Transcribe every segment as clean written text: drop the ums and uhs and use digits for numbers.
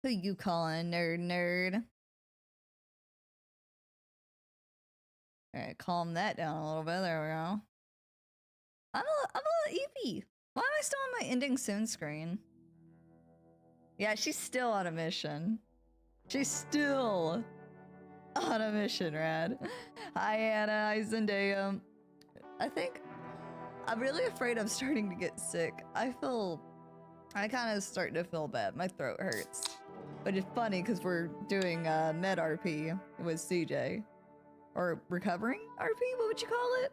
Who you calling nerd? Alright, calm that down a little bit. There we go. I'm a little eepy. Why am I still on my ending soon screen? Yeah, she's still on a mission. She's still on a mission, Rad. Hi, Anna. Hi, Zendaya. I think I'm really afraid of starting to get sick. I kind of starting to feel bad. My throat hurts. But it's funny because we're doing med RP with CJ. Or recovering RP? What would you call it?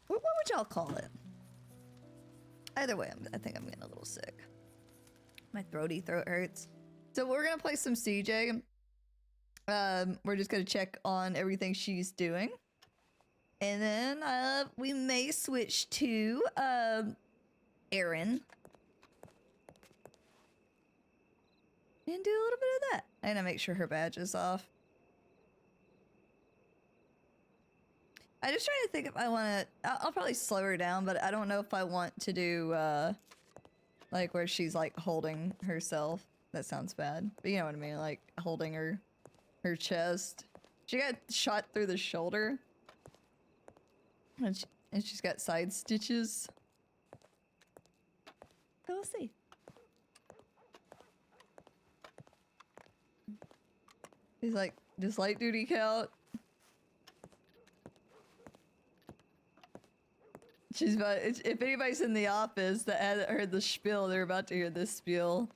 What would y'all call it? Either way, I think I'm getting a little sick. My throat hurts. So we're gonna play some CJ. We're just gonna check on everything she's doing. And then we may switch to Erin. And do a little bit of that. I'm gonna make sure her badge is off. I just trying to think if I want to. I'll probably slow her down, but I don't know if I want to do like where she's like holding herself. That sounds bad, but you know what I mean, like holding her chest. She got shot through the shoulder, and she's got side stitches. So we'll see. He's like, does light duty count? She's about, if anybody's in the office that hasn't heard the spiel, they're about to hear this spiel.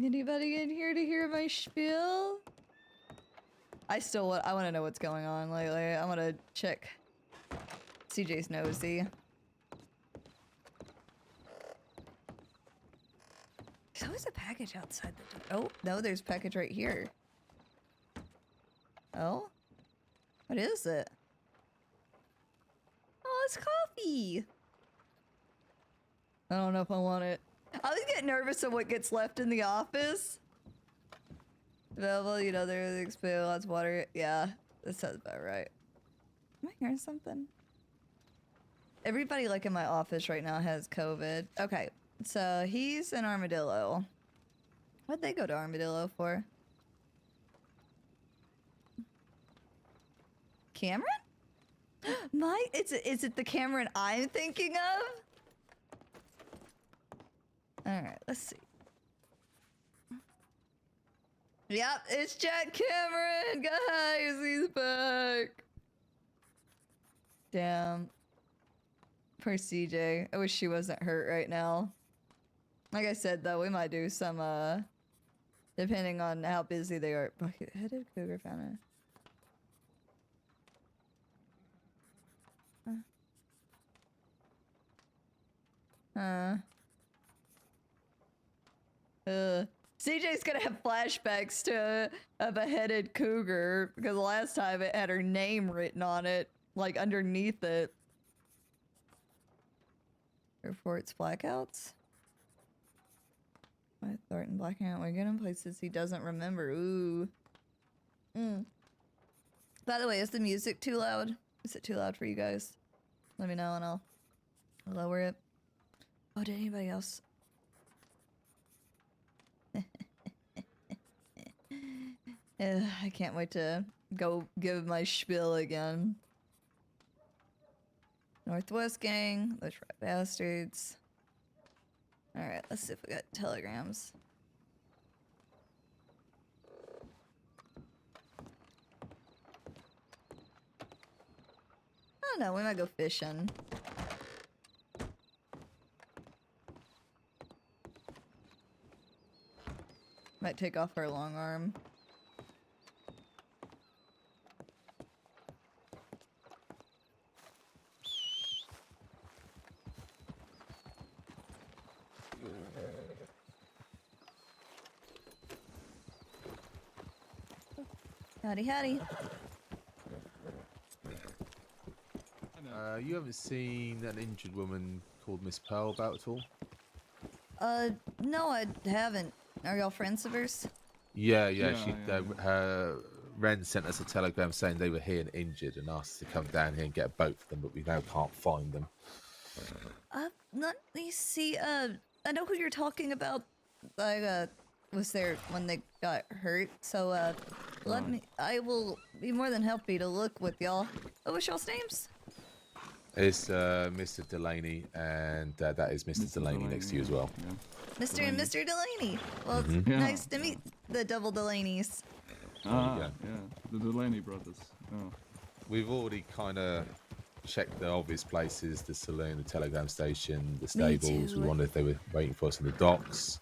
Anybody in here to hear my spiel? I want to know what's going on lately. I want to check. CJ's nosy. There's always a package outside the door. Oh, no, there's a package right here. Oh? What is it? Oh, it's coffee. I don't know if I want it. I always get nervous of what gets left in the office. Available, you know, there's expel, lots of water. Yeah, that sounds about right. Am I hearing something? Everybody like in my office right now has COVID. Okay, so he's an armadillo. What'd they go to Armadillo for? Cameron? Is it the Cameron I'm thinking of? Alright, let's see. Yep, it's Jack Cameron! Guys, he's back! Damn. Poor CJ. I wish she wasn't hurt right now. Like I said, though, we might do some, depending on how busy they are. Bucket-headed cougar found CJ's gonna have flashbacks to a beheaded cougar because the last time it had her name written on it, like underneath it. Reports blackouts. My Thornton blackout. We get in places he doesn't remember. Ooh. By the way, is the music too loud? Is it too loud for you guys? Let me know and I'll lower it. Oh, did anybody else? I can't wait to go give my spiel again. Northwest gang, those rat bastards. Alright, let's see if we got telegrams. I don't know, we might go fishing. Might take off our long arm. Howdy, howdy. You haven't seen an injured woman called Miss Pearl about at all? No, I haven't. Are y'all friends of hers? Yeah. Ren sent us a telegram saying they were here and injured and asked us to come down here and get a boat for them, but we now can't find them. Let me see. I know who you're talking about. I was there when they got hurt. So let me. I will be more than happy to look with y'all. What was y'all's names? It's Mr. Delaney, and that is Mr. Delaney next to you as well. Yeah. Mr. and Mr. Delaney. Well, it's Yeah. nice to meet the double Delaneys. Yeah, the Delaney brothers. Oh. We've already kind of checked the obvious places: the saloon, the telegram station, the stables. We too. wondered if they were waiting for us in the docks.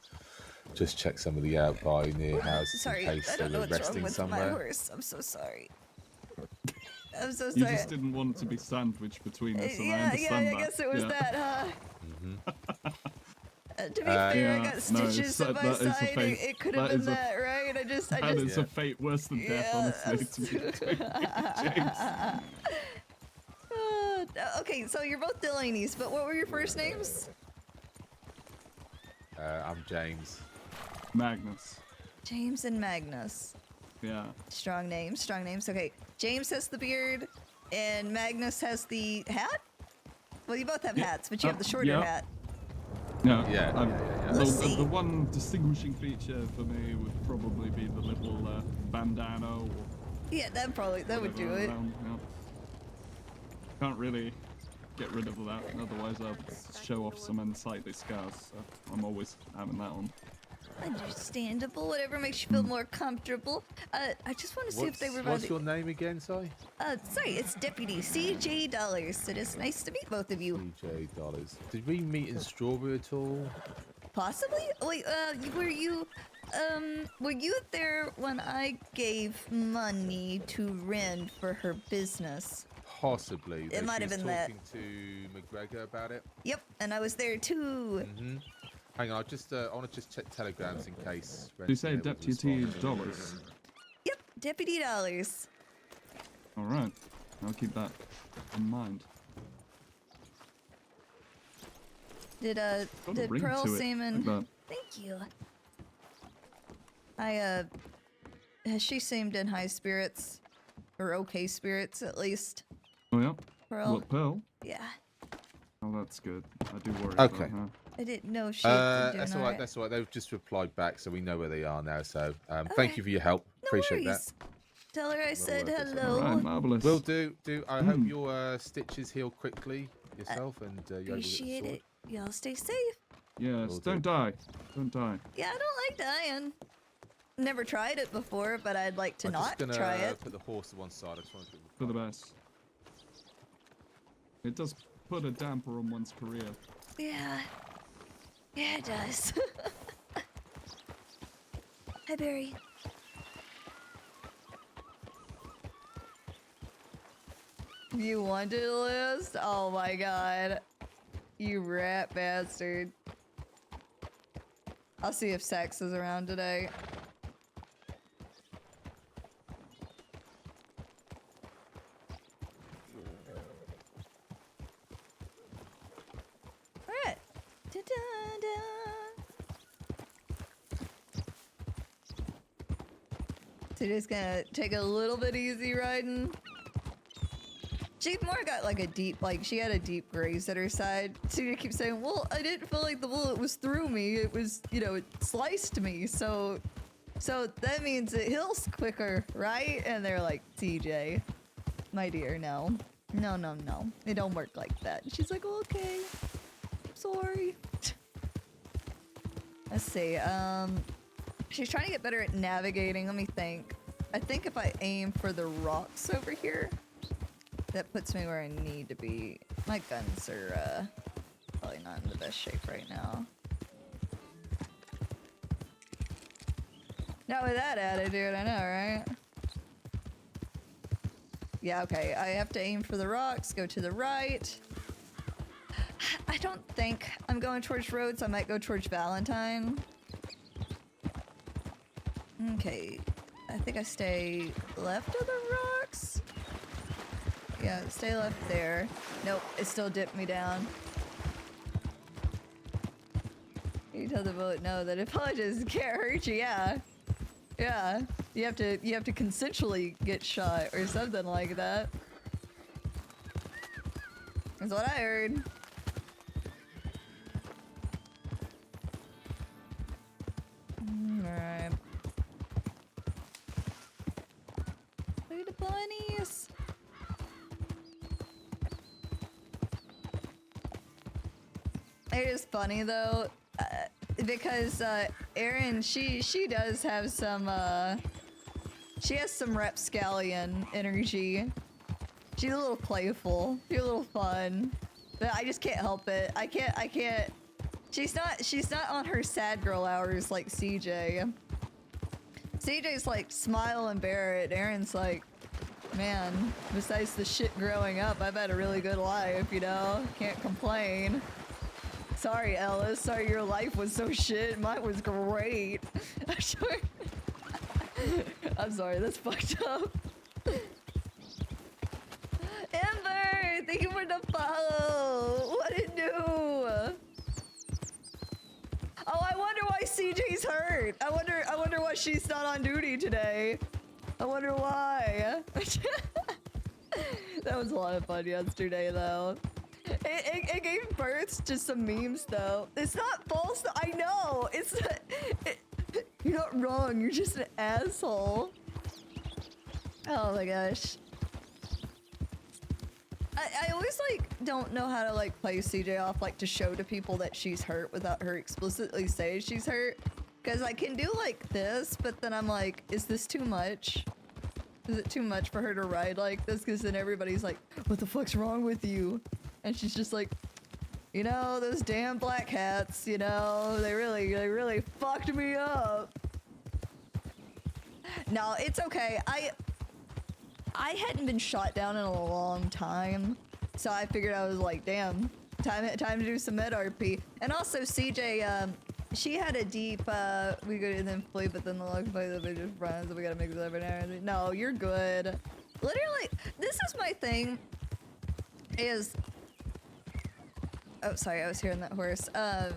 Just check some of the out by near houses Sorry, in case I they don't know were what's wrong resting with somewhere. my horse. I'm so sorry. I'm so You sorry. just didn't want to be sandwiched between us, and I Yeah, understand I that. guess it was Yeah. that, huh? Mm-hmm. To be fair, I Yeah, got no, stitches at my that is a side. fate. It could have That been is a- that, right? I just. That is Yeah. a fate worse than death, honestly, to be between James. Okay, so you're both Delaney's, but what were your first names? I'm James. Magnus. James and Magnus. Yeah. Strong names, strong names. Okay, James has the beard, and Magnus has the hat? Well, you both have hats, but you have the shorter yeah. hat. No, Yeah, I'm- yeah. Let's see. The one distinguishing feature for me would probably be the little bandana or Yeah, that would do whatever it. around, yeah. Can't really get rid of that, otherwise I'll show off some unsightly scars, so I'm always having that on. Understandable. Whatever makes you feel more comfortable. I just want to see if they were. What's your name again, sorry? Sorry, it's Deputy CJ Dollars. It is nice to meet both of you. DJ Dollars. Did we meet in Strawberry at all? Possibly. Wait, were you there when I gave money to Ren for her business? Possibly. It might have been that. talking to McGregor about it. Yep, and I was there too. Mm-hmm. Hang on, I want to just check telegrams in case. Do you say Ren's able to Deputy respond. Dollars? Yep, Deputy Dollars. Alright, I'll keep that in mind. Did Got a ring Pearl to it, Seaman? like that. Thank you. She seemed in high spirits, or okay spirits at least. Oh yeah? Pearl. What, Pearl? Yeah. Oh, that's good. I do worry Okay. about her. I didn't know she was doing That's all right. That's all right. They've just replied back, so we know where they are now. So, thank you for your help. No Appreciate worries. Tell her I said work this out. hello. Alright, marvellous. that. Will do. I hope your stitches heal quickly yourself, and you're able to get the Appreciate sword. it. Y'all stay safe. Yes, Will don't do. die. Don't die. Yeah, I don't like dying. Never tried it before, but I'd like to I'm not just gonna try it. put the horse to one side. I just want to For the best. It does put a damper on one's career. Yeah. Yeah, it does. Hi, Barry. You wanted a list? Oh my god. You rat bastard. I'll see if Sax is around today. Alright. Da-da-da. So just gonna take a little bit easy riding. She more got like a deep, she had a deep graze at her side. So you keep saying, well, I didn't feel like the bullet was through me. It was, it sliced me. So that means it heals quicker, right? And they're like, TJ, my dear, no. No. It don't work like that. And she's like, okay, sorry. Let's see, she's trying to get better at navigating. Let me think. I think if I aim for the rocks over here, that puts me where I need to be. My guns are probably not in the best shape right now. Not with that attitude, I know, right? Yeah, okay. I have to aim for the rocks, go to the right. I don't think I'm going towards Rhodes. I might go towards Valentine. Okay. I think I stay left of the rocks. Yeah, stay left there. Nope, it still dipped me down. You tell the bullet no that it probably just can't hurt you, yeah. Yeah. You have to consensually get shot or something like that. That's what I heard. the bunnies. It is funny though, because Erin, she does have some she has some rapscallion energy. She's a little playful. She's a little fun. But I just can't help it. I can't. She's not on her sad girl hours like CJ. CJ's like smile and bear it. Erin's like, man, besides the shit growing up, I've had a really good life, you know? Can't complain. Sorry, Ellis. Sorry your life was so shit. Mine was great. I'm sorry. I'm sorry, that's fucked up. Amber, thank you for the follow. What it do? Oh, I wonder why CJ's hurt. I wonder why she's not on duty today. I wonder why. That was a lot of fun yesterday, though. It gave birth to some memes, though. It's not false. I know. It's not, you're not wrong. You're just an asshole. Oh my gosh. I always like don't know how to like play CJ off like to show to people that she's hurt without her explicitly saying she's hurt. Cause I can do like this, but then I'm like, is this too much? Is it too much for her to ride like this? Cause then everybody's like, what the fuck's wrong with you? And she's just like, you know, those damn black hats, you know, they really fucked me up. No, it's okay. I hadn't been shot down in a long time, so I figured I was like, damn, time to do some med RP. And also CJ, she had a deep, we go to them flee, but then the luck play the just runs, we gotta make this every now and then. No, you're good. Literally, this is my thing, is, oh, sorry, I was hearing that horse. I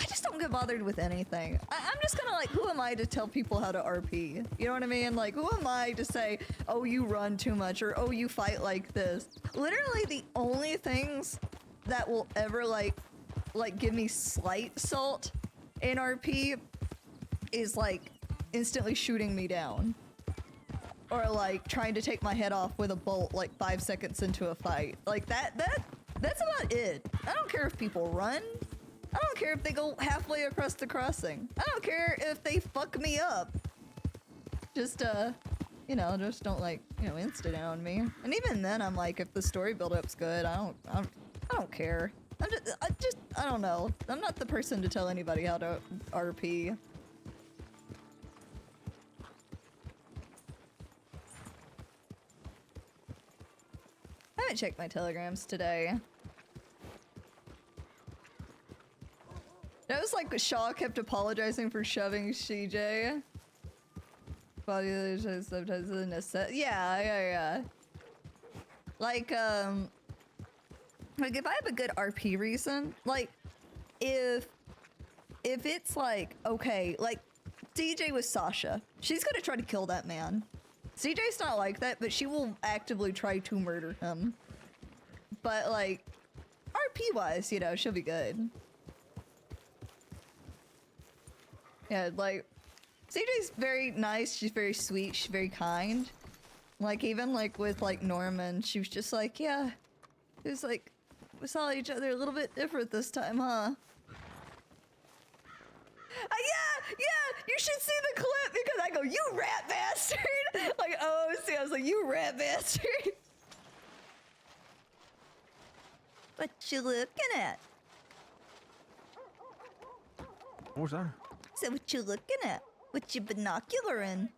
just don't get bothered with anything. I'm just kind of like, who am I to tell people how to RP? You know what I mean? Like, who am I to say, oh, you run too much, or oh, you fight like this? Literally, the only things that will ever like give me slight salt in RP is like instantly shooting me down, or like trying to take my head off with a bolt like 5 seconds into a fight. Like that's about it. I don't care if people run. I don't care if they go halfway across the crossing. I don't care if they fuck me up. Just, you know, just don't like, you know, insta down me. And even then, I'm like, if the story build-up's good, I don't care. I don't know. I'm not the person to tell anybody how to RP. I haven't checked my telegrams today. That was like Shaw kept apologizing for shoving CJ. Body sometimes the necessity. Yeah. Like if I have a good RP reason, like if it's like, okay, like DJ with Sasha, she's gonna try to kill that man. CJ's not like that, but she will actively try to murder him. But like RP wise, you know, she'll be good. Yeah, like, CJ's very nice, she's very sweet, she's very kind. Like, even, like, with, like, Norman, she was just like, yeah, it was like, we saw each other a little bit different this time, huh? Yeah, you should see the clip, because I go, you rat bastard! Like, oh, see, I was like, you rat bastard! What you looking at? What was that? So what you looking at? What you binocularing?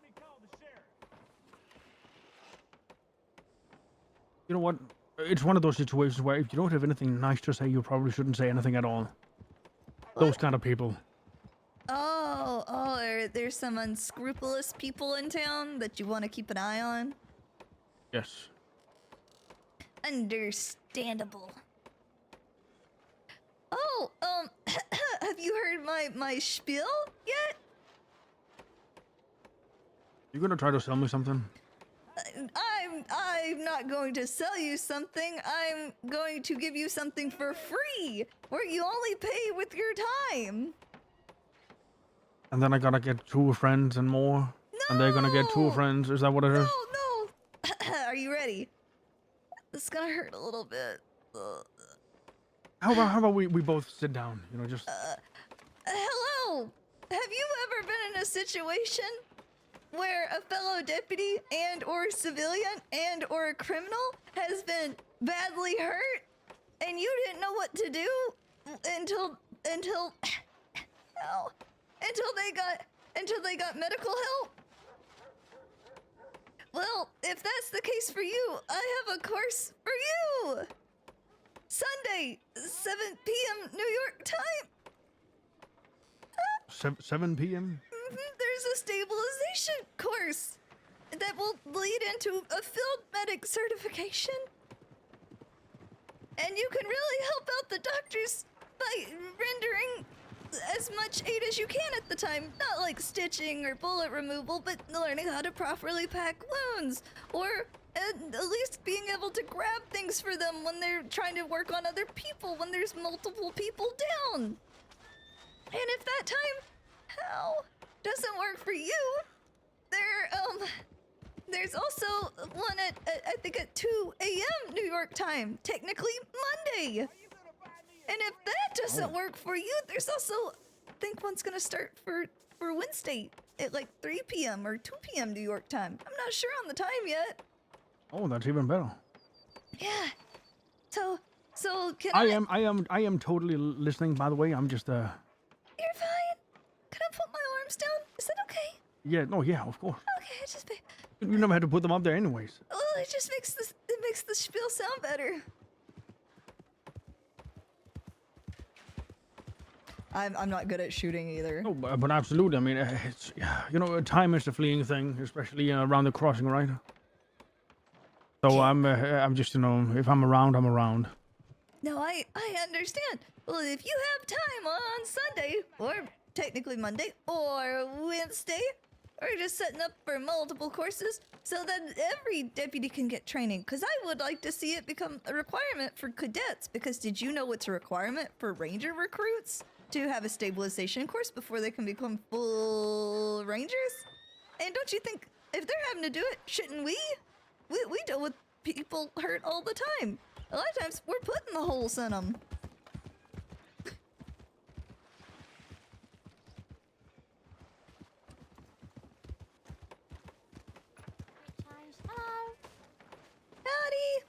You know what? It's one of those situations where if you don't have anything nice to say, you probably shouldn't say anything at all. Those kind of people. Oh, there's some unscrupulous people in town that you want to keep an eye on? Yes. Understandable. Oh, have you heard my spiel yet? You gonna try to sell me something? I'm not going to sell you something. I'm going to give you something for free, where you only pay with your time. And then I gotta get 2 friends and more? and they're gonna get two No! friends. Is that what it is? No, no. Are you ready? This is gonna hurt a little bit. How about we both sit down? You know, just Hello. Have you ever been in a situation where a fellow deputy and or civilian and or a criminal has been badly hurt and you didn't know what to do until oh, until they got medical help? Well, if that's the case for you, I have a course for you. Sunday, 7 p.m. New York time. 7 p.m. There's a stabilization course that will lead into a field medic certification. And you can really help out the doctors by rendering as much aid as you can at the time. Not like stitching or bullet removal, but learning how to properly pack wounds. Or at least being able to grab things for them when they're trying to work on other people, when there's multiple people down. And if that time, doesn't work for you, there's also one at I think at 2 a.m. New York time, technically Monday. And if that doesn't work for you, there's also, I think one's gonna start for Wednesday at like 3 p.m. or 2 p.m. New York time. I'm not sure on the time yet. Oh, that's even better. Yeah. So can I am totally listening. By the way, I'm just You're fine. Can I put my arms down? Is that okay? Yeah, no, yeah, of course. Okay, it just You never had to put them up there anyways. well, it just makes the spiel sound better. I'm not good at shooting either. No, but absolutely. I mean, it's you know, time is the fleeing thing, especially around the crossing, right? So I'm just, you know, if I'm around, I'm around. No, I understand. Well, if you have time on Sunday, or technically Monday, or Wednesday, or just setting up for multiple courses so that every deputy can get training, because I would like to see it become a requirement for cadets, because did you know it's a requirement for ranger recruits to have a stabilization course before they can become full rangers? And don't you think if they're having to do it, shouldn't we? We deal with people hurt all the time. A lot of times we're putting the holes in them. Hello. Howdy.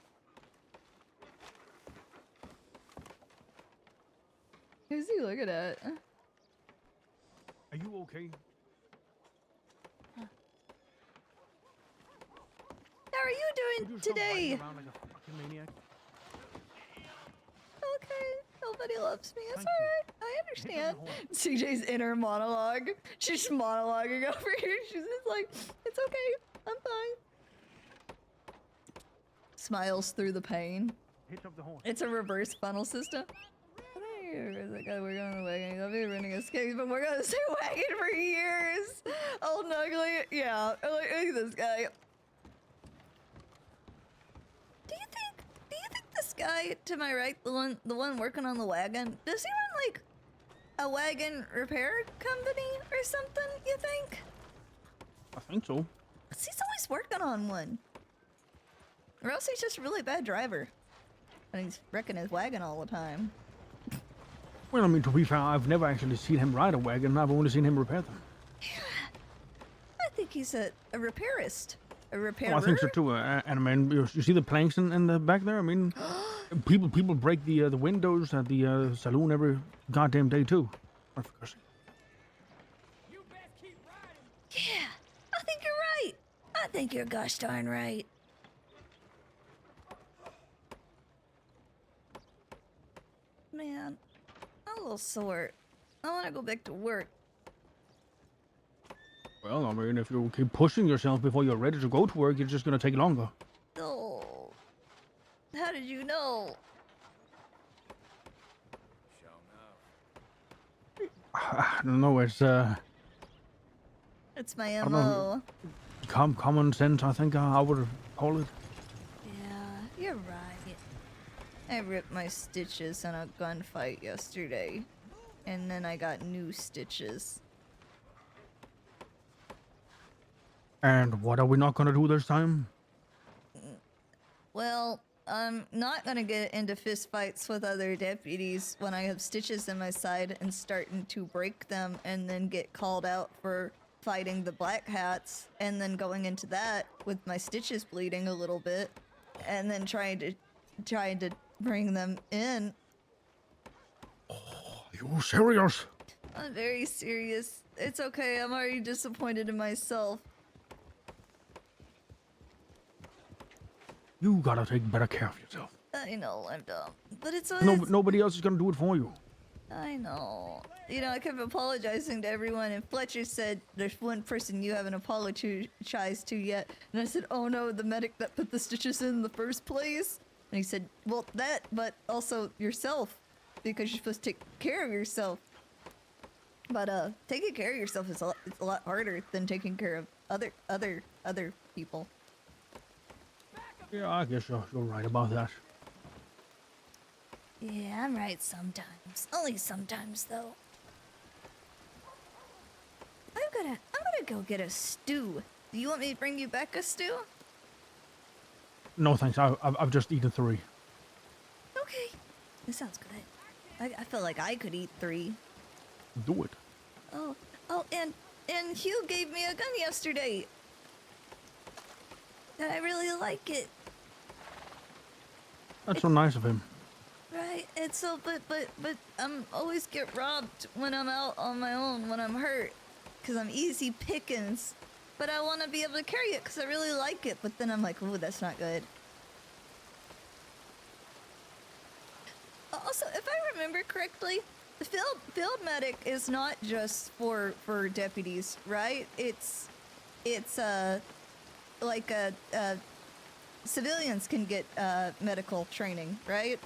Who's he looking at? Are you okay? How are you Would doing you stop today? riding around like a fucking maniac? Okay, nobody loves me. It's Thank alright. I understand. Hit CJ's inner monologue. She's just monologuing over here. She's just like, it's okay. I'm fine. Smiles through the pain. Hitch up the horse. It's a reverse funnel system. Where's that guy? We're going to wagon. I'll be running a skate, but we're going to stay wagon for years. Old and ugly. Yeah. Look at this guy. Do you think this guy to my right, the one working on the wagon, does he run like a wagon repair company or something, you think? I think so. 'Cause he's always working on one. Or else he's just a really bad driver. And he's wrecking his wagon all the time. Well, I mean, to be fair, I've never actually seen him ride a wagon. I've only seen him repair them. I think he's a repairist. A repairer? Oh, I think so too. And I mean, you see the planks in the back there? I mean, people break the windows at the saloon every goddamn day too. Oh, for God's sake. Yeah, I think you're right. I think you're gosh darn right. Man, I'm a little sore. I want to go back to work. Well, I mean, if you keep pushing yourself before you're ready to go to work, it's just gonna take longer. Oh, how did you know? I don't know. It's It's my don't MO. know. Common sense. I think I would call it. Yeah, you're right. I ripped my stitches in a gunfight yesterday, and then I got new stitches. And what are we not gonna do this time? Well, I'm not gonna get into fist fights with other deputies when I have stitches in my side and starting to break them and then get called out for fighting the black hats and then going into that with my stitches bleeding a little bit and then trying to bring them in. Are you serious? I'm very serious. It's okay, I'm already disappointed in myself. You gotta take better care of yourself. I know, I'm dumb. But it's Nobody else is gonna do it for you. I know. You know, I kept apologizing to everyone, and Fletcher said, there's one person you haven't apologized to yet. And I said, oh no, the medic that put the stitches in the first place? And he said, well, that, but also yourself, because you're supposed to take care of yourself. But, taking care of yourself is it's a lot harder than taking care of other people. Yeah, I guess you're right about that. Yeah, I'm right sometimes. Only sometimes, though. I'm gonna go get a stew. Do you want me to bring you back a stew? No thanks, I've just eaten 3. Okay. This sounds good. I feel like I could eat 3. Do it. Oh, and Hugh gave me a gun yesterday. And I really like it. That's so nice of him. Right, it's so, but always get robbed when I'm out on my own, when I'm hurt. Because I'm easy pickings. But I want to be able to carry it because I really like it. But then I'm like, ooh, that's not good. Also, if I remember correctly, the field medic is not just for deputies, right? It's like civilians can get medical training, right?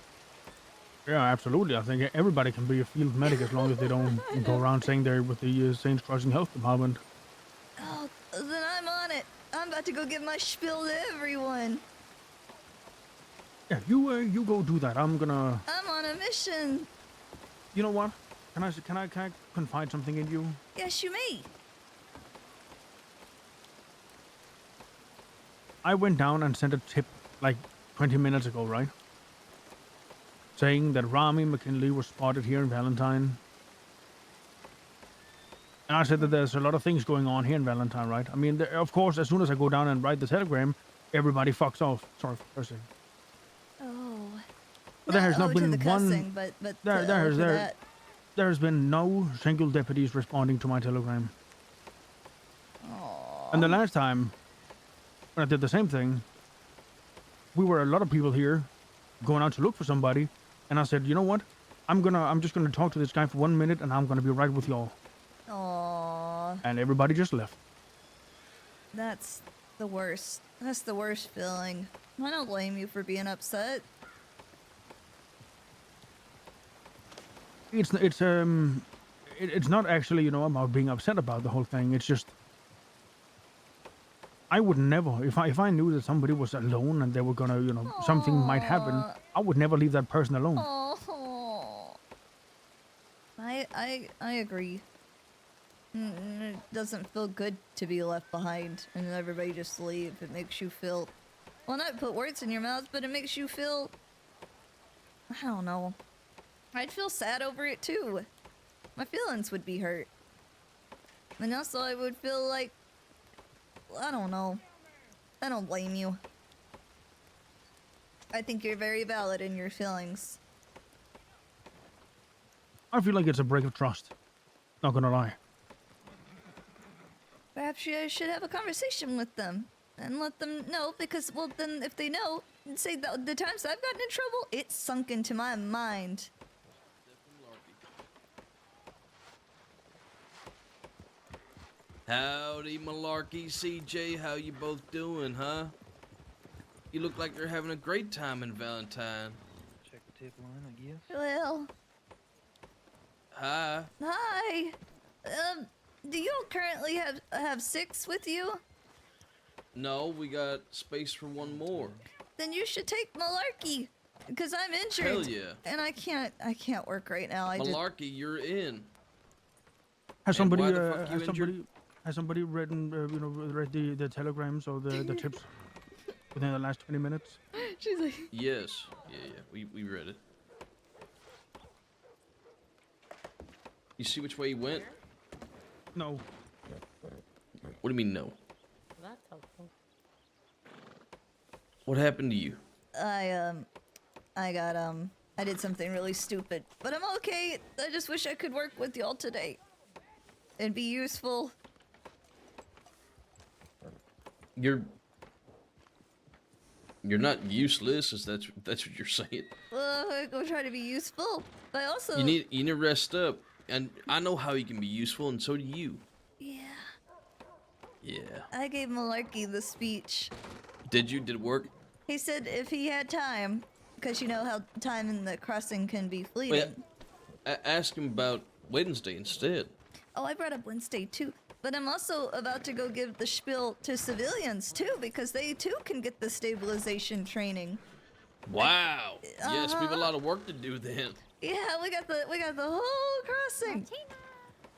Yeah, absolutely. I think everybody can be a field medic as long as they don't go around saying they're with the Saints Crossing Health Department. Oh, then I'm on it. I'm about to go give my spiel to everyone. Yeah, you go do that. I'm gonna. I'm on a mission. You know what? Can I confide something in you? Yes, you may. I went down and sent a tip like 20 minutes ago, right? Saying that Rami McKinley was spotted here in Valentine. And I said that there's a lot of things going on here in Valentine, right? I mean, of course, as soon as I go down and write the telegram, everybody fucks off. Sorry for cursing. Oh. But there has not to been the one. cussing, but that. There's been no single deputies responding to my telegram. Aww. And the last time when I did the same thing, we were a lot of people here going out to look for somebody, and I said, you know what? I'm just gonna talk to this guy for 1 minute, and I'm gonna be right with y'all. Aww. And everybody just left. That's the worst. That's the worst feeling. I don't blame you for being upset. It's not actually, you know, about being upset about the whole thing. It's just I would never, if I knew that somebody was alone and they were gonna, you know, something might happen, I would never leave that person alone. Oh. I agree. It doesn't feel good to be left behind and everybody just leave. It makes you feel, well, not put words in your mouth, but it makes you feel, I don't know. I'd feel sad over it too. My feelings would be hurt. And also I would feel like, I don't know. I don't blame you. I think you're very valid in your feelings. I feel like it's a break of trust. Not gonna lie. Perhaps you should have a conversation with them and let them know, because, well, then if they know, say the times I've gotten in trouble, it's sunk into my mind. Howdy, Malarkey, CJ, how you both doing, huh? You look like you're having a great time in Valentine. Check the tip line, I guess. Well, Hi. hi. Do you currently have 6 with you? No, we got space for one more. Then you should take Malarkey, because I'm injured. Hell yeah. And I can't work right now. Malarkey, you're in. Has And somebody, why the fuck you injured? Has somebody written, read the telegrams or the tips within the last 20 minutes? She's like, Yes. Yeah. We read it. You see which way he went? No. What do you mean no? That's helpful. What happened to you? I did something really stupid, but I'm okay. I just wish I could work with y'all today and be useful. You're not useless, is that's what you're saying. I go try to be useful, but I also You need to rest up, and I know how you can be useful, and so do you. yeah. Yeah. I gave Malarkey the speech. Did you? Did it work? He said if he had time, because you know how time in the crossing can be fleeting. Ask him about Wednesday instead. Oh, I brought up Wednesday too. But I'm also about to go give the spiel to civilians too, because they too can get the stabilization training. Wow. Yes, we have a lot of work to do then. Yeah, we got the whole crossing.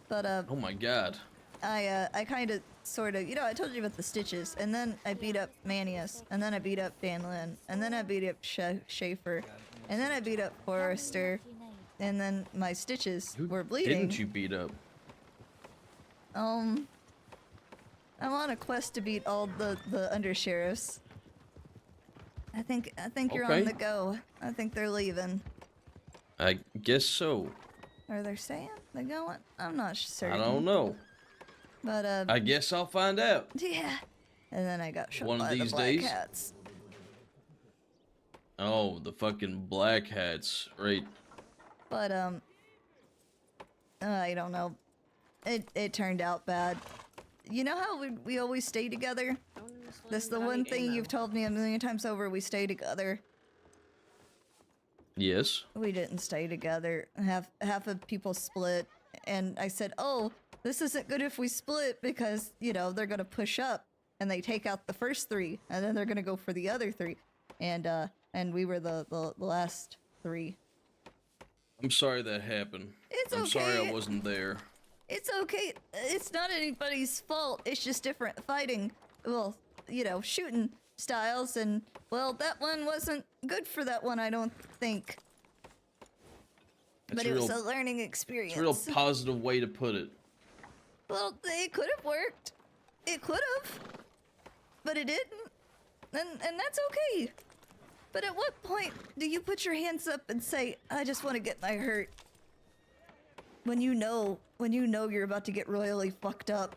But Oh my God. I kind of sort of, I told you about the stitches, and then I beat up Manius, and then I beat up Dan Lin, and then I beat up Schaefer, and then I beat up Forrester, and then my stitches were bleeding. Didn't you beat up? I'm on a quest to beat all the undersheriffs. I think you're on Okay. the go. I think they're leaving. I guess so. Or they're staying? They're going? I'm not certain. I don't know. But I guess I'll find out. yeah. And then I got shot One of by these the black days? hats. Oh, the fucking black hats, right? But I don't know. It turned out bad. You know how we always stay together? That's the one thing you've told me a million times over. We stay together. Yes. We didn't stay together. Half of people split, and I said, "Oh, this isn't good if we split because they're gonna push up and they take out the first three, and then they're gonna go for the other three, and we were the last three. I'm sorry that happened. It's I'm sorry okay. I wasn't there. It's okay. It's not anybody's fault. It's just different fighting. Well, shooting styles, and well, that one wasn't good for that one. I don't think. It's But a it was real- a learning experience. It's a real positive way to put it. Well, it could have worked. It could have. But it didn't. And that's okay. But at what point do you put your hands up and say, I just want to get my hurt? When you know you're about to get royally fucked up.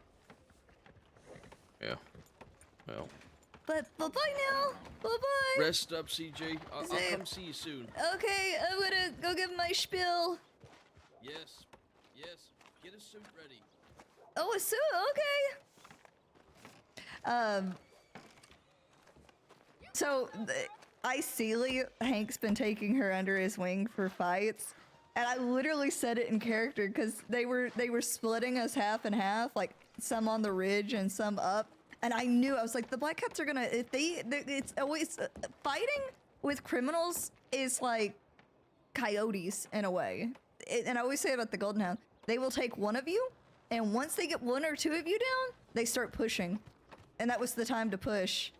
Yeah. Well. But bye-bye now. Bye-bye. Rest up, CJ. I'll come see you soon. Okay, I'm gonna go give my spiel. Yes. Yes. Get a suit ready. Oh, a suit? Okay. So, I see Hank's been taking her under his wing for fights, and I literally said it in character because they were splitting us half and half, like some on the ridge and some up, and I knew, I was like, the Black Cats are gonna, it's always, fighting with criminals is like coyotes in a way. And I always say about the Golden Hound, they will take one of you, and once they get one or two of you down, they start pushing. And that was the time to push.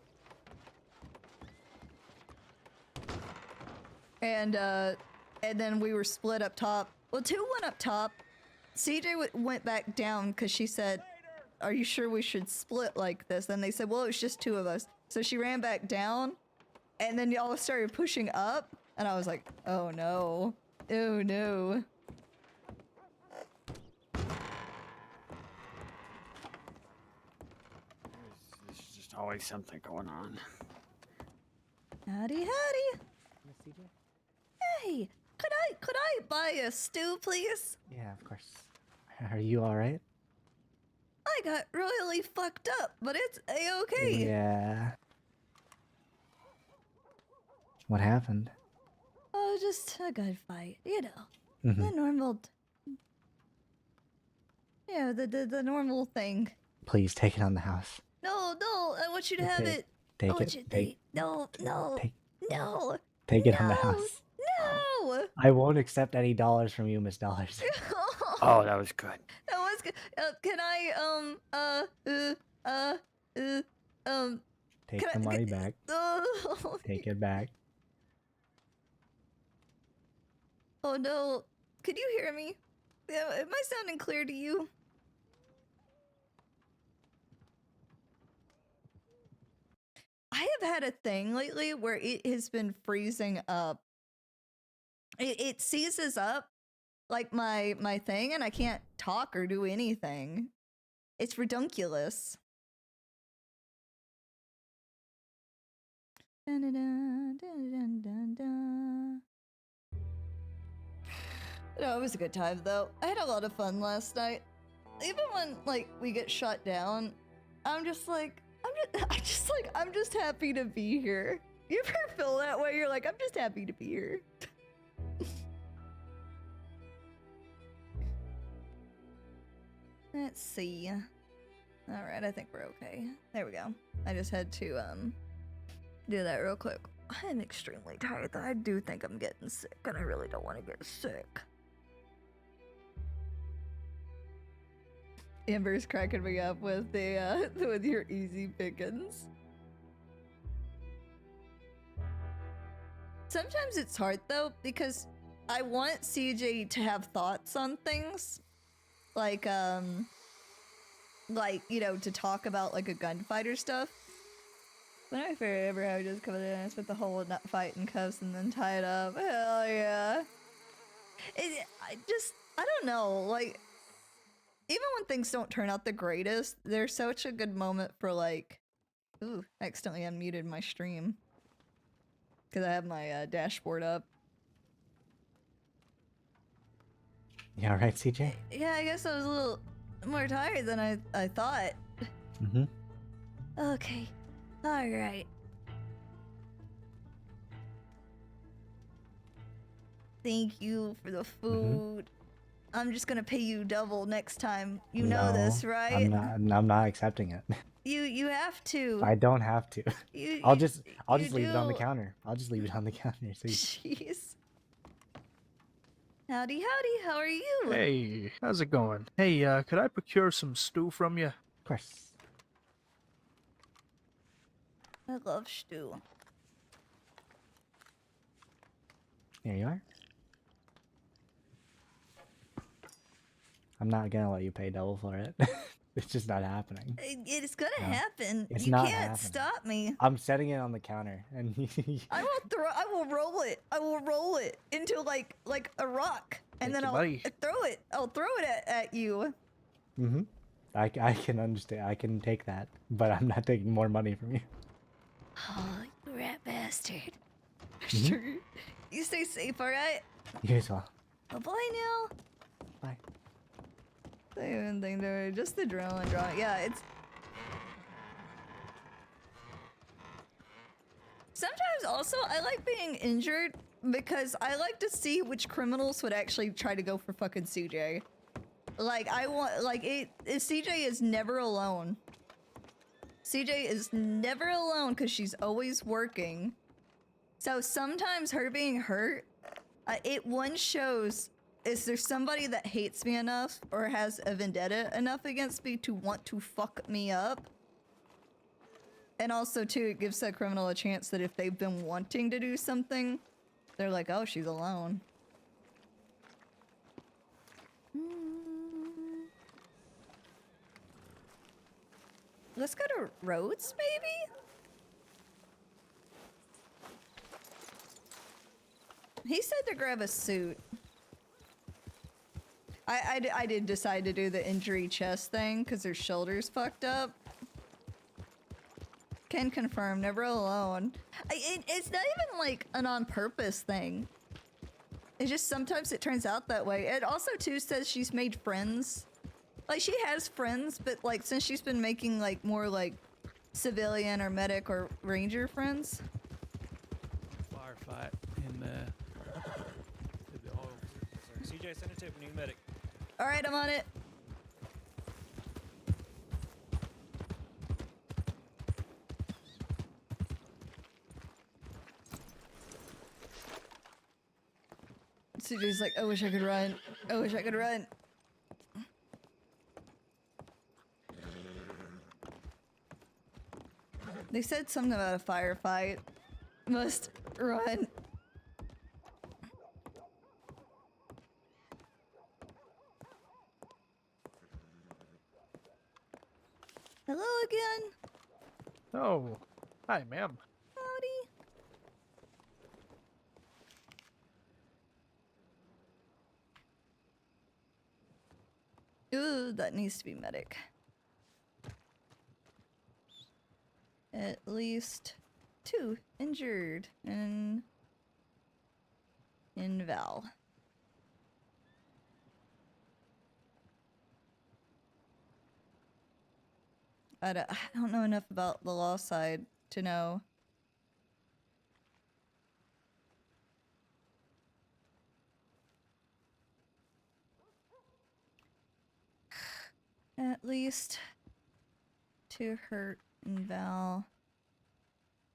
And then we were split up top. Well, two went up top. CJ went back down because she said, are you sure we should split like this? And they said, well, it's just two of us. So she ran back down, and then y'all started pushing up, and I was like, oh no. Oh no. There's just always something going on. Howdy, howdy. Hey, could I buy a stew, please? Yeah, of course. Are you all right? I got royally fucked up, but it's a-okay. Yeah. What happened? Oh, just a good fight, the Mhm. normal. Yeah, the normal thing. Please take it on the house. No, I want you to have Okay, it. take I want it, you to take- no, take- no. Take it on the No. house. No. I won't accept any dollars from you, Miss Dollars. Oh, that was good. That was good. Can I Take can the I, money back. oh, Take it back. oh no. Could you hear me? Yeah, am I sounding clear to you? I have had a thing lately where it has been freezing up. It seizes up like my thing, and I can't talk or do anything. It's redunculous. Dun, dun, dun, dun, dun, dun, dun. No, it was a good time though. I had a lot of fun last night. Even when like we get shut down, I'm just happy to be here. You ever feel that way? You're like, I'm just happy to be here. Let's see. All right, I think we're okay. There we go. I just had to do that real quick. I'm extremely tired though. I do think I'm getting sick, and I really don't want to get sick. Amber's cracking me up with the with your easy pickings. Sometimes it's hard though, because I want CJ to have thoughts on things, like you know, to talk about like a gunfight or stuff. When I favorite ever how we just come in and spent the whole nut fight in cuffs and then tie it up. Hell yeah. I don't know, like, even when things don't turn out the greatest, there's such a good moment for like, ooh, I accidentally unmuted my stream. Because I have my dashboard up. You all right, CJ? Yeah, I guess I was a little more tired than I thought. Mm-hmm. Okay. Alright. Thank you for the food. I'm just gonna pay you double next time. You know this, right? I'm not accepting it. You have to. I don't have to. You, I'll you- just you leave it on the do. counter. I'll just leave it on the counter. So Jeez. Howdy, howdy. How are you? Hey, how's it going? Hey, could I procure some stew from you? of course. I love stew. Here you are. I'm not gonna let you pay double for it. It's just not happening. It's gonna No, happen. it's You not can't happening. stop me. I'm setting it on the counter, and I will roll it. I will roll it into like a rock, and Thank then you, I'll buddy. throw it. I'll throw it at you. mm-hmm. I can understand. I can take that, but I'm not taking more money from you. Oh, you rat bastard. Mhm. Sure. You stay safe, alright? You as well. Oh, bye now. Bye. I even think they're just the adrenaline drawing. Yeah, it's. Sometimes also I like being injured because I like to see which criminals would actually try to go for fucking CJ. Like I want, like CJ is never alone. CJ is never alone because she's always working. So sometimes her being hurt, it one shows, is there somebody that hates me enough or has a vendetta enough against me to want to fuck me up? And also too, it gives that criminal a chance that if they've been wanting to do something, they're like, oh, she's alone. Let's go to Rhodes, maybe? He said to grab a suit. I did decide to do the injury chest thing because her shoulder's fucked up. Can confirm, never alone. It's not even like an on-purpose thing. It's just sometimes it turns out that way. It also too says she's made friends. Like she has friends, but like since she's been making like more like civilian or medic or ranger friends. Firefight in the oil. CJ, send it to new medic. All right, I'm on it. CJ's like, I wish I could run. I wish I could run. They said something about a firefight. Must run. Hello again. Oh, hi, ma'am. Howdy. Ooh, that needs to be medic. At least 2 injured and in Val. I don't know enough about the law side to know. At least 2 hurt in Val.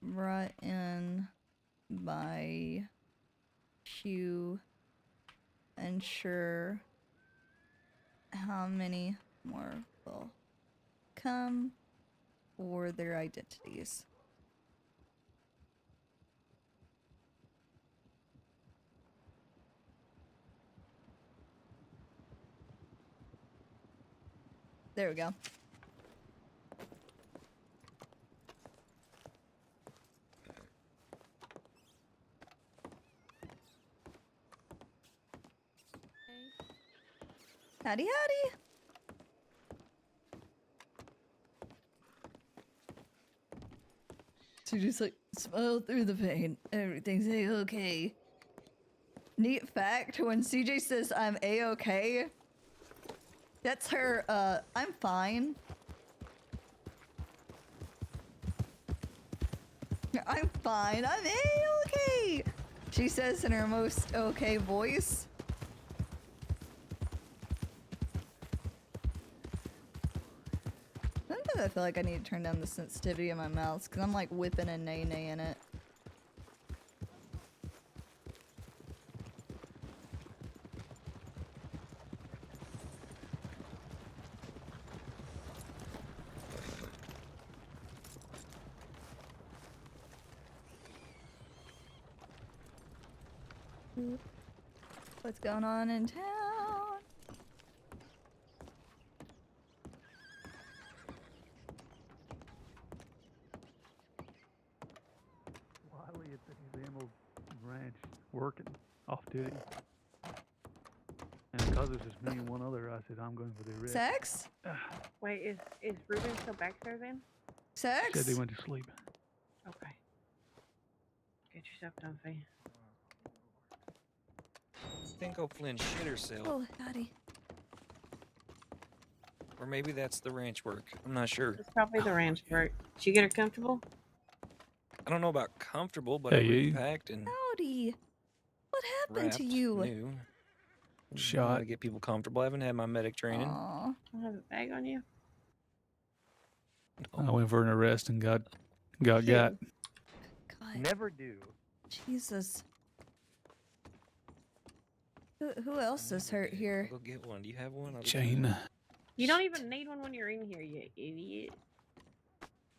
Brought in by Q. Unsure how many more will come or their identities. There we go. Howdy, howdy. So just like smile through the pain. Everything's a-okay. Neat fact, when CJ says I'm a-okay, that's her, I'm fine. I'm fine, I'm a-okay. She says in her most okay voice. Sometimes I feel like I need to turn down the sensitivity of my mouse because I'm like whipping a nay-nay in it. What's going on in town? Wiley at the Emerald Ranch working off duty. And because there's just me and one other, I said I'm going for the arrest. Sex? Wait, is Ruben still back there then? Sex? Said they went to sleep. Okay. Get yourself done, Faye. I think O'Flynn shit herself. Oh, howdy. Or maybe that's the ranch work. I'm not sure. It's probably the ranch work. Did you get her comfortable? I don't know about comfortable, but Hey, I you. repacked and Howdy. What happened wrapped to you? new. Shot. To get people comfortable. I haven't had my medic training. Aw. I have a bag on you. I went for an arrest and got. God. Never do. Jesus. Who else is hurt here? I'll go get one. Do you have one? I'll go get Chain. one. You don't even need one when you're in here, you idiot.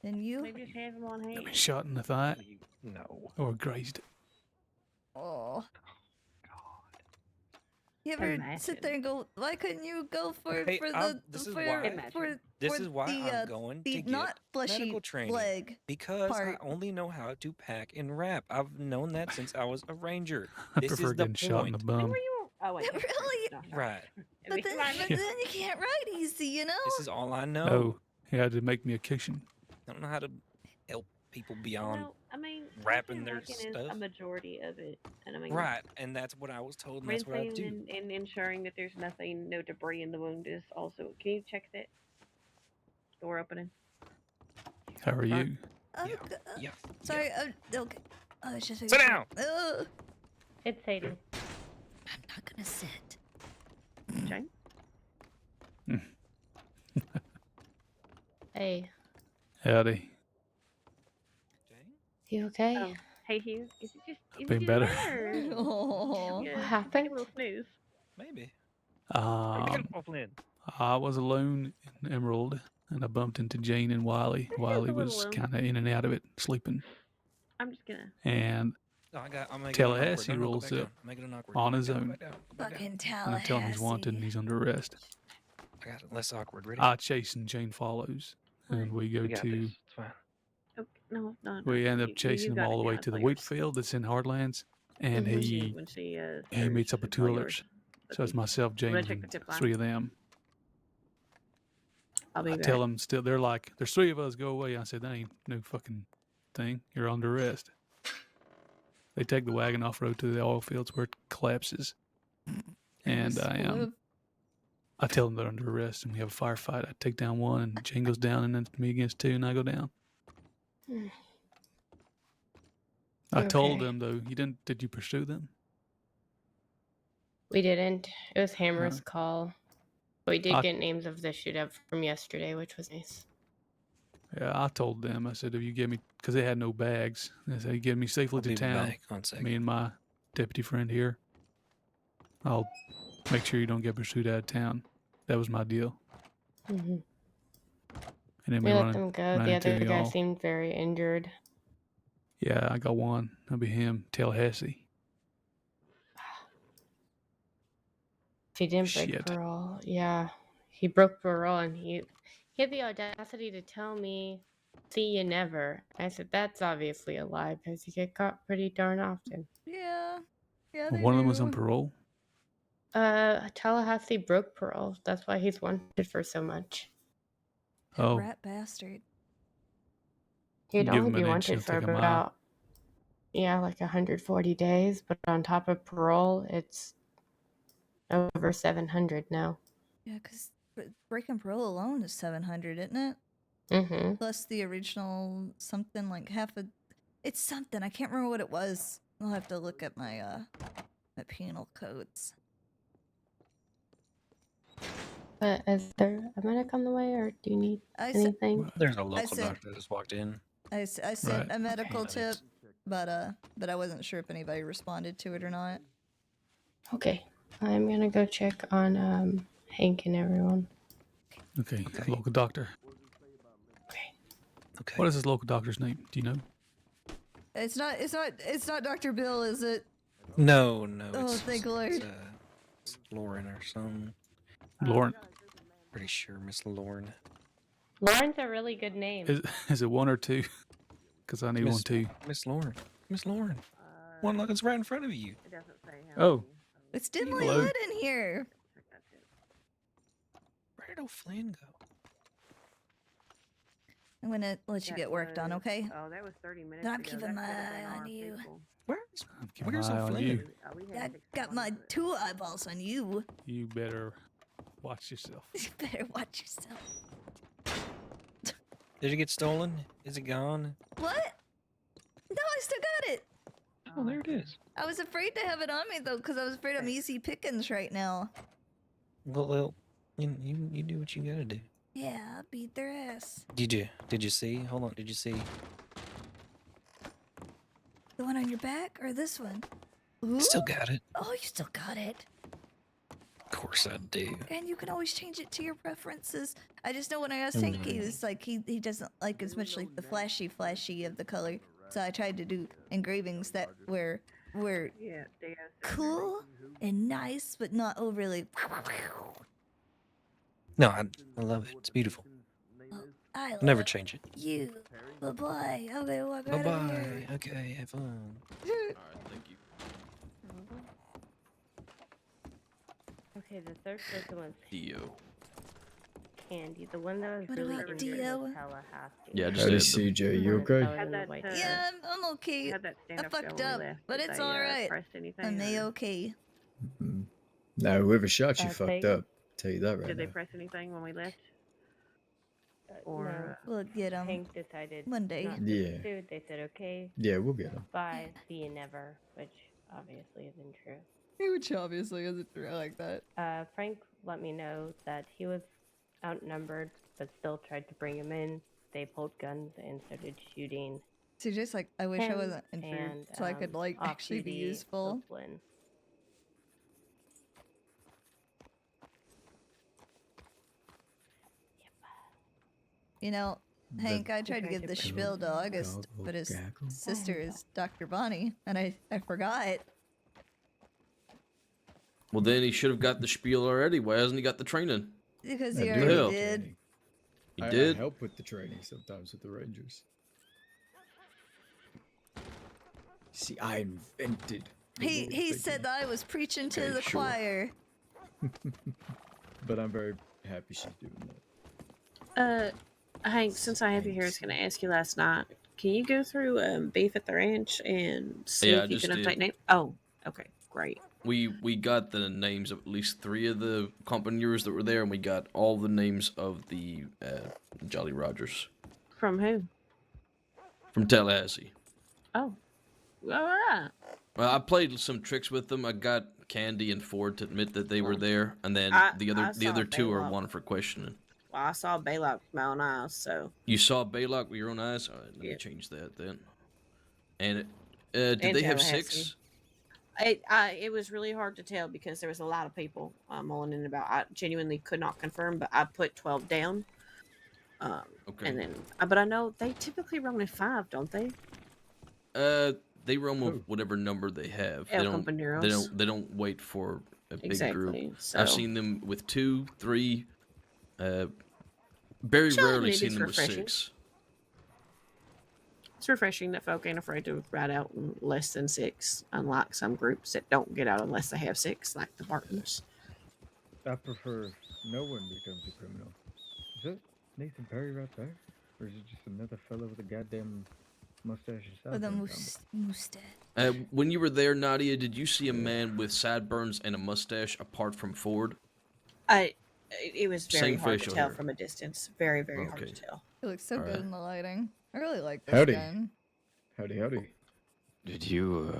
And you? Maybe just have them on hand. Got me shot in the thigh No. or grazed. Oh. You ever sit there and go, why couldn't you go for Hey, the this is for, why- for This for is why the, I'm going the to get not fleshy medical training. leg Because part. I only know how to pack and wrap. I've known that since I was a ranger. I This prefer is the getting shot in the point. When bum. were you? Oh wait. Really? No, sorry. Right. But then you can't ride easy, you know? This is all I know. Oh, he had to make me a kitchen. I don't know how to help people beyond. No, I mean, wrapping packing their and walking is stuff. a majority of it, and I mean, Right, and that's what I was told, and that's what I rinsing do. and ensuring that there's nothing, no debris in the wound is also. Can you check that door opening? How are you? Yeah, yeah. Sorry, okay. Oh, it's just Sit down! It's Sadie. I'm not gonna sit. Jane? Hey, Howdy. you okay? Oh, hey Hugh. Is it just? Been better. Her? Oh. Yeah, What take happened? a little snooze. Maybe. O'Flynn. I was alone in Emerald, and I bumped into Jane and Wiley. This is Wiley a little was low. kind of in and out of it, sleeping. I'm just gonna. And No, I'm making it an awkward. Tallahassee No, go rolls back down. up I'm making it an awkward. on Go his back down, own. go back down, go back down. Fucking And I tell him he's wanted and Tallahassee. he's under arrest. I got it less awkward. Ready? I chase and Jane follows. And we go We got to, this. It's fine. Okay, no. we end You- up chasing him got all it the way now, to the it's all wheat yours. field that's in Hardlands. And When he she meets up with it's two all yours. others. So it's Okay. myself, I'm gonna James, check and the tip line. three of them. I'll be I back. tell them still, they're like, there's three of us, go away. I said, that ain't no fucking thing. You're under arrest. They take the wagon off road to the oil fields where it collapses. And I tell them they're under arrest and we have a firefight. I take down one and Jane goes down and then it's me against two and I go down. I told Okay. them though, did you pursue them? We didn't. It was Hammer's Huh. call. But we did I- get names of the shootout from yesterday, which was nice. Yeah, I told them, I said, if you get me, because they had no bags, I said, you get me safely I'll to be town, back. 1 second. me and my deputy friend here, I'll make sure you don't get pursued out of town. That was my deal. Mm-hmm. And then We we let run, them go. ran The into other guy y'all. seemed very injured. Yeah, I got one. That'll be him, Tallahassee. He didn't break Shit. parole. Yeah, he broke parole, and he had the audacity to tell me, "See you never." I said, "That's obviously a lie because you get caught pretty darn often." Yeah. Yeah, Well, they one of them was on do. parole. Tallahassee broke parole. That's why he's wanted for so much. That Oh. rat bastard. He'd Give only him be an inch, wanted he'll for take a mile. about, like 140 days, but on top of parole, it's over 700 now. Yeah, because breaking parole alone is 700, isn't it? Mm-hmm. Plus the original something like half a. It's something. I can't remember what it was. I'll have to look at my my penal codes. But is there a medic on the way, or do you need I said anything? There's a local said- doctor that just walked in. I sent Right. a medical Okay. tip, but I wasn't sure if anybody responded to it or not. Okay, I'm gonna go check on Hank and everyone. Okay, Okay. local doctor. Okay. What is this local doctor's name? Do you know? It's not Dr. Bill, is it? No. Oh, It's, thank Lord. It's Lauren or something. Lauren. Pretty sure Miss Lauren. Lauren's a really good name. Is it one or two? Because I need one too. Miss Lauren. Miss Lauren. One that's right in front of you. It doesn't say how Oh. many, so It's dimly Hello? lit in here. check that tip. Where did O'Flynn go? I'm gonna let you That get work done, was- okay? Oh, that was 30 minutes Then I'm ago. keeping That my could've been eye on our you. people. Where's I'm keeping Where's my eye on O'Flynn? you. We I had 6 got my responders. 2 eyeballs on you. You better watch yourself. You better watch yourself. Did it get stolen? Is it gone? What? No, I still got it. Oh, there it is. I was afraid to have it on me though, because I was afraid I'm easy pickings right now. Well, you do what you gotta do. Yeah, I'll beat their ass. Did you see? Hold on. Did you see? The one on your back or this one? Ooh. Still got it. Oh, you still got it. Of course I do. And you can always change it to your preferences. I just know when I asked Hank, he was like, he doesn't like as much like the flashy of the color. So I tried to do engravings that were Yeah, they have cool and nice, but not overly. No, I love it. It's beautiful. I I'll never love change it. you. Bye bye. Okay, walk Bye right over bye. here. Okay, have fun. Okay, the third person was Dio. Candy, the one that was What really about injured Dio? was Tallahassee. Yeah, just Howdy, said CJ. You okay? Had that, Yeah, I'm okay. Had that stand I up fucked when we up, left. but Did it's they, alright. press anything, I'm or okay. No, whoever shot you Uh, fucked they- up. Tell you that right Did they now. press anything when we left? No, Or We'll get him. Hank decided Monday. not to Yeah. pursue. They said, okay, Yeah, we'll get him. bye, see you never, which obviously isn't true. Which obviously isn't true like that. Frank let me know that he was outnumbered, but still tried to bring him in. They pulled guns and started shooting So just like, I wish I him wasn't injured and, so I could like actually be off-duty useful. Oakland. You know, Hank, I tried to give the spiel to August, Goggle, but his gaggle. sister is Dr. Bonnie, and I forgot. Well, then he should have got the spiel already. Why hasn't he got the training? Because I he do already hell. have did. training. He I did? help with the training sometimes with the Rangers. See, I invented. the He word he figure. said that I was preaching to Okay, the sure. choir. But I'm very happy she's doing that. Hank, since I have you here, I was going to ask you last night. Can you go through Beef at the Ranch and see Yeah, I if you just can did. update name? Oh, okay, great. We got the names of at least 3 of the companions that were there, and we got all the names of the Jolly Rogers From who? from Tallahassee. Oh, all right. Well, I played some tricks with them. I got Candy and Ford to admit that they were there, and then the I other saw 2 are Baylock. wanted for questioning. Well, I saw Baylock with my own eyes, so. You saw Baylock with your own eyes? All right, let me Yep. change that then. And did And they have Tallahassee. 6? It was really hard to tell because there was a lot of people mulling in about. I genuinely could not confirm, but I put 12 down. Okay. And then, but I know they typically run with 5, don't they? They roam with whatever number they have. El They don't. Compañeros. They don't wait for a big Exactly, group. so- I've seen them with 2, 3. Very rarely maybe seen it's them with refreshing. 6. It's refreshing that folk ain't afraid to ride out in less than 6, unlike some groups that don't get out unless they have 6, like the Bartons. I prefer no one becomes a criminal. Is that Nathan Perry right there? Or is it just another fellow with a goddamn mustache and With a sideburns? mustache. When you were there, Nadia, did you see a man with sideburns and a mustache apart from Ford? It was very Same hard to facial tell hair. from a distance. Very, very hard Okay. to tell. He looks so good Alright. in the lighting. I really like this Howdy. gun. Howdy, howdy. Did you,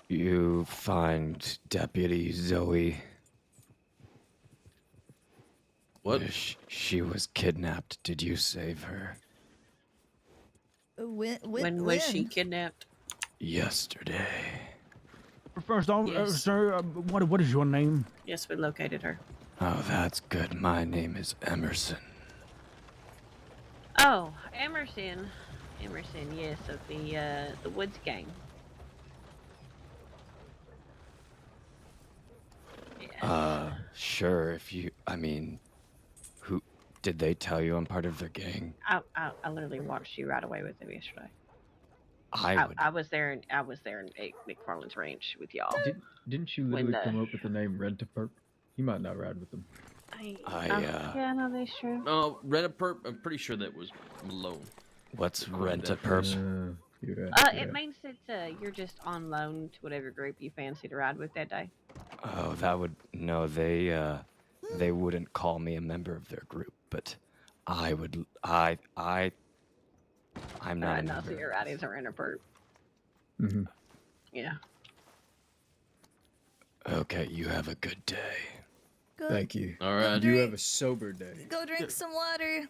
you find Deputy Zoe? What? She was kidnapped. Did you save her? When was she kidnapped? Yesterday. First off, Yes. sir, what is your name? Yes, we located her. Oh, that's good. My name is Emerson. Oh, Emerson. Emerson, yes, of the Woods gang. Sure, if you, I mean, who, did they tell you I'm part of their gang? I literally watched you ride away with them yesterday. I would. I was there in McFarland's ranch with y'all. Didn't you When literally the- come up with the name Rent-A-Perp? You might not ride with them. Yeah, no, that's true. No, Rent-A-Perp, I'm pretty sure that was Malone. What's Coined that Rent-A-Perp? phrase. You're right, It means that you're just on loan to whatever group you fancy to ride with that day. Oh, that would, no, they wouldn't call me a member of their group, but I would, I'm not a No, member. so you're riding as a Rent-A-Perp. Mm-hmm. Yeah. Okay, you have a good day. Go, Thank you. All right. You have a sober day. go drink some water.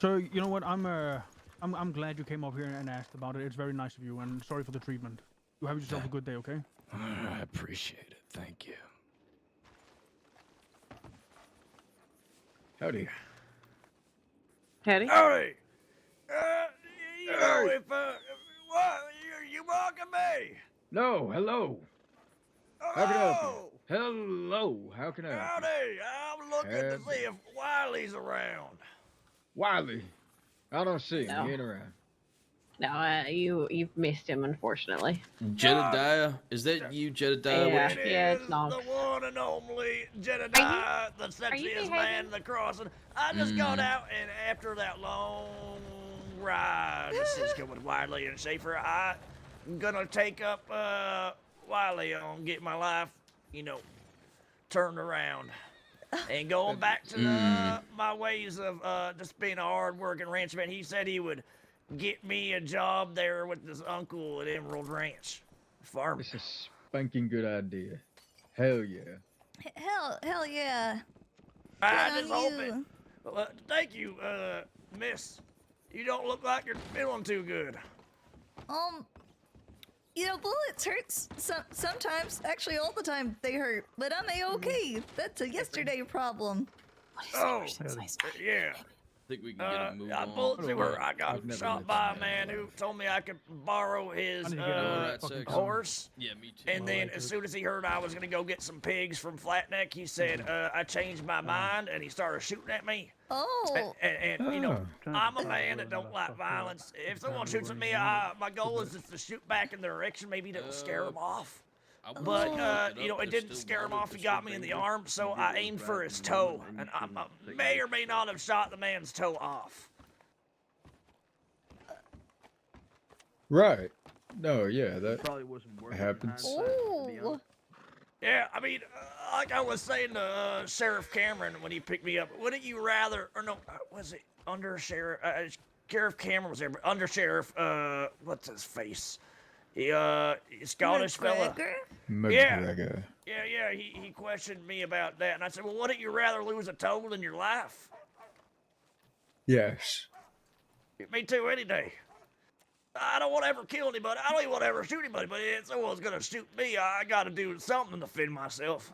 So you know what? I'm glad you came up here and asked about it. It's very nice of you, and sorry for the treatment. You have yourself a good day, okay? I appreciate it. Thank you. Howdy. Howdy. Howdy. You know, if what you mocking me? No, hello. How can I help you? Hello. How can I help Howdy. I'm looking to Howdy. see if Wiley's around. you? Wiley. I don't see him. No. He ain't around. No, you've missed him, unfortunately. Jedediah? Is that you, Jedediah? Yeah. What- It's the one and only Jedediah, the you sexiest man in the crossing. I just got out, and after that long ride to Cisco with Wiley and Schaefer, I'm gonna take up Wiley on get my life, turned around. And going back to my ways of just being a hard-working ranchman, he said he would get me a job there with his uncle at Emerald Ranch. Farming. It's a spanking good idea. Hell yeah. Hell yeah. I Good just on hope you. it. Well, thank you, miss. You don't look like you're feeling too good. Bullets hurts sometimes. Actually, all the time they hurt. But I'm a-okay. That's a yesterday problem. Oh, yeah. Think we can get a move I on. pulled through her. I I've got never shot met by a you. man who told me I could borrow his I need to get a right fucking section. horse. Yeah, me too. And then as soon as he heard I was gonna go get some pigs from Flatneck, he said, I changed my mind, and he started shooting at me. Oh. And you know, Oh. I'm a man that don't like violence. If someone shoots at me, my goal is just to shoot back in their direction. Maybe to scare them off. I would But look it you know, up. it There's didn't still scare him water, off. He there's got still me in the danger. arm, so I aimed for his toe, and I may or may not have shot the man's toe off. Right. No, yeah, that Probably wasn't worth happens. Oh. Yeah, I mean, like I was saying to Sheriff Cameron when he picked me up, wouldn't you rather, or no, was it Under Sheriff? Sheriff Cameron was there, but Under Sheriff, what's his face? He, Scottish fella. McGregor. Yeah, he questioned me about that, and I said, well, wouldn't you rather lose a toe than your life? Yes. Me too, any day. I don't want to ever kill anybody. I don't even want to ever shoot anybody, but if someone's gonna shoot me, I gotta do something to defend myself.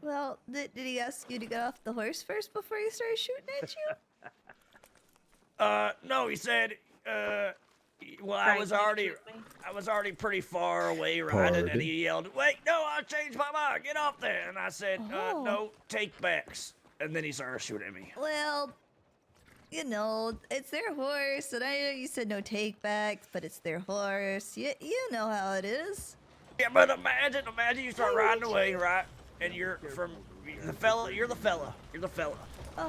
Well, did he ask you to get off the horse first before he started shooting at you? No, he said, well, I was already pretty far away riding, and he yelled, wait, no, I changed my mind, get off there. And I said, no, take backs. And then he started shooting at me. Well, you know, it's their horse, and I know you said no takebacks, but it's their horse. You know how it is. Yeah, but imagine you start riding away, right? And you're the fella.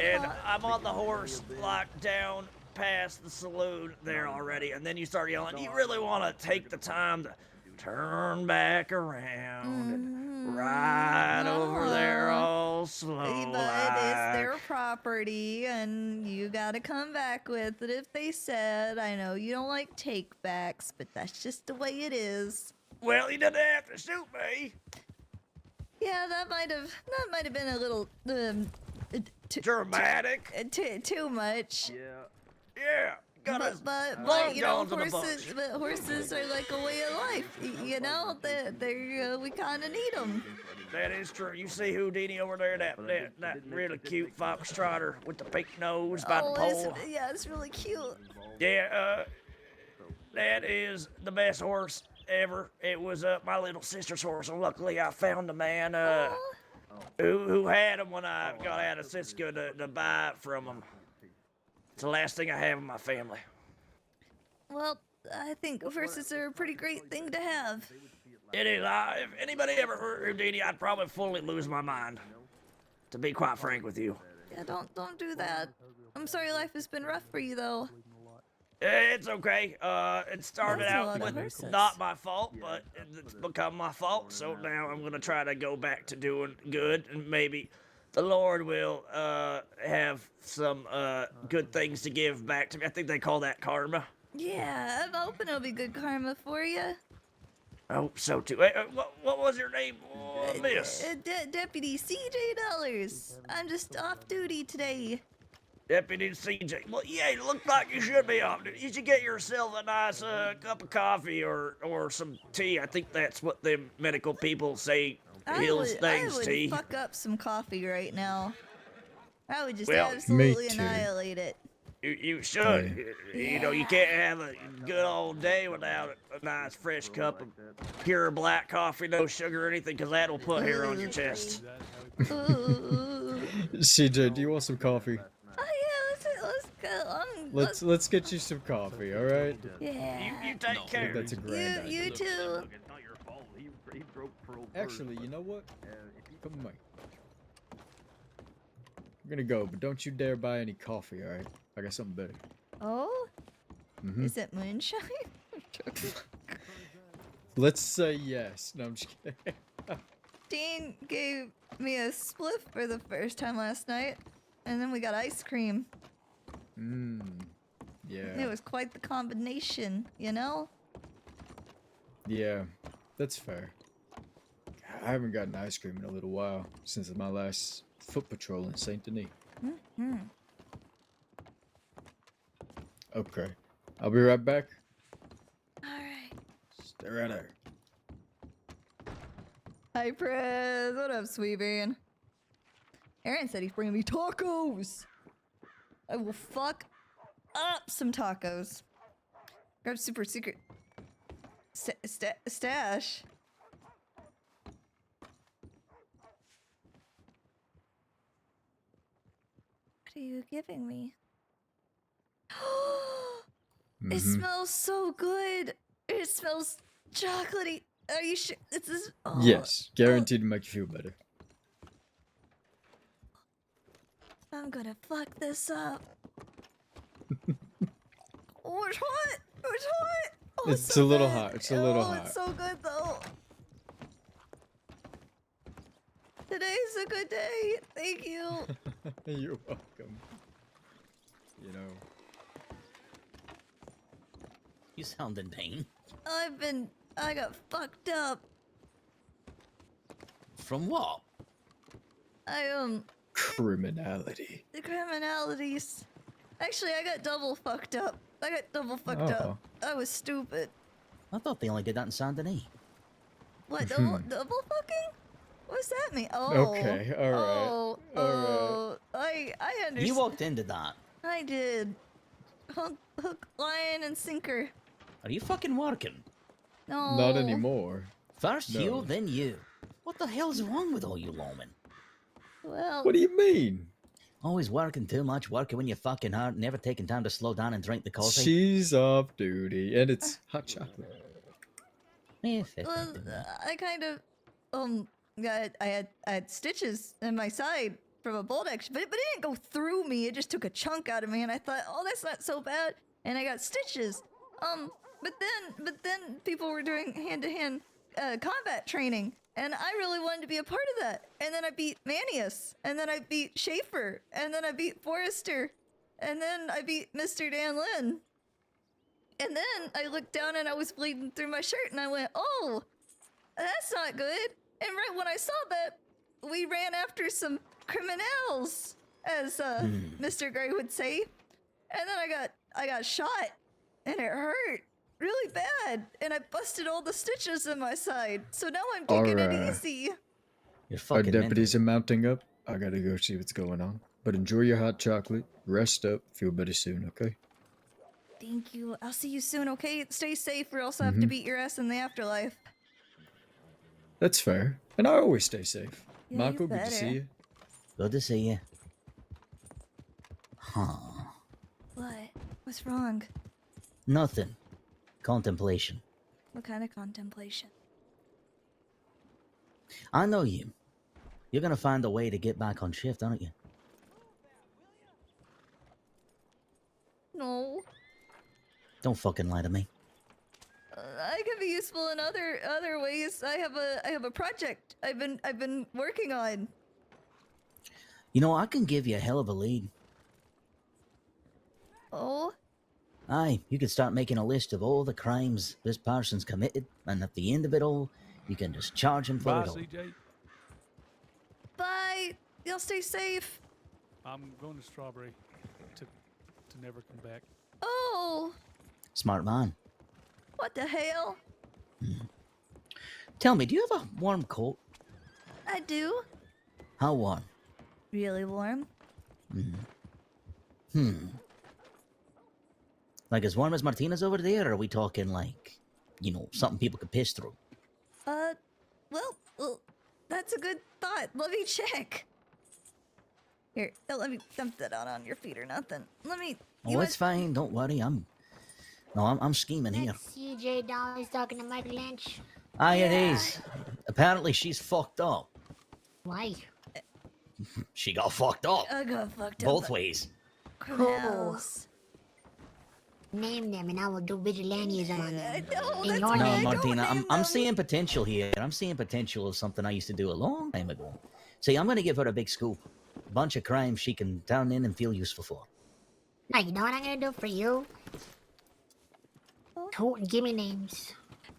And I'm on the horse, locked down past the saloon there already, and then you start yelling, you really want to take the time to turn back around and ride over there all slow. But it's their property, and you gotta come back with it if they said. I know you don't like takebacks, but that's just the way it is. Well, he didn't have to shoot me. Yeah, that might have been a little dramatic. Too much. Yeah. But you know, horses are like a way of life. You know, we kind of need them. That is true. You see Houdini over there, that really cute foxtrotter with the pink nose by the pole. Yeah, it's really cute. Yeah, that is the best horse ever. It was my little sister's horse, and luckily I found a man who had him when I got out of Cisco to buy it from him. It's the last thing I have in my family. Well, I think horses are a pretty great thing to have. It is. If anybody ever hurt Houdini, I'd probably fully lose my mind. To be quite frank with you. Yeah, don't do that. I'm sorry life has been rough for you, though. It's okay. It started out with not my fault, but it's become my fault. So now I'm gonna try to go back to doing good, and maybe the Lord will have some good things to give back to me. I think they call that karma. Yeah, I'm hoping it'll be good karma for you. I hope so too. Hey, what was your name, Miss? Deputy C.J. Dollars. I'm just off duty today. Deputy CJ. Well, yeah, it looks like you should be off. You should get yourself a nice cup of coffee or some tea. I think that's what the medical people say. Hills things tea. I would fuck up some coffee right now. I would just Well, absolutely me too. annihilate it. You should. You know, you can't have a good old day without a nice fresh cup of pure black coffee, no sugar or anything, because that'll put hair on your chest. CJ, do you want some coffee? Oh yeah, let's go. Let's get you some coffee, all right? Yeah. You take care. That's a grand idea. You too. Actually, you know what? Come on. I'm gonna go, but don't you dare buy any coffee, all right? I got something better. Oh? Mhm. Is it moonshine? Let's say yes. No, I'm just kidding. Dean gave me a spliff for the first time last night, and then we got ice cream. Yeah. It was quite the combination, you know? Yeah, that's fair. I haven't gotten ice cream in a little while since my last foot patrol in Saint Denis. Mm-hmm. Okay, I'll be right back. Alright. Stay right there. Hi, Prez. What up, sweet bean? Aaron said he's bringing me tacos. I will fuck up some tacos. Grab super secret stash. What are you giving me? It smells so good. It smells chocolatey. Are you sure? This is. Oh, Yes, guaranteed to make you feel better. I'm gonna fuck this up. Oh, it's hot. It's hot. Oh, It's so a little good. hot. It's a little Oh, hot. it's so good though. Today's a good day. Thank you. You're welcome. You know. You sound in pain. I got fucked up. From what? Criminality. The criminalities. Actually, I got double fucked up. I got double fucked up. I was stupid. I thought they only did that in Saint Denis. What, double fucking? What's that mean? Oh. Okay, alright. Oh, I understand. You walked into that. I did. Hook, line, and sinker. Are you fucking working? No. Not anymore. First No. you, then you. What the hell's wrong with all you lawmen? Well. What do you mean? Always working too much, working when you're fucking hard, never taking time to slow down and drink the coffee. She's off duty, and it's hot chocolate. Well, I kind of, I had stitches in my side from a bolt action, but it didn't go through me. It just took a chunk out of me, and I thought, oh, that's not so bad. And I got stitches. But then people were doing hand-to-hand combat training, and I really wanted to be a part of that. And then I beat Manius, and then I beat Schaefer, and then I beat Forrester, and then I beat Mr. Dan Lin. And then I looked down and I was bleeding through my shirt, and I went, oh, that's not good. And right when I saw that, we ran after some criminals, as Mr. Gray would say. And then I got shot, and it hurt really bad, and I busted all the stitches in my side. So now I'm taking it easy. You're Our fucking deputies are mounting up. I gotta go see what's going on. But enjoy your hot chocolate, rest up, feel better soon, okay? Thank you. I'll see you soon, okay? Stay safe, or else I have to beat your ass in the afterlife. That's fair. And I always stay safe. Yeah, Michael, you good to see better. you. Good to see you. Huh. What? What's wrong? Nothing. Contemplation. What kind of contemplation? I know you. You're gonna find a way to get back on shift, aren't you? No. Don't fucking lie to me. I could be useful in other ways. I have a project I've been working on. You know, I can give you a hell of a lead. Oh? Aye, you could start making a list of all the crimes this person's committed, and at the end of it all, you can just charge him for Bye, it all. CJ. Bye. Y'all stay safe. I'm going to Strawberry to never come back. Oh, Smart man. what the hell? Tell me, do you have a warm coat? I do. How warm? Really warm. Like as warm as Martina's over there, or are we talking like, you know, something people could piss through? Well, that's a good thought. Let me check. Here, let me dump that out on your feet or nothing. Let me. Oh, it's fine. Don't worry. I'm scheming here. CJ Dolly's talking to Mike Lynch. Aye, it is. Apparently, she's fucked up. Why? She got fucked up. I got fucked up. Both ways. Criminals. Name them and I will do vigilantes on them. No, In your No, name. Martina, I'm seeing potential here. I'm seeing potential of something I used to do a long time ago. See, I'm gonna give her a big scoop. A bunch of crimes she can turn in and feel useful for. No, you know what I'm gonna do for you? Give me names.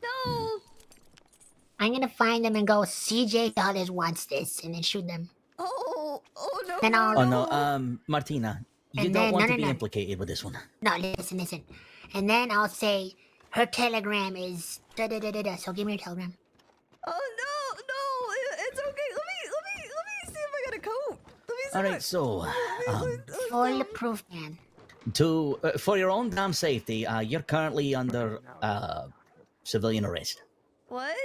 No. I'm gonna find them and go, CJ Dollars wants this, and then shoot them. Oh no. Then I'll. Oh no, Martina, you And don't then- want no, to no, be no. implicated with this one. No, listen. And then I'll say, her telegram is da-da-da-da-da, so give me your telegram. Oh no, it's okay. Let me see if I got a coat. Let me see. All right, so All the proof, man. To for your own damn safety, you're currently under civilian arrest. What?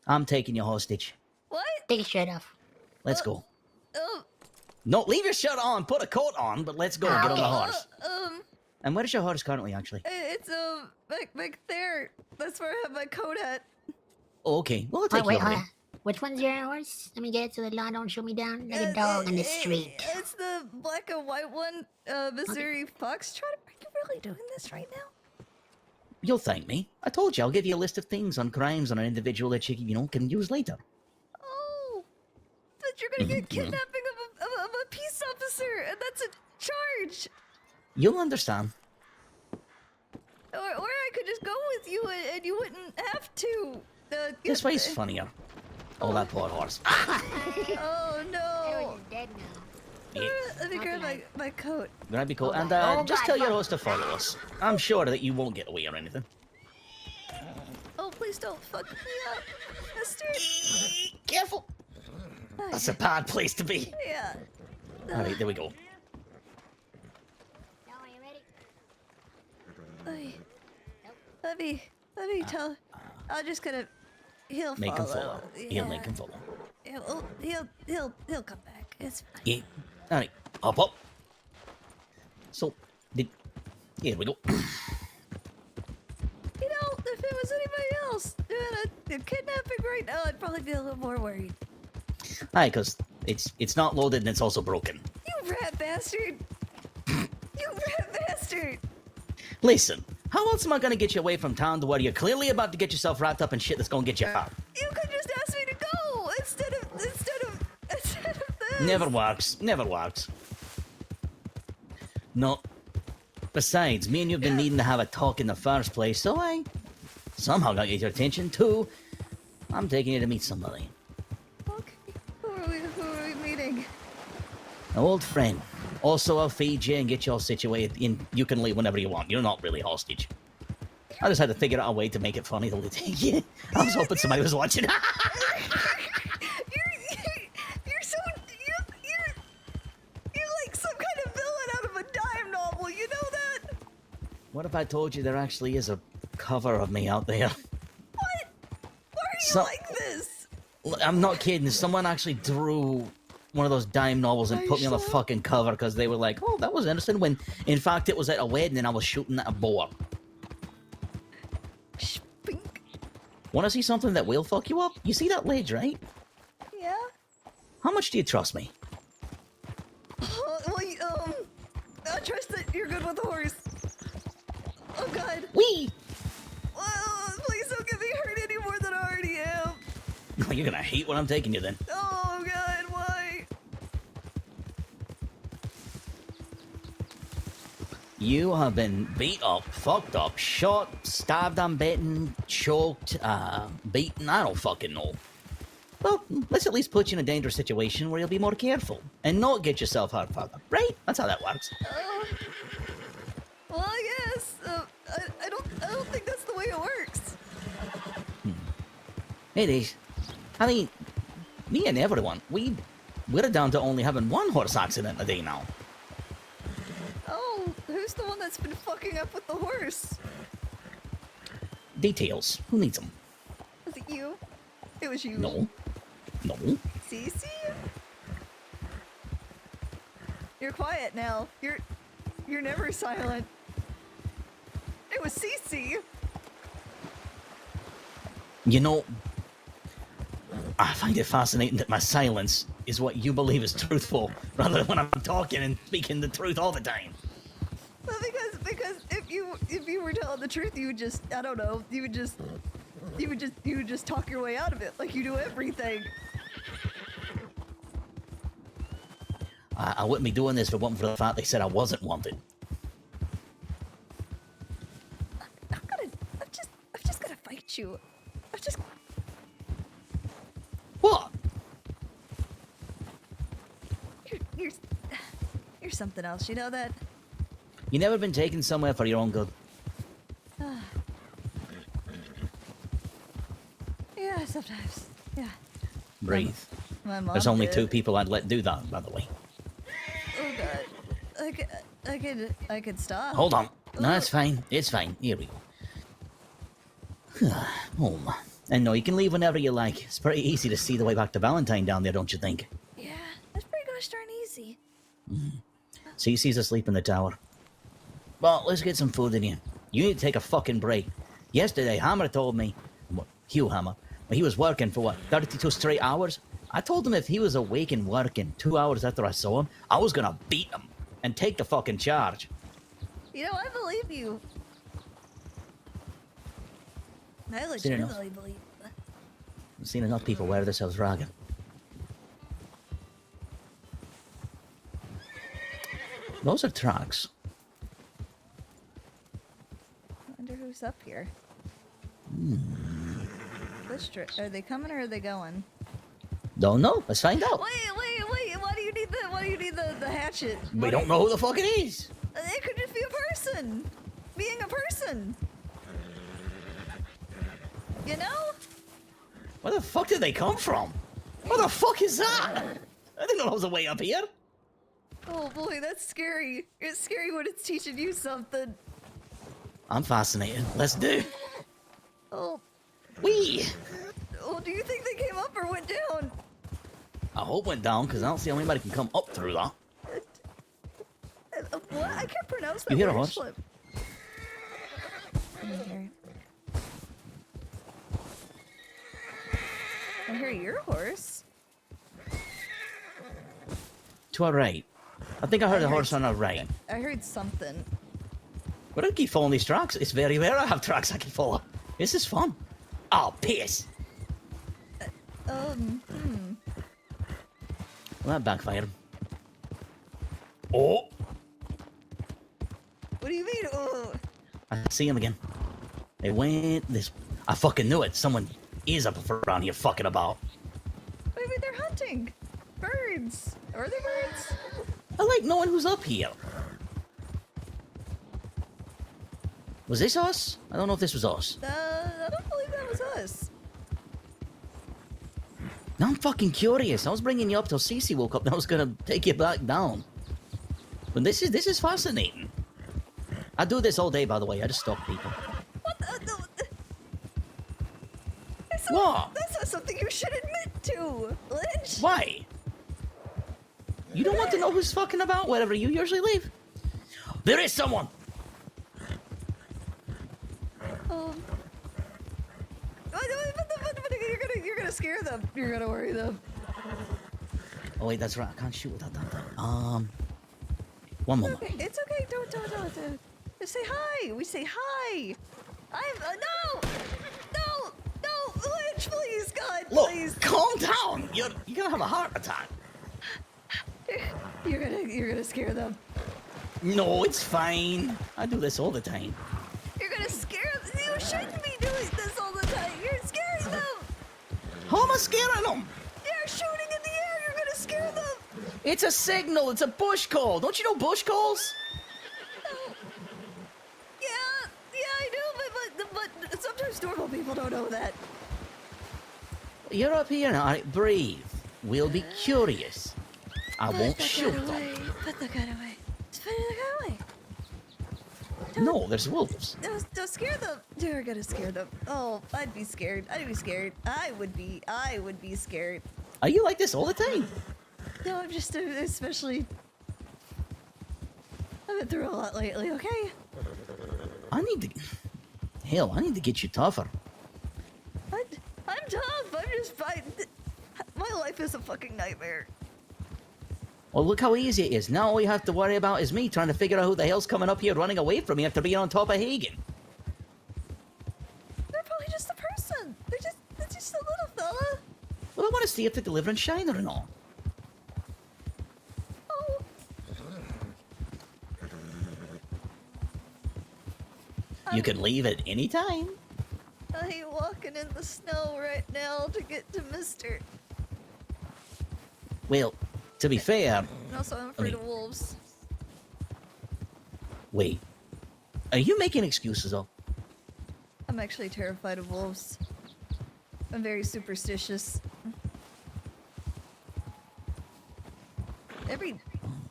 I'm taking you hostage. What? Take your shirt off. Let's go. Oh. No, leave your shirt on. Put a coat on, but let's go. Get on the horse. And where's your horse currently, actually? It's back there. That's where I have my coat at. Okay, well, I'll take you over there. Which one's your horse? Let me get it so the law don't shoot me down like a dog in the street. It's the black and white one, Missouri Foxtrot. Are you really doing this right now? You'll thank me. I told you I'll give you a list of things on crimes on an individual that you can use later. Oh, but you're gonna get kidnapping of a peace officer, and that's a charge. You'll understand. Or I could just go with you, and you wouldn't have to. This way's funnier. Oh, that poor horse. Oh no! Dead now. Yeah. Let me grab my coat. That'd be cool. And just tell your horse to follow us. I'm sure that you won't get away or anything. Oh, please don't fuck me up, mister. Careful. That's a bad place to be. Yeah. All right, there we go. Let me tell. I'm just gonna. He'll Make him follow. follow. Yeah. He'll make him follow. He'll come back. It's fine. Yeah. All right. Up. So, here we go. You know, if it was anybody else doing a kidnapping right now, I'd probably be a little more worried. Aye, because it's not loaded and it's also broken. You rat bastard! You rat bastard! Listen, how else am I going to get you away from town to where you're clearly about to get yourself wrapped up in shit that's going to get you out? You could just ask me to go instead of this. Never works. No. Besides, me and you've been needing to have a talk in the first place, so I somehow got your attention too. I'm taking you to meet somebody. Okay. Who are we meeting? An old friend. Also, I'll feed you and get you all situated, and you can leave whenever you want. You're not really hostage. I just had to figure out a way to make it funny. Yeah, I was hoping somebody was watching. You're like some kind of villain out of a dime novel. You know that? What if I told you there actually is a cover of me out there? What? Why are you like this? I'm not kidding. Someone actually drew one of those dime novels and put me on the fucking cover because they were like, oh, that was interesting, when in fact it was at a wedding and I was shooting at a boar. Want to see something that will fuck you up? You see that ledge, right? Yeah. How much do you trust me? Well, I trust that you're good with a horse. Oh God. Wee! Please don't get me hurt any more than I already am. You're gonna hate when I'm taking you then. Oh God, why? You have been beat up, fucked up, shot, stabbed and bitten, choked, beaten, I don't fucking know. Well, let's at least put you in a dangerous situation where you'll be more careful and not get yourself hurt further, right? That's how that works. Well, I guess. I don't think that's the way it works. It is. I mean, me and everyone, we're down to only having one horse accident a day now. Oh, who's the one that's been fucking up with the horse? Details. Who needs them? Was it you? It was you. No. Cece? You're quiet now. You're never silent. It was Cece. You know, I find it fascinating that my silence is what you believe is truthful, rather than when I'm talking and speaking the truth all the time. Well, because if you were telling the truth, you would just, I don't know, you would just talk your way out of it like you do everything. I wouldn't be doing this if it wasn't for the fact they said I wasn't wanted. I've just gotta fight you. What? You're something else, you know that? You never been taken somewhere for your own good. Yeah, sometimes. Yeah. Breathe. My mom There's only did. 2 people I'd let do that, by the way. Oh God. I could stop. Hold on. No, it's fine. It's fine. Here we go. Home. And no, you can leave whenever you like. It's pretty easy to see the way back to Valentine down there, don't you think? Yeah, that's pretty gosh darn easy. Cece's asleep in the tower. Well, let's get some food in you. You need to take a fucking break. Yesterday, Hammer told me, Hugh Hammer, he was working for 32 straight hours? I told him if he was awake and working 2 hours after I saw him, I was gonna beat him and take the fucking charge. You know, I believe you. I Seen enough. legitimately believe you. I've seen enough people wear themselves ragged. Those are tracks. I wonder who's up here. Are they coming or are they going? Don't know. Let's find out. Wait! Why do you need the hatchet? We don't know who the fuck it is. It could just be a person. Being a person. You know? Where the fuck did they come from? What the fuck is that? I didn't know that was a way up here. Oh boy, that's scary. It's scary when it's teaching you something. I'm fascinated. Let's do. Oh. Wee! Oh, do you think they came up or went down? I hope went down, because I don't see how anybody can come up through that. What? I can't pronounce that You hear a word. horse? Slip. I hear your horse. To our right. I think I heard a horse on our right. I heard something. But I keep following these tracks. It's very rare I have tracks I can follow. This is fun. Oh, piss. Well, that backfired. Oh! What do you mean? Oh. I see him again. They went this. I fucking knew it. Someone is up around here fucking about. Maybe they're hunting. Birds. Are they birds? I like knowing who's up here. Was this us? I don't know if this was us. I don't believe that was us. Now I'm fucking curious. I was bringing you up till Cece woke up and I was gonna take you back down. But this is fascinating. I do this all day, by the way. I just stalk people. What What? That's not something you should admit to, Lynch. Why? You don't want to know who's fucking about wherever you usually live? There is someone! You're gonna scare them. You're gonna worry them. Oh wait, that's right. I can't shoot without that. One moment. Okay, it's okay. Don't. Just say hi. We say hi. No, Lynch, please, God, Look, please. calm down. You're gonna have a heart attack. You're gonna scare them. No, it's fine. I do this all the time. You're gonna scare them. You shouldn't be doing this all the time. You're scaring them. How am I scaring them? You're shooting in the air. You're gonna scare them. It's a signal. It's a bush call. Don't you know bush calls? Yeah, I do, but sometimes normal people don't know that. You're up here now. All right, breathe. We'll be curious. I won't shoot them. Put the gun away. Just put the gun away. No, there's wolves. Don't scare them. You're gonna scare them. Oh, I'd be scared. I would be scared. Are you like this all the time? No, I'm just especially. I've been through a lot lately. Okay. I need to get you tougher. I'm tough. I'm just fine. My life is a fucking nightmare. Well, look how easy it is. Now all you have to worry about is me trying to figure out who the hell's coming up here running away from me after being on top of Hagen. They're probably just a person. They're just a little fella. Well, I want to see if the deliverance shiner and all. Oh. You can leave at any time. I hate walking in the snow right now to get to Mister. Well, to be fair... And also, I'm afraid of wolves. Wait. Are you making excuses, though? I'm actually terrified of wolves. I'm very superstitious.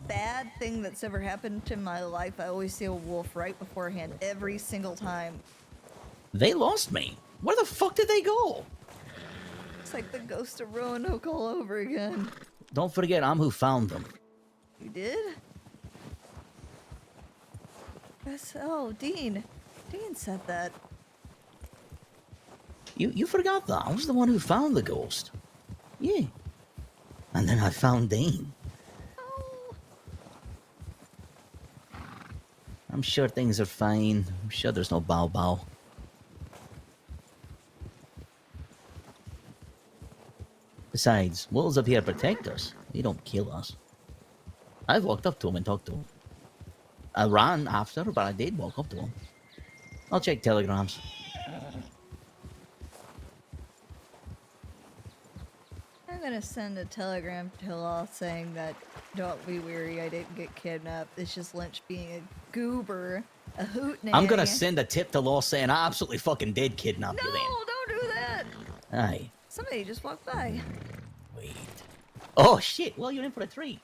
bad thing that's ever happened to my life, I always see a wolf right beforehand every single time. They lost me. Where the fuck did they go? It's like the ghost of Roanoke all over again. Don't forget, I'm who found them. You did? Yes. Oh, Dean. Dean said that. You forgot that. I was the one who found the ghost. Yeah. And then I found Dean. Oh. I'm sure things are fine. I'm sure there's no bow bow. Besides, wolves up here protect us. They don't kill us. I've walked up to him and talked to him. I ran after, but I did walk up to him. I'll check telegrams. I'm gonna send a telegram to Law saying that don't be weary, I didn't get kidnapped. It's just Lynch being a goober, a hootenanny. I'm gonna send a tip to Law saying I absolutely fucking did kidnap you then. No, don't do that! Aye. Somebody just walked by. Wait. Oh shit, well you're in for a treat.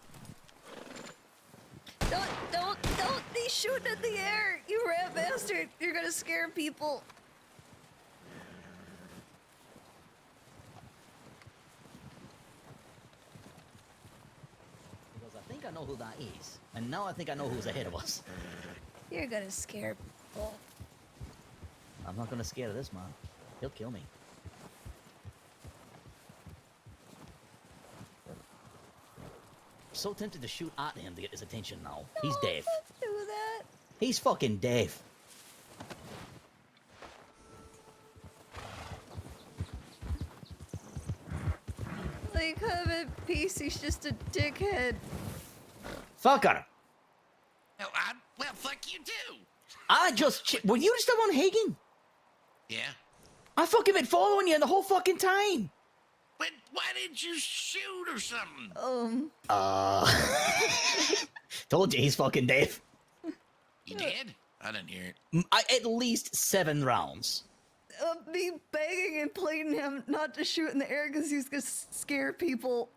Don't be shooting in the air, you rat bastard! You're gonna scare people. Because I think I know who that is. And now I think I know who's ahead of us. You're gonna scare people. I'm not gonna scare this man. He'll kill me. So tempted to shoot at him to get his attention now. He's deaf. Don't do that. He's fucking deaf. Like, have a peace, he's just a dickhead. Fucker! Well, fuck you too. I just were you still on Hagen? Yeah. I fucking been following you the whole fucking time. But why didn't you shoot or something? Told you he's fucking deaf. You did? I didn't hear it. At least 7 rounds. Me begging and pleading him not to shoot in the air because he's gonna scare people.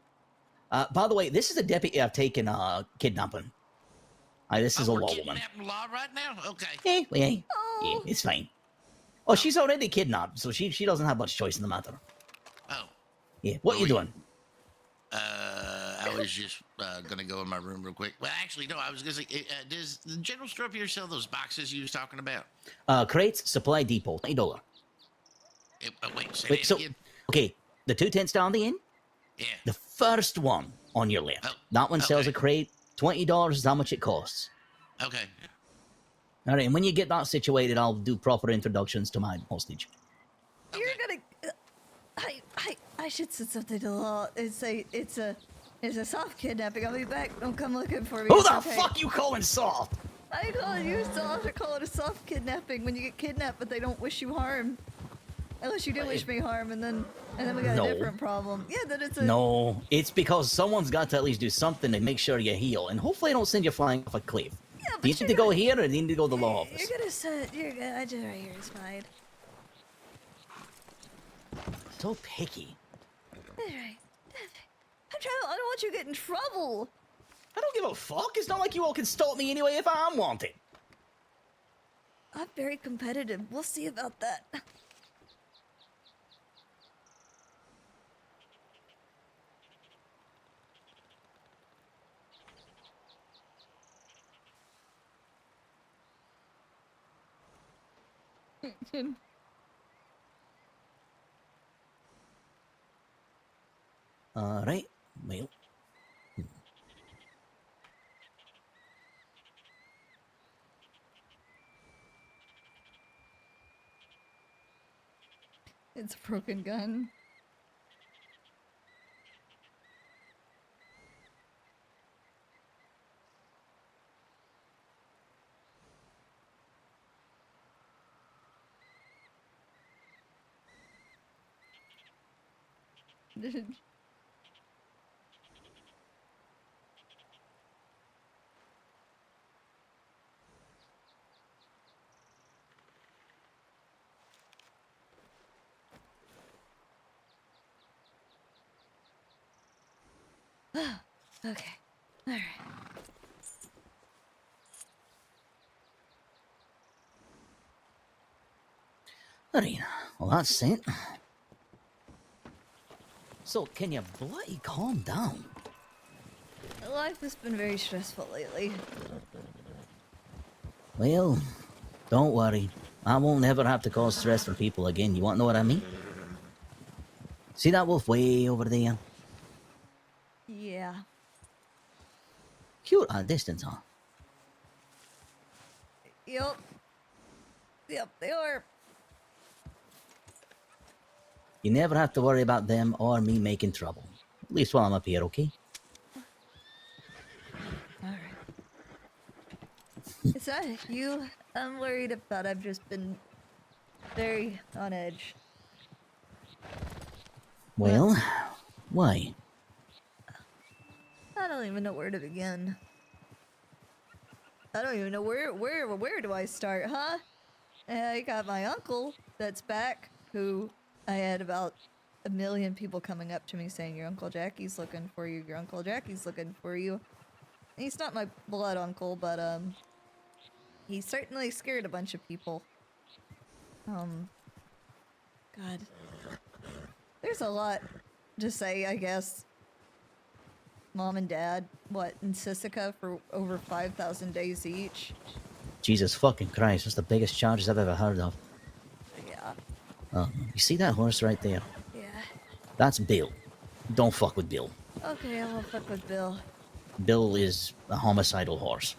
By the way, this is a deputy I've taken kidnapping. This is a law woman. Law right now? Okay. Yeah, it's fine. Oh, she's already kidnapped, so she doesn't have much choice in the matter. Oh. Yeah, what you doing? I was just gonna go in my room real quick. Well, actually, no. I was gonna say, does the general store up here sell those boxes you was talking about? Crates, supply depot, $20. Wait, so, again. okay, the 2 tents down the end? Yeah. The first one on your left. That one sells a crate. $20 is how much it costs. Okay. All right, and when you get that situated, I'll do proper introductions to my hostage. You're gonna. I should say something to Law. It's a soft kidnapping. I'll be back. Don't come looking for me. Who It's the okay. fuck you calling soft? I call you soft. I call it a soft kidnapping when you get kidnapped, but they don't wish you harm. Unless you do wish me harm, and then we got No. a different problem. Yeah, then it's a. No, it's because someone's got to at least do something to make sure you heal, and hopefully I don't send you flying off a cliff. Yeah, but do you need to go here, or do you need to go to the law office? You're gonna set. You're gonna. I just right here is fine. So picky. Alright. I'm trying. I don't want you to get in trouble. I don't give a fuck. It's not like you all can stop me anyway if I'm wanted. I'm very competitive. We'll see about that. Alright, well. It's a broken gun. Okay. Alright. Alright, well that's it. So, can you bloody calm down? Life has been very stressful lately. Well, don't worry. I won't ever have to cause stress for people again. You want to know what I mean? See that wolf way over there? Yeah. Cute at a distance, huh? Yep. Yep, they are. You never have to worry about them or me making trouble. At least while I'm up here, okay? Alright. Is that you? I'm worried about I've just been very on edge. Well, why? I don't even know where to begin. I don't even know where do I start, huh? I got my uncle that's back, who I had about 1 million people coming up to me saying, your Uncle Jackie's looking for you, your Uncle Jackie's looking for you. He's not my blood uncle, but, he certainly scared a bunch of people. God. There's a lot to say, I guess. Mom and Dad, what, in Sisika for over 5,000 days each? Jesus fucking Christ, that's the biggest charges I've ever heard of. Yeah. You see that horse right there? Yeah. That's Bill. Don't fuck with Bill. Okay, I won't fuck with Bill. Bill is a homicidal horse.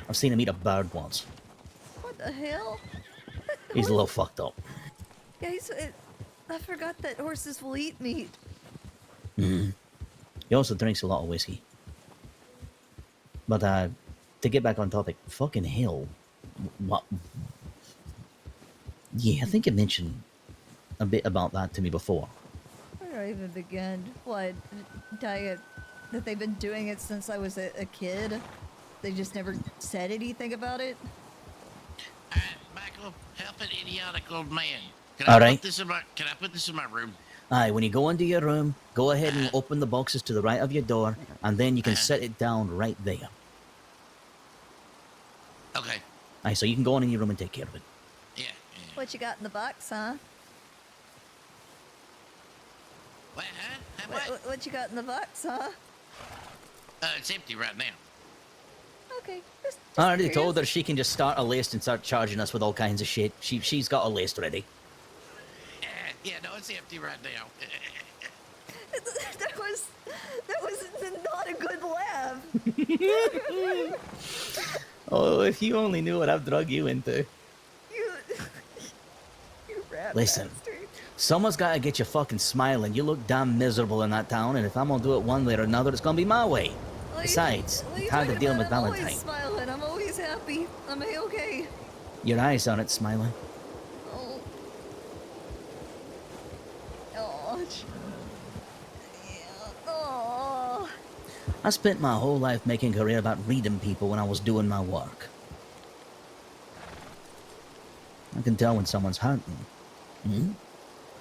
I've seen him eat a bird once. What the hell? He's a little fucked up. Yeah, I forgot that horses will eat meat. Mm-hmm. He also drinks a lot of whiskey. But, to get back on topic, fucking hell. What? Yeah, I think you mentioned a bit about that to me before. Where do I even begin? What, diet, that they've been doing it since I was a kid? They just never said anything about it? Michael, help an idiotic old man. All right. Can I put this in my room? Aye, when you go into your room, go ahead and open the boxes to the right of your door, and then you can set it down right there. Okay. Aye, so you can go on in your room and take care of it. Yeah. What you got in the box, huh? What, huh? What you got in the box, huh? It's empty right now. Okay, I already told her she can just start a list and start charging us with all kinds of shit. She's got a list ready. Yeah, no, it's empty right now. that was not a good laugh. Oh, if you only knew what I've drug you into. You rat Listen, bastard. someone's got to get you fucking smiling. You look damn miserable in that town, and if I'm gonna do it one way or another, it's gonna be my way. Besides, it's hard to deal with I'm Valentine. always smiling. I'm always happy. I'm okay. Your eyes aren't smiling. Oh. Oh. Yeah. Oh. I spent my whole life making a career about reading people when I was doing my work. I can tell when someone's hurting. Hmm?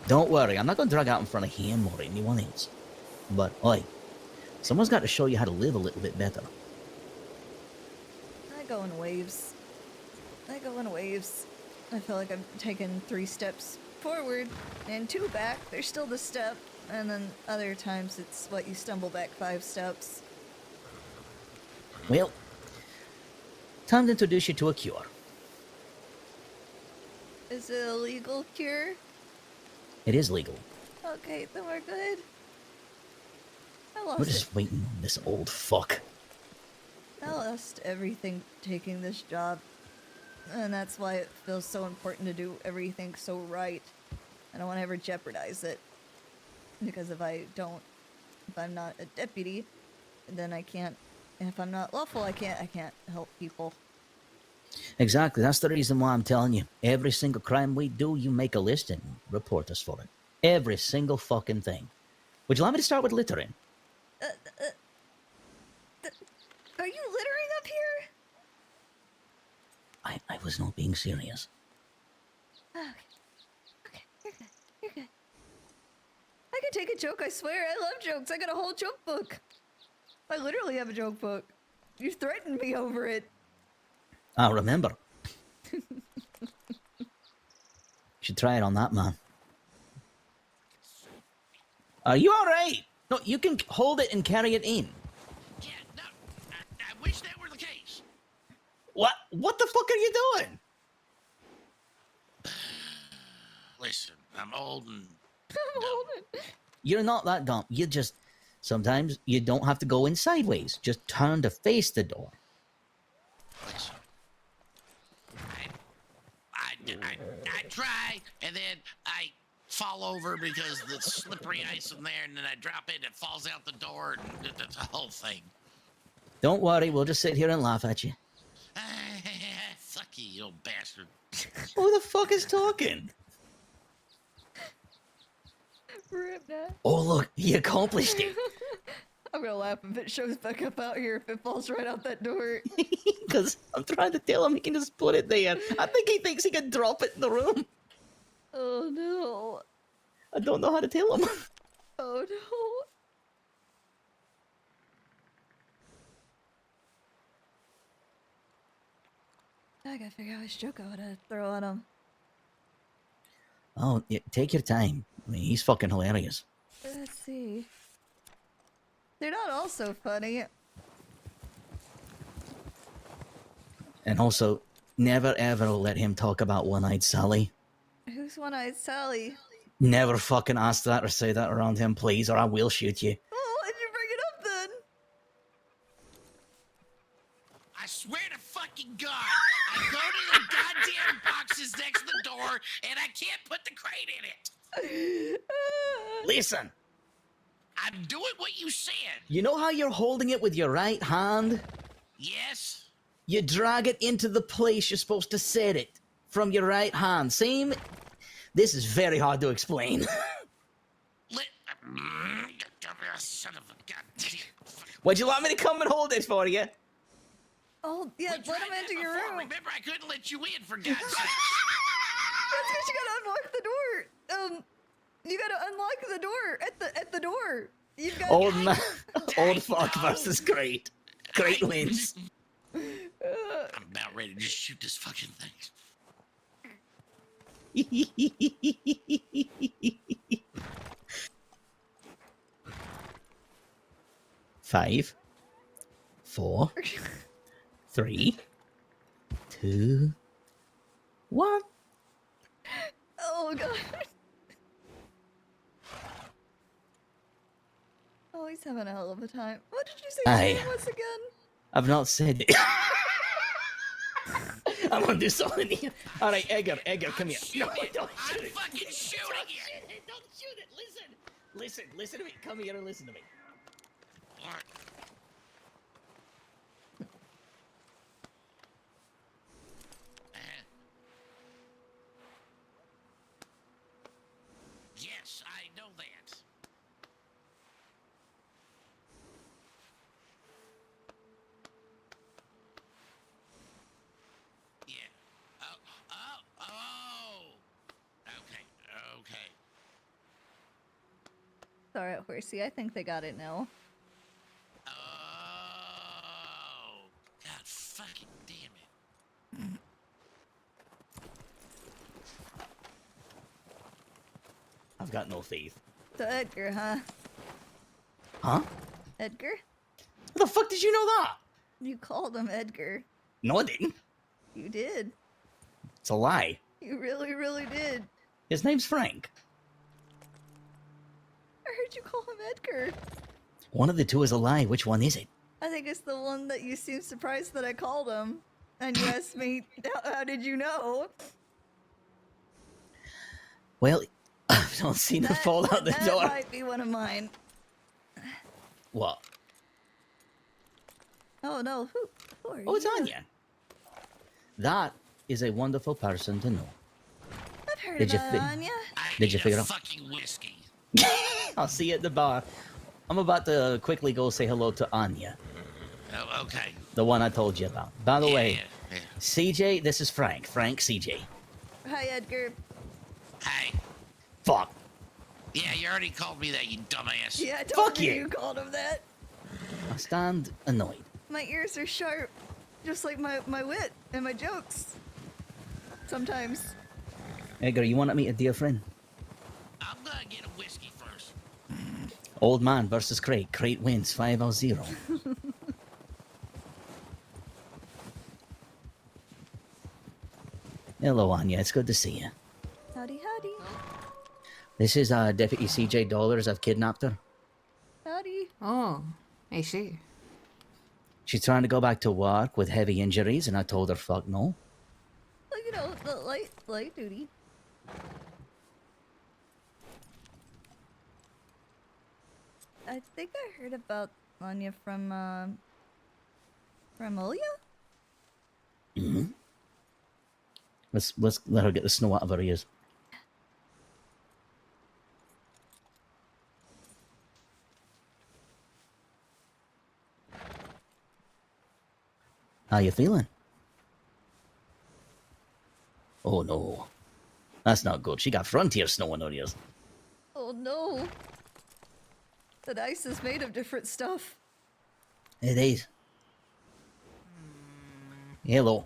Don't worry, I'm not going to drag out in front of him or anyone else. But, oi, someone's got to show you how to live a little bit better. I go in waves. I feel like I'm taking 3 steps forward and 2 back. There's still the step, and then other times it's what you stumble back 5 steps. Well, time to introduce you to a cure. Is it a legal cure? It is legal. Okay, then we're good. I We're lost just waiting on this old fuck. I lost everything taking this job. And that's why it feels so important to do everything so right. I don't want to ever jeopardize it. Because if I'm not a deputy, then I can't, if I'm not lawful, I can't help people. Exactly, that's the reason why I'm telling you. Every single crime we do, you make a list and report us for it. Every single fucking thing. Would you like me to start with littering? Are you littering up here? I was not being serious. Okay, you're good. I can take a joke, I swear. I love jokes. I got a whole joke book. I literally have a joke book. You threatened me over it. I'll remember. Should try it on that man. Are you alright? No, you can hold it and carry it in. Yeah, no, I wish that were the case. What? What the fuck are you doing? Listen, I'm old and You're not that dumb. You just... Sometimes you don't have to go in sideways. Just turn to face the door. listen. I try, and then I fall over because the slippery ice in there, and then I drop it, and it falls out the door, and that's the whole thing. Don't worry, we'll just sit here and laugh at you. Fuck you old bastard. Who the fuck is talking? Rip that. Oh, look, he accomplished it. I'm gonna laugh if it shows back up out here if it falls right out that door. Because I'm trying to tell him he can just put it there. I think he thinks he can drop it in the room. Oh no. I don't know how to tell him. Oh no. I gotta figure out which joke I would throw at him. Oh, yeah, take your time. I mean, he's fucking hilarious. Let's see. They're not all so funny. And also, never ever let him talk about One-Eyed Sally. Who's One-Eyed Sally? Never fucking ask that or say that around him, please, or I will shoot you. Oh, why'd you bring it up then? I swear to fucking God, I go to the goddamn boxes next to the door, and I can't put the crate in it. Listen. I'm doing what you said. You know how you're holding it with your right hand? Yes. You drag it into the place you're supposed to set it from your right hand. Same. This is very hard to explain. Son of a goddamn. Would you want me to come and hold it for you? Oh, yeah, let him into your room. Remember, I couldn't let you in, for God's sake. That's because you gotta unlock the door. You gotta unlock the door at the door. You've got Old man, old fuck versus great wins. I'm about ready to just shoot this fucking thing. 5, 4, 3, 2, 1. Oh god. Oh, he's having a hell of a time. What did you say his name was again? I've not said it. I'm gonna do something here. All right, Edgar, come here. No, don't shoot it. I'm fucking shooting it. Don't shoot it. Listen to me. Come here and listen to me. Yes, I know that. Yeah. Oh. Okay. Sorry, Horsey. I think they got it now. Oh. God fucking damn it. I've got no faith. So Edgar, huh? Huh? Edgar? How the fuck did you know that? You called him Edgar. No, I didn't. You did. It's a lie. You really, really did. His name's Frank. I heard you call him Edgar. One of the two is a lie. Which one is it? I think it's the one that you seemed surprised that I called him. And you asked me, how did you know? Well, I've not seen her fall out the door. That might be one of mine. What? Oh no, who are you? Oh, it's Anya. That is a wonderful person to know. I've heard Did you about fi- Anya. Did you figure out? Fucking whiskey. I'll see you at the bar. I'm about to quickly go say hello to Anya. Oh, okay. The one I told you about. By the way, yeah. CJ, this is Frank. Frank, CJ. Hi, Edgar. Hey. Fuck. Yeah, you already called me that, you dumbass. Yeah, I told Fuck you you. you called him that. I stand annoyed. My ears are sharp, just like my wit and my jokes. Sometimes. Edgar, you want to meet a dear friend? I'm gonna get a whiskey first. Old man versus Crate. Crate wins 5-0. Hello, Anya. It's good to see you. Howdy, howdy. This is Deputy CJ Dollars. I've kidnapped her. Howdy. Oh, I see. She's trying to go back to work with heavy injuries, and I told her fuck no. Well, you know, the light duty. I think I heard about Anya from Ilya? Mm-hmm. Let's let her get the snow out of her ears. How you feeling? Oh no. That's not good. She got frontier snow in her ears. Oh no. The ice is made of different stuff. It is. Hello.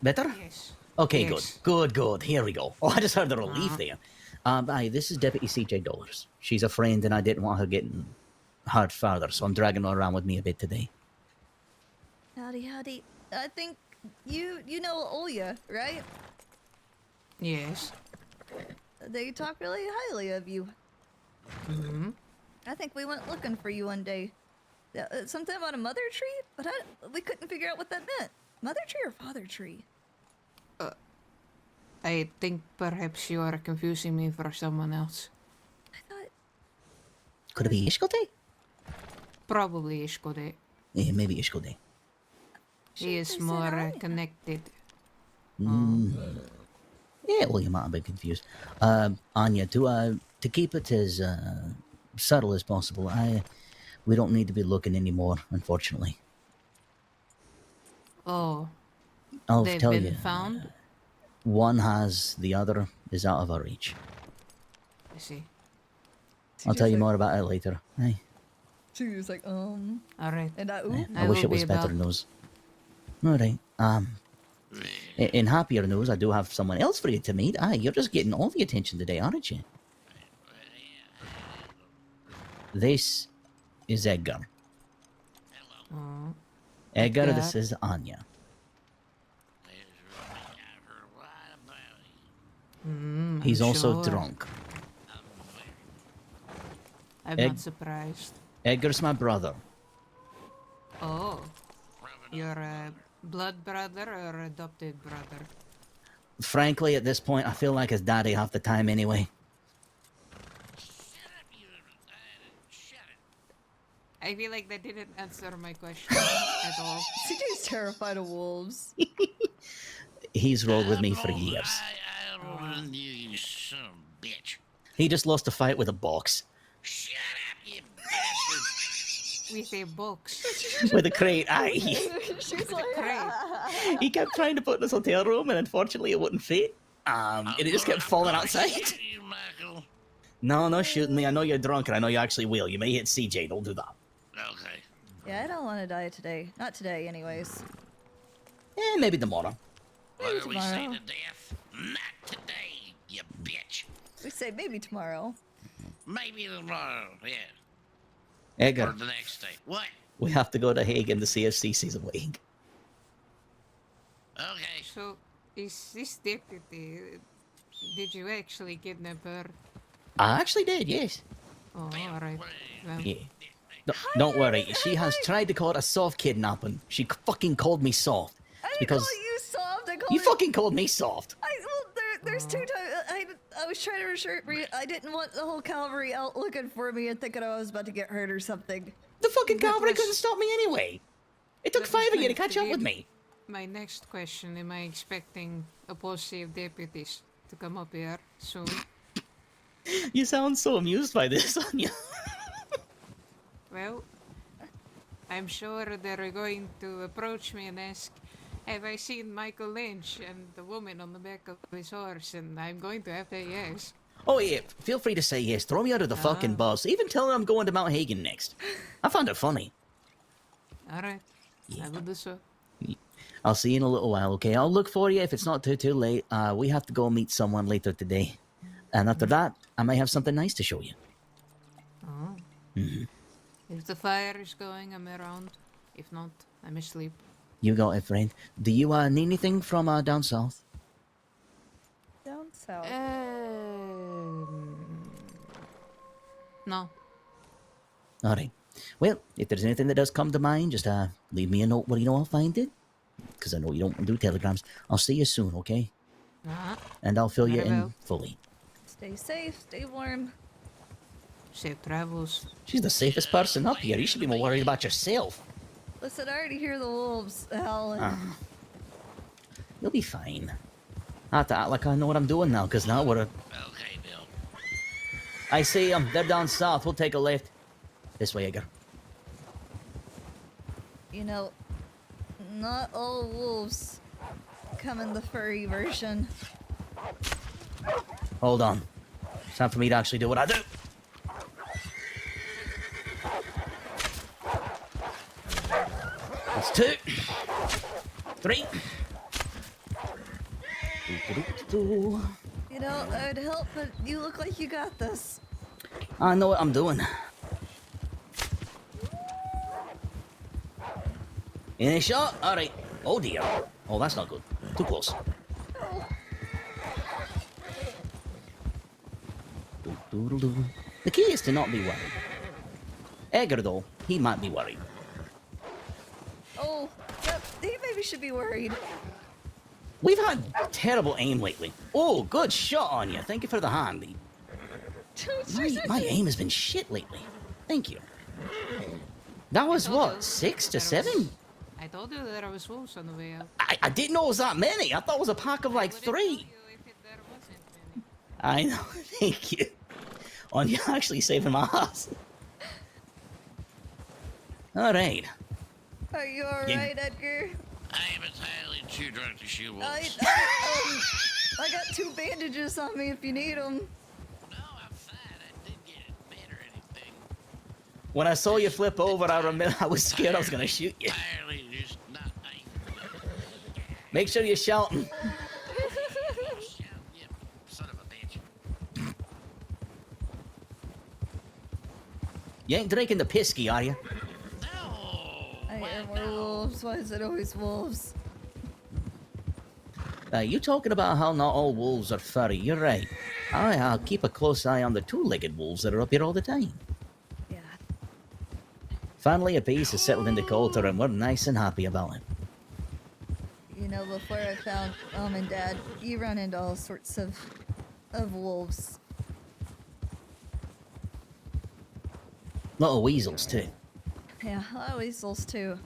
Better? Yes. Okay, Yes. good. Here we go. Oh, I just heard the relief there. Aye, this is Deputy CJ Dollars. She's a friend, and I didn't want her getting hurt further, so I'm dragging her around with me a bit today. Howdy. I think you know Ilya, right? Yes. They talk really highly of you. Mm-hmm. I think we went looking for you one day. Something about a mother tree, but we couldn't figure out what that meant. Mother tree or father tree? I think perhaps you are confusing me for someone else. Could it be Ishkote? Probably Ishkode. Yeah, maybe Ishkote. He is more connected. Yeah, well, you might have been confused. Anya, to keep it as subtle as possible, we don't need to be looking anymore, unfortunately. Oh. I'll They've tell been you. found? One has, the other is out of our reach. I see. I'll tell you more about it later. Hey. She was like, Alright. And I wish it was better news. Alright. In happier news, I do have someone else for you to meet. You're just getting all the attention today, aren't you? This is Edgar. Oh. Edgar, this is Anya. He's I'm also sure. drunk. I'm Ed- not surprised. Edgar's my brother. Oh. You're a blood brother or adopted brother? Frankly, at this point, I feel like his daddy half the time anyway. I feel like that didn't answer my question at all. CJ's terrified of wolves. He's rolled with me for years. You son of a bitch. He just lost a fight with a box. Shut up, you bastard. With a box. With a crate, aye. She's like, He kept trying to put in his hotel room, and unfortunately it wouldn't fit. And it just kept falling outside. You, Michael. No shooting me. I know you're drunk, and I know you actually will. You may hit CJ. Don't do that. Okay. yeah, I don't want to die today. Not today, anyways. Maybe tomorrow. What do we say tomorrow. to death? Not today, you bitch. We say maybe tomorrow. Maybe tomorrow, yeah. Edgar, Or the next day. What? we have to go to Hague in the CFC season league. Okay. So, is this deputy... Did you actually kidnap her? I actually did, yes. Oh, alright. Well, Yeah. Don't worry. She has tried to call it a soft kidnapping. She fucking called me soft. I didn't because call you soft. I called you it- fucking called me soft. There's two times. I was trying to reassure. I didn't want the whole cavalry out looking for me and thinking I was about to get hurt or something. The fucking cavalry couldn't stop me anyway. It took that 5 was of you to going catch up be with me. My next question, am I expecting a posse of deputies to come up here soon? You sound so amused by this, Anya. Well, I'm sure they're going to approach me and ask, have I seen Michael Lynch and the woman on the back of his horse? And I'm going to have to say yes. Oh yeah, feel free to say yes. Throw me out of the fucking bus. Even tell her I'm going to Mount Hagen next. I found it funny. Alright, I will do so. I'll see you in a little while, okay? I'll look for you if it's not too late. We have to go meet someone later today. And after that, I might have something nice to show you. Oh. Mhm. If the fire is going, I'm around. If not, I'm asleep. You got it, friend. Do you need anything from down south? Down south. No. All right. Well, if there's anything that does come to mind, just leave me a note where you know I'll find it. Because I know you don't do telegrams. I'll see you soon, okay? And I'll fill you Very in well. fully. Stay safe, stay warm. Safe travels. She's the safest person up here. You should be more worried about yourself. Listen, I already hear the wolves howling. You'll be fine. I have to act like I know what I'm doing now, because now we're... Okay, Bill. I see them. They're down south. We'll take a left. This way, Edgar. You know, not all wolves come in the furry version. Hold on. It's time for me to actually do what I do. That's 2. 3. You know, I'd help, but you look like you got this. I know what I'm doing. Any shot? Alright. Oh dear. Oh, that's not good. Too close. The key is to not be worried. Edgar, though, he might be worried. Oh, yep, he maybe should be worried. We've had terrible aim lately. Oh, good shot on you. Thank you for the hand. My aim has been shit lately. Thank you. That was what, 6 to 7? I told you there was wolves on the way out. I didn't know it was that many. I thought it was a pack of like 3. I know. Thank you. On you actually saving my ass. All right. Are you alright, Edgar? I am entirely too drunk to shoot wolves. I got 2 bandages on me if you need them. When I saw you flip over, I remember I was scared I was gonna shoot you. Entirely just not Make sure you're shouting. son of a bitch. You ain't drinking the pisky, are you? I hear more wolves. Why is it always wolves? You talking about how not all wolves are furry. You're right. I'll keep a close eye on the 2-legged wolves that are up here all the time. Yeah. Finally, a peace has settled in Dakota, and we're nice and happy about it. You know, before I found Mom and Dad, you run into all sorts of wolves. Little weasels, too. Yeah, a lot of weasels too.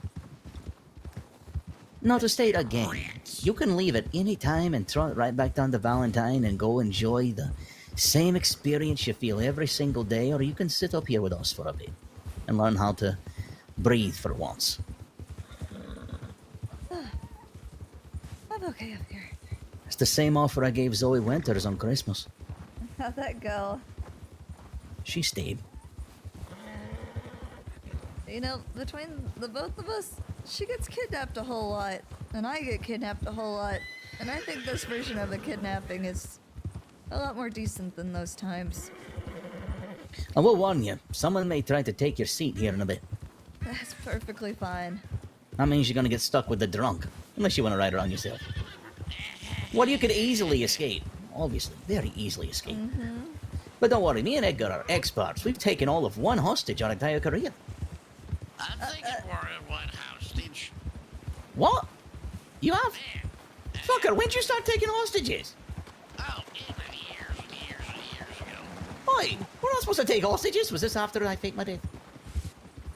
Now to state again, you can leave at any time and throw it right back down to Valentine and go enjoy the same experience you feel every single day, or you can sit up here with us for a bit and learn how to breathe for once. I'm okay up here. It's the same offer I gave Zoe Winters on Christmas. How'd that go? She stayed. You know, between the both of us, she gets kidnapped a whole lot, and I get kidnapped a whole lot. And I think this version of the kidnapping is a lot more decent than those times. I will warn you, someone may try to take your seat here in a bit. That's perfectly fine. That means you're gonna get stuck with the drunk, unless you want to ride around yourself. What you could easily escape, obviously, very easily escape. But don't worry, me and Edgar are experts. We've taken all of 1 hostage our entire career. I'm thinking more of one hostage. What? You have? Fucker, when'd you start taking hostages? Oh, years ago. Oi, we're not supposed to take hostages. Was this after I faked my death?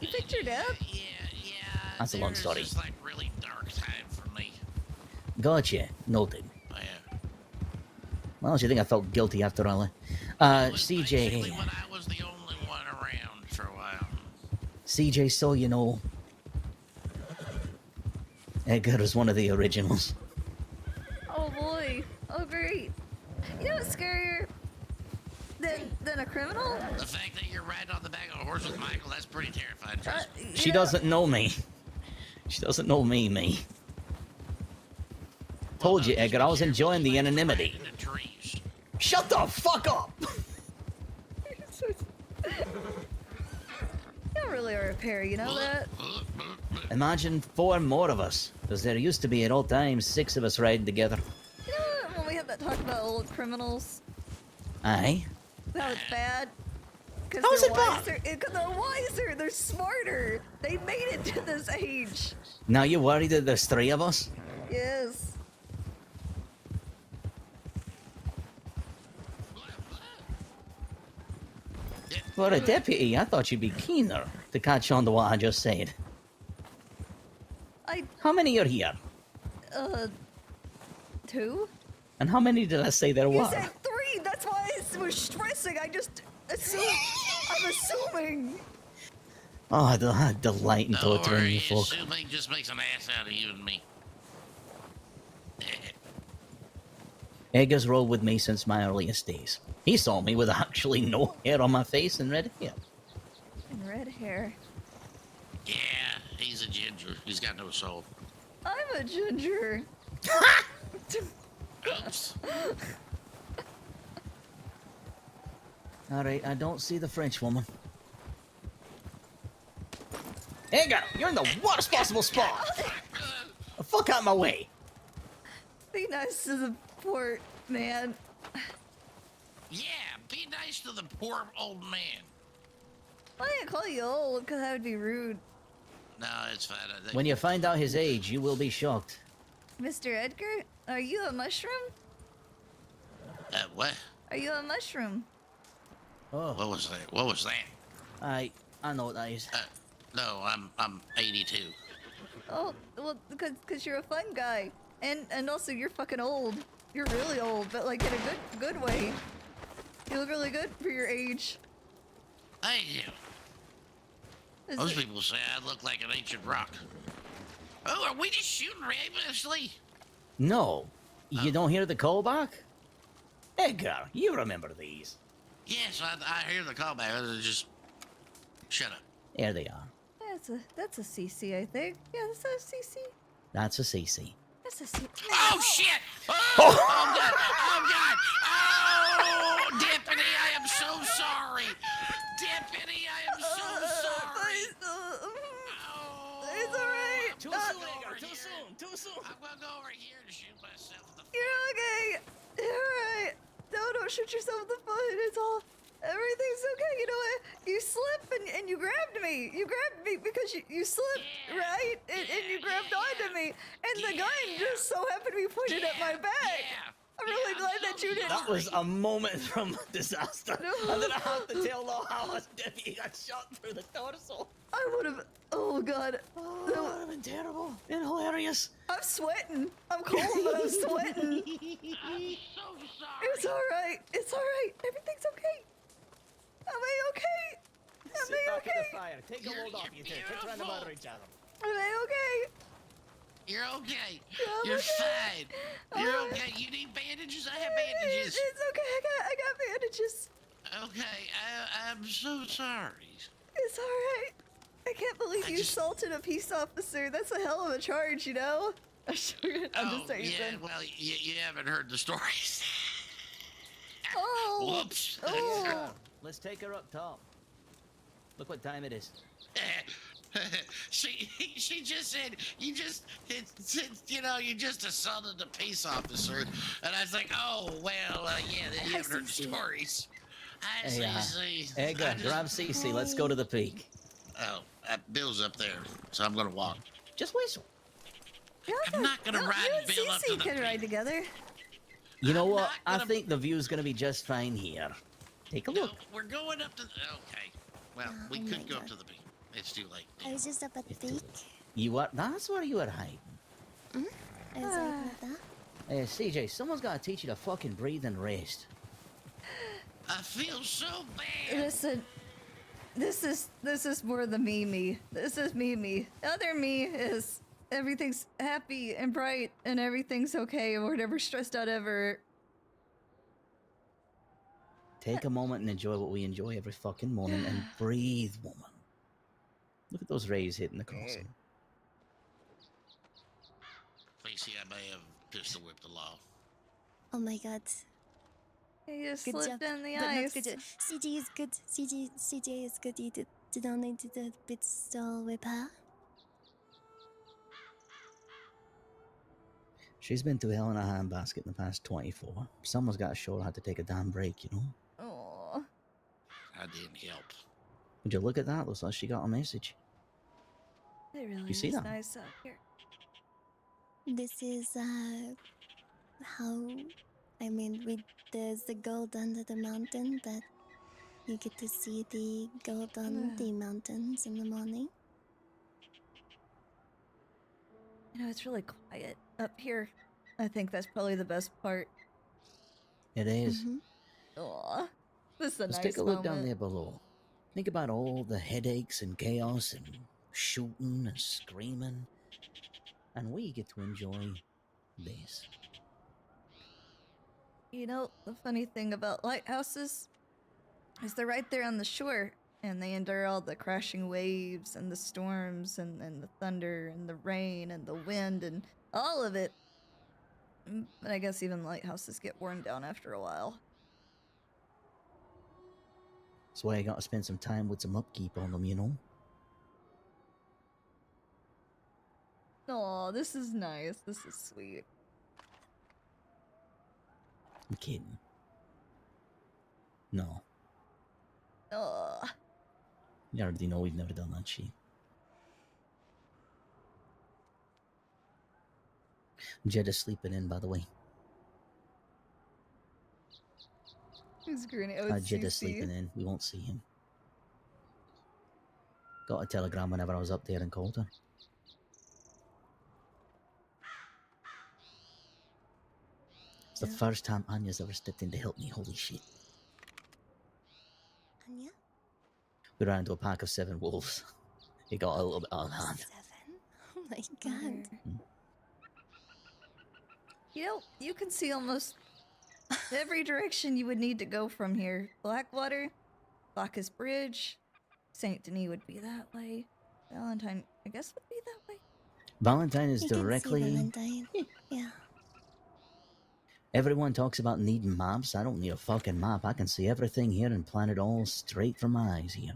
You faked your death? Yeah. That's a long story. This like really dark time for me. Gotcha. Noted. Oh, yeah. Well, do you think I felt guilty after all? CJ. When I was the only one around for a while. CJ, so you know, Edgar is one of the originals. Oh boy. Oh great. You know what's scarier than a criminal? The fact that you're riding on the back of a horse with Michael, that's pretty terrifying. Trust me. She doesn't know me. She doesn't know me. told you, Edgar, I was enjoying the anonymity. In the trees. Shut the fuck up! You really are a pair, you know that? Imagine 4 more of us, because there used to be at all times 6 of us riding together. You know what, when we had that talk about old criminals, Aye. how it's bad? Because How is they're it bad? wiser. Because they're wiser. They're smarter. They made it to this age. Now you worried that there's 3 of us? Yes. For a deputy, I thought you'd be keener to catch on to what I just said. How many are here? 2? And how many did I say there You were? said 3. That's why I was stressing. I just assumed. I'm assuming. Oh, I delight in Don't torturing worry, you folk. assuming just makes an ass out of you and me. Edgar's rolled with me since my earliest days. He saw me with actually no hair on my face and red hair. And red hair. Yeah, he's a ginger. He's got no soul. I'm a ginger. Oops. Alright, I don't see the French woman. Edgar, you're in the worst possible spot! The fuck out of my way! Be nice to the poor man. Yeah, be nice to the poor old man. I didn't call you old because that would be rude. No, it's fine. I think When you find out his age, you will be shocked. Mr. Edgar, are you a mushroom? What? Are you a mushroom? Oh. What was that? What was that? I know what that is. No, I'm 82. Oh, well, because you're a fun guy. And also you're fucking old. You're really old, but like in a good way. You look really good for your age. Thank you. Is Most it- people say I look like an ancient rock. Oh, are we just shooting ravenously? No. You don't hear the callback? Edgar, you remember these. Yes, I hear the callback. Just shut up. There they are. That's a CC, I think. Yeah, that's a CC. That's a CC. That's a CC. Oh shit! Oh, oh god! Oh god! Oh, Deputy, I am so sorry. Deputy, I am so sorry. It's alright. Too soon, Edgar. Too soon. Too soon. I'm gonna go over here to shoot myself in the foot. You're okay. You're alright. No, don't shoot yourself in the foot. It's all. Everything's okay. You know what? You slipped and you grabbed me. You grabbed me because you slipped, right? And you grabbed onto me. And the gun just so happened to be pointed at my back. I'm really glad that you didn't. That was a moment from disaster. And then I have to tell Law how a deputy got shot through the torso. I would have. Oh god. Oh, that would have been terrible and hilarious. I'm sweating. I'm cold, but I'm sweating. I'm so sorry. It's alright. It's alright. Everything's okay. Am I okay? Am Sit I back in okay? the fire. Take a load off you two. Quit trying to bother each other. Am I okay? You're okay. I'm You're okay. fine. You're okay. You need bandages? I have bandages. It's okay. I got bandages. Okay, I'm so sorry. It's alright. I can't believe you assaulted a peace officer. That's a hell of a charge, you know? I'm just Oh, saying. yeah, well, you haven't heard the stories. Oh. Whoops. Oh. Let's take her up top. Look what time it is. She just said you just you just assaulted a peace officer, and I was like, oh well, yeah, you haven't heard the stories. I see. Edgar, grab Cece. Let's go to the peak. Oh, Bill's up there, so I'm gonna walk. Just whistle. I'm not gonna ride You and Bill up to Cece the can ride together. You know what? I think the view's gonna be just fine here. Take a look. We're going up to. Okay. Well, we could go up to the peak. It's too late. I was just up at the peak. You are. That's where you were hiding. I was like, what the? Hey, CJ, someone's gotta teach you to fucking breathe and rest. I feel so bad. Listen, this is more the me. This is me. Other me is everything's happy and bright and everything's okay and we're never stressed out ever. Take a moment and enjoy what we enjoy every fucking morning and breathe, woman. Look at those rays hitting the crossing. Tracy, I may have pistol whip the law. Oh my god. You just Good slipped job. in the But not ice. good job. CJ is good. CJ is good. You did only do the pistol whip, huh? She's been through hell in a handbasket in the past 24. Someone's got to show her how to take a damn break, you know? Oh. I didn't help. Would you look at that? Looks like she got a message. It really You see is that? nice out here. This is how I mean with there's the gold under the mountain, but you get to see the gold on the mountains in the morning. You know, it's really quiet up here. I think that's probably the best part. It is. Aw, this is a Let's nice take a look moment. down there below. Think about all the headaches and chaos and shooting and screaming. And we get to enjoy this. You know, the funny thing about lighthouses is they're right there on the shore, and they endure all the crashing waves and the storms and the thunder and the rain and the wind and all of it. But I guess even lighthouses get worn down after a while. That's why I got to spend some time with some upkeep on them, you know? Aw, this is nice. This is sweet. I'm kidding. No. Aw. You already know we've never done that shit. Jed is sleeping in, by the way. Who's grinning? Oh, it's Jed is CC. sleeping in. We won't see him. Got a telegram whenever I was up there and called her. It's the first time Anya's ever stepped in to help me. Holy shit. Anya? We ran into a pack of 7 wolves. It got a little bit out of hand. 7? Oh my god. You know, you can see almost every direction you would need to go from here. Blackwater, Bacchus Bridge, St. Denis would be that way. Valentine, I guess, would be that way. Valentine is You can see directly... Valentine. Yeah. Everyone talks about needing maps. I don't need a fucking map. I can see everything here and plan it all straight from my eyes here.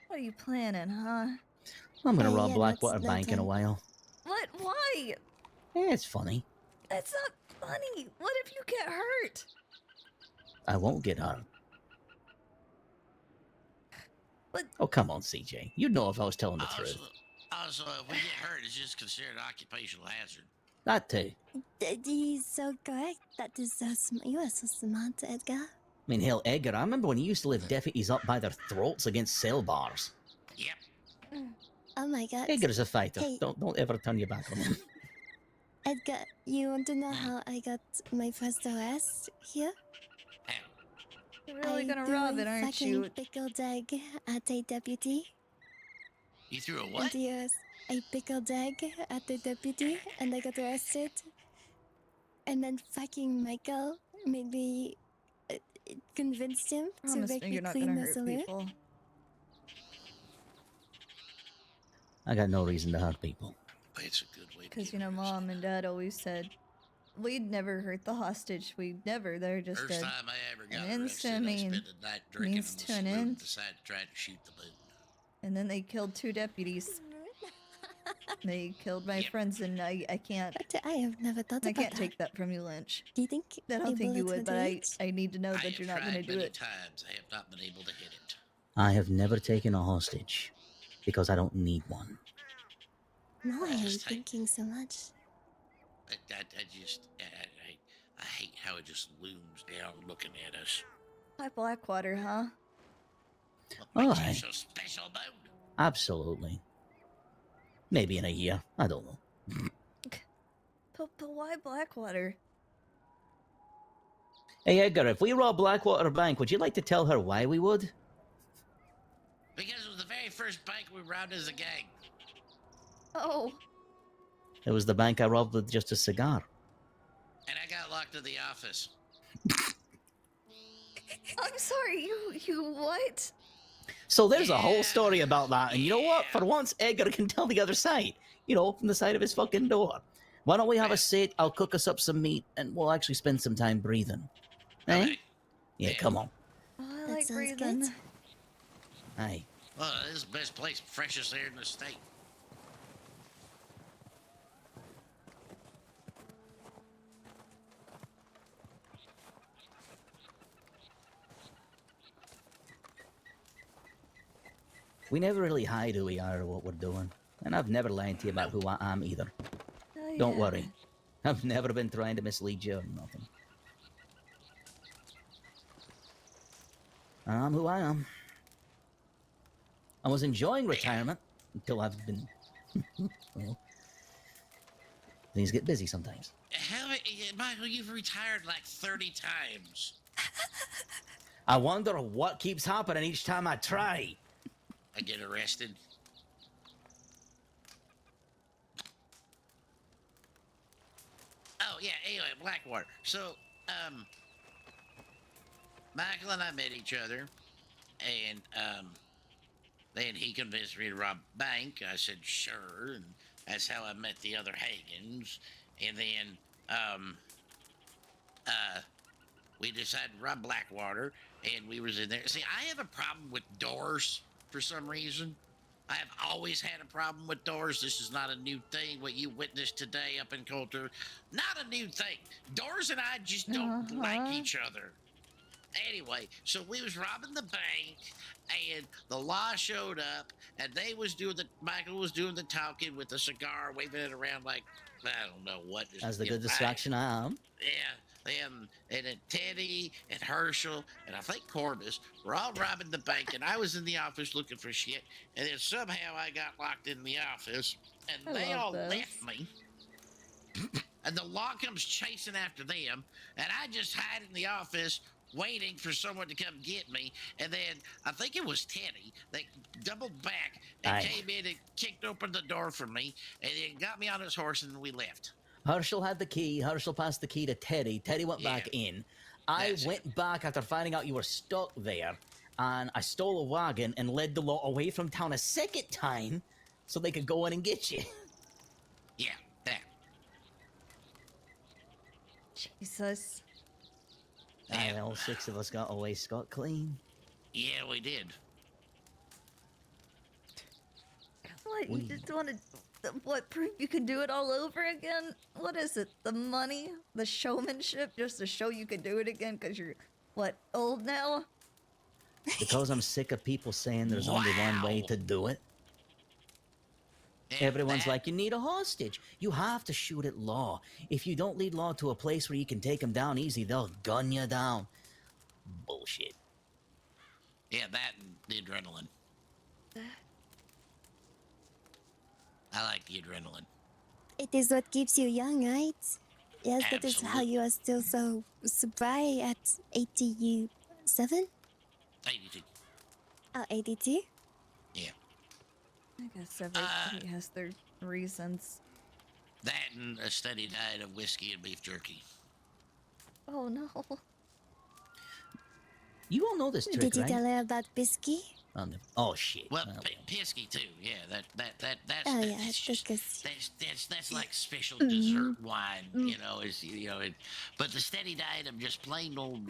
What are you planning, huh? I'm gonna Hey, rob yeah, Blackwater that's Bank in a while. What? Why? Yeah, it's funny. That's not funny. What if you get hurt? I won't get hurt. But... Oh, come on, CJ. You'd know if I was telling the truth. Also, if we get hurt, it's just considered an occupational hazard. That too. He's so correct. That is so smart. You are so smart, Edgar. I mean, hell, Edgar, I remember when he used to lift deputies up by their throats against cell bars. Yep. Oh my god. Edgar's a fighter. Hey. Don't ever turn your back on him. Edgar, you want to know how I got my first arrest here? You're really gonna threw rob a it, aren't fucking you? pickled egg at a deputy. You threw a what? And yes, a pickled egg at the deputy, and I got arrested. And then fucking Michael made me convinced him to Promise make me me you're not clean gonna the hurt saloon. people. I got no reason to hurt people. It's a good way to Because, you know, Mom and Dad always said, we'd never hurt the hostage. We'd never. They're just First a, time I ever got an arrested, instant I mean, spent the night drinking means in the to an saloon, end. decided to try to shoot the moon. And then they killed 2 deputies. They killed my friends, and I can't. I have never thought I about can't that. take that from you, Lynch. Do you think I a don't think you bullet would, but reach? I need to know that you're not going to do many it. times. I have not been able to hit it. I have never taken a hostage because I don't need one. No, I am thinking so much. I hate how it just looms down looking at us. By Blackwater, huh? What makes Aye. you so special, Moon? Absolutely. Maybe in a year. I don't know. But why Blackwater? Hey, Edgar, if we rob Blackwater Bank, would you like to tell her why we would? Because it was the very first bank we robbed as a gang. Oh. It was the bank I robbed with just a cigar. And I got locked in the office. I'm sorry, you what? So there's a whole story about that, and you know what? For once, Edgar can tell the other side. You know, from the side of his fucking door. Why don't we have a sit? I'll cook us up some meat, and we'll actually spend some time breathing. Eh? Yeah, come on. Oh, I That like sounds breathing. good. Aye. Well, this is the best place, freshest air in the state. We never really hide who we are or what we're doing. And I've never lied to you about who I am either. Oh, Don't yeah. worry. I've never been trying to mislead you or nothing. I'm who I am. I was enjoying retirement until I've been... well, things get busy sometimes. Michael, you've retired like 30 times. I wonder what keeps happening each time I try. I get arrested. Oh, yeah, anyway, Blackwater. So, Michael and I met each other, and, then he convinced me to rob a bank. I said, sure, and that's how I met the other Hagans. And then, we decided to rob Blackwater, and we was in there. See, I have a problem with doors for some reason. I have always had a problem with doors. This is not a new thing. What you witnessed today up in Coulter, not a new thing. Doors and I just don't like each other. Anyway, so we was robbing the bank, and the law showed up, and Michael was doing the talking with the cigar, waving it around like, I don't know what. As the good distraction I am. Yeah, and then Teddy and Herschel and I think Corbus were all robbing the bank, and I was in the office looking for shit, and then somehow I got locked in the office, and they all left me. And the law comes chasing after them, and I just hide in the office waiting for someone to come get me. And then I think it was Teddy that doubled back and came in and kicked open the door for me, and then got me on his horse, and we left. Herschel had the key. Herschel passed the key to Teddy. Teddy went back in. I went back after finding out you were stuck there, and I stole a wagon and led the law away from town a second time so they could go in and get you. Yeah, that. Jesus. And all 6 of us got away scot-clean. Yeah, we did. What, you just want to... What, prove you can do it all over again? What is it? The money? The showmanship? Just to show you can do it again because you're, what, old now? Because I'm sick of people saying there's only one way to do it. Everyone's like, you need a hostage. You have to shoot at law. If you don't lead law to a place where you can take them down easy, they'll gun you down. Bullshit. Yeah, that and the adrenaline. I like the adrenaline. It is what keeps you young, right? Yes, that is how you are still so spry at 87? 82. Oh, 82? Yeah. I guess everybody has their reasons. That and a steady diet of whiskey and beef jerky. Oh no. You all know this trick, Did you right? tell her about Bisky? Oh shit. Well, Pisky too. Yeah, that's Oh, yeah, that's like special dessert wine. You know, but the steady diet of just plain old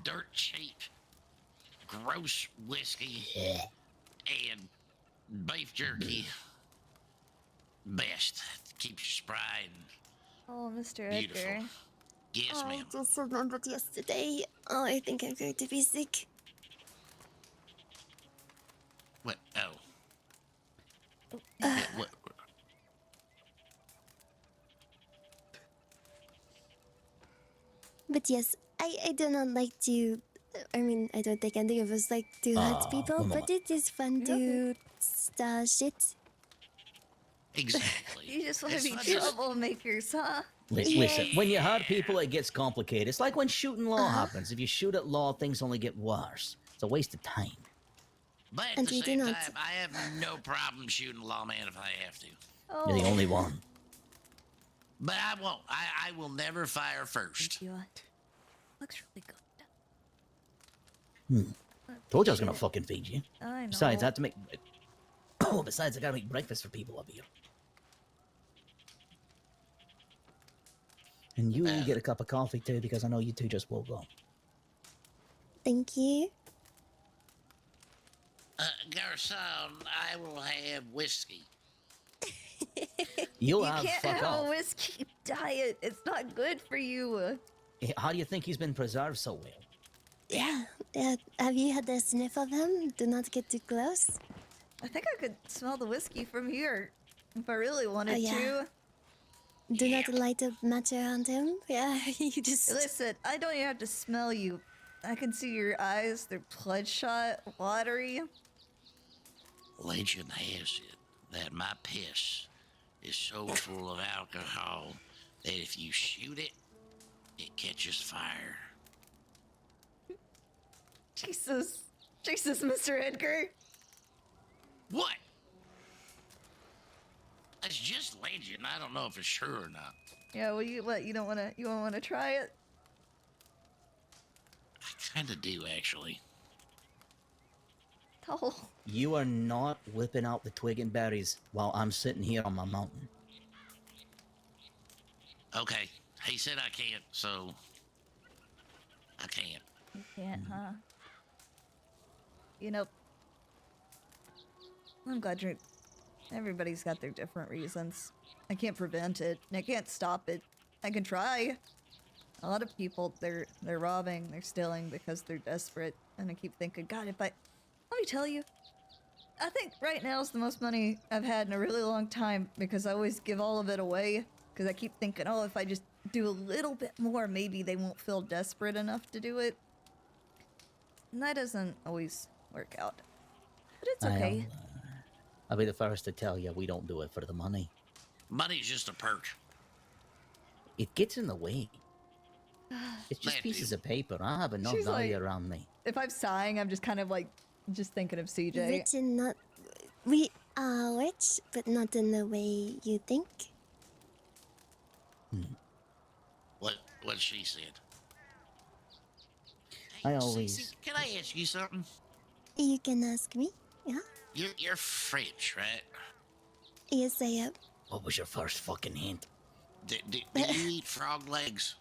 dirt cheap, gross whiskey and beef jerky. Best keeps you spry and Oh, Mr. beautiful. Edgar. Yes, I ma'am. just remembered yesterday. Oh, I think I'm going to be sick. What? Oh. What? But yes, I do not like to... I mean, I don't think any of us like to hurt people, but it is fun to start shit. Exactly. You just want to It's be fun to- troublemakers, huh? Listen, when you hurt people, it gets complicated. It's like when shooting law happens. If you shoot at law, things only get worse. It's a waste of time. But at And the we do same not- time, I have no problem shooting a lawman if I have to. You're the only one. But I won't. I will never fire first. Looks really good. Told you I was gonna fucking feed you. I know. Besides, I have to make... Besides, I gotta make breakfast for people up here. And you get a cup of coffee too, because I know you two just woke up. Thank you. Garcon, I will have whiskey. You can't fuck have off. a whiskey diet. It's not good for you. How do you think he's been preserved so well? Yeah. Have you had a sniff of him? Do not get too close. I think I could smell the whiskey from here if I really wanted yeah. to. Do not light a match around him. Yeah, you just... Listen, I don't even have to smell you. I can see your eyes. They're bloodshot, watery. Legend has it that my piss is so full of alcohol that if you shoot it, it catches fire. Jesus, Mr. Edgar. What? That's just legend. I don't know if it's true or not. Yeah, well, you don't wanna try it? I kind of do, actually. Oh. You are not whipping out the twig and berries while I'm sitting here on my mountain. Okay, he said I can't, so I can't. You can't, huh? You know, I'm glad you're... Everybody's got their different reasons. I can't prevent it, and I can't stop it. I can try. A lot of people, they're robbing, they're stealing because they're desperate, and I keep thinking, God, let me tell you, I think right now is the most money I've had in a really long time because I always give all of it away, because I keep thinking, oh, if I just do a little bit more, maybe they won't feel desperate enough to do it. And that doesn't always work out. But it's okay. I'll be the first to tell you we don't do it for the money. Money's just a perk. It gets in the way. It's just pieces of paper. I have enough value around me. If I'm sighing, I'm just kind of like, just thinking of CJ. Rich and not... We are rich, but not in the way you think. What she said. I always... Cece, can I ask you something? You can ask me, yeah? You're French, right? Yes, I am. What was your first fucking hint? Do you eat frog legs?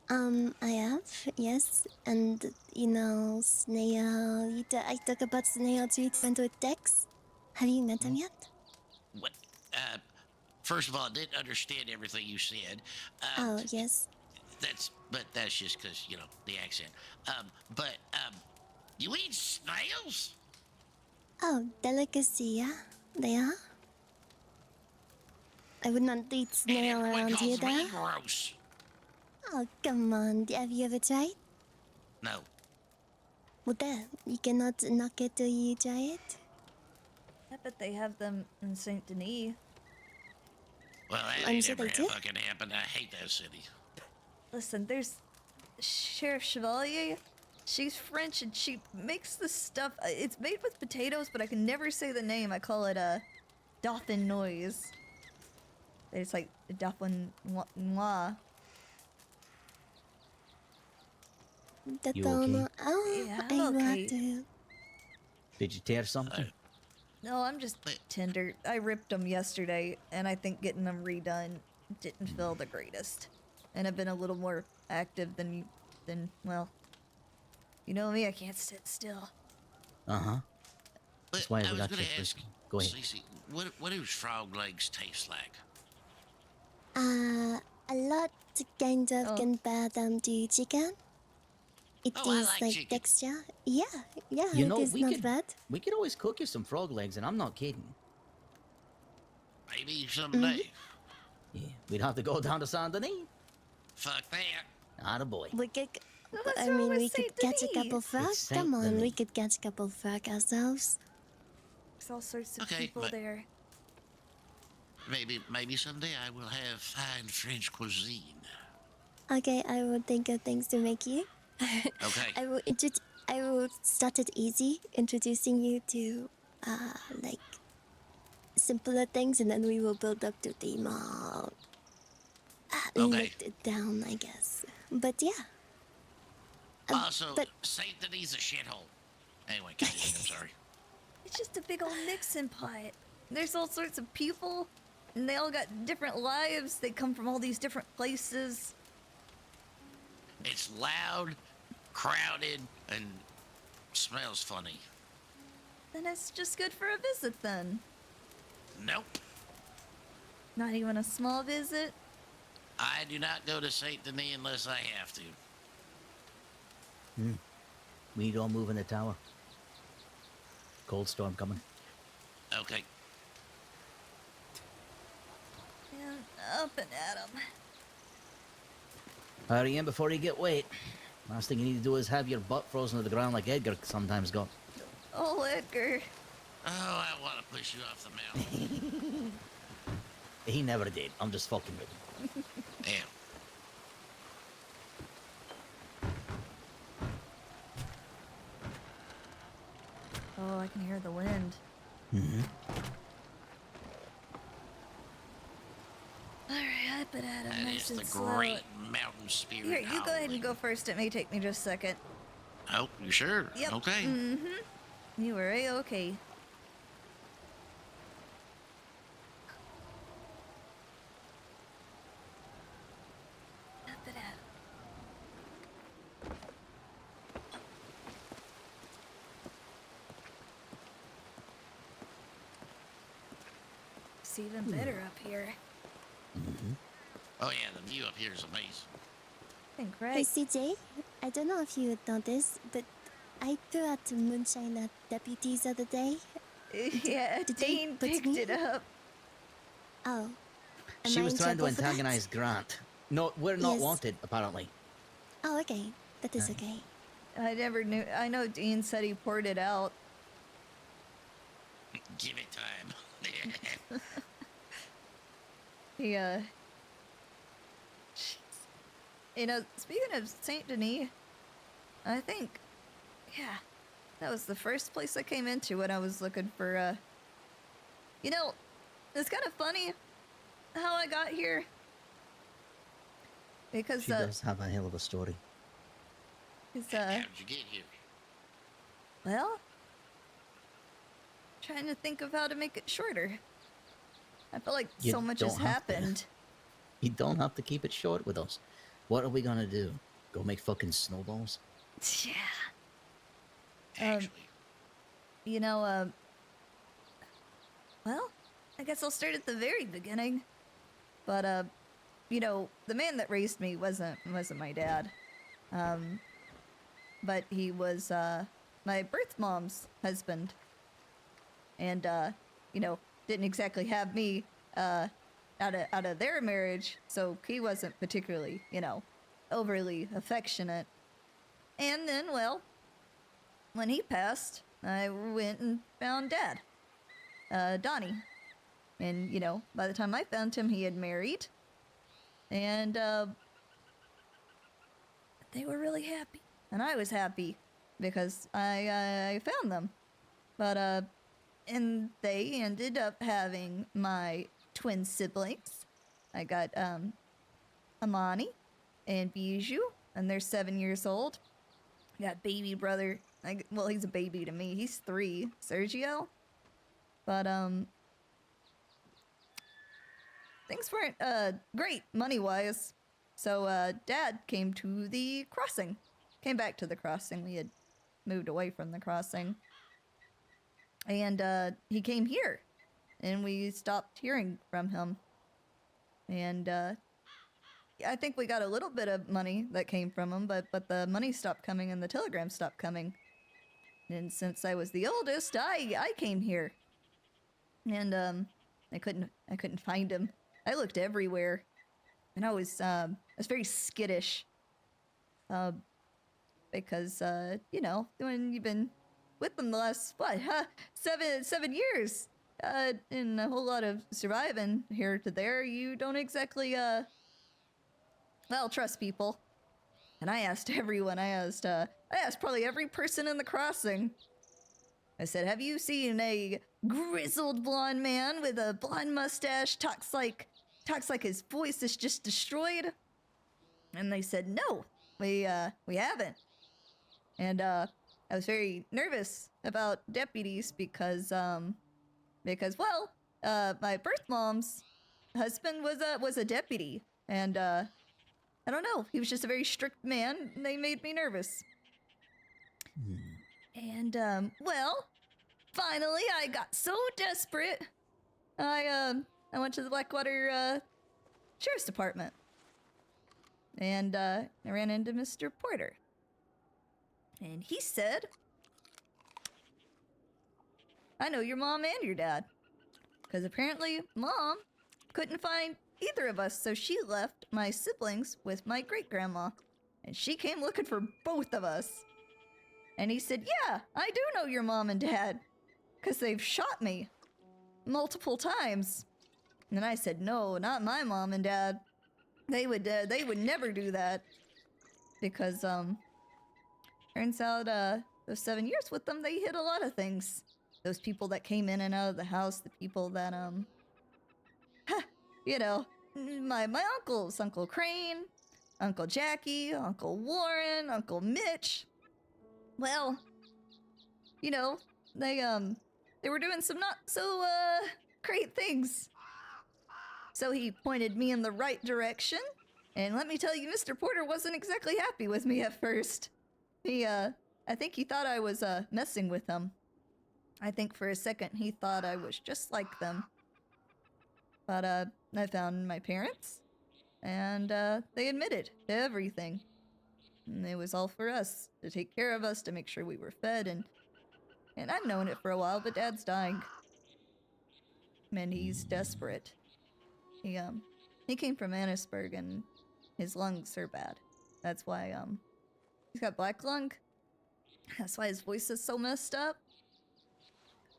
I have, yes. And, you know, snail... I talk about snail treatment with Dex. Have you met him yet? What? First of all, I didn't understand everything you said. Oh, yes. That's just because, you know, the accent. You eat snails? Oh, delicacy, yeah? They are? I would not eat snail around here, though. Gross. Oh, come on. Have you ever tried? No. Well, there. You cannot knock it till you try it. I bet they have them in Saint Denis. Well, that I'm ain't sure never they do. fucking happened. I hate that city. Listen, there's Sheriff Chevalier. She's French and she makes the stuff. It's made with potatoes, but I can never say the name. I call it Dauphin noise. It's like Dauphin noir. You okay? Oh, Yeah, I I'm want okay. to. Did you tear something? No, I'm just tender. I ripped them yesterday, and I think getting them redone didn't feel the greatest. And I've been a little more active than well, you know me, I can't sit still. Uh-huh. That's why I we was got gonna you. ask, Go ahead. Cece, what do frog legs taste like? A lot kind of compare them to chicken. It Oh, I is like like chicken. texture. Yeah, You it know, is not bad. we could always cook you some frog legs, and I'm not kidding. Maybe someday. Yeah, we'd have to go down to Saint Denis. Fuck that. Attaboy. We could. what's I wrong mean, with we could Saint catch a Denis? couple frog. It's Saint Come on, we Denis. could catch a couple frog ourselves. There's all sorts of Okay, people but- there. Maybe someday I will have fine French cuisine. Okay, I will think of things to make you. Okay. I will start it easy, introducing you to like simpler things, and then we will build up to the more licked it down, I guess. But yeah. Also, but Saint Denis a shithole. Anyway, continue, I'm sorry. It's just a big old mixing pot. There's all sorts of people. and they all got different lives. They come from all these different places. It's loud, crowded, and smells funny. Then it's just good for a visit then. Nope. Not even a small visit? I do not go to Saint Denis unless I have to. We need to all move in the tower. Cold storm coming. Okay. And up and at 'em. Hurry in before you get wet. Last thing you need to do is have your butt frozen to the ground like Edgar sometimes got. Oh, Edgar. Oh, I want to push you off the mountain. He never did. I'm just fucking with him. Damn. Oh, I can hear the wind. Alright, up and at 'em. That Nice is the and slow. great mountain spirit. Here, you go ahead and go first. It may take me just a second. Oh, you sure? Yep. Okay. You were A-okay. Up and at 'em. It's even better up here. Oh yeah, the view up here is amazing. Think, Hey, right? CJ, I don't know if you would know this, but I threw out some moonshine at deputies the other day. Yeah, Did they Dean put picked me? it up. Oh. She Am I was in trying to trouble for that? antagonize Grant. No, we're not Yes. wanted, apparently. Oh, okay. That is okay. I never knew. I know Dean said he poured it out. Give it time. He, you know, speaking of Saint Denis, I think, yeah, that was the first place I came into when I was looking for, you know, it's kind of funny how I got here. Because, She does have a hell of a story. It's, How did you get here? well, trying to think of how to make it shorter. I feel like You so much has don't have to. happened. You don't have to keep it short with us. What are we gonna do? Go make fucking snowballs? Yeah. Actually. You know, well, I guess I'll start at the very beginning. But, you know, the man that raised me wasn't my dad. But he was, my birth mom's husband. And, you know, didn't exactly have me, out of their marriage, so he wasn't particularly, you know, overly affectionate. And then, well, when he passed, I went and found Dad, Donnie. And, you know, by the time I found him, he had married. And, they were really happy. And I was happy because I found them. But, and they ended up having my twin siblings. I got, Amani and Bijou, and they're 7 years old. I got baby brother. Well, he's a baby to me. He's 3, Sergio. But, things weren't, great money-wise. So, Dad came to the crossing. Came back to the crossing. We had moved away from the crossing. And, he came here. And we stopped hearing from him. And, I think we got a little bit of money that came from him, but the money stopped coming and the telegram stopped coming. And since I was the oldest, I came here. And, I couldn't find him. I looked everywhere. And I was very skittish. Because, you know, when you've been with them the last, what, 7 years, and a whole lot of surviving here to there, you don't exactly, well, trust people. And I asked everyone. I asked probably every person in the crossing. I said, have you seen a grizzled blonde man with a blonde mustache, talks like his voice is just destroyed? And they said, no, we haven't. And, I was very nervous about deputies because, well, my birth mom's husband was a deputy, and I don't know, he was just a very strict man, and they made me nervous. And well, finally I got so desperate, I went to the Blackwater Sheriff's Department, and I ran into Mr. Porter, and he said, "I know your mom and your dad, because apparently Mom couldn't find either of us, so she left my siblings with my great-grandma, and she came looking for both of us." And he said, "Yeah, I do know your mom and dad, because they've shot me multiple times." And I said, "No, not my mom and dad. They would never do that." Because, turns out, those 7 years with them, they hid a lot of things. Those people that came in and out of the house, the people that, you know, my uncles, Uncle Crane, Uncle Jackie, Uncle Warren, Uncle Mitch. Well, you know, they were doing some not so, great things. So he pointed me in the right direction, and let me tell you, Mr. Porter wasn't exactly happy with me at first. He, I think he thought I was, messing with him. I think for a second he thought I was just like them. But, I found my parents, and, they admitted to everything. And it was all for us, to take care of us, to make sure we were fed, and I've known it for a while, but Dad's dying. And he's desperate. He came from Annisburg, and his lungs are bad. That's why, he's got black lung. That's why his voice is so messed up.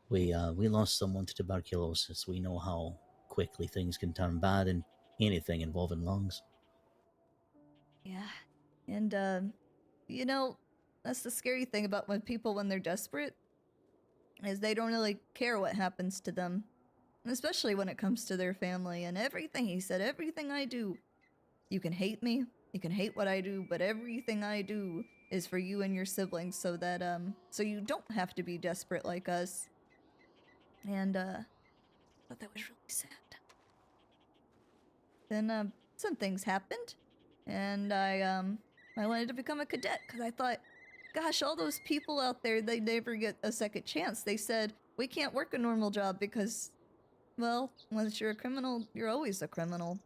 We lost someone to tuberculosis. We know how quickly things can turn bad in anything involving lungs. Yeah. And, you know, that's the scary thing about when they're desperate, is they don't really care what happens to them. Especially when it comes to their family and everything. He said, "Everything I do, you can hate me, you can hate what I do, but everything I do is for you and your siblings, so that, so you don't have to be desperate like us." And, I thought that was really sad. Then, some things happened, and I wanted to become a cadet, because I thought, gosh, all those people out there, they never get a second chance. They said, "We can't work a normal job because, well, once you're a criminal, you're always a criminal.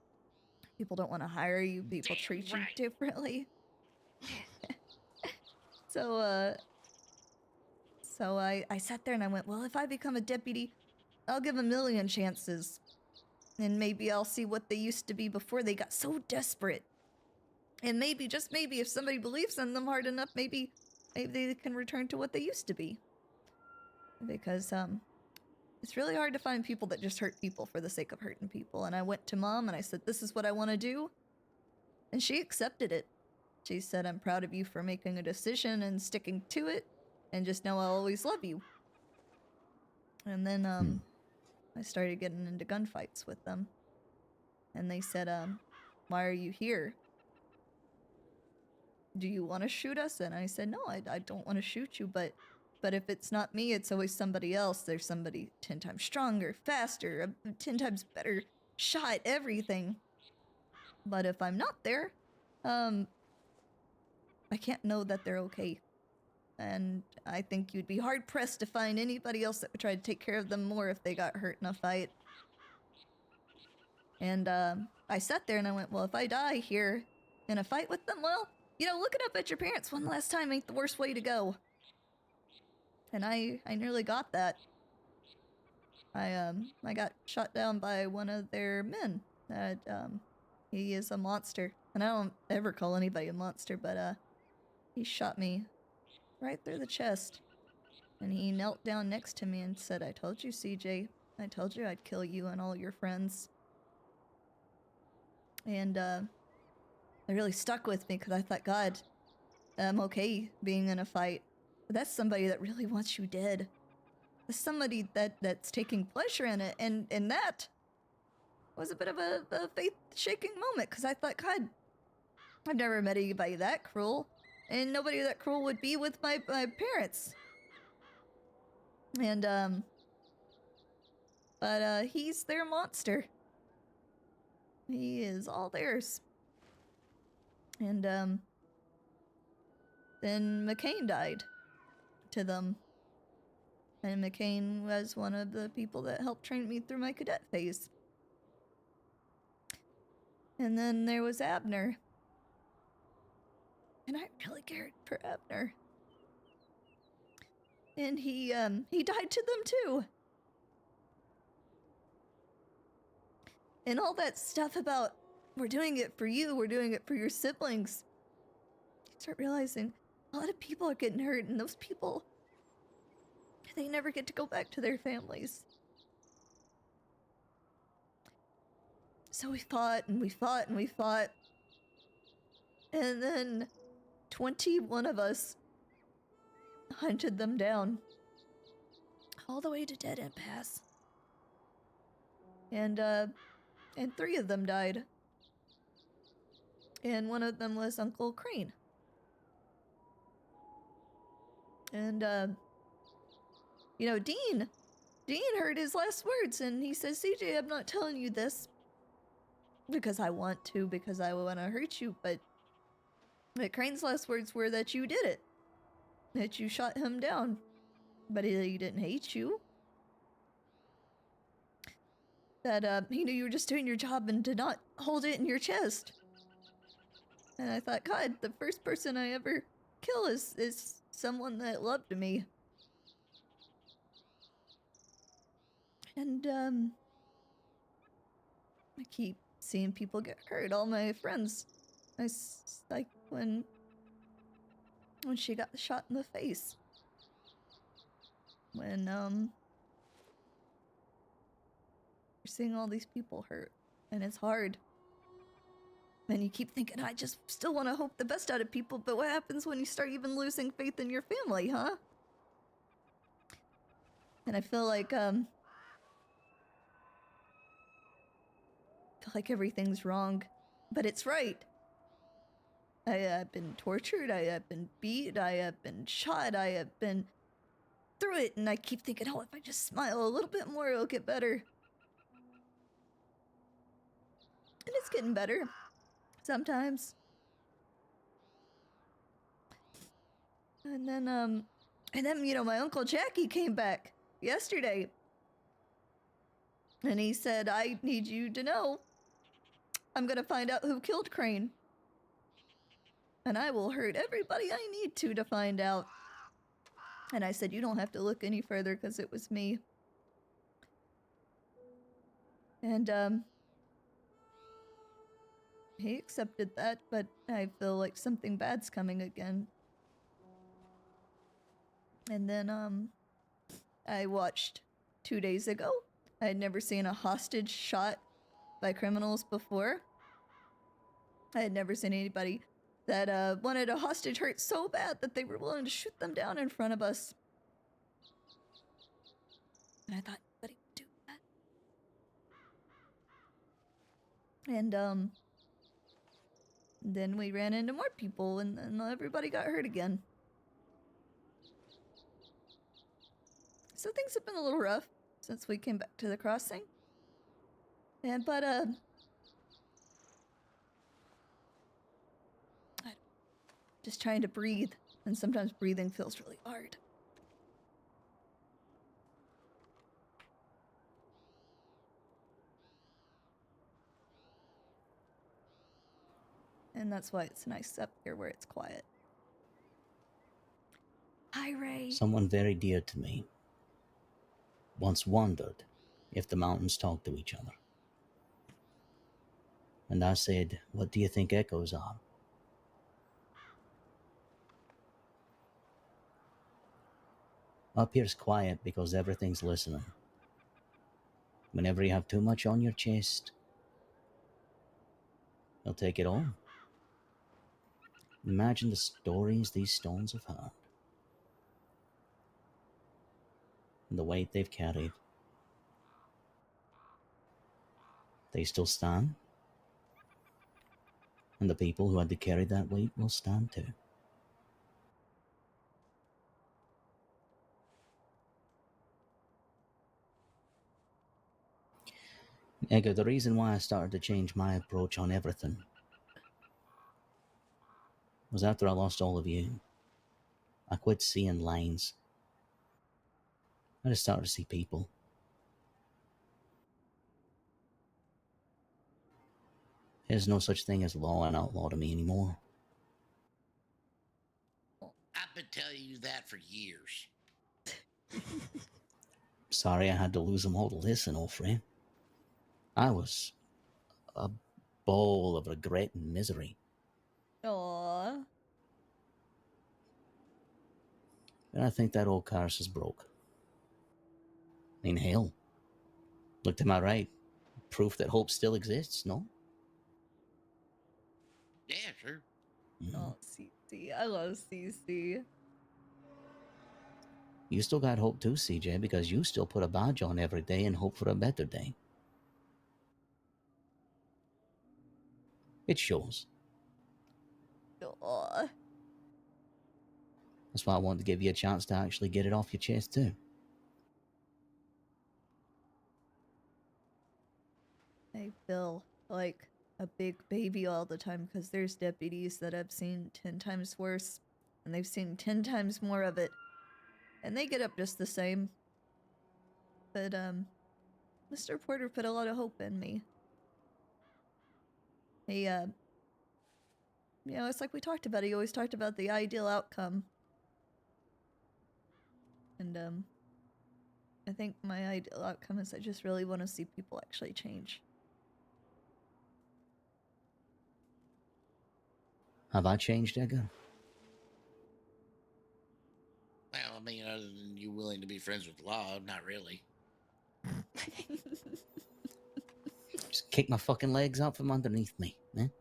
People don't want to hire you, people treat you differently." So, I sat there and I went, well, if I become a deputy, I'll give a million chances. And maybe I'll see what they used to be before they got so desperate. And maybe, just maybe, if somebody believes in them hard enough, maybe they can return to what they used to be. Because, it's really hard to find people that just hurt people for the sake of hurting people. And I went to Mom and I said, "This is what I want to do." And she accepted it. She said, "I'm proud of you for making a decision and sticking to it. And just know I'll always love you." And then, I started getting into gunfights with them. And they said, "Why are you here? Do you want to shoot us?" And I said, "No, I don't want to shoot you, but if it's not me, it's always somebody else. There's somebody 10 times stronger, faster, 10 times better shot, everything. But if I'm not there, I can't know that they're okay. And I think you'd be hard-pressed to find anybody else that would try to take care of them more if they got hurt in a fight." And, I sat there and I went, well, if I die here in a fight with them, well, you know, looking up at your parents one last time ain't the worst way to go. And I nearly got that. I got shot down by one of their men. He is a monster. And I don't ever call anybody a monster, but, he shot me right through the chest. And he knelt down next to me and said, "I told you, CJ. I told you I'd kill you and all your friends." And, it really stuck with me, because I thought, God, I'm okay being in a fight. But that's somebody that really wants you dead. That's somebody that's taking pleasure in it. And that was a bit of a faith-shaking moment, because I thought, God, I've never met anybody that cruel. And nobody that cruel would be with my parents. And, but, he's their monster. He is all theirs. And then McCain died to them. And McCain was one of the people that helped train me through my cadet phase. And then there was Abner. And I really cared for Abner. And he died to them too. And all that stuff about, we're doing it for you, we're doing it for your siblings. You start realizing a lot of people are getting hurt, and those people, they never get to go back to their families. So we fought and we fought and we fought. And then 21 of us hunted them down all the way to Dead End Pass. And 3 of them died. And one of them was Uncle Crane. And, you know, Dean heard his last words, and he says, CJ, I'm not telling you this because I want to, because I want to hurt you, but Crane's last words were that you did it. That you shot him down. But he didn't hate you. That, he knew you were just doing your job and did not hold it in your chest. And I thought, God, the first person I ever kill is someone that loved me. And, I keep seeing people get hurt. All my friends. Like when she got shot in the face. When, we're seeing all these people hurt. And it's hard. And you keep thinking, I just still want to hope the best out of people, but what happens when you start even losing faith in your family, huh? And I feel like everything's wrong, but it's right. I have been tortured, I have been beat, I have been shot, I have been through it, and I keep thinking, oh, if I just smile a little bit more, it'll get better. And it's getting better. Sometimes. And then, you know, my Uncle Jackie came back yesterday. And he said, I need you to know, I'm gonna find out who killed Crane. And I will hurt everybody I need to find out. And I said, you don't have to look any further because it was me. And, he accepted that, but I feel like something bad's coming again. And then, I watched 2 days ago. I had never seen a hostage shot by criminals before. I had never seen anybody that, wanted a hostage hurt so bad that they were willing to shoot them down in front of us. And I thought, nobody would do that. And, then we ran into more people, and then everybody got hurt again. So things have been a little rough since we came back to the crossing. But, just trying to breathe, and sometimes breathing feels really hard. And that's why it's nice up here where it's quiet. Hi, Ray. Someone very dear to me once wondered if the mountains talk to each other. And I said, what do you think echoes are? Up here's quiet because everything's listening. Whenever you have too much on your chest, they'll take it all. Imagine the stories these stones have heard. And the weight they've carried. They still stand. And the people who had to carry that weight will stand too. Edgar, the reason why I started to change my approach on everything was after I lost all of you. I quit seeing lines. I just started to see people. There's no such thing as law and outlaw to me anymore. I've been telling you that for years. Sorry I had to lose them all to listen, old friend. I was a bowl of regret and misery. Aww. And I think that old curse is broke. I mean, hell. Look to my right. Proof that hope still exists, no? Yeah, sure. Oh, CC. I love CC. You still got hope too, CJ, because you still put a badge on every day and hope for a better day. It shows. Aw. That's why I wanted to give you a chance to actually get it off your chest too. I feel like a big baby all the time because there's deputies that have seen 10 times worse and they've seen 10 times more of it. And they get up just the same. But, Mr. Porter put a lot of hope in me. He, you know, it's like we talked about. He always talked about the ideal outcome. And, I think my ideal outcome is I just really want to see people actually change. Have I changed, Edgar? Well, I mean, other than you willing to be friends with the law, not really. Just kick my fucking legs out from underneath me, man.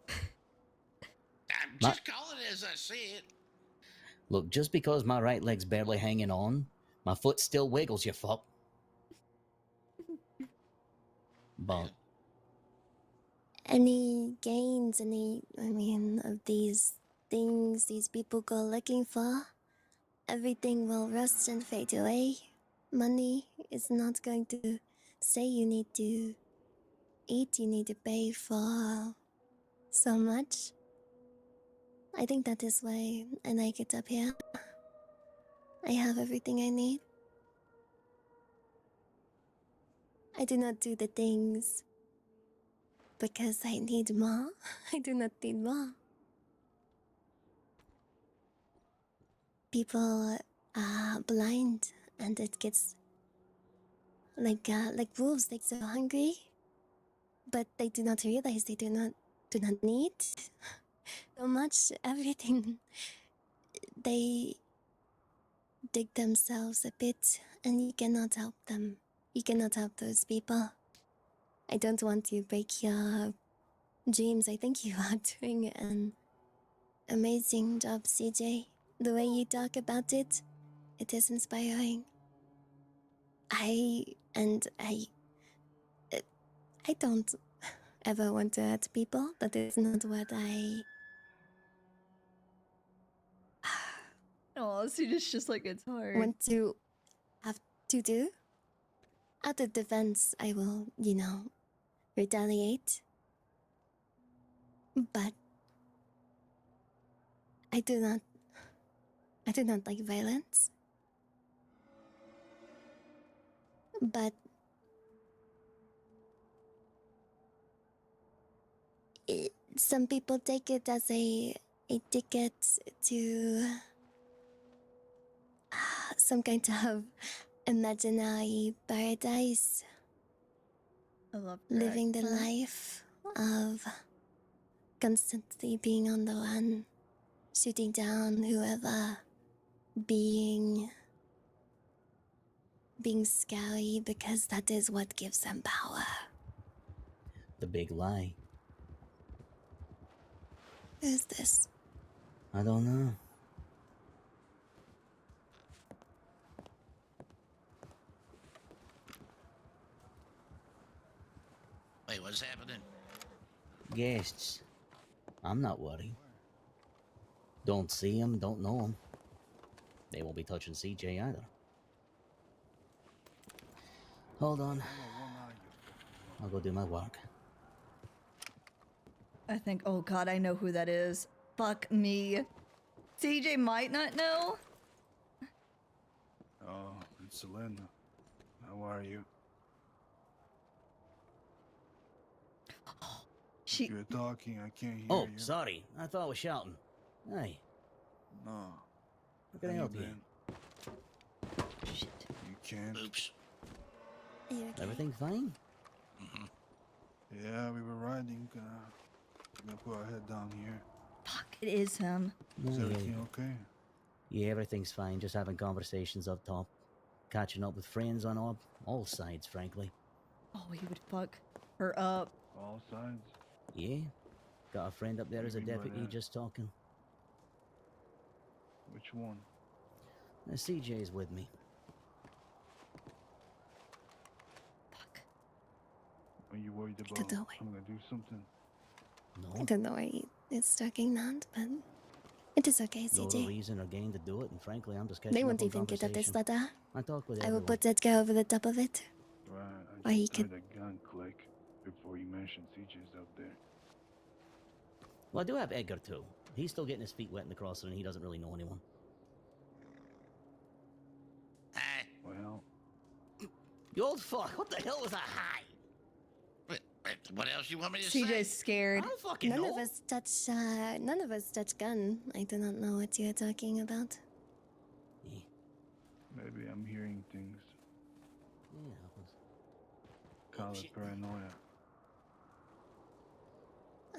I'm just calling it as I see it. Look, just because my right leg's barely hanging on, my foot still wiggles, you fuck. But Any gains, of these things these people go looking for, everything will rust and fade away. Money is not going to say you need to eat, you need to pay for so much. I think that is why I like it up here. I have everything I need. I do not do the things because I need more. I do not need more. People are blind and it gets like wolves. They so hungry, but they do not realize they do not need so much. Everything. They dig themselves a bit, and you cannot help them. You cannot help those people. I don't want to break your dreams. I think you are doing an amazing job, CJ. The way you talk about it, it is inspiring. I don't ever want to hurt people. That is not what I. Oh, see, it's just like it's hard. Want to have to do. Out of defense, I will, retaliate. But I do not like violence. But some people take it as a ticket to some kind of imaginary paradise. I love living the life of constantly being on the run, shooting down whoever, being scary because that is what gives them power. the big lie. Who's this? I don't know. Wait, what's happening? Guests. I'm not worried. Don't see them, don't know them. They won't be touching CJ either. Hold on. I'll go do my work. I think, oh god, I know who that is. Fuck me. CJ might not know. Oh, it's Selena. How are you? She... You're talking, I can't hear Oh, you. sorry. I thought I was shouting. Hey, No. how can I help you? Shit. You can't. Oops. Are you okay? Everything fine? Yeah, we were riding. Gonna put our head down here. Fuck, it is him. Is Yeah, everything okay? Yeah, everything's fine. Just having conversations up top. Catching up with friends on all sides, frankly. Oh, he would fuck her up. All sides? Yeah. Got a friend up there What as do a you mean by deputy that? just talking. Which one? CJ's with me. Are you worried don't about know why. I'm gonna do something? I don't know why it's talking that, but it is okay, No CJ. reason or gain to do it, and frankly, I'm just catching They up won't on even get at this conversation. letter. I talk with I will everyone. put Edgar over the top of it. Right, Or I he just could. heard a gun click before you mentioned CJ's out there. Well, I do have Edgar too. He's still getting his feet wet in the crossing, and he doesn't really know anyone. Well, You old fuck! What the hell was that? Hi. What else you want me to say? CJ's scared. I don't fucking None know. of us touch. None of us touch gun. I do not know what you are talking about. maybe I'm hearing things. Yeah, happens. Call it paranoia.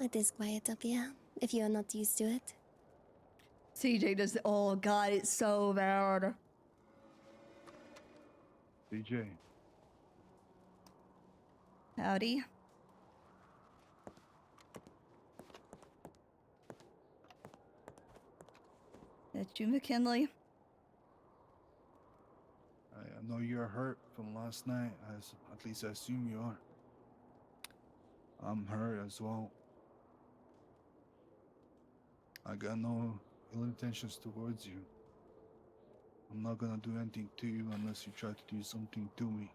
It is quiet up here. If you are not used to it. CJ does. Oh god, it's so bad. CJ, Howdy. That's you, McKinley. I know you're hurt from last night, as at least I assume you are. I'm hurt as well. I got no ill intentions towards you. I'm not gonna do anything to you unless you try to do something to me.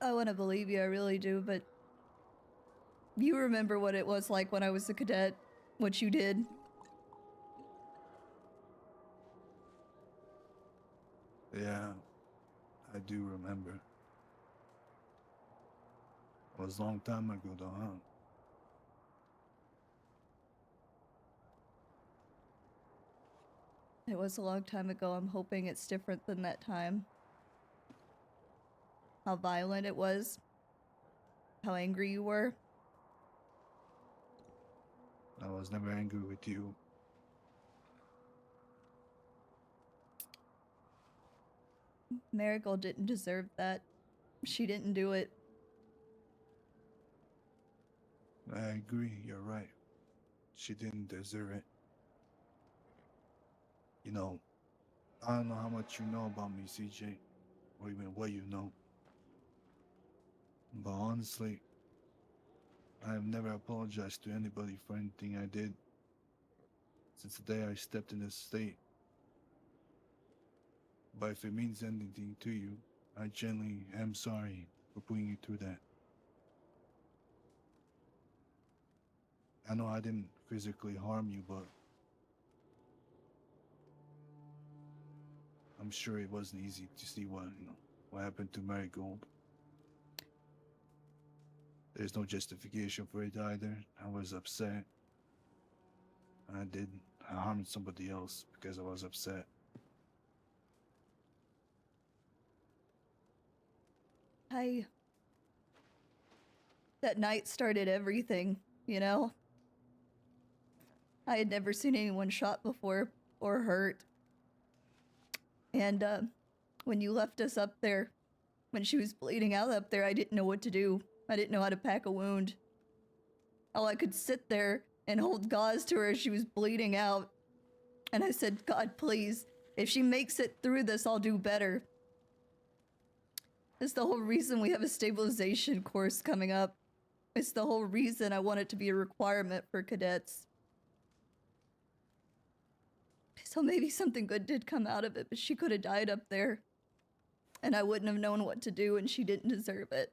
I want to believe you, I really do, but you remember what it was like when I was a cadet, what you did. Yeah, I do remember. It was a long time ago though, huh? It was a long time ago. I'm hoping it's different than that time. How violent it was. How angry you were. I was never angry with you. Marigold didn't deserve that. She didn't do it. I agree, you're right. She didn't deserve it. You know, I don't know how much you know about me, CJ, or even what you know. But honestly, I have never apologized to anybody for anything I did since the day I stepped in this state. But if it means anything to you, I genuinely am sorry for putting you through that. I know I didn't physically harm you, but I'm sure it wasn't easy to see what happened to Marigold. There's no justification for it either. I was upset. I harmed somebody else because I was upset. That night started everything, you know? I had never seen anyone shot before or hurt. And when you left us up there, when she was bleeding out up there, I didn't know what to do. I didn't know how to pack a wound. All I could sit there and hold gauze to her as she was bleeding out. And I said, God, please, if she makes it through this, I'll do better. It's the whole reason we have a stabilization course coming up. It's the whole reason I want it to be a requirement for cadets. So maybe something good did come out of it, but she could have died up there. and I wouldn't have known what to do, and she didn't deserve it.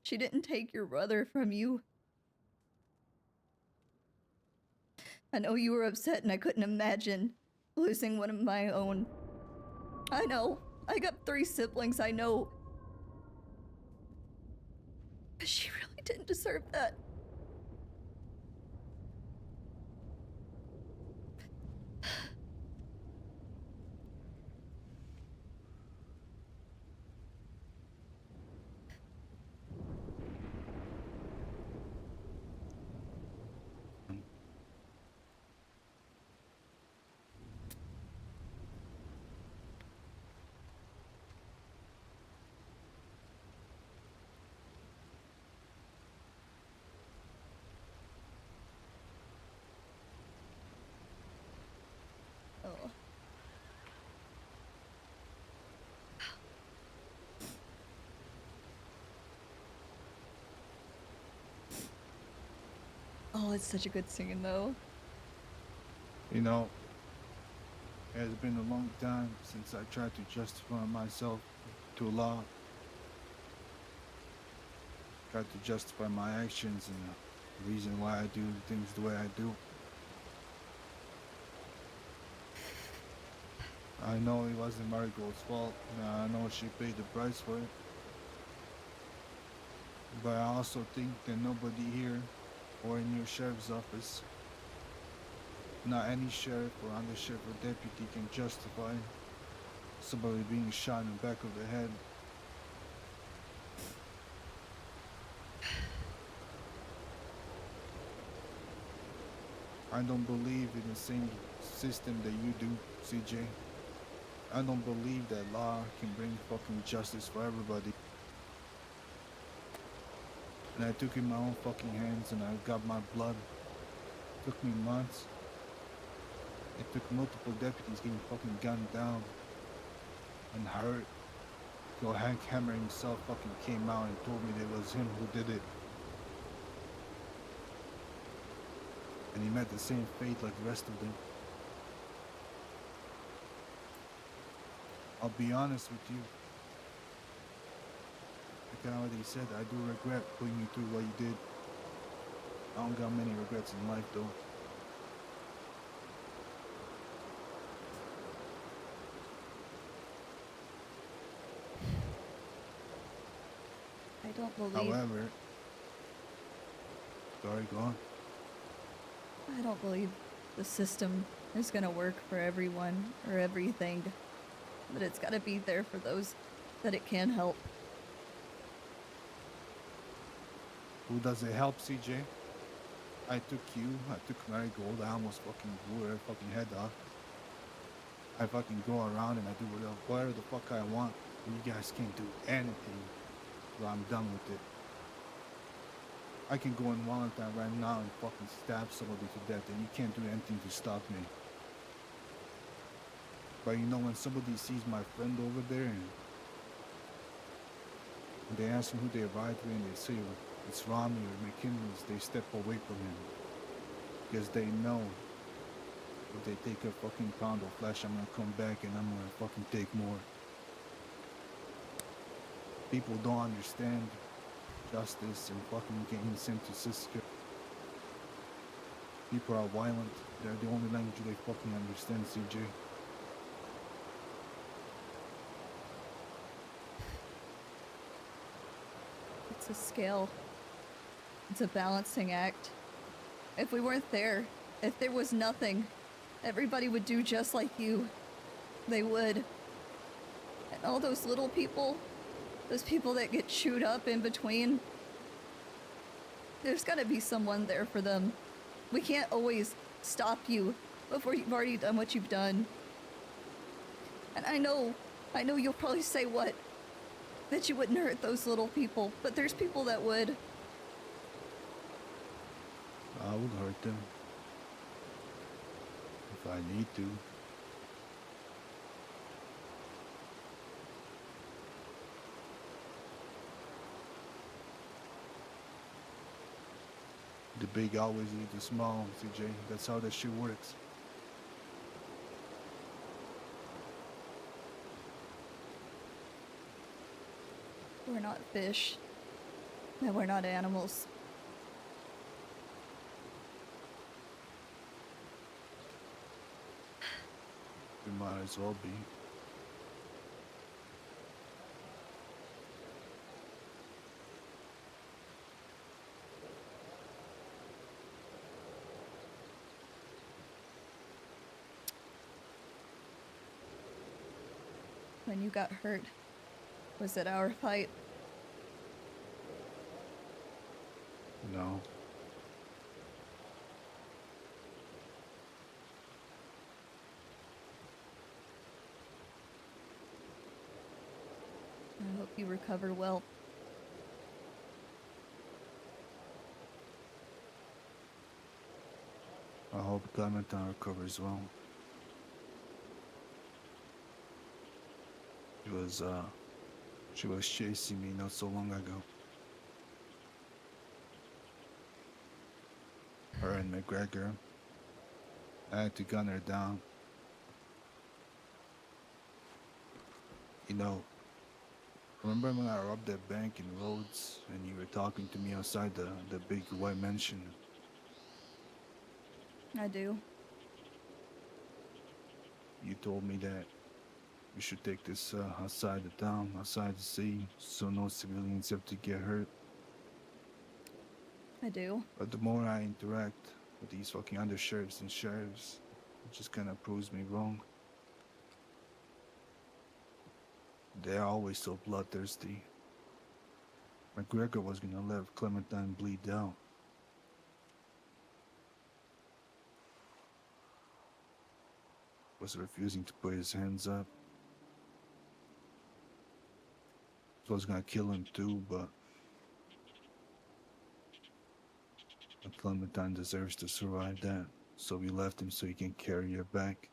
She didn't take your brother from you. I know you were upset, and I couldn't imagine losing one of my own. I know. I got 3 siblings, I know. But she really didn't deserve that. Oh. Oh, it's such a good scene, though. You know, it has been a long time since I tried to justify myself to law. Tried to justify my actions and the reason why I do things the way I do. I know it wasn't Marigold's fault. I know she paid the price for it. But I also think that nobody here or in your sheriff's office, not any sheriff or undersheriff or deputy, can justify somebody being shot in the back of the head. I don't believe in the same system that you do, CJ. I don't believe that law can bring fucking justice for everybody. And I took it in my own fucking hands and I got my blood. It took me months. It took multiple deputies getting fucking gunned down and hurt. Till Hank Hammer himself fucking came out and told me that it was him who did it. And he met the same fate like the rest of them. I'll be honest with you. Like I already said, I do regret putting you through what you did. I don't got many regrets in life though. I don't believe. However, sorry, go on. I don't believe the system is gonna work for everyone or everything. But it's gotta be there for those that it can help. Who does it help, CJ? I took you, I took Marigold, I almost fucking blew her fucking head off. I fucking go around and I do whatever the fuck I want. And you guys can't do anything till I'm done with it. I can go in Valentine right now and fucking stab somebody to death and you can't do anything to stop me. But you know when somebody sees my friend over there and they ask him who they ride with and they say it's Rami or McKinley's, they step away from him. Because they know if they take a fucking pound of flesh, I'm gonna come back and I'm gonna fucking take more. People don't understand justice and fucking getting sent to Cisco. People are violent. They're the only language they fucking understand, CJ. It's a scale. It's a balancing act. If we weren't there, if there was nothing, everybody would do just like you. They would. And all those little people, those people that get chewed up in between, there's gotta be someone there for them. We can't always stop you before you've already done what you've done. And I know you'll probably say what? That you wouldn't hurt those little people, but there's people that would. I would hurt them. If I need to. The big always eat the small, CJ. That's how that shit works. We're not fish. And we're not animals. We might as well be. When you got hurt, was it our fight? No. I hope you recover well. I hope Clementine recovers well. She was chasing me not so long ago. Her and McGregor. I had to gun her down. You know, remember when I robbed that bank in Rhodes and you were talking to me outside the big white mansion? I do. You told me that we should take this outside the town, outside the city, so no civilians have to get hurt. I do. But the more I interact with these fucking undersheriffs and sheriffs, it just kind of proves me wrong. They're always so bloodthirsty. McGregor was gonna let Clementine bleed out. Was refusing to put his hands up. Was gonna kill him too, but Clementine deserves to survive that, so we left him so he can carry her back.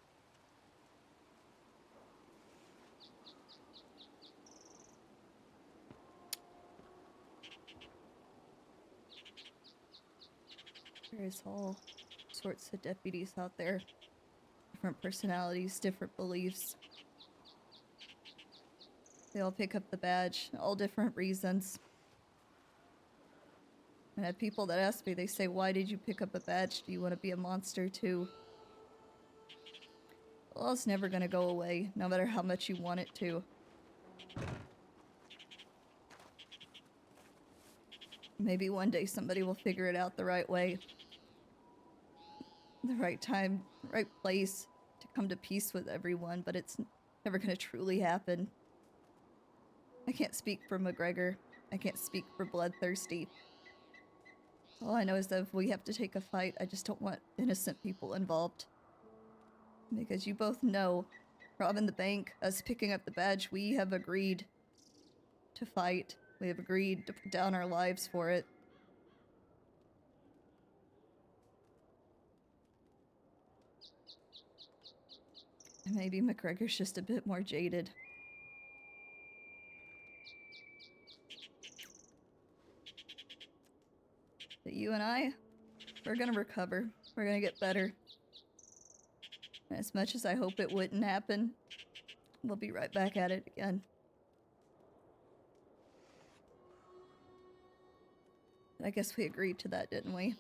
There's all sorts of deputies out there. Different personalities, different beliefs. They all pick up the badge, all different reasons. And I have people that ask me, they say, why did you pick up a badge? Do you want to be a monster too? Well, it's never gonna go away, no matter how much you want it to. Maybe one day somebody will figure it out the right way. The right time, right place to come to peace with everyone, but it's never gonna truly happen. I can't speak for McGregor. I can't speak for Bloodthirsty. All I know is that if we have to take a fight, I just don't want innocent people involved. Because you both know, robbing the bank, us picking up the badge, we have agreed to fight. We have agreed to put down our lives for it. And maybe McGregor's just a bit more jaded. But you and I, we're gonna recover. We're gonna get better. And as much as I hope it wouldn't happen, we'll be right back at it again. I guess we agreed to that, didn't we?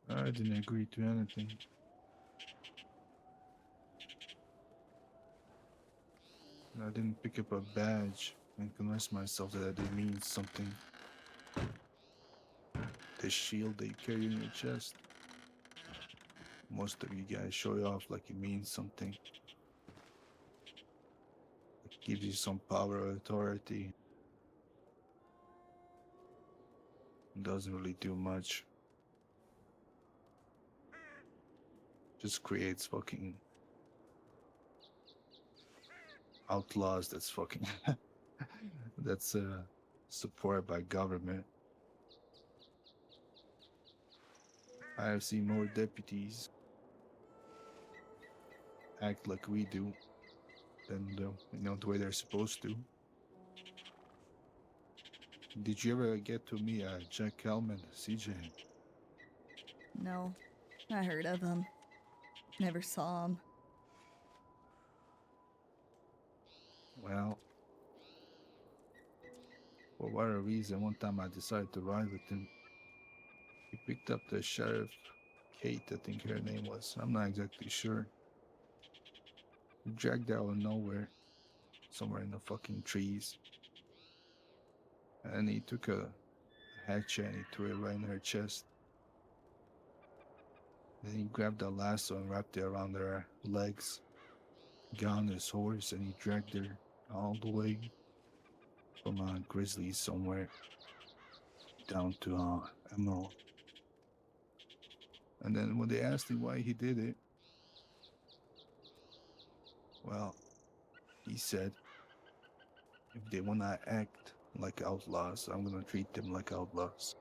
I didn't agree to anything. I didn't pick up a badge and convince myself that it means something. The shield that you carry in your chest. Most of you guys show it off like it means something. It gives you some power or authority. It doesn't really do much. Just creates fucking outlaws that's fucking that's supported by government. I have seen more deputies act like we do than the way they're supposed to. Did you ever get to meet Jack Hellman, CJ? No, I heard of him. Never saw him. Well, for whatever reason, one time I decided to ride with him. He picked up the sheriff, Kate, I think her name was. I'm not exactly sure. He dragged her out of nowhere, somewhere in the fucking trees. And he took a hatchet and he threw it right in her chest. Then he grabbed a lasso and wrapped it around her legs. Got on his horse and he dragged her all the way from Grizzly somewhere down to Emerald. And then when they asked him why he did it, well, he said, if they wanna act like outlaws, I'm gonna treat them like outlaws.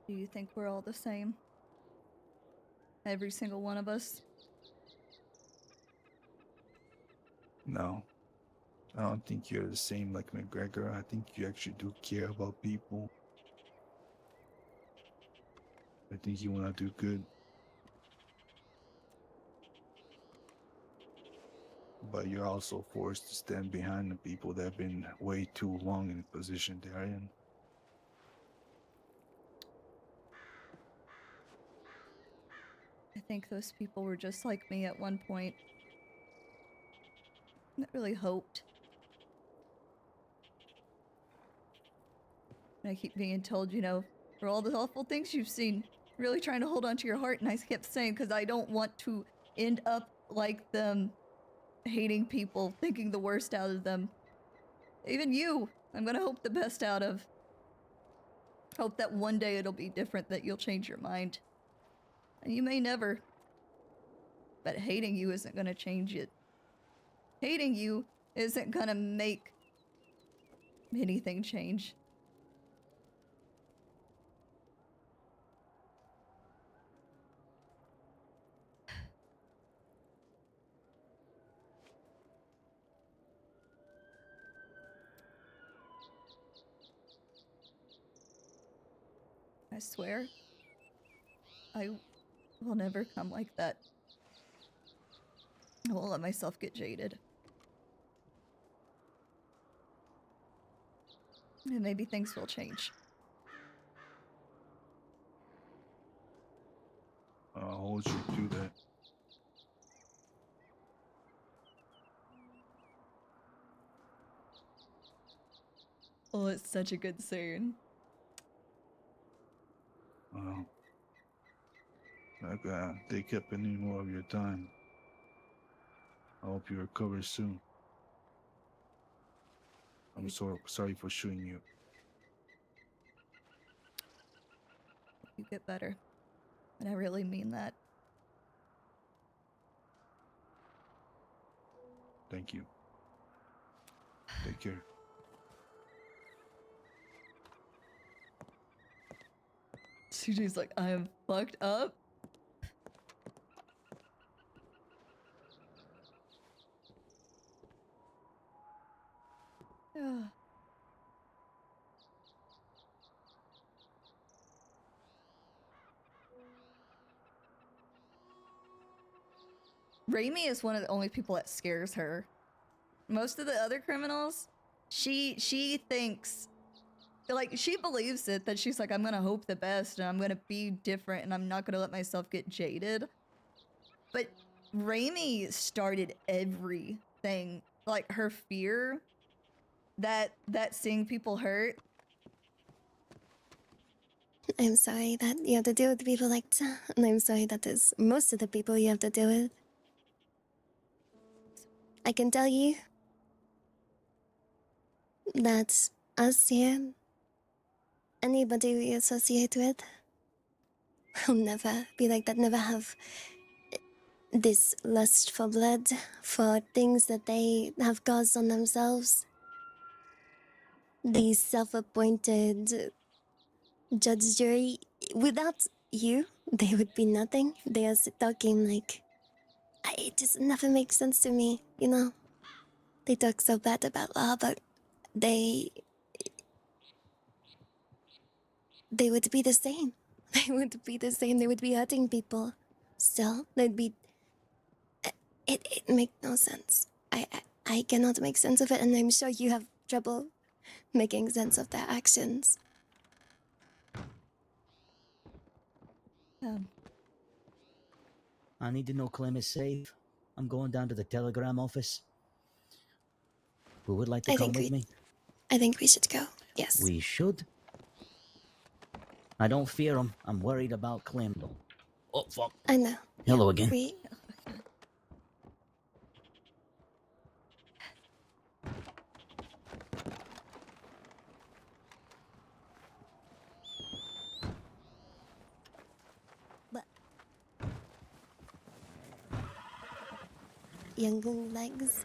Do you think we're all the same? Every single one of us? No, I don't think you're the same like McGregor. I think you actually do care about people. I think you wanna do good. But you're also forced to stand behind the people that have been way too long in the position they're in. I think those people were just like me at one point. That really hoped. And I keep being told, you know, for all the awful things you've seen, really trying to hold on to your heart, and I kept saying, because I don't want to end up like them, hating people, thinking the worst out of them. Even you, I'm gonna hope the best out of. Hope that one day it'll be different, that you'll change your mind. And you may never. But hating you isn't gonna change it. Hating you isn't gonna make anything change. I swear, I will never come like that. I won't let myself get jaded. And maybe things will change. I'll hold you to that. Oh, it's such a good scene. Well, not gonna take up any more of your time. I hope you recover soon. I'm sorry for shooting you. You get better. And I really mean that. Thank you. Take care. CJ's like, I am fucked up. Yeah. Raimi is one of the only people that scares her. Most of the other criminals, she thinks, like, she believes it, that she's like, I'm gonna hope the best and I'm gonna be different and I'm not gonna let myself get jaded. But Raimi started everything. Like, her fear that seeing people hurt. I'm sorry that you have to deal with people like that, and I'm sorry that is most of the people you have to deal with. I can tell you that us here, anybody we associate with, will never be like that, never have this lust for blood, for things that they have caused on themselves. These self-appointed judge, jury, without you, they would be nothing. They are talking like, it just never makes sense to me, you know? They talk so bad about law, but they they would be the same. They would be the same. They would be hurting people. Still, they'd be. It makes no sense. I cannot make sense of it, and I'm sure you have trouble making sense of their actions. I need to know Clem is safe. I'm going down to the telegram office. Who would like to come with me? I think we should go. Yes. We should. I don't fear him. I'm worried about Clem, though. Oh, fuck. I know. Hello again. Young legs.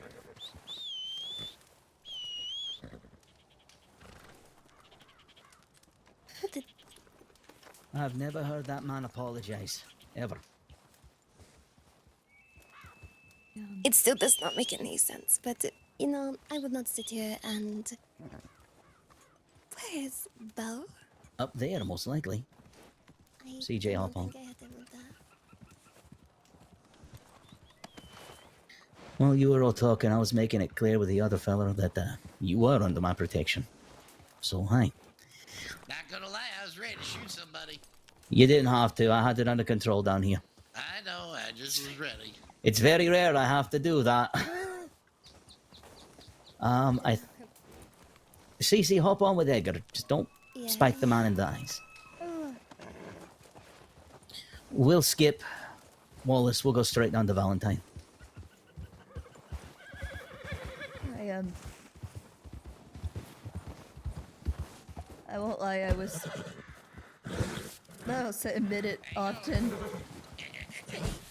I've never heard that man apologize. Ever. It still does not make any sense, but you know, I would not sit here and. Where is Bo? Up there, most likely. CJ, hop on. While you were all talking, I was making it clear with the other fella that you were under my protection. So, hi. Not gonna lie, I was ready to shoot somebody. You didn't have to. I had it under control down here. I know, I just was ready. It's very rare I have to do that. CC, hop on with Edgar. Just don't spike the man in the eyes. We'll skip Wallace. We'll go straight down to Valentine. I won't lie, I don't admit it often,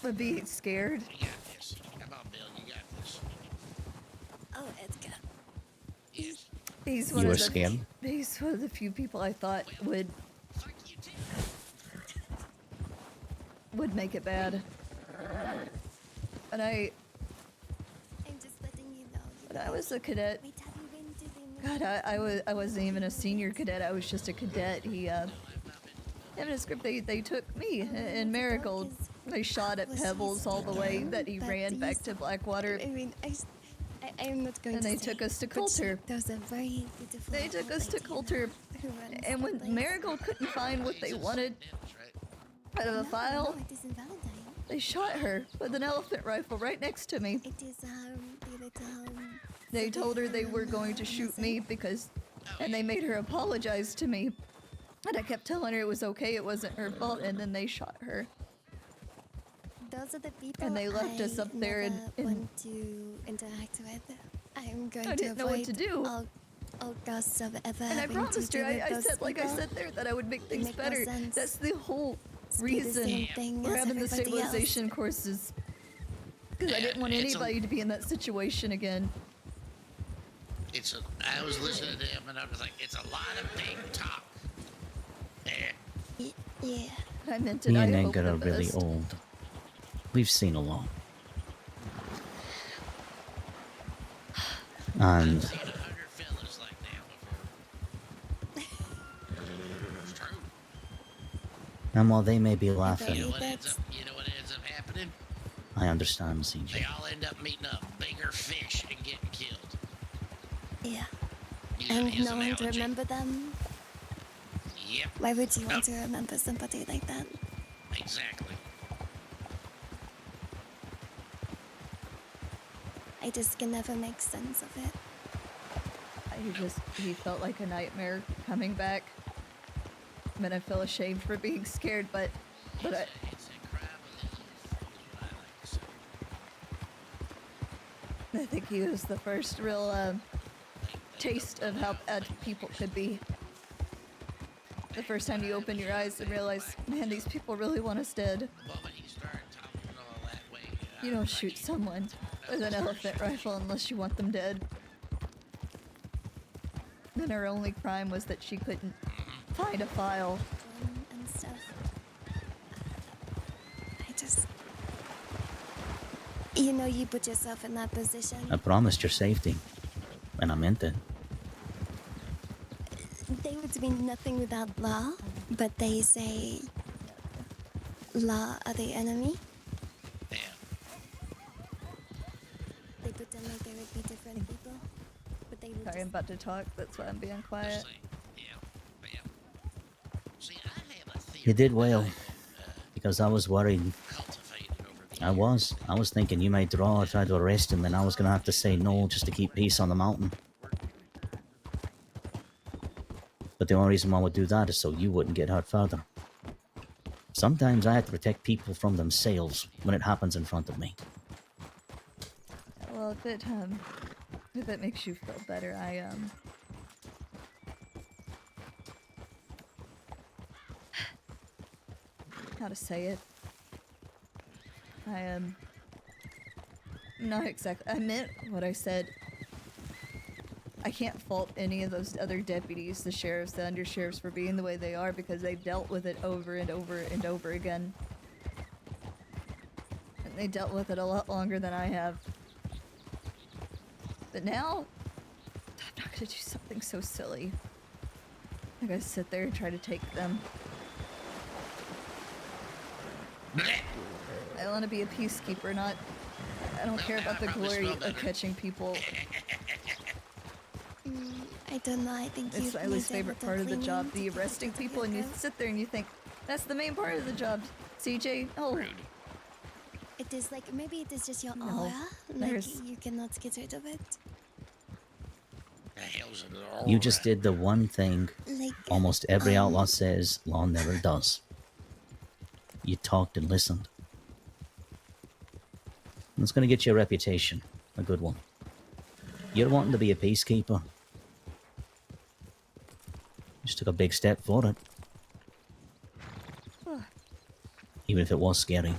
but being scared. You got this. Come on, Bill, you got this. Oh, Edgar. Yes. He's You were scared? He's one of the few people I thought would make it bad. And I'm just letting you know. when I was a cadet, God, I wasn't even a senior cadet. I was just a cadet. In a script, they took me in Marigold. They shot at Pebbles all the way that he ran back to Blackwater. I mean, I'm not going and to. they took us to Coulter. Those are very beautiful. They took us to Coulter, and when Marigold couldn't find what they wanted out of a file, it isn't Valentine. they shot her with an elephant rifle right next to me. It is the little. They told her they were going to shoot me and they made her apologize to me. And I kept telling her it was okay, it wasn't her fault, and then they shot her. Those are the people And they left us up there and want to interact with. I'm going I didn't to know avoid what to do. all gusts of ever And I having promised to her, do with I those said, like I people. said there, that I would make things make no better. sense. That's the whole Be the reason same thing we're as having the everybody else. stabilization courses. Because I didn't want anybody to be in that situation again. I was listening to him and I was like, it's a lot of big talk. Yeah. I meant it. Me I and hope Edgar the are really best. old. We've seen a lot. And I've seen 100 fellas like that before. It's true. and while they may be laughing, You know what ends up happening? I understand, They CJ. all end up meeting a bigger fish and getting killed. Yeah. Using And his no one to analogy. remember them. Yep. Why would you want to remember somebody like that? Exactly. I just can never make sense of it. He felt like a nightmare coming back. I mean, I feel ashamed for being scared, but I, I think he was the first real taste of how bad people could be. The first time you open your eyes and realize, man, these people really want us dead. You don't shoot someone with an elephant rifle unless you want them dead. Then her only crime was that she couldn't find a file. And stuff. I just. You know, you put yourself in that position. I promised your safety, and I meant it. They would be nothing without law. but they say law are the enemy. Yeah. They pretend like there would be different people, but they would Sorry, I'm about to talk. That's why I'm being quiet. See, I have a theory. You did well, because I was worried. I was thinking you might draw or try to arrest him, and I was gonna have to say no just to keep peace on the mountain. But the only reason why I would do that is so you wouldn't get hurt further. Sometimes I have to protect people from themselves when it happens in front of me. Well, if it makes you feel better, how to say it? I am not exactly. I meant what I said. I can't fault any of those other deputies, the sheriffs, the undersheriffs, for being the way they are because they've dealt with it over and over and over again. And they dealt with it a lot longer than I have. But now, I'm not gonna do something so silly. I'm gonna sit there and try to take them. I want to be a peacekeeper, not... I don't care about the glory of catching people. I don't know, I think It's my least favorite part of the job, the arresting people, and you sit there and you think, that's the main part of the job, CJ. Oh. It is like, maybe it is just your No, aura, like there's- you cannot get rid of it. You just did the one thing Like, almost every outlaw says law never does. You talked and listened. And it's going to get you a reputation, a good one. You're wanting to be a peacekeeper. You just took a big step for it. Even if it was scary.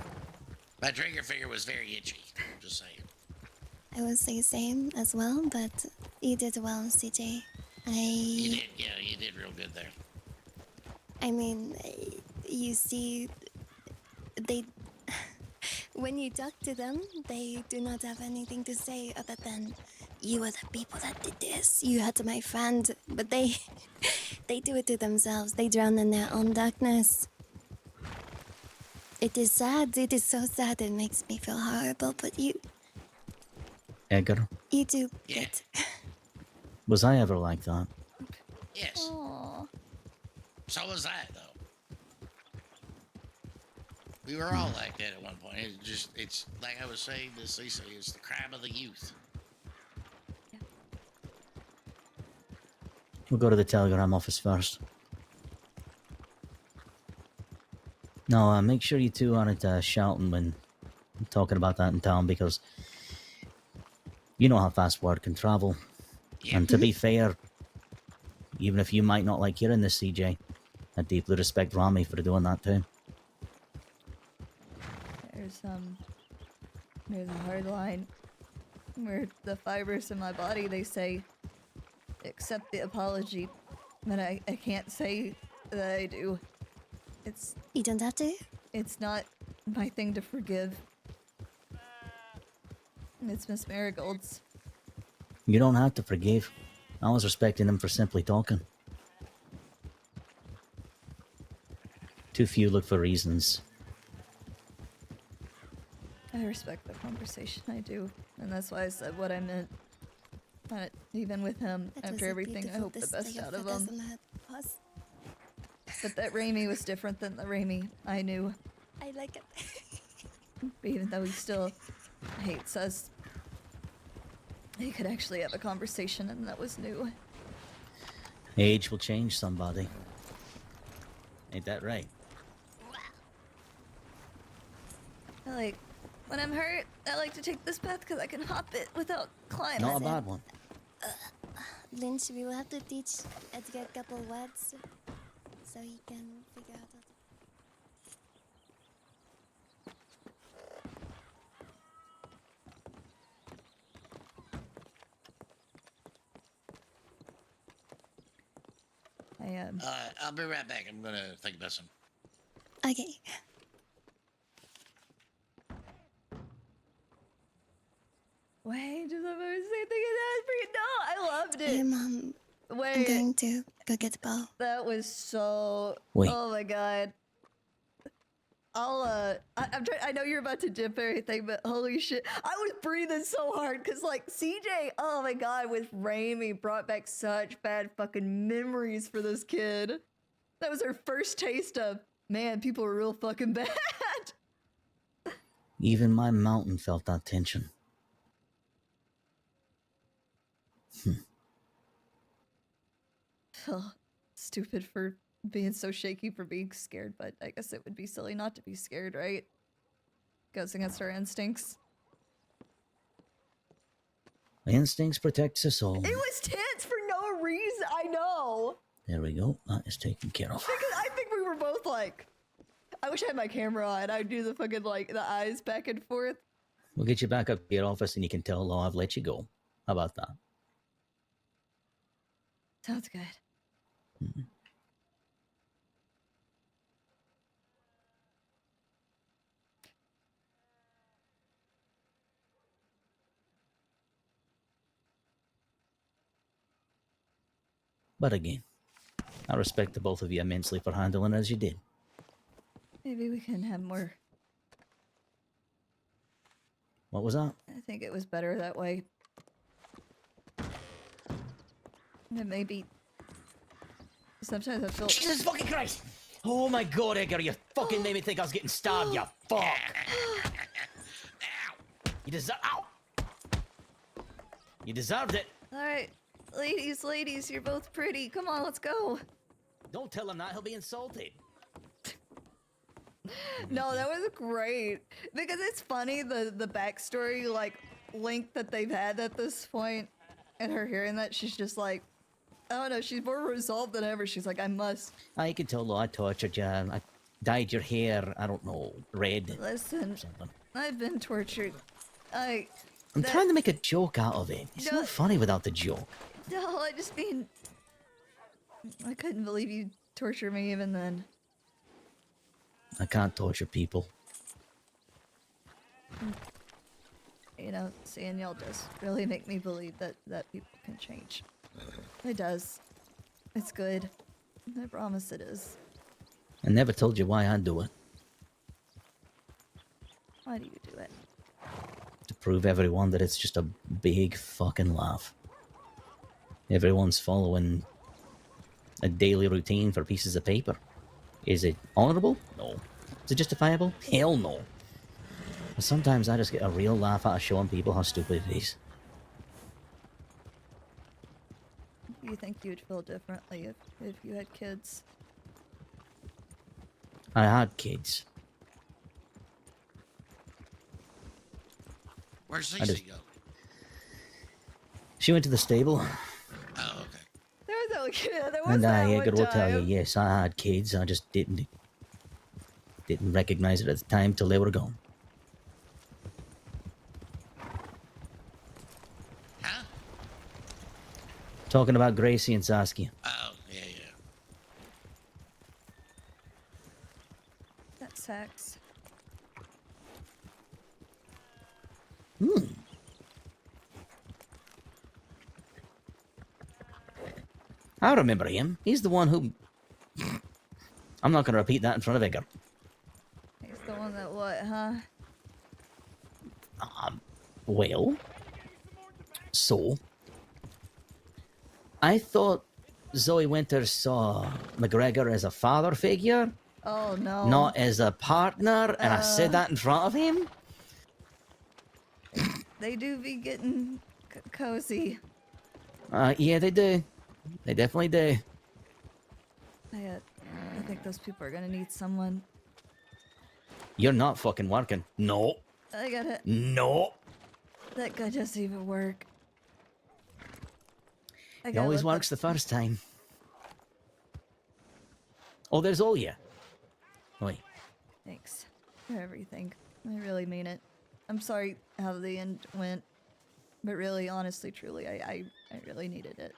My trigger finger was very itchy. Just saying. I would say same as well, but you did well, CJ. You did, yeah, you did real good there. I mean, you see, they... when you talk to them, they do not have anything to say other than, you are the people that did this, you hurt my friend, but they... they do it to themselves, they drown in their own darkness. It is sad, it is so sad, it makes me feel horrible, but you... Edgar, you do it. was I ever like that? Yes. Aww. So was I, though. We were all like that at one point. It's like I was saying to Cece, it's the crime of the youth. We'll go to the telegram office first. No, make sure you two aren't shouting when I'm talking about that in town, because you know how fast word can travel. Yeah. And to be fair, even if you might not like hearing this, CJ, I deeply respect Rami for doing that too. There's a hard line where the fibers in my body, they say, accept the apology, but I can't say that I do. It's... You don't have to? It's not my thing to forgive. It's Miss Marigold's. You don't have to forgive. I was respecting them for simply talking. Too few look for reasons. I respect the conversation, I do. And that's why I said what I meant. Even with him, That was after a everything, I beautiful hope the best display out of feathers him. on her paws. But that Raimi was different than the Raimi I knew. I like it. Even though he still hates us, he could actually have a conversation, and that was new. Age will change somebody. Ain't that right? When I'm hurt, I like to take this path because I can hop it without climbing. Not a bad one. Lynch, we will have to teach Edgar a couple words so he can figure out how to... I'll be right back. I'm gonna think about some. Okay. Wait, does somebody say anything? No, I loved it. Hey, Mom. Wait. I'm going to Go get the bow. That was so. Wait. Oh my god. I'm trying. I know you're about to dip everything, but holy shit, I was breathing so hard because like CJ, oh my god, with Raimi brought back such bad fucking memories for this kid. That was her first taste of, man, people are real fucking bad. Even my mountain felt that tension. Oh, stupid for being so shaky for being scared, but I guess it would be silly not to be scared, right? Goes against our instincts. Instincts protects us all. It was tense for no reason. I know. There we go. That is taken care of. Because I think we were both like, I wish I had my camera on. I'd do the fucking like the eyes back and forth. We'll get you back up to your office and you can tell Law I've let you go. How about that? Sounds good. But again, I respect the both of you immensely for handling it as you did. Maybe we can have more. What was that? I think it was better that way. And maybe sometimes I feel. Jesus fucking Christ! Oh my god, Edgar, you fucking made me think I was getting stabbed, you fuck! You deserve. Ow! You deserved it. Alright, ladies, you're both pretty. Come on, let's go. Don't tell him that, he'll be insulted. No, that was great. Because it's funny, the backstory, like, link that they've had at this point, and her hearing that, she's just like, I don't know, she's more resolved than ever. She's like, I must. I can tell, Law, I tortured you. I dyed your hair, I don't know, red. Listen, I've been tortured. I'm trying to make a joke out of it. It's not funny without the joke. No, I just mean, I couldn't believe you tortured me even then. I can't torture people. You know, seeing y'all just really make me believe that people can change. It does. It's good. I promise it is. I never told you why I do it. Why do you do it? To prove everyone that it's just a big fucking laugh. Everyone's following a daily routine for pieces of paper. Is it honorable? No. Is it justifiable? Hell no. But sometimes I just get a real laugh out of showing people how stupid it is. Do you think you'd feel differently if you had kids? I had kids. Where's I Cece just- go? She went to the stable. Oh, okay. There was And that I, one Edgar will tell you, time. yes, I had kids. I just didn't recognize it at the time till they were gone. Huh? Talking about Gracie and Saskia. Oh, yeah, yeah. That sex. I remember him. He's the one who... I'm not going to repeat that in front of Edgar. He's the one that what, huh? Well... So... I thought Zoe Winters saw McGregor as a father figure, Oh no. not as a partner, and I said that in front of him? They do be getting cozy. Yeah, they do. They definitely do. I think those people are gonna need someone. You're not fucking working. No. I gotta. No. That guy doesn't even work. It always works the first time. Oh, there's Olya. Wait. Thanks for everything. I really mean it. I'm sorry how the end went, but really, honestly, truly, I really needed it.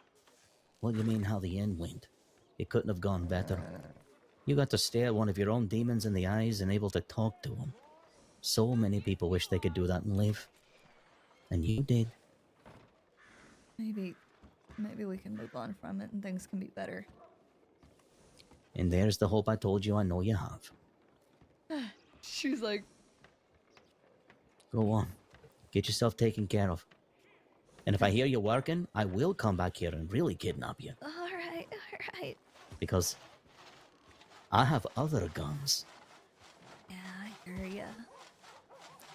What do you mean how the end went? It couldn't have gone better. You got to stare one of your own demons in the eyes and able to talk to him. So many people wish they could do that and live. And you did. Maybe maybe we can move on from it and things can be better. And there's the hope I told you I know you have. She's like, Go on. Get yourself taken care of. And if I hear you working, I will come back here and really kidnap you. all right. Because I have other guns. Yeah, I hear ya.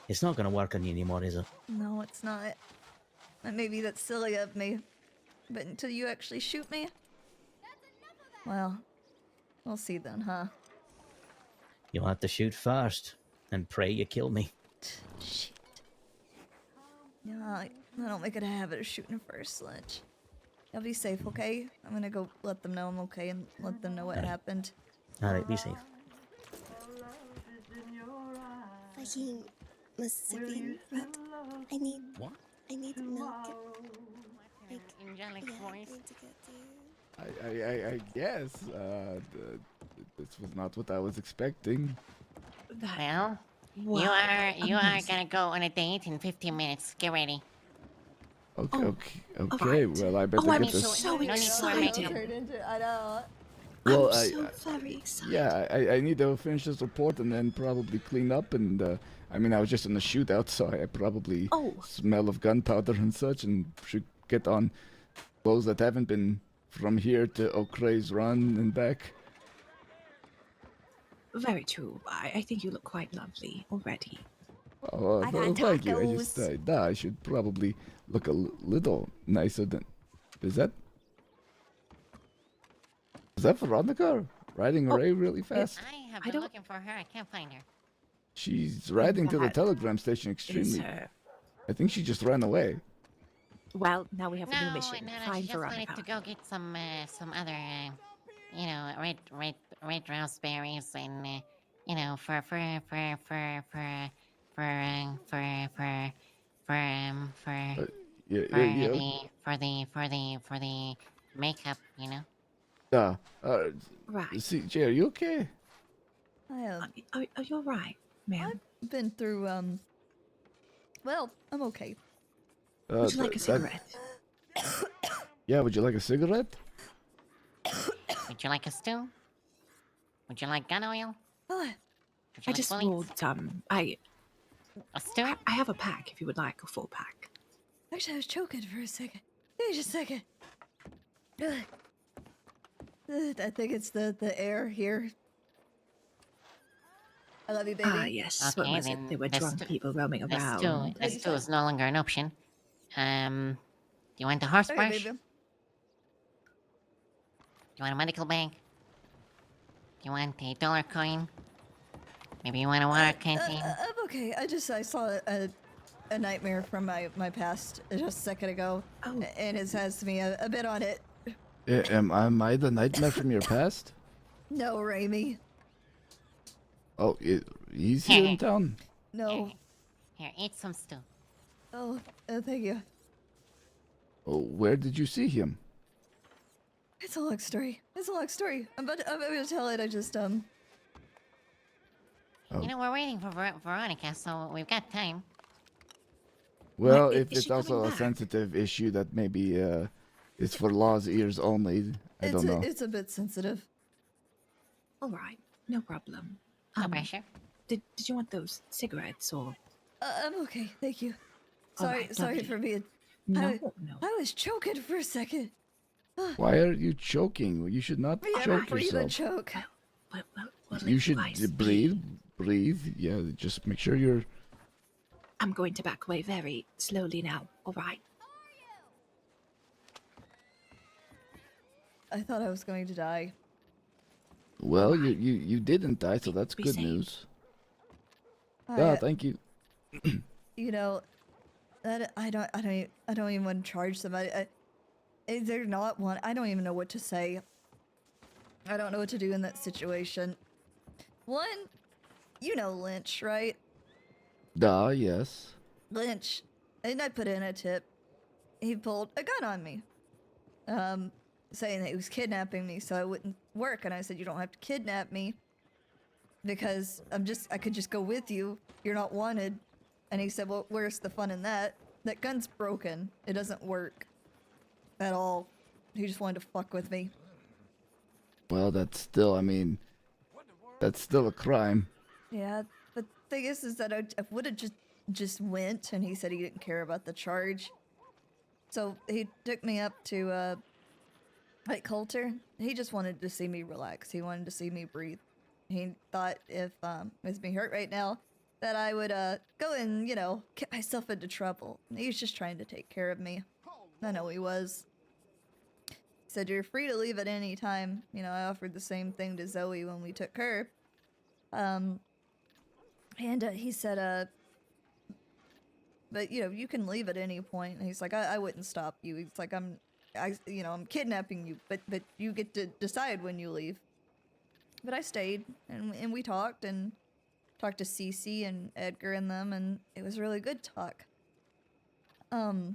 It's not gonna work on you anymore, is it? No, it's not. And maybe that's silly of me. But until you actually shoot me? Well, we'll see then, huh? You'll have to shoot first and pray you kill me. Shit. Yeah, I don't make it a habit of shooting first, Lynch. I'll be safe, okay? I'm gonna go let them know I'm okay and let them know what happened. Alright, be safe. Fucking must have been red. I need. What? I need milk. Like, Angelic yeah, I voice. need to go to. I guess. This was not what I was expecting. Well, Wow, you are gonna go on a date in 15 minutes. Get ready. Okay. Well, I better get this. No need to make it. I know. Well, I'm so very excited. Yeah, I need to finish this report and then probably clean up. And I mean, I was just in the shootout, so I probably smell of gunpowder and such, and should get on clothes that haven't been from here to O'Cray's Run and back. Very true. I think you look quite lovely already. Oh, I've well, had thank you. I just, tacos. I should probably look a little nicer than. Is that Veronica riding away really fast? I have been looking for her. I can't find her. She's riding to the That telegram station extremely. her. I think she just ran away. Well, now we have a new No, mission. she Find just wanted Veronica. to go get some other, red raspberries and, for the makeup, Right. CJ, are you okay? I Are you alright, ma'am? I've been through, well, I'm okay. Would you like a cigarette? Yeah, would you like a cigarette? Would you like a stew? Would you like gun oil? What? Would you I just bullets? rolled A stew? I have a pack if you would like a full pack. Actually, I was choking for a second. Give me just a second. I think it's the air here. I love you, baby. Ah, yes. What was it? There were drunk people roaming around. The stew is no longer an option. Do you want a horse Okay, brush? baby. Do you want a medical bag? Do you want a dollar coin? Maybe you want a water canteen? I'm okay. I saw a nightmare from my past just a second ago, and it has me a bit on it. Am I the nightmare from your past? No, Raimi. Oh, he's here in town? No. Here, eat some stew. Oh, thank you. Oh, where did you see him? It's a long story. I'm about to tell it. I just Oh. We're waiting for Veronica, so we've got time. Well, What, if is it's she also coming a back? sensitive issue that maybe is for Law's ears only, I don't know. It's a bit sensitive. Alright, no problem. No pressure. Did you want those cigarettes or? I'm okay. Thank you. All Sorry, right, sorry lovely. for being. No. I was choking for a second. Why are you choking? You should not choke Breathe and yourself. choke. You should breathe. Yeah, just make sure you're. I'm going to back away very slowly now. Alright. I thought I was going to die. Well, you didn't die, so that's Be good safe. news. I, Yeah, thank you. You know, that I don't even want to charge somebody. They're not one. I don't even know what to say. I don't know what to do in that situation. One, you know Lynch, right? Yes. Lynch, and I put in a tip. He pulled a gun on me, saying that he was kidnapping me so I wouldn't work. And I said, you don't have to kidnap me because I could just go with you. You're not wanted. And he said, well, where's the fun in that? That gun's broken. It doesn't work. at all. He just wanted to fuck with me. Well, that's still, I mean, that's still a crime. Yeah, but the thing is that I would have just went, and he said he didn't care about the charge. So he took me up to like Coulter. He just wanted to see me relax. He wanted to see me breathe. He thought if with me hurt right now, that I would go and get myself into trouble. He was just trying to take care of me. I know he was. He said you're free to leave at any time. I offered the same thing to Zoe when we took her. And he said but you can leave at any point. And he's like, I wouldn't stop you. He's like, I'm kidnapping you, but you get to decide when you leave. But I stayed, and we talked to Cece and Edgar and them, and it was really good talk. But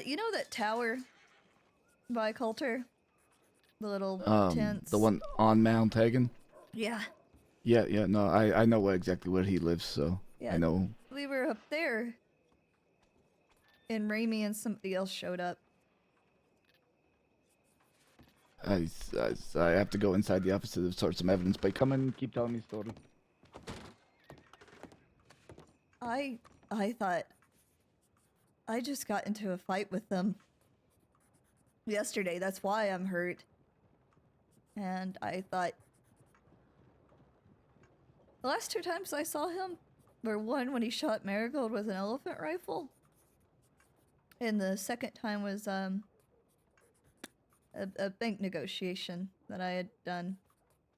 you know that tower by Coulter? The little tents? The one on Mount Hagen? Yeah. Yeah, no, I know exactly where he lives, so Yeah. I know. We were up there, and Raimi and somebody else showed up. I have to go inside the office to sort some evidence, but come and keep telling me the story. I thought I just got into a fight with them yesterday. That's why I'm hurt. And I thought the last 2 times I saw him were one when he shot Marigold with an elephant rifle, and the second time was a bank negotiation that I had done.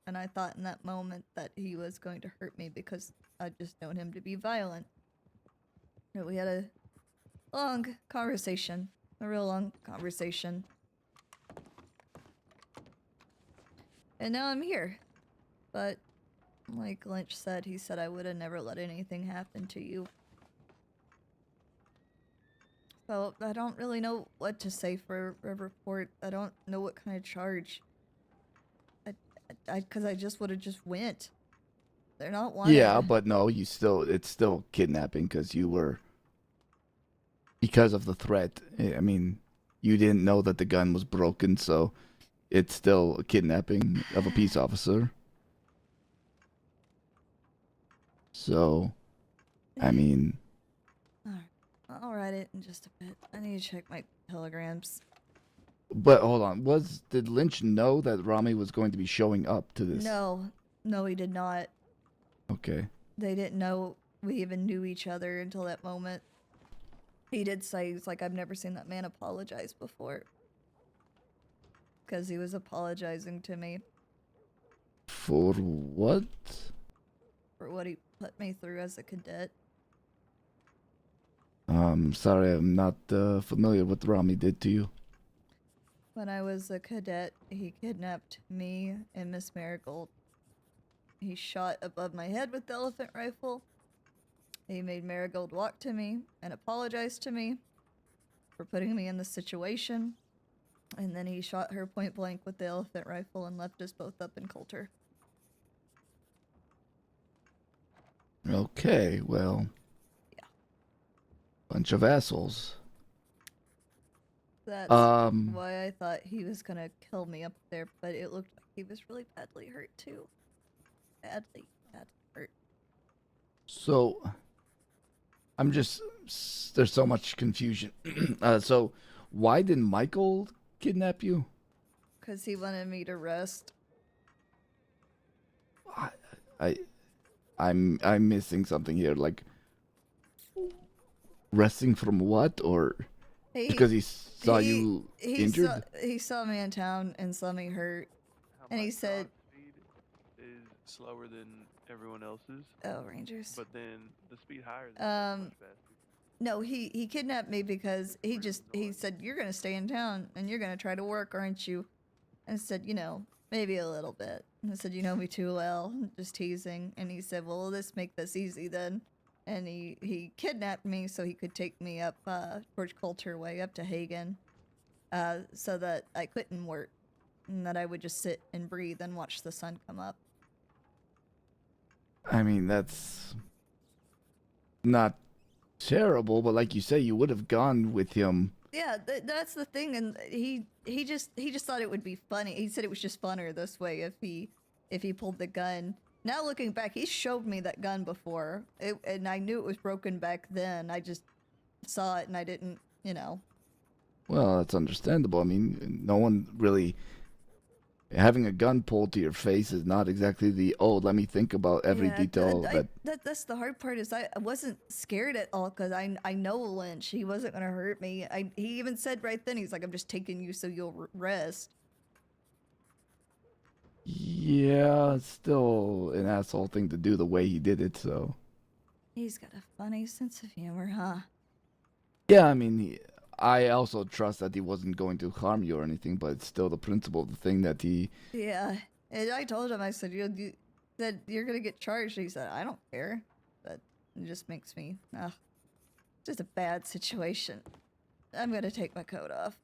And I thought in that moment that he was going to hurt me because I'd just known him to be violent. But we had a long conversation. A real long conversation. And now I'm here. But, like Lynch said, he said I would have never let anything happen to you. So, I don't really know what to say for a report. I don't know what kind of charge. Because I just would have just went. They're not wanted. Yeah, but no, it's still kidnapping because because of the threat. I mean, you didn't know that the gun was broken, so it's still a kidnapping of a peace officer. So, I mean, Alright, I'll write it in just a bit. I need to check my telegrams. but hold on. Did Lynch know that Rami was going to be showing up to this? No, he did not. Okay. They didn't know we even knew each other until that moment. He did say, he's like, I've never seen that man apologize before. Because he was apologizing to me For what? for what he put me through as a cadet. Sorry, I'm not familiar with what Rami did to you. When I was a cadet, he kidnapped me and Miss Marigold. He shot above my head with the elephant rifle. He made Marigold walk to me and apologize to me for putting me in this situation. And then he shot her point blank with the elephant rifle and left us both up in Coulter. Okay, well. Yeah. Bunch of assholes. That's Um, why I thought he was gonna kill me up there, but it looked like he was really badly hurt too. Badly hurt. So, there's so much confusion. So, why didn't Michael kidnap you? Because he wanted me to rest. I'm missing something here. Like, resting from what? Or because he saw you injured? He saw me in town and saw me hurt. And he said, is slower than everyone else's. Oh, Rangers. But then the speed higher than much faster. No, he kidnapped me because he said, you're gonna stay in town and you're gonna try to work, aren't you? And I said, maybe a little bit. And I said, you know me too well, just teasing. And he said, well, let's make this easy then. And he kidnapped me so he could take me up towards Coulter way up to Hagen, so that I couldn't work and that I would just sit and breathe and watch the sun come up. I mean, that's not terrible, but like you say, you would have gone with him Yeah, that's the thing, and he just thought it would be funny. He said it was just funner this way if he pulled the gun. Now looking back, he showed me that gun before, and I knew it was broken back then. I just saw it and I didn't, you know. Well, that's understandable. I mean, no one really having a gun pulled to your face is not exactly the let me think about every Yeah, detail that. that's the hard part is I wasn't scared at all because I know Lynch. He wasn't gonna hurt me. He even said right then, he's like, I'm just taking you so you'll rest. Yeah, it's still an asshole thing to do the way he did it. So. He's got a funny sense of humor, huh? Yeah, I mean, I also trust that he wasn't going to harm you or anything, but it's still the principle of the thing that he. Yeah, and I told him, I said, you said you're gonna get charged. He said, I don't care. But it just makes me, just a bad situation. I'm gonna take my coat off.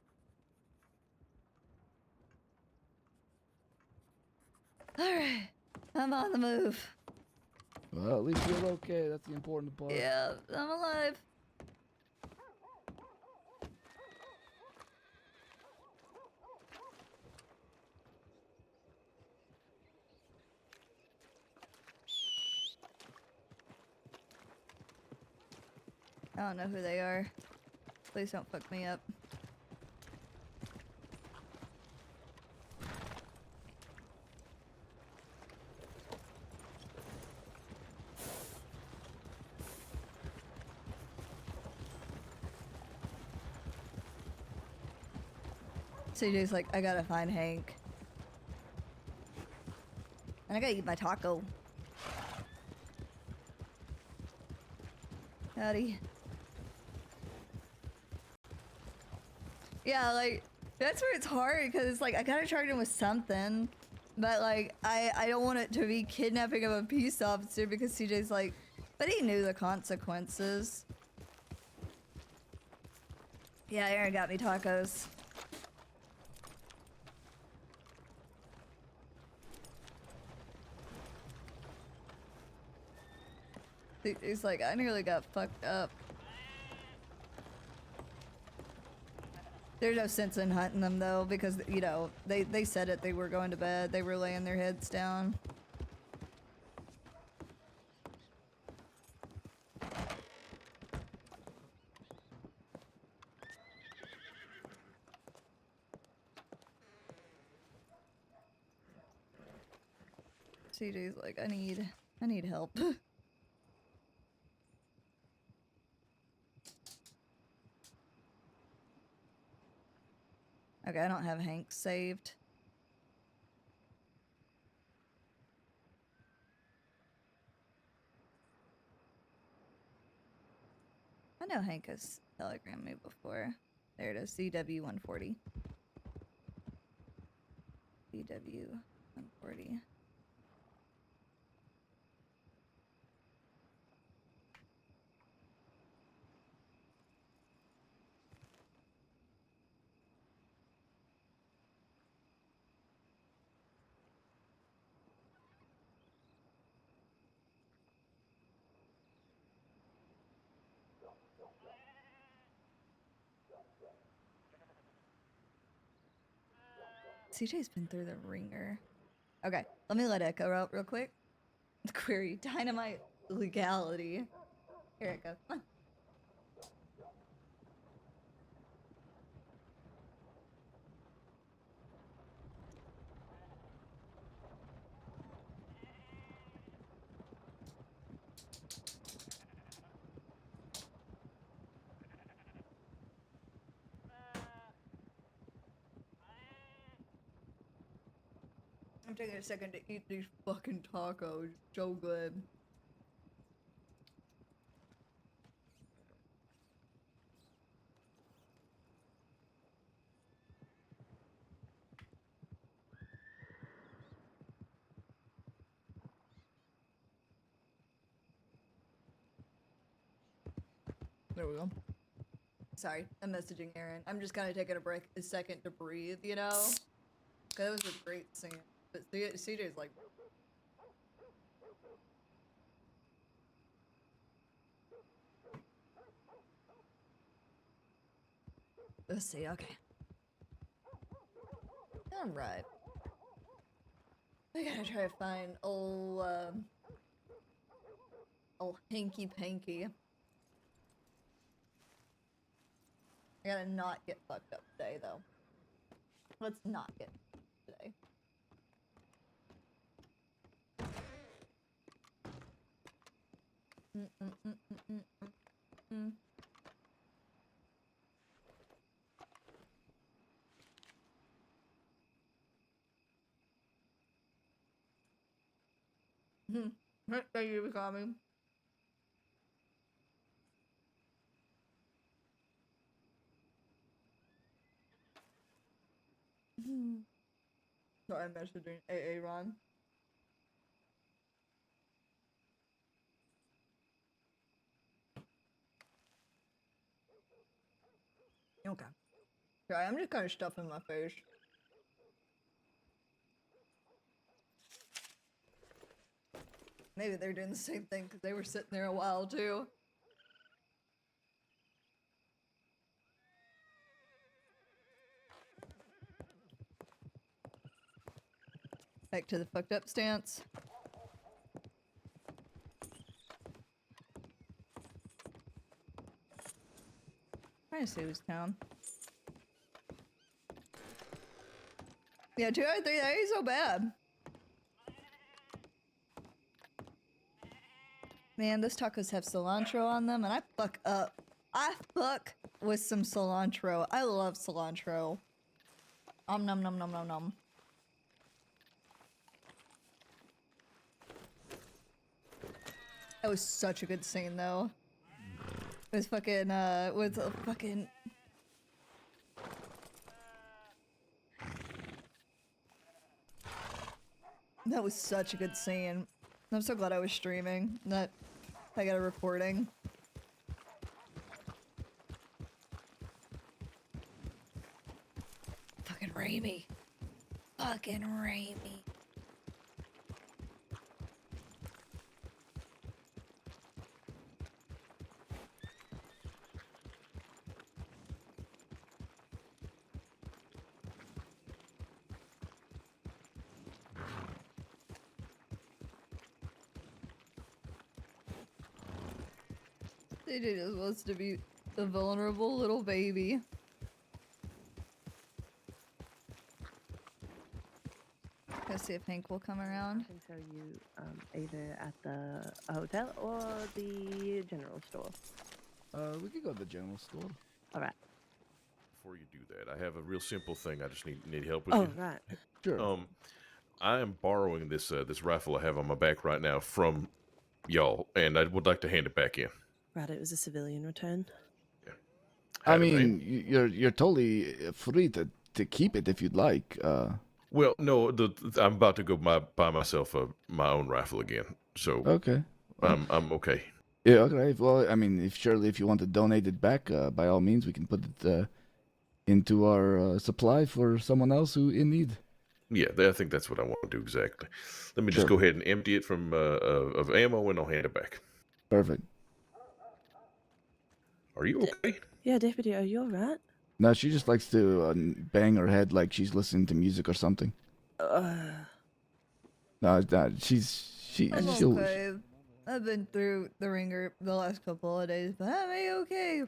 Alright, I'm on the move. Well, at least you're okay. That's the important part. Yeah, I'm alive. I don't know who they are. Please don't fuck me up. CJ's like, I gotta find Hank. And I gotta eat my taco. Howdy. Yeah, like, that's where it's hard, because it's like, I gotta charge him with something, but like, I don't want it to be kidnapping of a peace officer, because CJ's like, but he knew the consequences. Yeah, Aaron got me tacos. He's like, I nearly got fucked up. There's no sense in hunting them though, because, you know, they said it, they were going to bed, they were laying their heads down. CJ's like, I need help. Okay, I don't have Hank saved. I know Hank has telegrammed me before. There it is, CW140. CW140. CJ's been through the ringer. Okay, let me let Echo out real quick. Query dynamite legality. Here it goes. Come on. I'm taking a second to eat these fucking tacos. So good. There we go. Sorry, I'm messaging Aaron. I'm just kind of taking a second to breathe, you know? Cause it was a great scene. But CJ's like, Let's see. Okay. All right. I gotta try to find old hanky panky. I gotta not get fucked up today, though. Let's not get today. Thank you for coming. Sorry, I'm messaging AA Ron. Okay. Sorry, I'm just kind of stuffing my face. Maybe they're doing the same thing because they were sitting there a while too. Back to the fucked up stance. Trying to see who's town. Yeah, 2 out of 3, that ain't so bad. Man, those tacos have cilantro on them, and I fuck up. I fuck with some cilantro. I love cilantro. Nom nom nom nom nom nom. That was such a good scene, though. It was fucking, with a fucking... That was such a good scene. I'm so glad I was streaming, that I got a recording. Fucking Raimi. Fucking Raimi. CJ just wants to be the vulnerable little baby. Let's see if Hank will come around. I can show you either at the hotel or the general store. We could go to the general store. All right. Before you do that, I have a real simple thing. I just need help with. Oh, you. right. Sure. I am borrowing this this rifle I have on my back right now from y'all, and I would like to hand it back in. Right, it was a civilian return. I mean, you're totally free to keep it if you'd like. Well, no, I'm about to go buy myself my own rifle again, so Okay. I'm okay. Yeah, okay. Well, I mean, if you want to donate it back, by all means, we can put it into our supply for someone else who in need. Yeah, I think that's what I want to do exactly. Let me just Sure. go ahead and empty it from of ammo, and I'll hand it back. Perfect. Are you okay? Yeah, Deputy, are you alright? No, she just likes to bang her head like she's listening to music or something. No, she'll. Okay. I've been through the ringer the last couple of days, but I'm okay.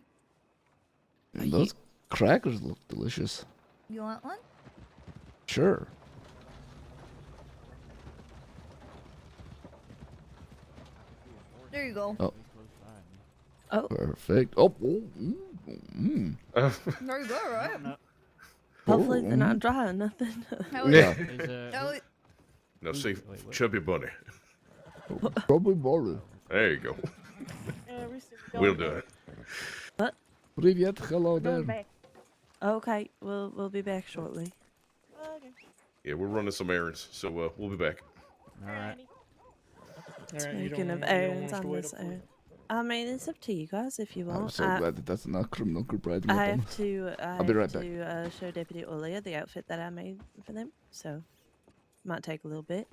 Those crackers look delicious. You want one? Sure. There you go. Oh. Oh. Perfect. Oh. There you go, right? Hopefully they're not dry or nothing. Yeah. No, see, Chubby Bunny. Probably Bunny. There you go. We'll do it. What? Привет, hello there. Okay, we'll be back shortly. Yeah, we're running some errands, so we'll be back. All right. Speaking of errands on this errand, I mean, it's up to you guys if you want. I'm so glad that that's not criminal group right I have to. I'll be right back. To show Deputy Olia the outfit that I made for them, so might take a little bit.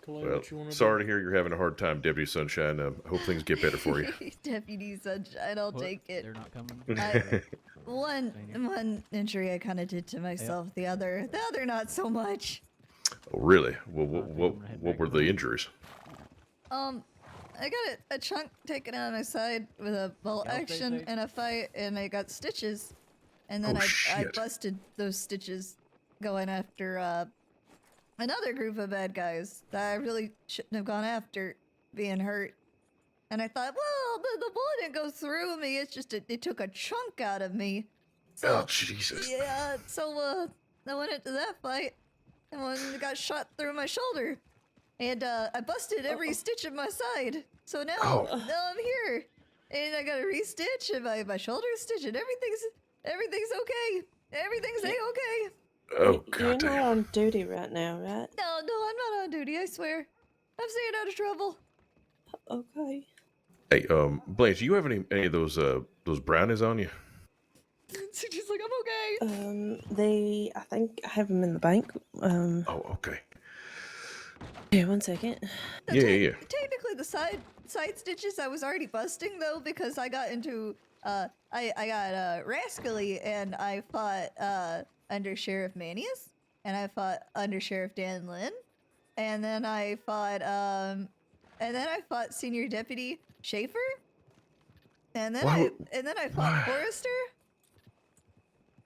Well, sorry to hear you're having a hard time, Deputy Sunshine. I hope things get better for you. Deputy Sunshine, I'll take it. They're not coming. One injury I kind of did to myself. The other not so much. Oh, really? Well, what were the injuries? I got a chunk taken out of my side with a bolt action in a fight, and I got stitches. And then I busted those stitches going after another group of bad guys that I really shouldn't have gone after being hurt. And I thought, well, the bullet didn't go through me. It's just it took a chunk out of me. So, oh, Jesus. Yeah, so I went into that fight and one got shot through my shoulder. And I busted every stitch of my side. So now I'm here. And I got a re-stitch and my shoulder's stitched and everything's okay. Everything's A-okay. Oh, You're God not on duty right now, right? No, I'm not on duty, I swear. I'm staying out of trouble. Okay. Hey, Blanche, do you have any of those brownies on you? She's like, I'm okay. I think I have them in the bank. Oh, okay. Yeah, 1 second. Yeah. Technically, the side stitches I was already busting though because I got into I got rascally and I fought Under Sheriff Manius and I fought Under Sheriff Dan Lynn and then I fought Senior Deputy Schaefer and then I fought Forrester.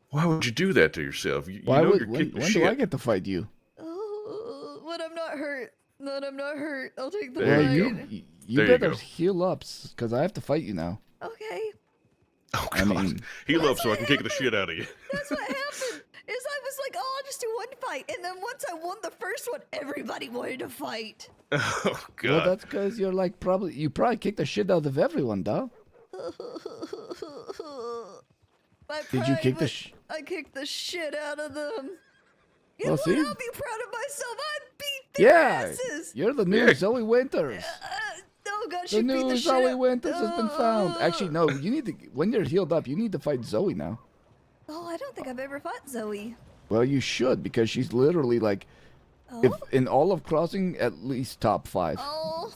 Why would you do that to yourself? You Why know would, you're when kicking do shit. I get to fight you? When I'm not hurt. When I'm not hurt, I'll take the Yeah, fight. you There you better go. heal up, because I have to fight you now. Okay. Oh, I God. mean, Heal up so I can kick the shit out of you. That's what happened. Is I was like, oh, I'll just do one fight, and then once I won the first one, everybody wanted to fight. Oh, God. well, that's because you're like you probably kick the shit out of everyone, dog. Did you kick the I kicked the shit out of them. You Well, know see? what? I'll be proud of myself. I beat their asses. You're the new Zoe Winters. Oh God, The she beat new the shit Zoe out. Winters has been found. Actually, no. You need to. When you're healed up, you need to fight Zoe now. Oh, I don't think I've ever fought Zoe. Well, you should because she's literally like, if in all of Crossing, at least top 5. Oh,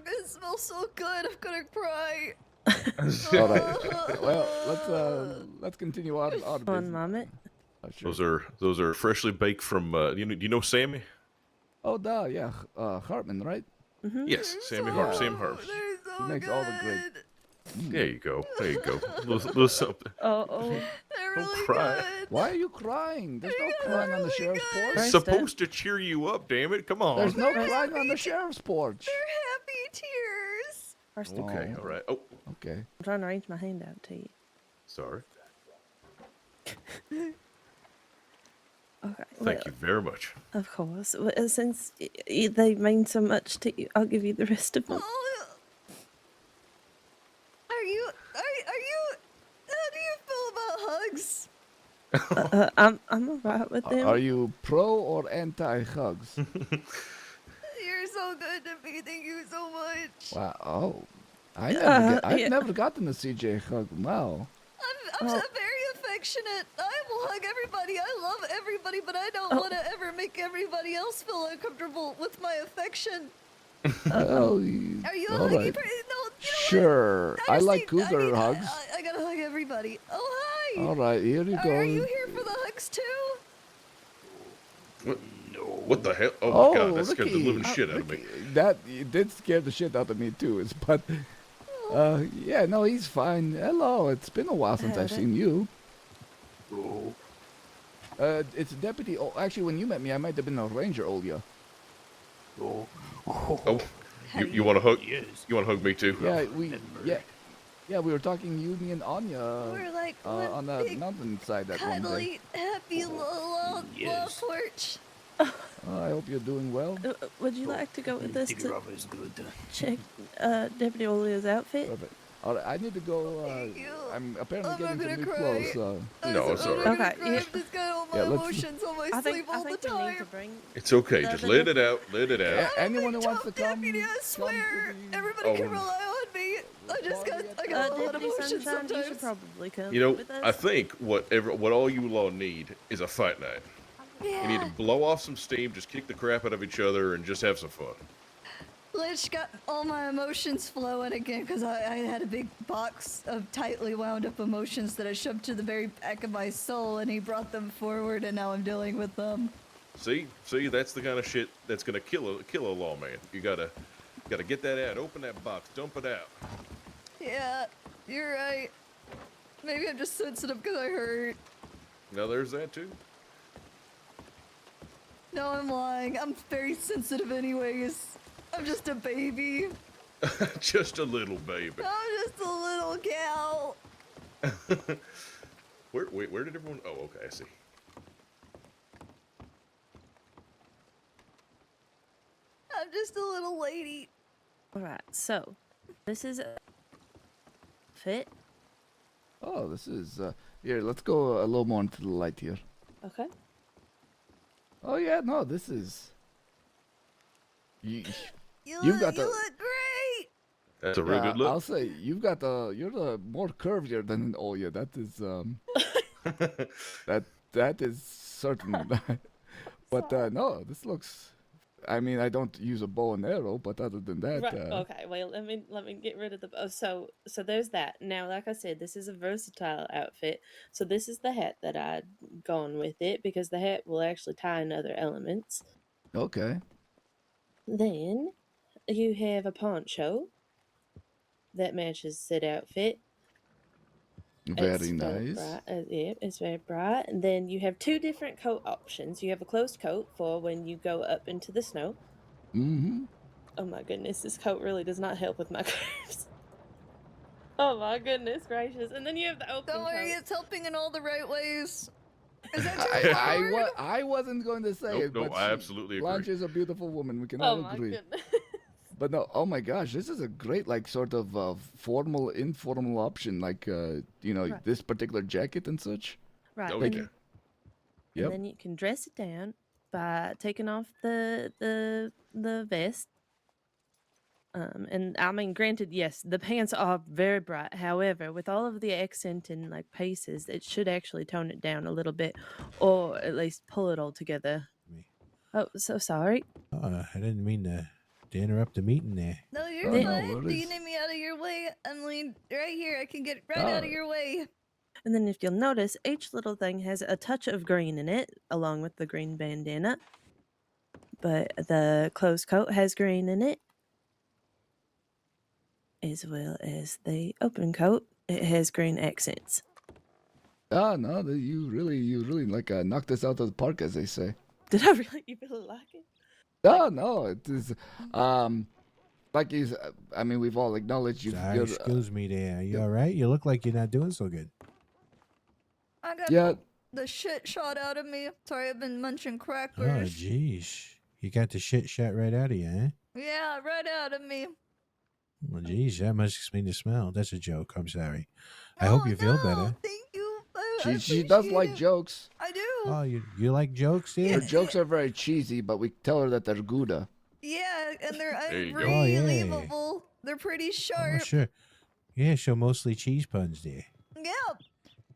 it smells so good. I'm gonna cry. All right. Well, let's continue our business. One moment. Those are freshly baked from. Do you know Sammy? Oh, duh, yeah. Hartman, right? Yes, Sammy Hart. Sam Hart. He makes all the great. There you go. There you go. Little something. Oh. Don't cry. Why are you crying? There's no crying on the sheriff's porch. It's supposed to cheer you up, damn it. Come on. There's no crying on the sheriff's porch. They're happy tears. First of Okay, all right. Oh, okay. I'm trying to arrange my hand out to you. Sorry. Okay. Thank you very much. Of course. Well, since they mean so much to you, I'll give you the rest of them. Are you? How do you feel about hugs? I'm alright with them. Are you pro or anti-hugs? You're so good to me. Thank you so much. Wow. Oh. I've never gotten a CJ hug. Wow. I'm very affectionate. I will hug everybody. I love everybody, but I don't want to ever make everybody else feel uncomfortable with my affection. Oh, Are you a all huggy right. person? No, Sure. I like cougar hugs. I gotta hug everybody. Oh, hi. All right, here you go. Are you here for the hugs too? What? No. What the hell? Oh, my God. That scared the Ricky. living shit out of me. That it did scare the shit out of me too. But yeah, no, he's fine. Hello. It's been a while since I've seen you. Oh. It's a deputy. Oh, actually, when you met me, I might have been a ranger, Olya. Oh. You want to hug? Yes. You want to hug me too? Yeah, we were talking, you, me, and Anya. We're like on the mountainside that one day. cuddly, happy little love porch. I hope you're doing well. Would you like to go with us to check Deputy Olia's outfit? Perfect. All right, I need to go. I'm apparently getting some new cry. clothes. No, it's all right. Okay. I've just got all my emotions on my sleeve all the time. It's okay. Just let it out. Let it out. Anyone who wants to come. Deputy, I swear, everybody can rely on me. I got a lot of Deputy emotions Sunshine, you should sometimes. probably come You know, with us. I think what all you all need is a fight night. You need to blow off some steam, just kick the crap out of each other, and just have some fun. Lich got all my emotions flowing again because I had a big box of tightly wound up emotions that I shoved to the very back of my soul, and he brought them forward, and now I'm dealing with them. See, that's the kind of shit that's gonna kill a lawman. You gotta get that out, open that box, dump it out. Yeah, you're right. Maybe I'm just sensitive because I hurt. Now there's that too. No, I'm lying. I'm very sensitive anyways. I'm just a baby. Just a little baby. I'm just a little gal. Where did everyone? Oh, okay, I see. I'm just a little lady. Alright, so this is fit. Oh, this is here. Let's go a little more into the light here. Okay. Oh yeah, no, this is. You You've got look the. great. That's a real good look. I'll say you've got you're the more curvier than. Oh yeah, that is that is certain. But no, this looks. I mean, I don't use a bow and arrow, but other than that, Right. Okay. Well, let me get rid of the. Oh, so there's that. Now, like I said, this is a versatile outfit. So this is the hat that I'd gone with it because the hat will actually tie in other elements. Okay. Then you have a poncho that matches said outfit. Very nice. Bright. Yeah, it's very bright. And then you have two different coat options. You have a closed coat for when you go up into the snow. Mm-hmm. Oh my goodness, this coat really does not help with my curves. Oh my goodness gracious. And then you have the open Don't worry, coat. it's helping in all the right ways. Is that too hard? I wasn't going to say it, Nope, but I absolutely agree. Blanche is a beautiful woman. We can Oh all my agree. goodness. But no, oh my gosh, this is a great like sort of formal, informal option, like Right. this particular jacket and such. Right. Oh, and, yeah. Yep. and then you can dress it down by taking off the vest. And I mean, granted, yes, the pants are very bright. However, with all of the accent and like pieces, it should actually tone it down a little bit, or at least pull it all together. Oh, so sorry. I didn't mean to interrupt the meeting there. No, you're Oh, no fine. Do worries. you need me out of your way? I'm lean right here. I can get right out of your way. And then if you'll notice, each little thing has a touch of green in it, along with the green bandana. But the closed coat has green in it, as well as the open coat. It has green accents. Ah, no, you really like knocked us out of the park, as they say. Did I really? You really like it? No, it is like he's. I mean, we've all acknowledged you've. Sorry, excuse me there. Are you all right? You look like you're not doing so good. I got Yeah. the shit shot out of me. Sorry, I've been munching Oh, crackers. jeez. You got the shit shot right out of you, eh? Yeah, right out of me. Well, jeez, that must explain the smell. That's a joke. I'm sorry. I hope you feel better. Thank you. She does like it. jokes. I do. Oh, you like jokes, Her dear? jokes are very cheesy, but we tell her that they're good. Yeah, and they're There you go. really Oh, yeah. livable. They're pretty Oh, sharp. sure. Yeah, so mostly cheese puns there. Yeah.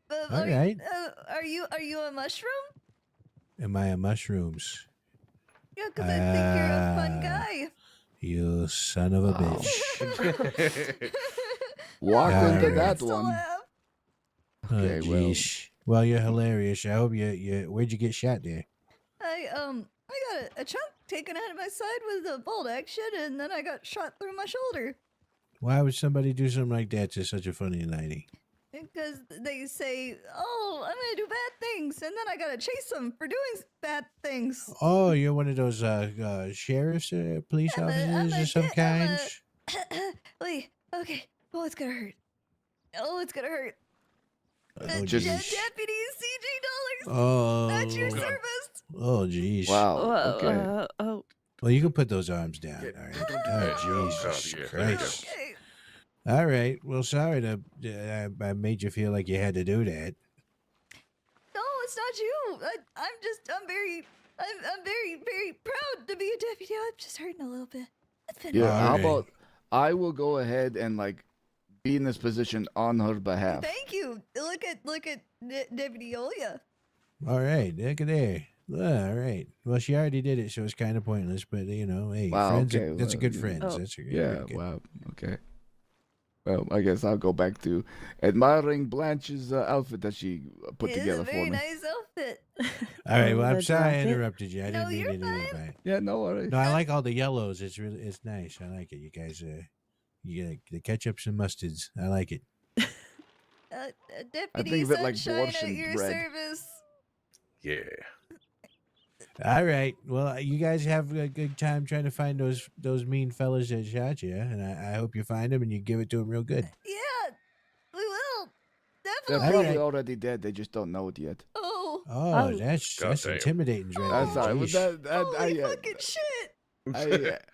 But All right. Are you a mushroom? Am I a mushrooms? Yeah, because I think you're a fun Ah, guy. You son of a bitch. Walk All into right. that Still one. laugh. Okay, Oh, well. jeez. Well, you're hilarious. I hope where'd you get shot there? I got a chunk taken out of my side with a bolt action, and then I got shot through my shoulder. Why would somebody do something like that to such a funny lady? Because they say, "Oh, I'm gonna do bad things," and then I gotta chase them for doing bad things. Oh, you're one of those sheriffs, police officers of some kind? Wait, okay. Oh, it's gonna hurt. Oh, it's gonna hurt. Oh, Just- jeez. Deputy CJ Dollars. Oh. At your service. Oh, jeez. Wow. Whoa, Okay. oh. Well, you can put those arms down. All right. Don't do Oh, that. Oh, Jesus yeah, there you go. Christ. Okay. All right. Well, sorry to I made you feel like you had to do that. No, it's not you. I'm very, very proud to be a deputy. I'm just hurting a little bit. It's been Yeah. All How right. about I will go ahead and like be in this position on her behalf. Thank you. Look at Deputy Olia. All right. Look at there. All right. Well, she already did it, so it's kind of pointless. But hey, Wow. friends. Okay. That's a Well, good you friends. Oh. That's a Yeah. pretty good. Wow. Okay. Well, I guess I'll go back to admiring Blanche's outfit that she put It is together a for very me. nice outfit. All right. Oh, Well, I'm the sorry I jacket. interrupted you. I didn't mean you're to do that. Yeah, no worries. No, I like all the yellows. It's nice. I like it. You guys, you get the ketchups and mustards. I like it. Deputy think of it like Sunshine borscht at and your bread. service. Yeah. All right. Well, you guys have a good time trying to find those mean fellas that shot you, and I hope you find them and you give it to them real good. Yeah, we will. They're Definitely. probably already dead. They just don't know it yet. Oh. Oh, that's Goddamn. intimidating, right That's there. all right. Well, Jeez. Holy fucking shit.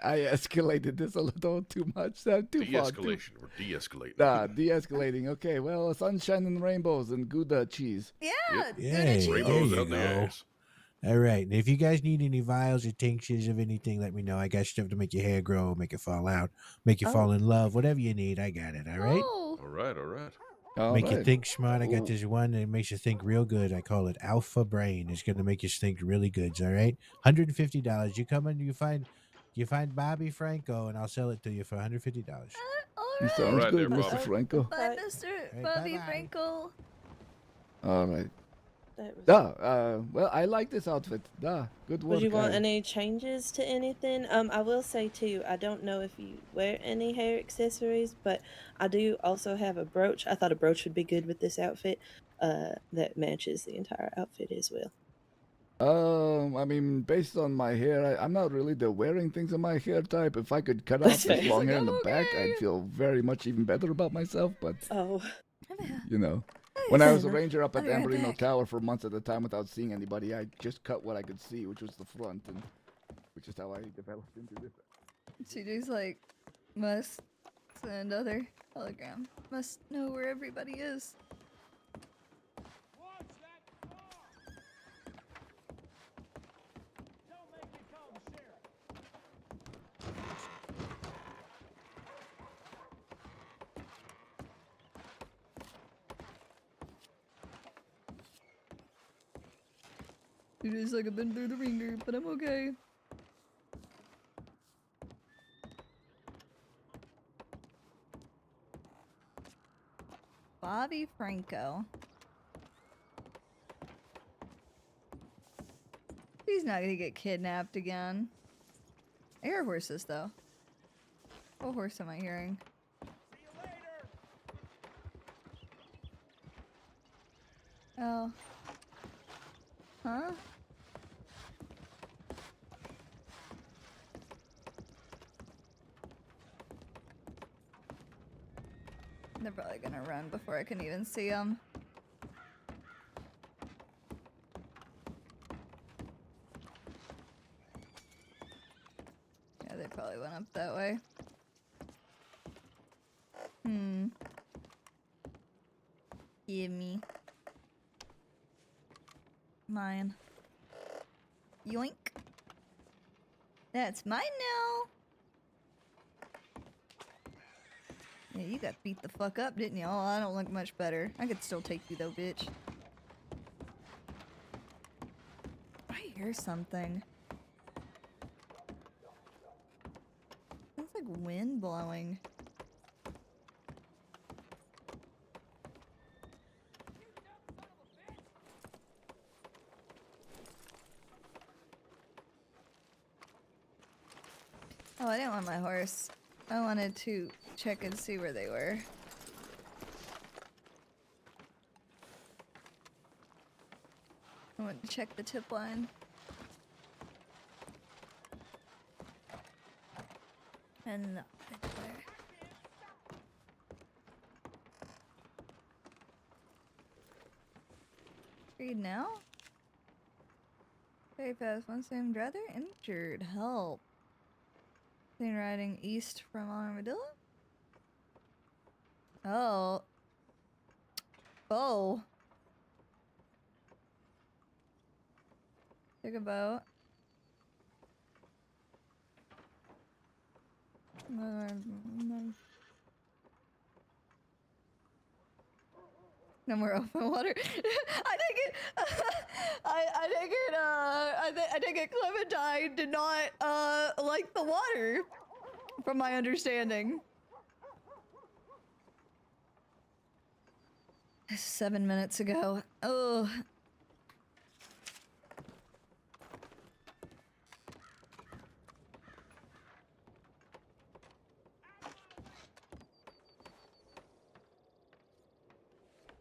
I escalated this a little too much. Too far. De-escalation. We're de-escalating. De-escalating. Okay, well, sunshine and rainbows and Gouda cheese. Yeah, Yay, there Rainbows you out the go. ass. All right. And if you guys need any vials or tinctures of anything, let me know. I got stuff to make your hair grow, make it fall out, make you fall in love. Whatever you need, I got it. All right? Oh. All right, all right. Make you think smart. I got this one that makes you think real good. I call it Alpha Brain. It's going to make you think really good. All right? $150. You come in, you find Bobby Franco, and I'll sell it to you for $150. Sounds right good, there, Mr. Bobby. Franco. Bye, Mr. Bobby Franco. All right. That was... Well, I like this outfit. Good work. Would you want any changes to anything? I will say too, I don't know if you wear any hair accessories, but I do also have a brooch. I thought a brooch would be good with this outfit. That matches the entire outfit as well. I mean, based on my hair, I'm not really the wearing things on my hair type. If I could cut off That's this fair. long hair in the back, I'd feel very much even better about myself. But when I was a ranger up at I'll be right Amberino back. Tower for months at a time without seeing anybody, I just cut what I could see, which was the front, and which is how I developed into this. She does like must send other hologram. Must know where everybody is. It is like I've been through the ringer, but I'm okay. Bobby Franco. He's not gonna get kidnapped again. I hear horses though. What horse am I hearing? Oh. Huh? They're probably gonna run before I can even see them. Yeah, they probably went up that way. Give me. Mine. Yoink. That's mine now. Yeah, you got beat the fuck up, didn't you? Oh, I don't look much better. I could still take you though, bitch. I hear something. Sounds like wind blowing. Oh, I didn't want my horse. I wanted to check and see where they were. I wanted to check the tip line. And the where? Read now? Very fast. One seemed rather injured. Help. Seen riding east from Armadillo? Oh. Oh. Take a boat. No more open water. I think it. I think it. Clementine did not like the water, from my understanding. 7 minutes ago. Oh.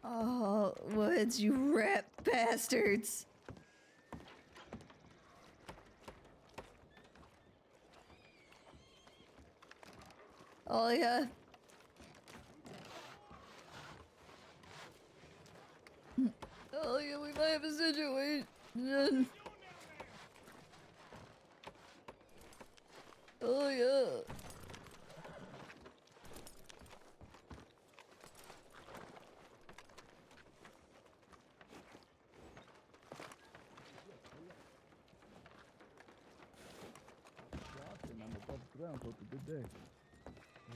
Oh, Woods, you rat bastards. Oh, yeah. Oh, yeah, we might have a situation. Oh, yeah.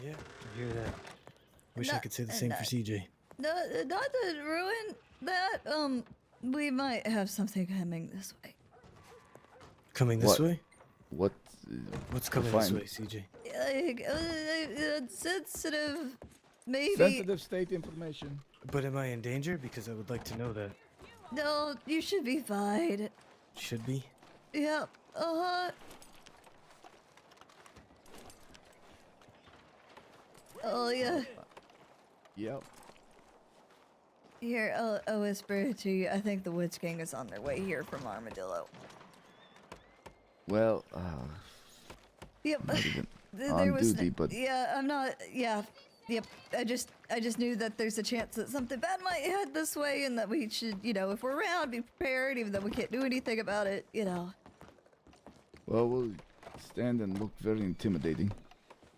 Yeah, I hear that. Wish I could say the same for CJ. Not to ruin that, we might have something coming this way. Coming this way? What? What's coming this way, CJ? Like, sensitive, maybe. Sensitive state information. But am I in danger? Because I would like to know that. No, you should be fine. Should be? Yep, uh-huh. Oh, yeah. Yep. Here, I'll whisper it to you. I think the Woods Gang is on their way here from Armadillo. Well, Yep. not even There on was duty, but yeah, I'm not. Yeah, yep. I just knew that there's a chance that something bad might head this way, and that we should, if we're around, be prepared, even though we can't do anything about it. well, we'll stand and look very intimidating.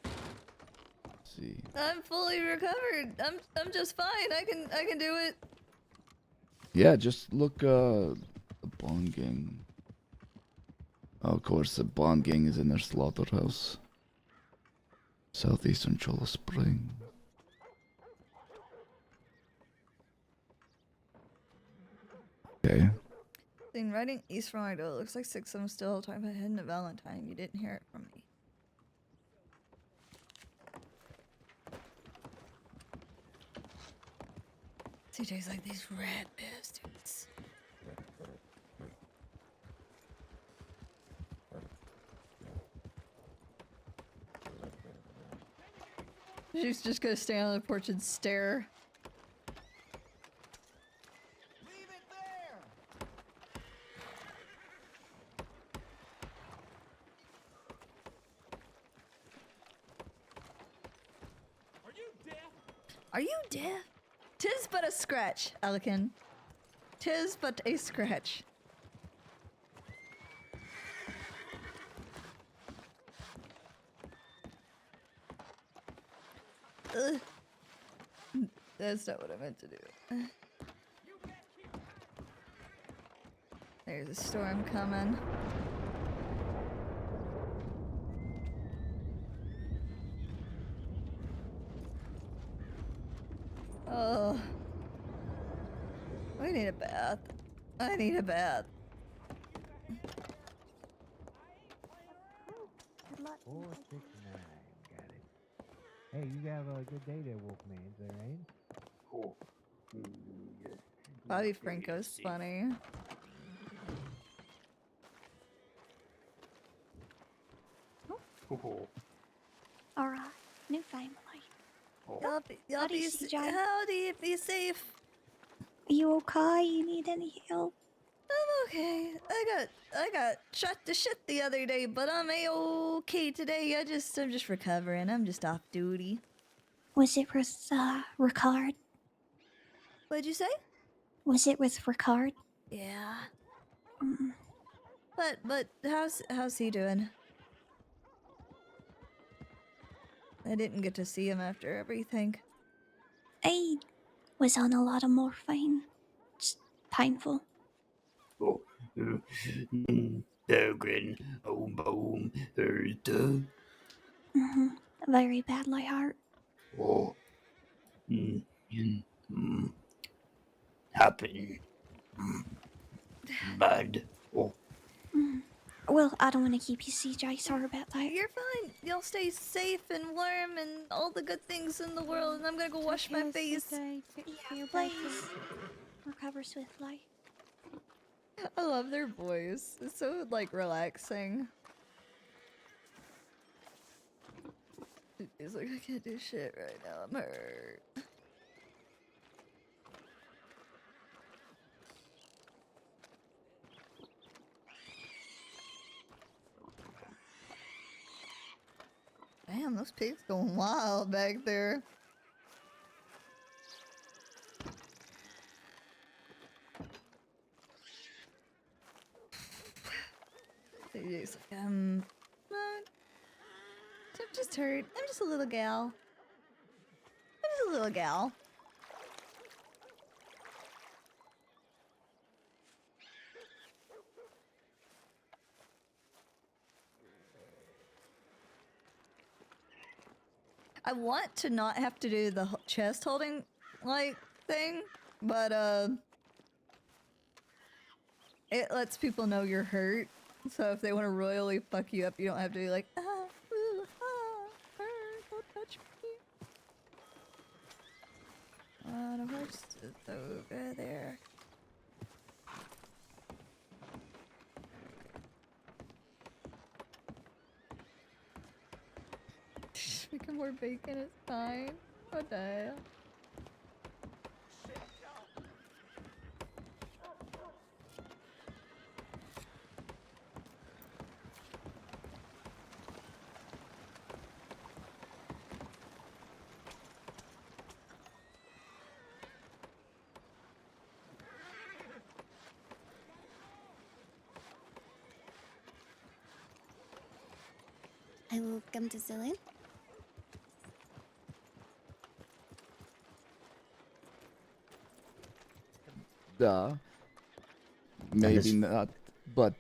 Let's see. I'm fully recovered. I'm just fine. I can do it. Yeah, just look. The Bond Gang. Oh, of course, the Bond Gang is in their slaughterhouse. Southeastern Cholla Spring. Okay. Seen riding east from Armadillo. Looks like 6 of them still talking about heading to Valentine. You didn't hear it from me. CJ's like these rat bastards. She's just gonna stand on the porch and stare. Are you deaf? 'Tis but a scratch, Alican. 'Tis but a scratch. Ugh. That's not what I meant to do. There's a storm coming. Oh. We need a bath. I need a bath. 469. Got it. Hey, you have a good day there, Wolfman. Is that right? Cool. Bobby Franco's funny. Alright, new family. Y'all be howdy, be safe. Are you okay? You need any help? I'm okay. I got shot to shit the other day, but I'm okay today. I'm just recovering. I'm just off duty. Was it with Ricard? What'd you say? Was it with Ricard? Yeah. But how's he doing? I didn't get to see him after everything. He was on a lot of morphine. It's painful. Dogren, boom, boom, hurt. Very badly hurt. Oh. happen. Bad. Oh. Well, I don't want to keep you, CJ. Sorry about that. You're fine. Y'all stay safe and warm and all the good things in the world, and I'm gonna go wash my face. Yeah, please. Recover swiftly. I love their voice. It's so, like, relaxing. He's like, I can't do shit right now. I'm hurt. Damn, those pigs going wild back there. He's like, no, I'm just hurt. I'm just a little gal. I'm just a little gal. I want to not have to do the chest holding, like, thing, but, it lets people know you're hurt. So if they want to royally fuck you up, you don't have to be like, hurt, don't touch me. The horse is over there. Just making more bacon is fine. What the hell? I will come to Celine. Maybe not, but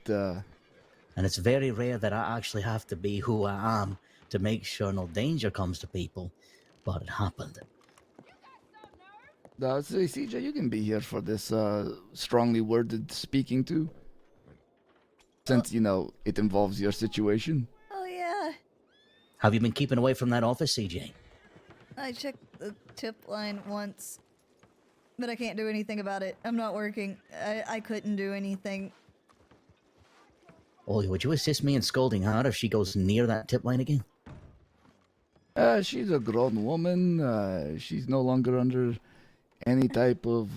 And it's very rare that I actually have to be who I am to make sure no danger comes to people, but it happened. So CJ, you can be here for this strongly worded speaking too, since you know it involves your situation. Oh yeah. Have you been keeping away from that office, CJ? I checked the tip line once, but I can't do anything about it. I'm not working. I couldn't do anything. Ollie, would you assist me in scolding her if she goes near that tip line again? She's a grown woman. She's no longer under any type of.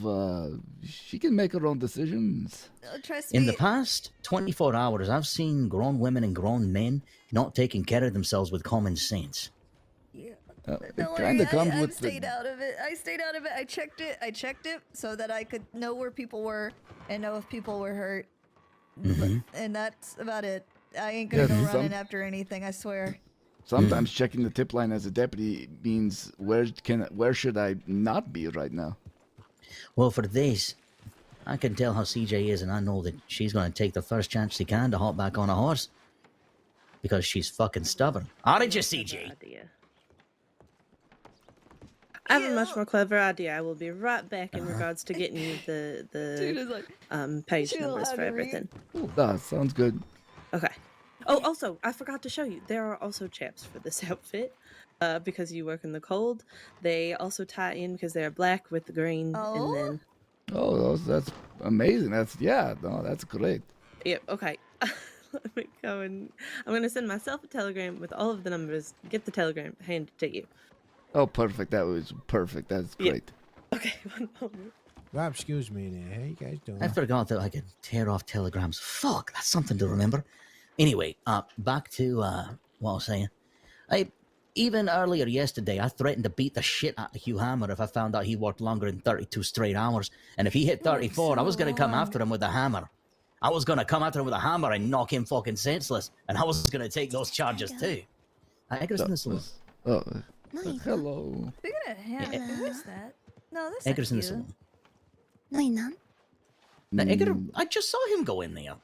She can make her own decisions. Trust In me. the past 24 hours, I've seen grown women and grown men not taking care of themselves with common sense. Yeah. It Don't kind worry, of comes I've with stayed the. out of it. I stayed out of it. I checked it so that I could know where people were and know if people were hurt. And that's about it. I ain't gonna go running after anything, I swear. Sometimes checking the tip line as a deputy means where should I not be right now? Well, for this, I can tell how CJ is, and I know that she's going to take the first chance she can to hop back on a horse. Because she's fucking stubborn. Aren't you, CJ? I have a much more clever idea. I will be right back in regards to getting you Dude the is like, page "She numbers allowed for to read?" everything. That sounds good. Okay. Oh, also, I forgot to show you. There are also chaps for this outfit. Because you work in the cold. They also tie in because they're black with the green, and then. Oh, that's amazing. That's great. Yep. Okay. Let me go and I'm gonna send myself a telegram with all of the numbers. Get the telegram, hand it to you. Oh, perfect. That was perfect. That's great. Okay, one moment. Rob, excuse me there. How you guys doing? I forgot that I could tear off telegrams. Fuck, that's something to remember. Anyway, back to what I was saying. Even earlier yesterday, I threatened to beat the shit out of Hugh Hammer if I found out he worked longer than 32 straight hours. And if he hit 34, I was going to come after him with a hammer. I was going to come after him with a hammer and knock him fucking senseless. And I was going to take those charges too. Eggerson is the Oh, hello. Speaking of him, who is that? No, that's Eggerson not is the you. one. No, you're not. Now, Egger, I just saw him go in there.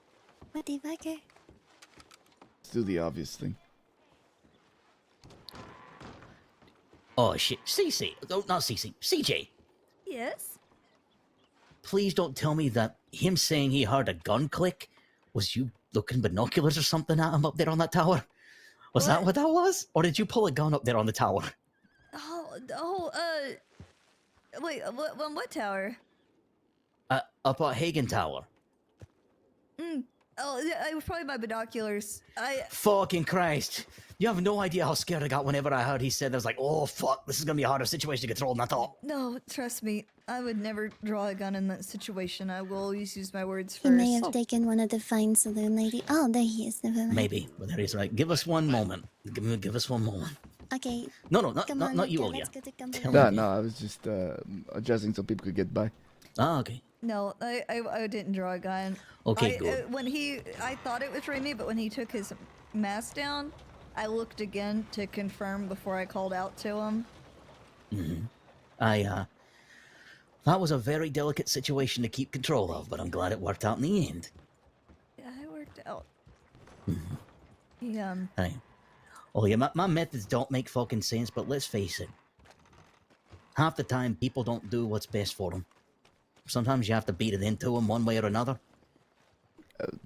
What the fuck? Let's do the obvious thing. Oh shit, CC. Oh, not CC. CJ. Yes? please don't tell me that him saying he heard a gun click was you looking binoculars or something at him up there on that tower? Was that what that was? Or did you pull a gun up there on the tower? Wait, what tower? Up at Hagen Tower. Oh, yeah, it was probably my binoculars. Fucking Christ. You have no idea how scared I got whenever I heard he said that. I was like, oh, fuck, this is going to be a harder situation to control than I thought. No, trust me. I would never draw a gun in that situation. I will always use my words He first. may have taken one of the fine saloon lady. Oh, there he is. Never mind. Maybe, but there he is, right? Give us one moment. Give us one moment. Okay. No, Come on, not you, Luca, Olya. let's go to Gumbo. No, I was just adjusting so people could get by. Ah, okay. No, I didn't draw a gun. Okay, good. I thought it was Remy, but when he took his mask down, I looked again to confirm before I called out to him. That was a very delicate situation to keep control of, but I'm glad it worked out in the end. Yeah, it worked out. Hey. Oh yeah, my methods don't make fucking sense, but let's face it. Half the time, people don't do what's best for them. Sometimes you have to beat it into them one way or another.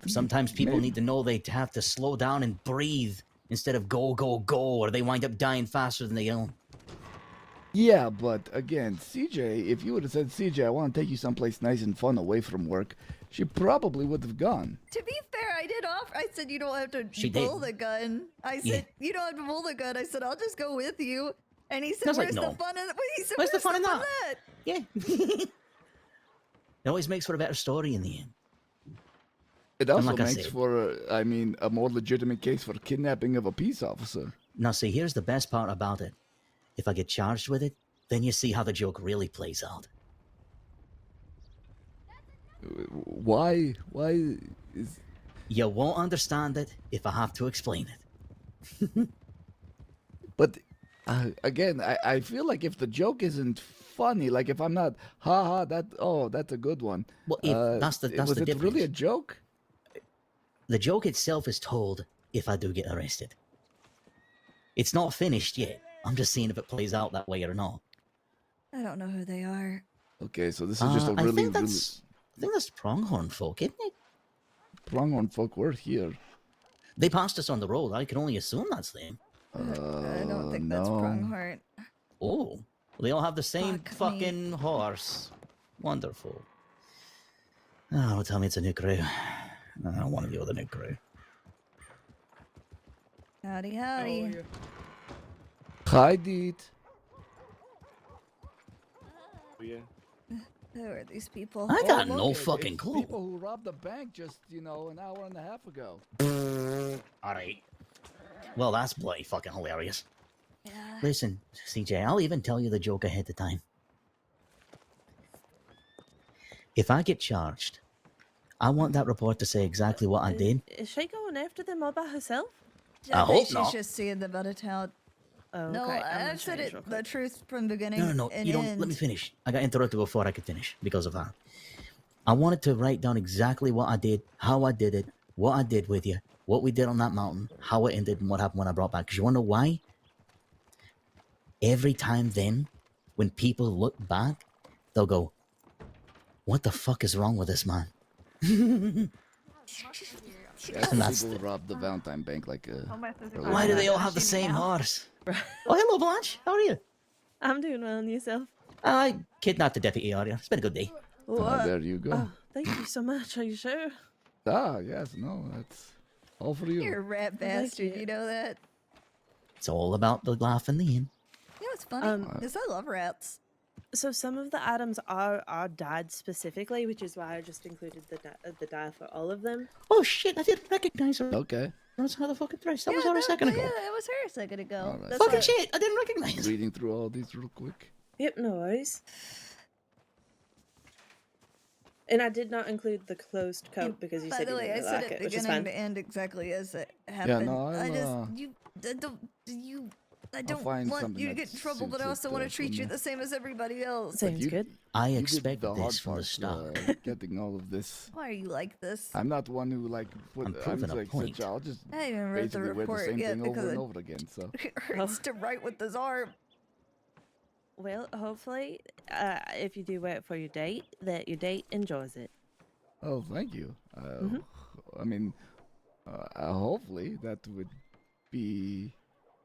Sometimes people need to know they have to slow down and breathe instead of go, go, go, or they wind up dying faster than they own. Yeah, but again, CJ, if you would have said, CJ, I want to take you someplace nice and fun away from work, she probably would have gone. To be fair, I did offer. I said, you don't have to She pull did. the gun. I said, you don't have to pull the gun. I said, I'll just go with you. And he said, I was like, where's no. the fun in it? He said, Where's the fun in that? Yeah. It always makes for a better story in the end. It And also like I makes said- for, a more legitimate case for kidnapping of a peace officer. Now see, here's the best part about it. If I get charged with it, then you see how the joke really plays out. Why is... You won't understand it if I have to explain it. But again, I feel like if the joke isn't funny, like if I'm not, that's a good one. Well, if that's was the it difference. really a joke? The joke itself is told if I do get arrested. It's not finished yet. I'm just seeing if it plays out that way or not. I don't know who they are. Okay, so this is just a I really, think that's Pronghorn folk, isn't it? Pronghorn folk were here. They passed us on the road. I can only assume that's them. I don't think that's Pronghorn. Oh, they all have the same Fuck me. fucking horse. Wonderful. Oh, don't tell me it's a new crew. I don't want to deal with a new crew. Howdy, howdy. Hi, Deet. Who are these people? I got look, no it's fucking clue. People who robbed the bank just, an hour and a half ago. Alright. Well, that's bloody fucking hilarious. Yeah. Listen, CJ, I'll even tell you the joke ahead of time. If I get charged, I want that report to say exactly what I did. Is she going after them all by herself? I hope she's not. just seeing them out of town. Oh, No, okay. I'm gonna I've said change it real the quick. truth from beginning No, and you don't. end. Let me finish. I got interrupted before I could finish because of that. I wanted to write down exactly what I did, how I did it, what I did with you, what we did on that mountain, how it ended, and what happened when I brought back. Because you want to know why? Every time then, when people look back, they'll go, "What the fuck is wrong with this man?" Yeah, And that's people who robbed the Valentine Bank like Why do they all have the same horse? Oh, hello, Blanche. How are you? I'm doing well, and yourself? I kidnapped the deputy earlier. It's been a good day. There you go. Oh, thank you so much. Are you sure? Yes, no, that's all for you. You're a rat bastard, you know that? It's all about the laugh in the end. You know what's funny? Is I love rats. So some of the items are dyed specifically, which is why I just included the dye for all of them. Oh shit! I didn't recognize her. Okay. That's how the fucking thrice. That was her a second ago. Yeah, that was her a second ago. Alright. That's Fucking why- shit! I didn't recognize. Reading through all these real quick. Yep, no worries. And I did not include the closed coat because you By said the you way, I didn't said like it it, which is beginning fine. to end exactly as it happened. no, I I'll don't find want something you to that get in trouble, but I suits also it, want to for treat you me. the same as everybody else. Sounds good. I You did expected the hard this from the part, start. getting all of this. Why are you like this? I'm not one who like put. I'm I'm proving just a like point. such. I'll just I haven't even read the basically read the report same yet thing over because and it over again. So hurts to write with this arm. Well, hopefully, if you do work for your date, that your date enjoys it. Oh, thank you. I mean, hopefully that would be.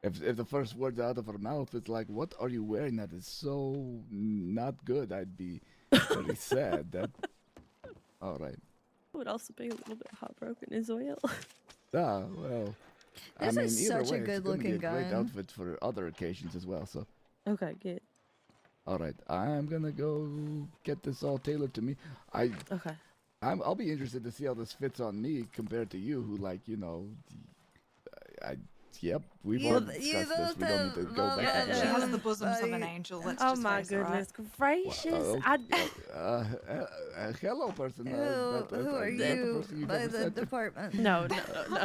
If the first words out of her mouth is like, "What are you wearing? That is so not good," I'd be very sad. That. All right. I would also be a little bit heartbroken as well. Well. This I mean, is either such a way, it's going to be good-looking a great gun. outfit for other occasions as well. So. Okay, good. All right, I'm gonna go get this all tailored to me. Okay. I'll be interested to see how this fits on me compared to you, who Yep, we've already discussed this. We don't need to go back Yeah, to she that. has the bosoms of an angel. Let's Oh just my face it, right? goodness gracious! Hello, person. Who are you by the department? No.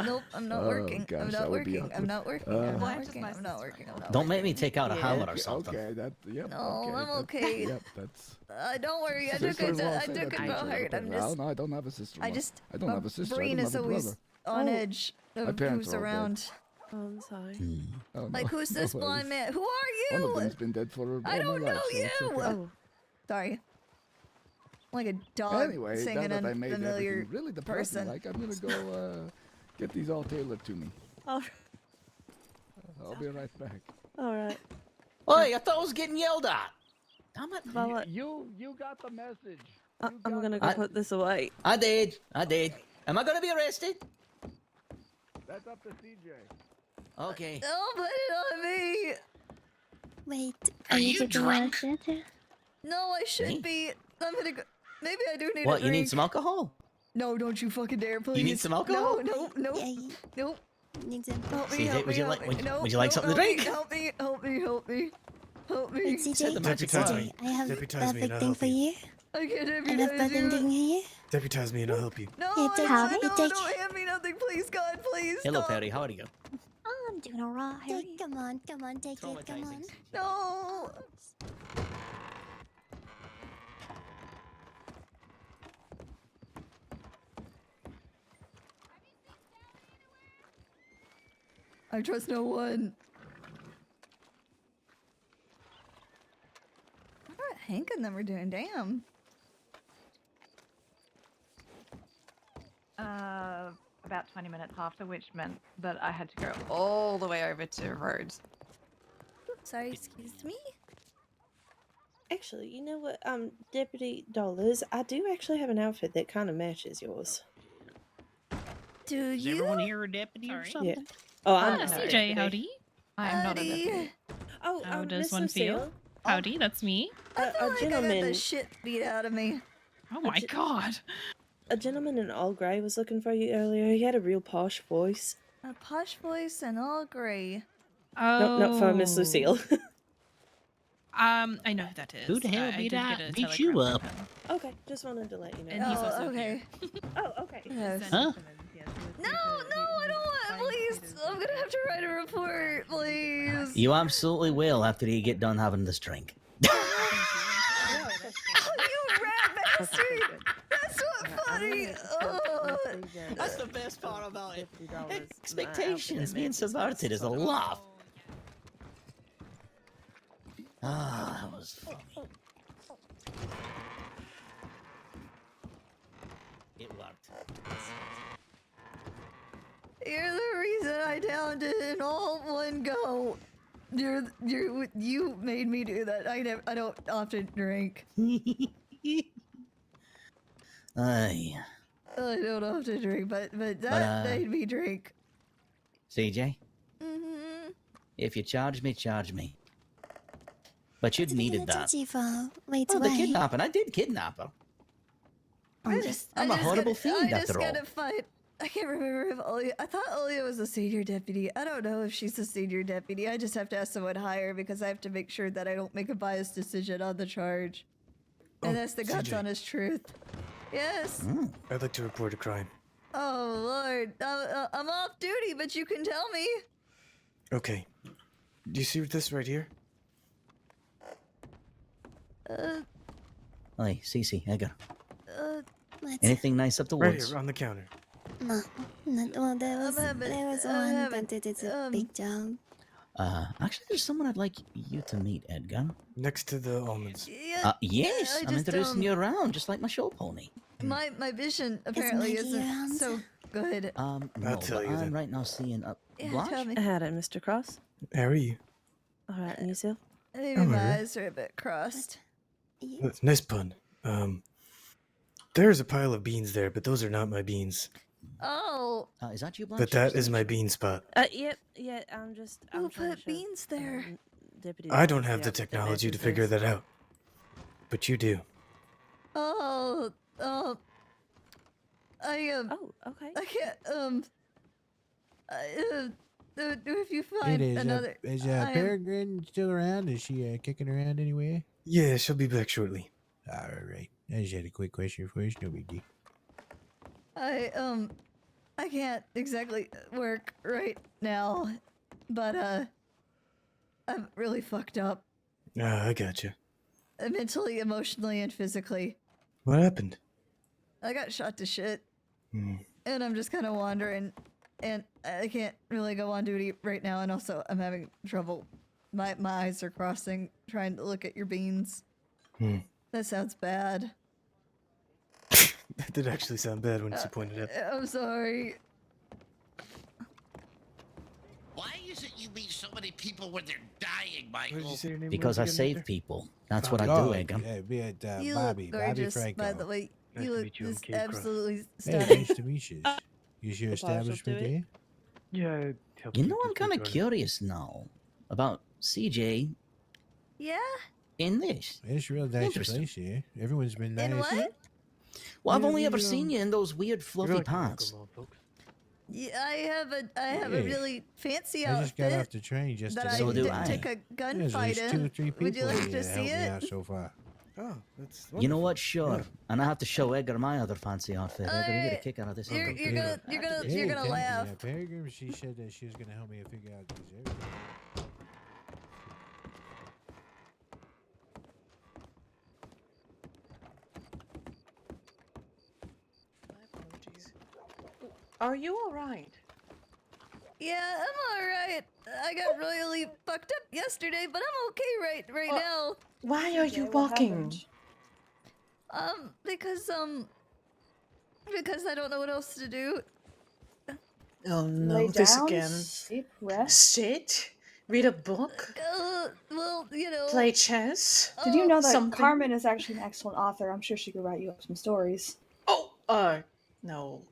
Nope, I'm not working. I'm not working. I'm not working. I'm not working. I'm not working. I'm not Don't make me take out a hammer or Okay, something. Okay, No, okay, I'm okay. Yep, that's. Don't worry. I took it. Sister-in-law I say took that it to to each other. heart. I'm Well, just. no, I don't have a sister-in-law. I don't have a sister. I brain don't is have a always brother. on edge of parents who's are all dead. around. Oh, I'm sorry. Oh, Like, no, who's this no blind worries. man? Who are One of you? them's been dead for all I my don't life, know so you. it's okay. Sorry. Like a dog Anyway, now singing that I a made familiar everything really depressing, person. like I'm gonna go get these all tailored to me. All I'll be right back. right. Oi, I thought I was getting yelled at. Damn it, Violet. You got the message. I'm gonna go put this away. I did. Am I gonna be arrested? That's up to CJ. Okay. Don't put it on me. Wait, Are you you getting drunk? arrested? No, I should be. I'm gonna go. Maybe I do need a What, drink. you need some alcohol? No, don't you fucking dare, please. You need some alcohol? No, nope. Need some. Help me, CJ, help would me, you help like- me. would- No, would you like no, something to drink? Help me, help me, help me. Help me. Wait, CJ, Deputize CJ, me. I have Deputize me that and I'll thing help for you. you. I can't I have deputize that thing for you. you. Deputize me and I'll help you. No, Here, take no, it, no, take don't it. hand me nothing, please, God, please. Hello, stop. Perry. How are you? Oh, I'm doing alright. Come on, take it, come on. No. I trust no one. I wonder what Hank and them were doing. Damn. About 20 minutes after, which meant that I had to go all the way over to Rhodes. Sorry, excuse me? Actually, you know what, Deputy Dollars, I do actually have an outfit that kind of matches yours. Do Is you? everyone here a deputy or something? Yeah. Oh, I'm Ah, not a CJ, deputy. howdy. I am not a Howdy. deputy. Oh, How does Miss one feel? Lucille, Howdy, that's me. I feel a like I got gentleman. the shit beat out of me. Oh my god. A gentleman in all grey was looking for you earlier. He had a real posh voice. A posh voice and all grey. Oh. No, not for Miss Lucille. I know who that is. Who the hell I beat did out- get a beat you telegram up? from him. Okay, just wanted to let you know. And he's also okay. Oh, okay. Yes. Huh? No, I don't want. Please, I'm gonna have to write a report, please. You absolutely will after you get done having this drink. Oh, you rat bastard! That's not funny. That's the best part about it. Expectations being subverted is a laugh. Ah, that was funny. It worked. You're the reason I downed it in all one go. You made me do that. I don't often drink. Aye. I don't often drink, but that made me drink. CJ, Mm-hmm. if you charge me. But you'd needed that. Touchy for right Oh, the away. kidnapping. I did kidnap her. I'm a horrible fiend I after just all. gotta find. I can't remember if Olia. I thought Olia was a senior deputy. I don't know if she's a senior deputy. I just have to ask someone higher because I have to make sure that I don't make a biased decision on the charge. And that's the God's CJ. honest truth. Yes. I'd like to report a crime. Oh Lord, I'm off duty, but you can tell me. Okay. Do you see this right here? Hey, Cece, Edgar. What? Anything nice up the Right woods? here on the counter. No, well, there was having- one, I'm but it is a big job. Actually, there's someone I'd like you to meet, Edgar. Next to the almonds. Yeah. Yes, I I'm just, introducing you around, just like my show pony. My vision apparently Maggie isn't around? so good. No, I'll tell but you I'm then. right now seeing Yeah, Blanche. tell me. Hello, Mr. Cross. How are you? All right, and yourself? Maybe I'm my alright. eyes are a bit crossed. Nice pun. There's a pile of beans there, but those are not my beans. Oh. Is that you, Blanche? But that is my bean spot. Yep, yeah, I'm Who trying to put show, beans there? Deputy I don't Barnes have the out that technology to business. figure that out. But you do. Oh, Oh, okay. I can't, if you find It is. another, Is I am- Peregrine still around? Is she kicking around anywhere? Yeah, she'll be back shortly. All right. I just had a quick question for you. No biggie. I can't exactly work right now, but, I'm really fucked up. I gotcha. Mentally, emotionally, and physically. What happened? I got shot to shit, Hmm. and I'm just kind of wandering, and I can't really go on duty right now, and also I'm having trouble. My eyes are crossing, trying to look at your beans. That sounds bad. That did actually sound bad when she pointed it out. I'm sorry. Why is it you meet so many people when they're dying, Michael? What did you say your name Because I was again, save Victor? people. That's what I Oh, do, Edgar. yeah, be at You Bobby. look Bobby gorgeous, Franco. by the way. Nice You to look meet you, I'm just Kate Cross. absolutely Hey, stunning. nice to meet you. Is your The partial establishment to it. here? Yeah, I helped You keep know, this I'm kind place of running. curious now about CJ Yeah? in this. It's a real nice Interesting. place here. Everyone's been nice. In what? Well, I've Yeah, only ever we, seen you in those weird You're fluffy like a local pants. mall, folks. Yeah, I have a Yeah. really fancy I just got off outfit the train just that today. I So do I. took a There's at gunfight least 2 or in. 3 people Would you like here to that see helped me it? out so far. Oh, that's You know wonderful. what? Sure. Yeah. And I have to show Edgar my other fancy outfit. Edgar, you get a Alright. kick out of this. You're Edgar. gonna you're gonna Hey, you're gonna thank you. laugh. Yeah, Peregrine, she said that she was going to help me figure out these areas. Are you all right? Yeah, I'm alright. I got royally fucked up yesterday, but I'm okay right now. Why are you walking? Because I don't know what else to do. Oh no, Lay this down, again. sleep, rest. Sit, read a book, Well, you know. play chess. Did you know that something? Carmen is actually an excellent author? I'm sure she could write you up some stories. No.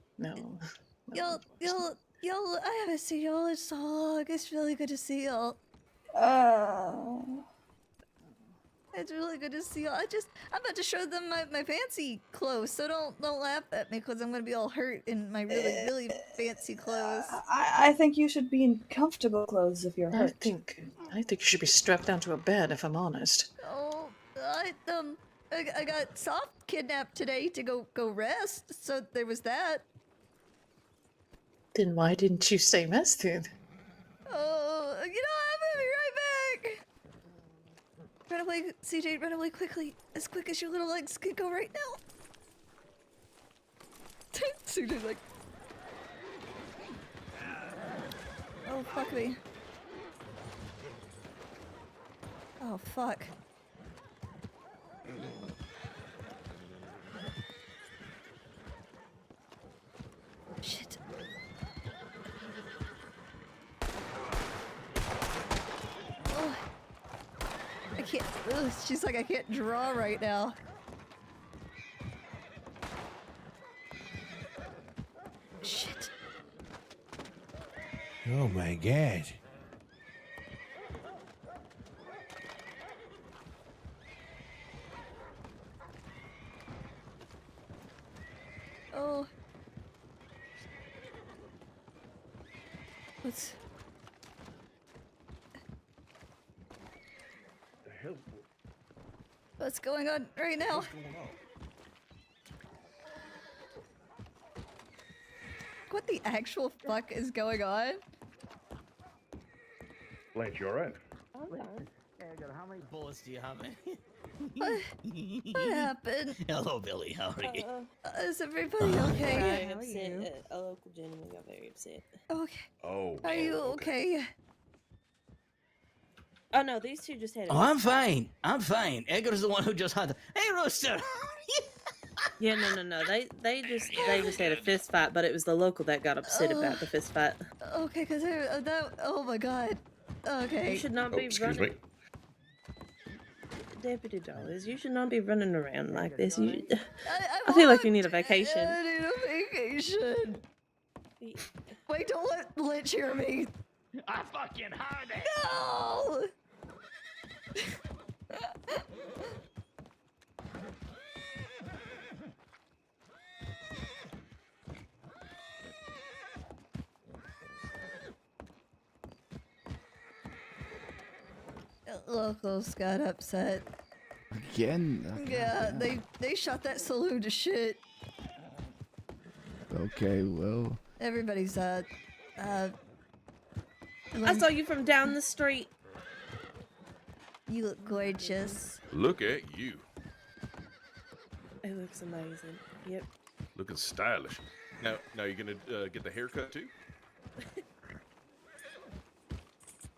Y'all, I haven't seen y'all in so long. It's really good to see y'all. It's really good to see y'all. I'm about to show them my fancy clothes, so don't laugh at me because I'm gonna be all hurt in my really fancy clothes. I think you should be in comfortable clothes if you're I hurt. think you should be strapped down to a bed, if I'm honest. Oh, I got Soft kidnapped today to go rest, so there was that. Then why didn't you stay rested? Oh, I'm gonna be right back. Run away, CJ, run away quickly. As quick as your little legs can go right now. CJ, like... Oh, fuck me. Oh, fuck. Shit. Oh. I can't. Ugh, she's like, I can't draw right now. Shit. Oh my god. Oh. What's... The hell? What's going on right now? What's going on? What the actual fuck is going on? Blanche, you alright? How many bullets do you have? What happened? Hello, Billy. How are you? Is everybody okay? Very upset. A local gentleman got very upset. Okay. Oh. Are you okay? Oh no, these two just had a Oh, I'm fist fight. fine. I'm fine. Edgar's the one who just had the. Hey, Rooster. Yeah, no. They just had a fist fight, but it was the local that got upset about the fist fight. Okay, because that. Oh my god. Okay. You should not Oh, be excuse running. me. Deputy Dollars, you should not be running around like this. You, I I feel like you need a vacation. I need a vacation. Wait, don't let Lynch hear me. I fucking heard it. No. Locals got upset. Again? Yeah, they shot that saloon to shit. Okay, well. Everybody's I saw you from down the street. You look gorgeous. Look at you. It looks amazing. Yep. Looking stylish. Now you gonna get the haircut too?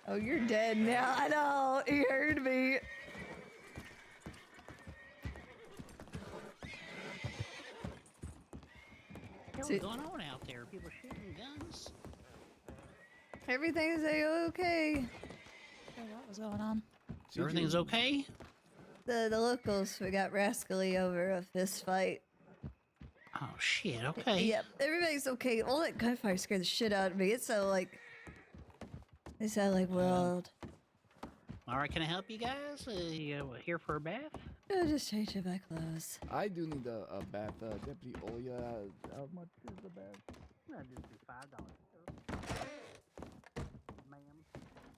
Oh, you're dead now. I know. You heard me. What's going on out there? People shooting guns? Everything's okay. What was going on? So everything's okay? The locals, we got rascally over a fist fight. Oh shit, okay. Yep, everybody's okay. All that gunfire scared the shit out of me. It sounded like world. Alright, can I help you guys? You here for a bath? I just changed my clothes. I do need a bath, Deputy Oya. How much is the bath? I'll just do $5. Ma'am.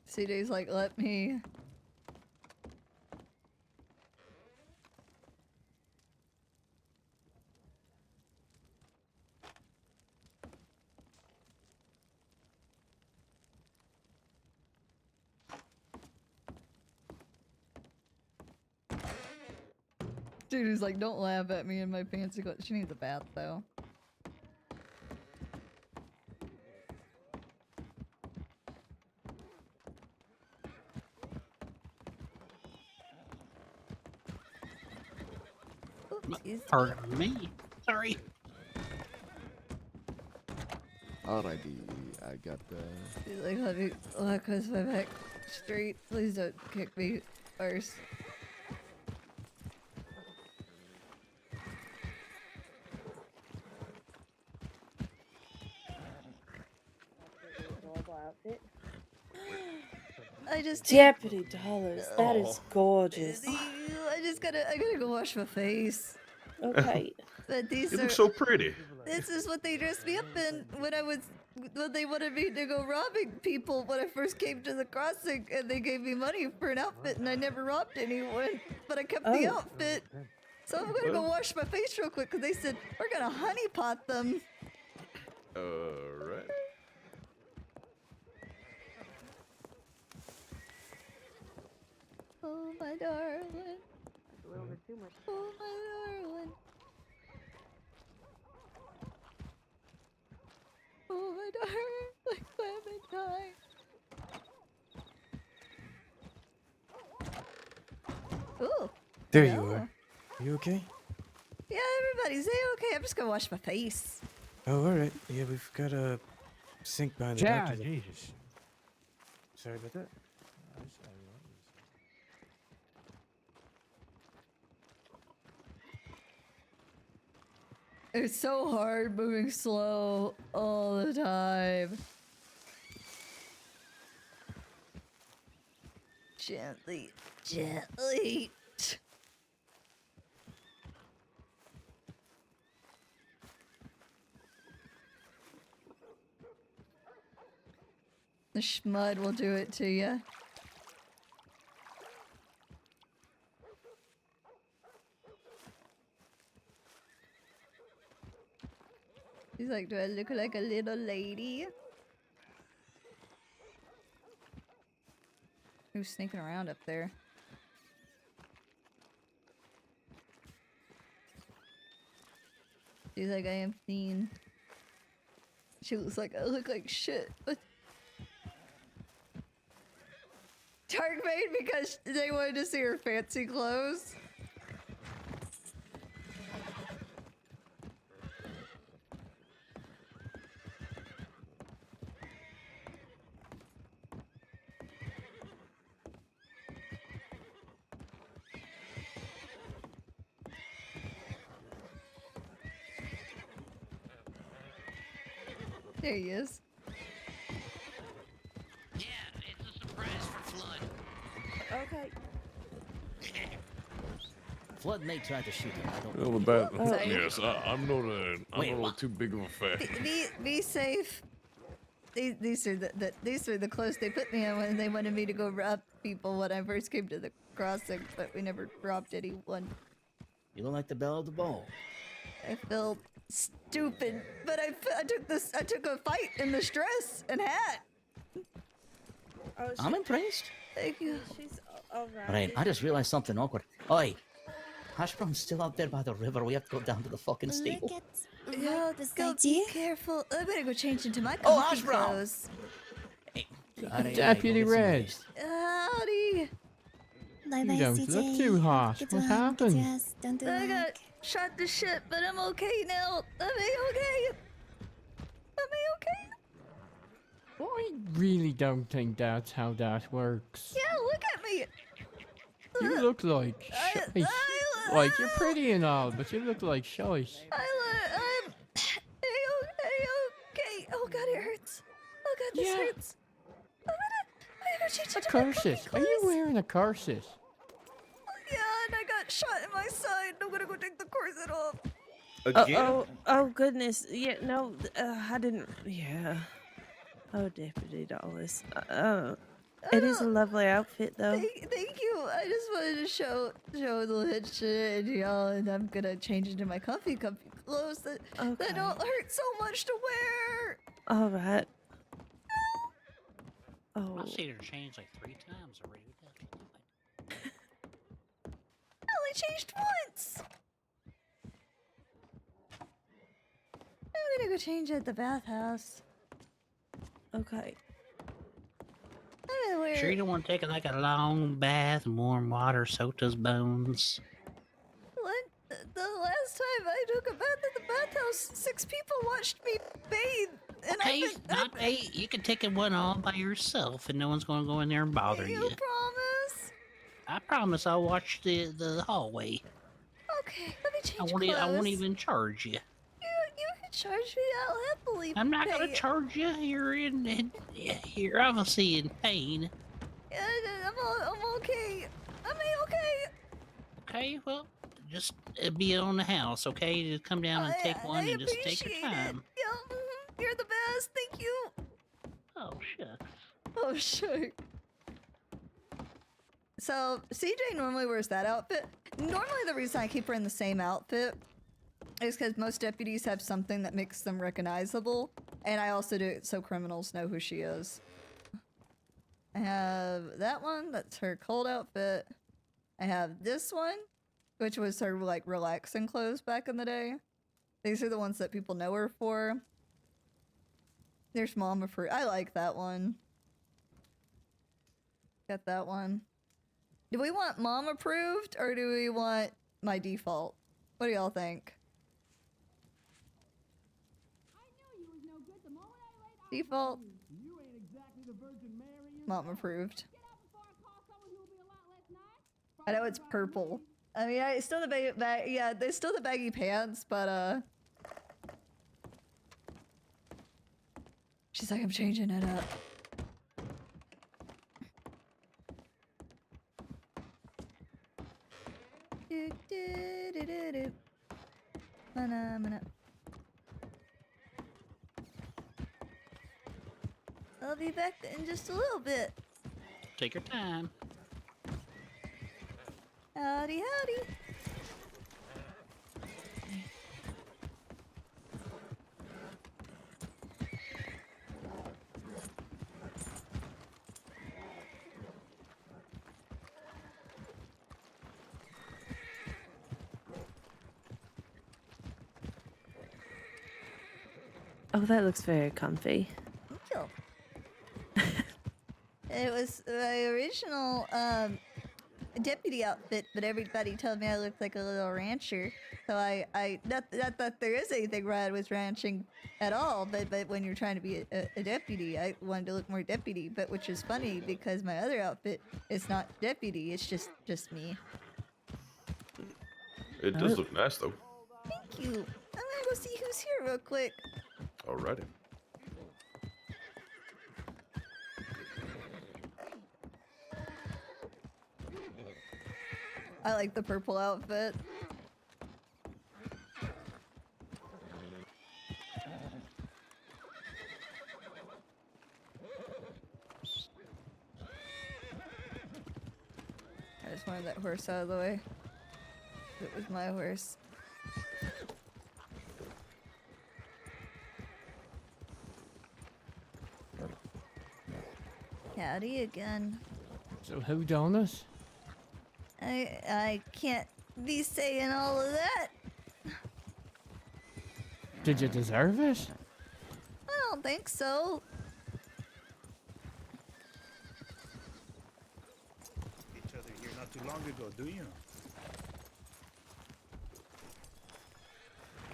CJ's like, let me. Dude is like, don't laugh at me in my fancy clothes. She needs a bath though. Pardon me. Sorry. Alrighty, I got the. She's like, let me walk us my back street. Please don't kick me first. I just Deputy Dollars, that is gorgeous. I gotta go wash my face. Okay. But these You are look so pretty. This is what they dressed me up in when they wanted me to go robbing people when I first came to the crossing, and they gave me money for an outfit, and I never robbed anyone, but I kept the outfit. So I'm gonna go wash my face real quick because they said we're gonna honeypot them. Alright. Oh my darling. That's a little bit too much. Oh my darling. Oh my darling, like Clementine. Ooh. There hello. you are. You okay? Yeah, everybody's okay. I'm just gonna wash my face. Oh, all right. Yeah, we've got a sink behind the Yeah, doctor. Jesus. Sorry about that. It's so hard moving slow all the time. Gently, gently. The schmud will do it to you. He's like, do I look like a little lady? Who's sneaking around up there? She's like, I am seen. She looks like I look like shit. But dark maid because they wanted to see her fancy clothes. There he is. Yeah, it's a surprise for Flood. Okay. Flood may try to shoot him. I don't Well, know. that, yes, I'm not too big of a fan. Be safe. These are these are the clothes they put me in when they wanted me to go rob people when I first came to the crossing, but we never robbed anyone. You don't like the belle of the ball. I felt stupid, but I took a fight in this dress and hat. I'm impressed. Thank you. She's all Right, I just realized something awkward. Oi, Hash Brown's still out there by the river. We have to go down to the fucking stable. Yeah, go be careful. I better go change into my Oh, comfy Hash Brown! clothes. Deputy Red. Howdy. Bye bye, You don't CJ. look too harsh. Good What one. happened? Yes, don't do I that. got shot to shit, but I'm okay now. Am I okay? Am I okay? I really don't think that's how that works. Yeah, look at me. You look like shite. Like, you're pretty and all, but you look like shite. I'm okay. Oh god, it hurts. Oh god, this hurts. I gotta change A into my comfy corset. Are you clothes. wearing a corset? Yeah, and I got shot in my side. I'm gonna go take the corset off. Oh goodness. Yeah, no, I didn't. Yeah. Oh, Deputy Dallas. It is a lovely outfit, though. Thank you. I just wanted to show the head shit, and y'all, and I'm gonna change into my comfy clothes that don't hurt so much to wear. All right. Oh. I've seen her change like 3 times already. I only changed once. I'm gonna go change at the bathhouse. Okay. I'm gonna wear. Sure you don't want to take like a long bath and warm water soak those bones? The last time I took a bath at the bathhouse, 6 people watched me bathe, and Okay, you can take one all by yourself, and no one's going to go in there and bother you. promise. I promise I'll watch the hallway. Okay, let me change I won't clothes. even charge you. You can charge me. I'll happily. I'm not pay going to charge you. You're obviously in pain. Yeah, I'm okay. Am I okay? Okay, well, just be on the house, okay? Just come down and take one and just take your time. Yeah, you're the best. Thank you. Oh, shucks. Oh, sure. So, CJ normally wears that outfit. Normally the reason I keep her in the same outfit is because most deputies have something that makes them recognizable. And I also do it so criminals know who she is. I have that one, that's her cold outfit. I have this one, which was her like relaxing clothes back in the day. These are the ones that people know her for. There's Mama Fruit. I like that one. Got that one. Do we want mom approved or do we want my default? What do y'all think? Default. Mom approved. I know it's purple. I mean, it's still the yeah, there's still the baggy pants, but she's like, I'm changing it up. I'll be back in just a little bit. Take your time. Howdy, howdy. Oh, that looks very comfy. Thank you. It was my original deputy outfit, but everybody told me I looked like a little rancher. So I not that there is anything wrong with ranching at all, but when you're trying to be a deputy, I wanted to look more deputy. But which is funny because my other outfit is not deputy; it's just me. It does look nice though. Thank you. I'm gonna go see who's here real quick. Alrighty. I like the purple outfit. I just wanted that horse out of the way. It was my horse. Howdy again. So who done this? I can't be saying all of that. Did you deserve it? I don't think so. Each other here not too long ago, do you?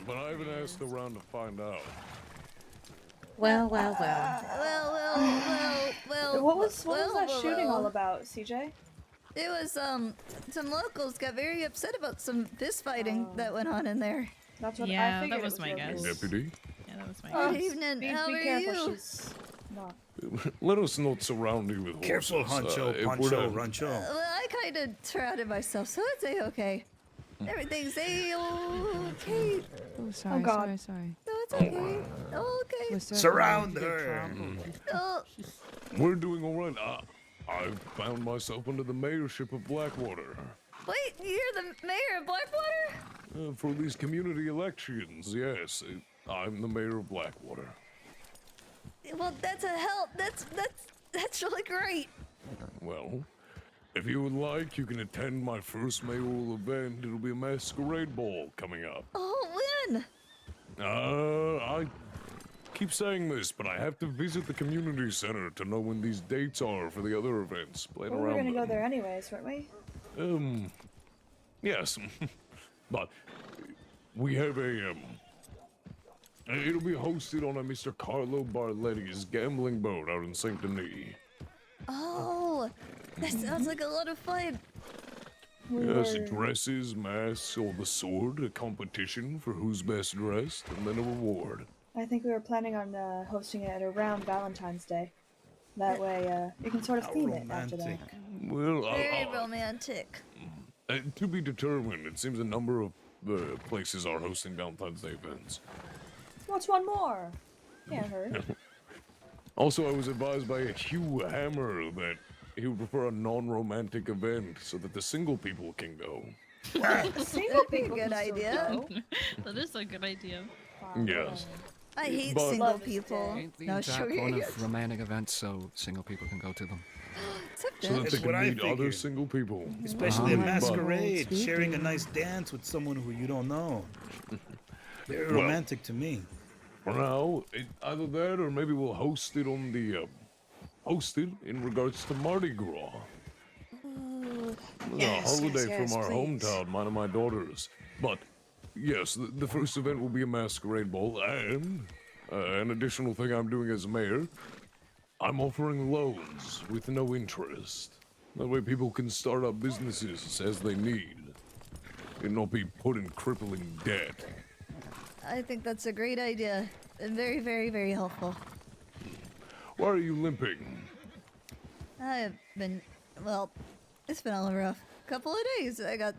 But I haven't asked around to find out. Well. Well. What was that shooting all about, CJ? It was some locals got very upset about some fist fighting that went on in there. That's what I Yeah, figured. that was my guess. Deputy? Yeah, that was my Good guess. evening. Be How are careful. you? She's not. Let us not surround you with Careful, horses. Honcho, If we're Poncho, not- Rancho. Well, I kind of surrounded myself, so it's okay. Everything's okay. Oh, sorry, God. sorry. No, it's okay. Okay. Surround her. Oh, We're doing all right. I found myself under the mayorship of Blackwater. wait, you're the mayor of Blackwater? For these community elections, yes. I'm the mayor of Blackwater. Well, that's a help. That's really great. Well, if you would like, you can attend my first mayoral event. It'll be a masquerade ball coming up. Oh, when? I keep saying this, but I have to visit the community center to know when these dates are for the other events. Playing Well, we were around gonna go them. there anyways, weren't we? Yes, but we have a it'll be hosted on a Mr. Carlo Barletti's gambling boat out in Saint Denis. Oh, that sounds like a lot of fun. Yes, dresses, masks, or the sword, a competition for who's best dressed, and then a reward. I think we were planning on hosting it around Valentine's Day. That way, you can sort of theme it after that. Well, Very romantic. To be determined. It seems a number of places are hosting Valentine's Day events. What's one more? Can't hurt. Also, I was advised by Hugh Hammer that he would prefer a non-romantic event so that the single people can go. Single That'd be a people good can still idea. go. That is a good idea. Yes. I hate But- single Love is people. dead. Ain't the No, exact sure point you of romantic events so single people can go to them. Except So that That's they what can I meet other figured. single people. Especially a But- masquerade, sharing a nice dance with someone who you don't know. Very Well- romantic to me. For now, either that or maybe we'll host it on the hosted in regards to Mardi Gras. Yes, a holiday yes, from our please. hometown, mine and my daughters. But yes, the first event will be a masquerade ball, and an additional thing I'm doing as mayor, I'm offering loans with no interest. That way people can start up businesses as they need and not be put in crippling debt. I think that's a great idea. And very, very, very helpful. Why are you limping? I've been, well, it's been a rough couple of days. I got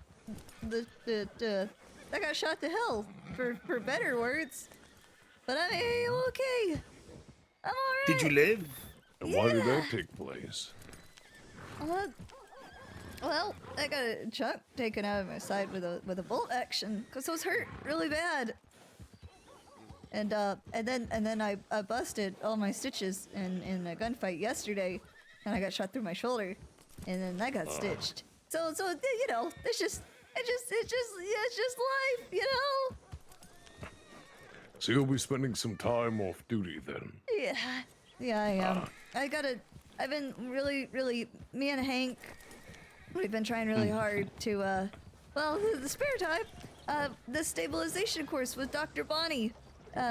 I got shot to hell, for better words. But I'm okay. I'm alright. Did you live? And why did that take place? Well, I got a chunk taken out of my side with a bolt action, cause I was hurt really bad. And then I busted all my stitches in a gunfight yesterday, and I got shot through my shoulder, and then I got stitched. So you know, it's just life, you know. So you'll be spending some time off duty then. Yeah, I am. I I've been really, me and Hank, we've been trying really hard to, well, the spare time, the stabilization course with Dr. Bonnie,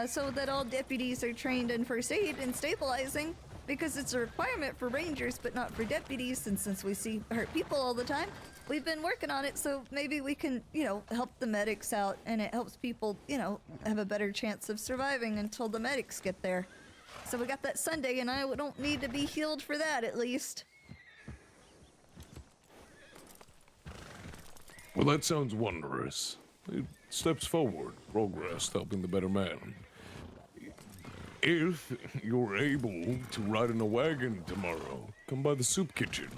so that all deputies are trained in first aid and stabilizing, because it's a requirement for rangers, but not for deputies, and since we see hurt people all the time, we've been working on it, so maybe we can, you know, help the medics out, and it helps people, you know, have a better chance of surviving until the medics get there. So we got that Sunday, and I don't need to be healed for that, at least. Well, that sounds wondrous. It steps forward, progress, helping the better man. If you're able to ride in a wagon tomorrow, come by the soup kitchen.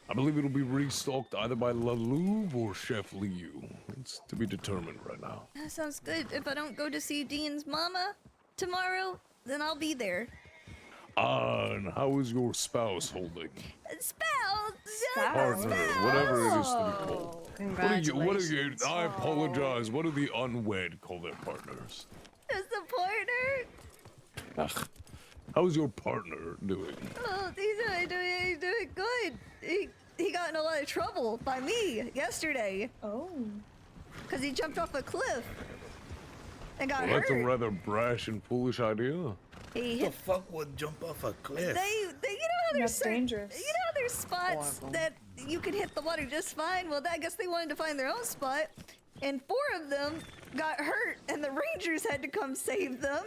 I believe it'll be restocked either by La Louve or Chef Liu. It's to be determined right now. That sounds good. If I don't go to see Dean's mama tomorrow, then I'll be there. And how is your spouse holding? Partner, whatever it is to be called. Congratulations. I apologize. What do the unwed call their partners? Just a partner. Ugh. How's your partner doing? Oh, he's doing good. He got in a lot of trouble by me yesterday. Oh. Because he jumped off a cliff and got Well, hurt. that's a rather brash and foolish idea. He the fuck would jump off a cliff? They you know how there's dangerous. You know how there's spots that you can hit the water just fine? Well, I guess they wanted to find their own spot, and 4 of them got hurt, and the Rangers had to come save them.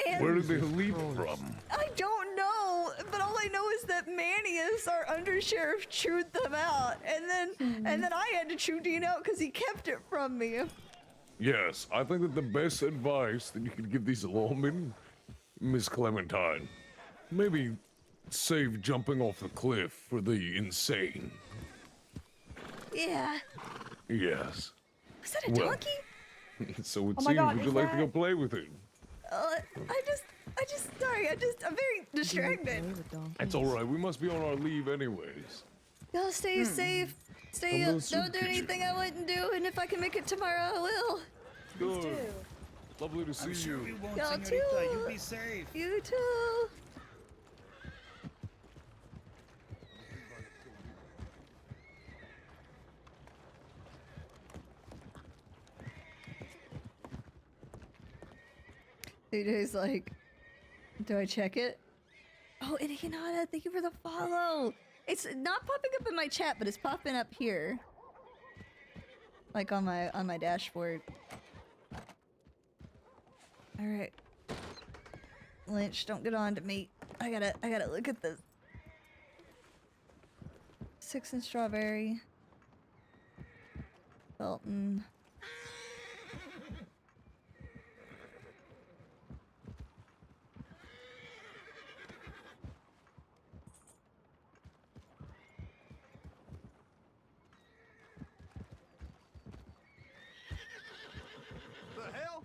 And Where did they leap from? I don't know, but all I know is that Manius, our undersheriff, chewed them out, and then I had to chew Dean out because he kept it from me. Yes, I think that the best advice that you could give these lawmen, Miss Clementine, maybe save jumping off the cliff for the insane. Yeah. Yes. Was that a Well, donkey? So it Oh my seems. God, Would you is like to that- go play with it? I'm very distracted. That's all right. We must be on our leave anyways. Y'all stay safe. Stay Come to up. the soup Don't do kitchen. anything I wouldn't do, and if I can make it tomorrow, I will. Good. Lovely to see you. Y'all too. You be safe. You too. Dude, he's like, do I check it? Oh, and Hinata, thank you for the follow. It's not popping up in my chat, but it's popping up here. Like on my dashboard. Alright. Lynch, don't get on to me. I gotta look at this. 6 and strawberry. Belton. The hell?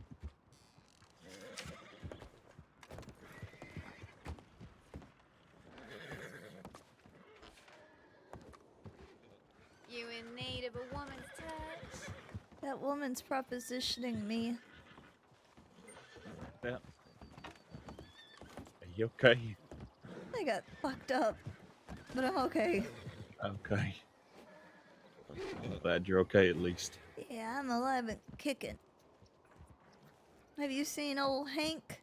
You in need of a woman's touch? That woman's propositioning me. Yeah. Are you okay? I got fucked up. But I'm okay. Okay. I'm glad you're okay at least. Yeah, I'm alive and kicking. Have you seen old Hank?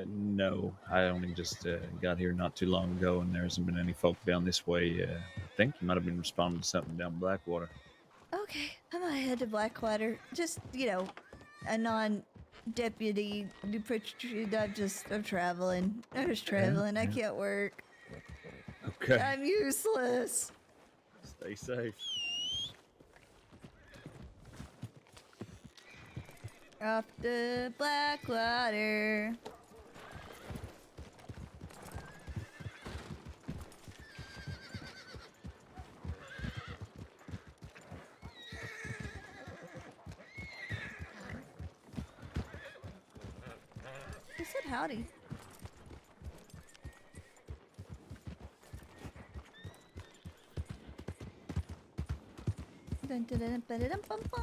No. I only just got here not too long ago, and there hasn't been any folk down this way. I think you might have been responding to something down Blackwater. Okay, I'm gonna head to Blackwater. Just, you know, a non-deputy. I'm traveling. I'm just traveling. I can't work. Okay. I'm useless. Stay safe. Off to Blackwater. He said howdy. Dun, dun, dun, dun, dun, dun, bum, bum.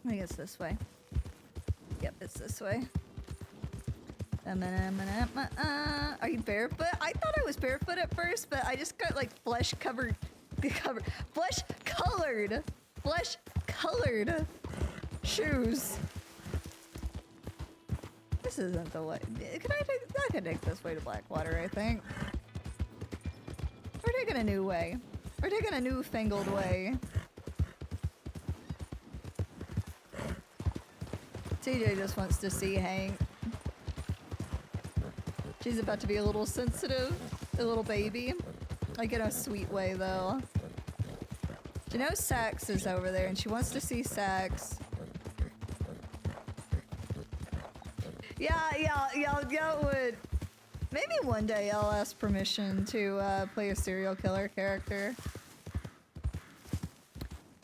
I think it's this way. Yep, it's this way. Are you barefoot? I thought I was barefoot at first, but I just got like flesh colored shoes. This isn't the way. I can take this way to Blackwater, I think. We're taking a new way. We're taking a newfangled way. TJ just wants to see Hank. She's about to be a little sensitive, a little baby. Like in a sweet way, though. She knows Sax is over there, and she wants to see Sax. Yeah, would. Maybe one day I'll ask permission to play a serial killer character.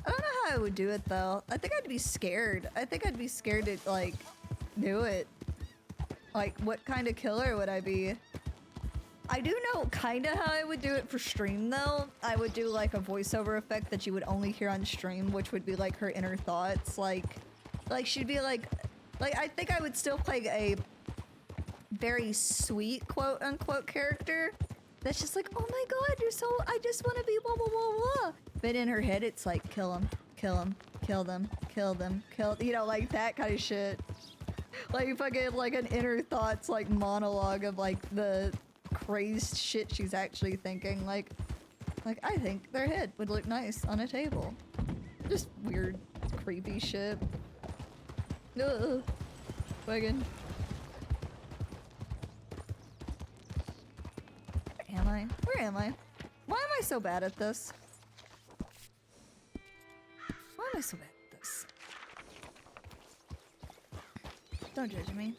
I don't know how I would do it, though. I think I'd be scared. I think I'd be scared to, like, do it. Like, what kind of killer would I be? I do know kind of how I would do it for stream, though. I would do, like, a voiceover effect that you would only hear on stream, which would be, like, her inner thoughts. Like she'd be, like, I think I would still play a very sweet, quote-unquote, character. That's just like, oh my god, you're so, I just want to be blah, blah, blah, blah. But in her head, it's like, kill him, kill him, kill them, kill them, kill, you know, like that kind of shit. Like fucking like an inner thoughts like monologue of like the crazed shit she's actually thinking. Like I think their head would look nice on a table. Just weird, creepy shit. Ugh. Fucking. Where am I? Where am I? Why am I so bad at this? Why am I so bad at this? Don't judge me.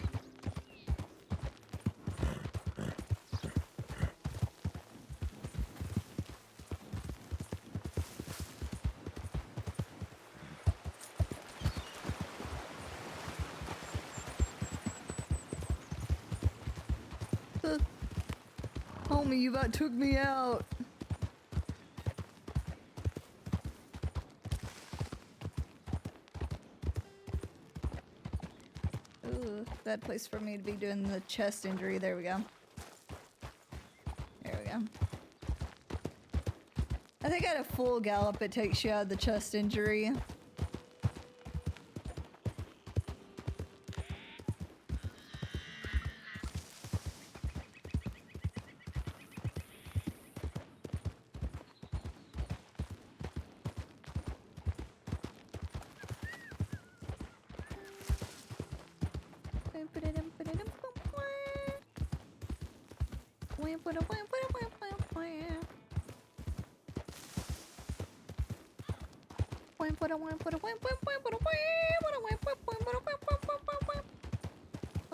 Homie, you about took me out. Ooh, bad place for me to be doing the chest injury. There we go. There we go. I think at a full gallop it takes you out of the chest injury.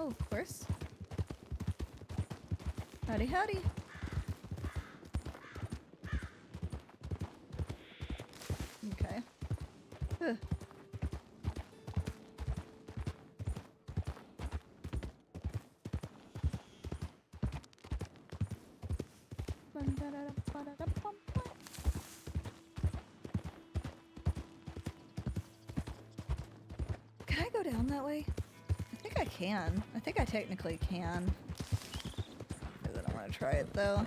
Oh, of course. Howdy, howdy. Okay. Ugh. Can I go down that way? I think I can. I think I technically can. I don't want to try it though.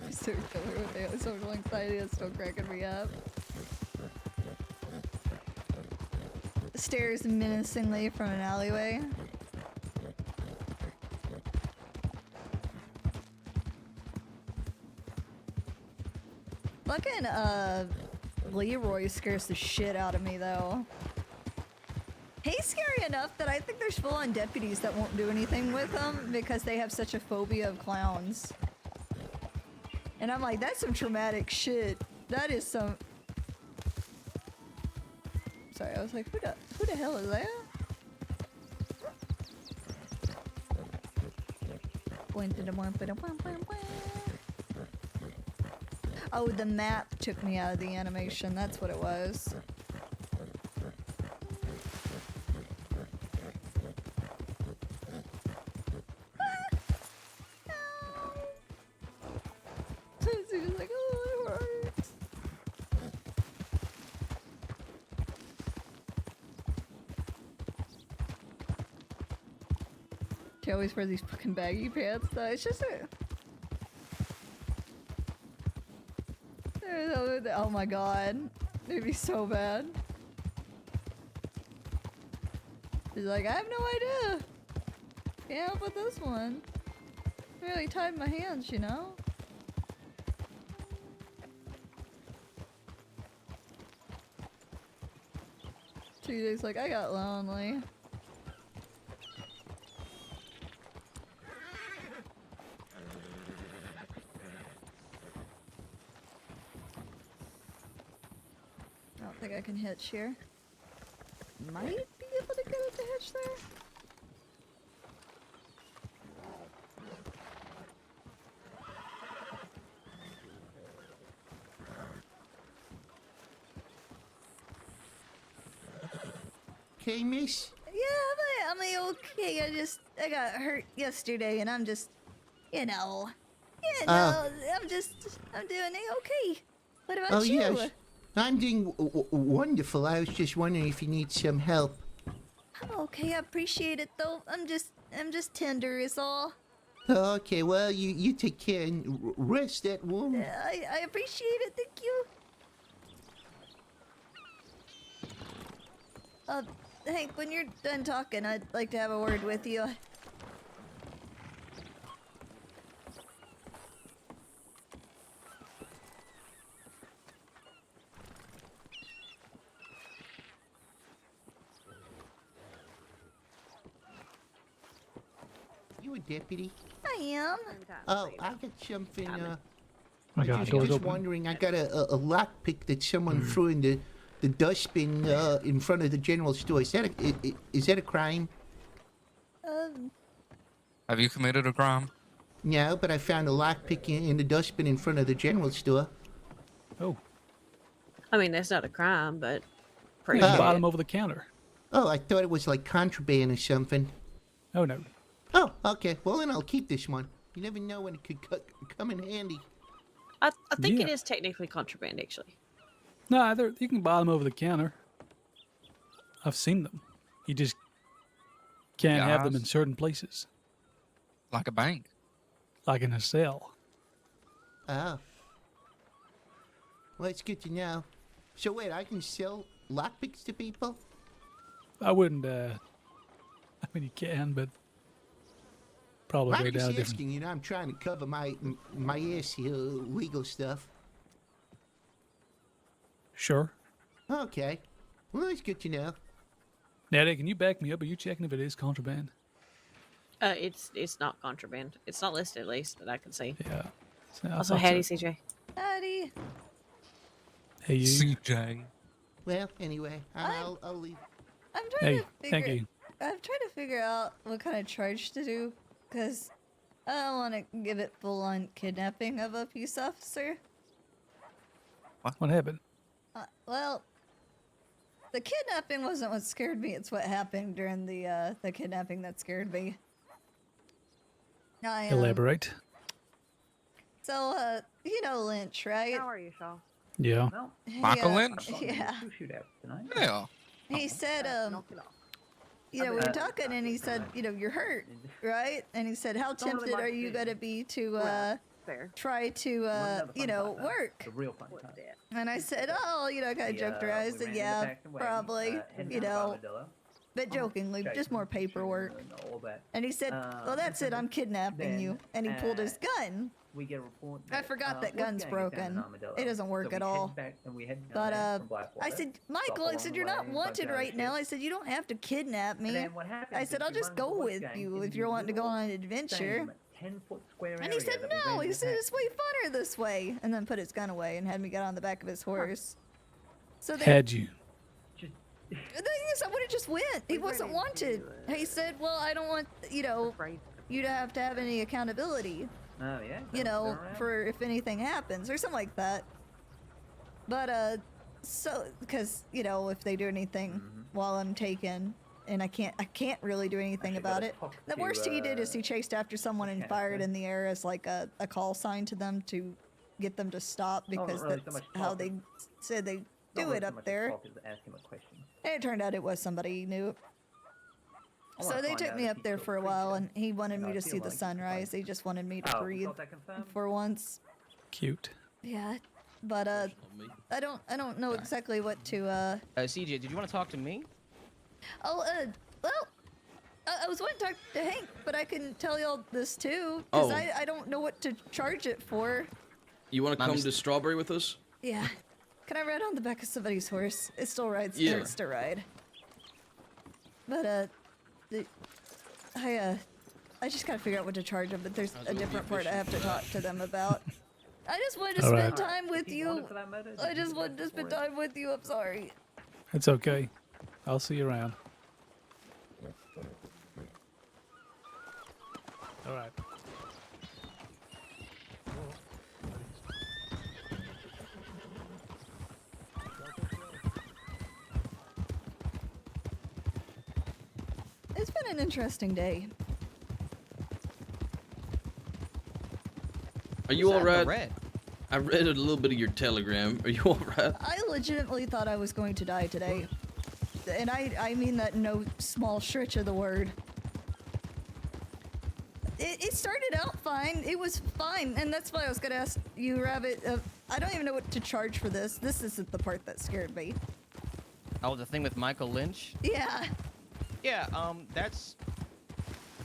Serial killer with daily social anxiety is still cracking me up. Stares menacingly from an alleyway. Fucking, Leroy scares the shit out of me, though. He's scary enough that I think there's full-on deputies that won't do anything with him because they have such a phobia of clowns. And I'm like, that's some traumatic shit. That is some... Sorry, I was like, who the hell is that? Oh, the map took me out of the animation. That's what it was. So he was like, oh, it hurts. He always wears these fucking baggy pants, though. It's just a... Oh my god. It'd be so bad. He's like, I have no idea. Can't help with this one. Really tied my hands, you know? TJ's like, I got lonely. I don't think I can hitch here. Might be able to get it to hitch there. Okay, miss? Yeah, I'm okay. I got hurt yesterday and I'm just, you know, I'm doing okay. What about Oh, you? yes. I'm doing wonderful. I was just wondering if you need some help. I'm okay. I appreciate it though. I'm just tender is all. Okay, well, you take care and rest that wound. I appreciate it. Thank you. Hank, when you're done talking, I'd like to have a word with you. You a deputy? I am. Oh, I got something, My God, I was door's just open. wondering, I got a lockpick that someone threw in the dustbin in front of the general store. Is that a crime? Have you committed a crime? No, but I found a lockpick in the dustbin in front of the general store. Oh. I mean, that's not a crime, but You pretty can shit. buy them over the counter. Oh, I thought it was like contraband or something. Oh, no. Oh, okay. Well, then I'll keep this one. You never know when it could come in handy. I think it Yeah. is technically contraband, actually. No, you can buy them over the counter. I've seen them. You just can't have them in Yes. certain places, Like a bank. like in a cell. Oh. Well, it's good to know. So wait, I can sell lockpicks to people? I wouldn't, I mean, you can, but probably Well, go I'm down a just different... asking, you know, I'm trying to cover my ass here, legal stuff. Sure. Okay. Well, it's good to know. Natty, can you back me up? Are you checking if it is contraband? It's not contraband. It's not listed, at least, that I can see. Yeah. So I Also, thought Hattie, so. CJ. Daddy. Hey, you. CJ. Well, anyway, I'll leave. I'm trying Hey, to figure. thank you. I'm trying to figure out what kind of charge to do, cause I don't want to give it full-on kidnapping of a peace officer. What happened? Well, the kidnapping wasn't what scared me. It's what happened during the kidnapping that scared me. Elaborate. So, you know Lynch, right? How are you, Shaw? Yeah. Michael Lynch? Yeah. tonight. Yeah. He said, you know, we were talking and he said, you know, you're hurt, right? And he said, how tempted are you going to be to, try to, you know, work? The real fun time. And I said, oh, you know, I kind of joked around. I said, yeah, probably, you know, but jokingly, just more paperwork. And he said, well, that's it, I'm kidnapping you. And he pulled his gun. We get a report. I forgot that gun's broken. It doesn't work at all. But I said, Michael, I said, you're not wanted right now. I said, you don't have to kidnap me. I said, I'll just go with you if you're wanting to go on an adventure. And he said, no. He said, it's way funner this way. And then put his gun away and had me get on the back of his horse. So they Had you? The thing is, I would have just went. He wasn't wanted. He said, well, I don't want, you know, you to have any accountability. Oh, yeah? You know, for if anything happens or something like that. But, so, because, you know, if they do anything while I'm taken, and I can't really do anything about it. The worst he did is he chased after someone and fired in the air as like a call sign to them to get them to stop because that's how they said they do it up there. And it turned out it was somebody he knew. So they took me up there for a while, and he wanted me to see the sunrise. He just wanted me to breathe for once. Cute. Yeah, but I don't know exactly what to CJ, did you want to talk to me? Oh, well, I was wanting to talk to Hank, but I can tell y'all this too, Oh. because I don't know what to charge it for. You want to come to Strawberry with us? Yeah. Can I ride on the back of somebody's horse? It still rides, Yeah. hurts to ride. But, I just gotta figure out what to charge them, but there's a different part I have to talk to them about. I just wanted to All spend right. time with you. I just wanted to spend time with you, I'm sorry. It's okay. I'll see you around. All right. It's been an interesting day. Are you What's that in the alright? red? I read a little bit of your telegram. Are you alright? I legitimately thought I was going to die today. And I mean that in no small stretch of the word. It started out fine. It was fine. And that's why I was going to ask you, Rabbit. I don't even know what to charge for this. This isn't the part that scared me. Oh, the thing with Michael Lynch? Yeah. Yeah, that's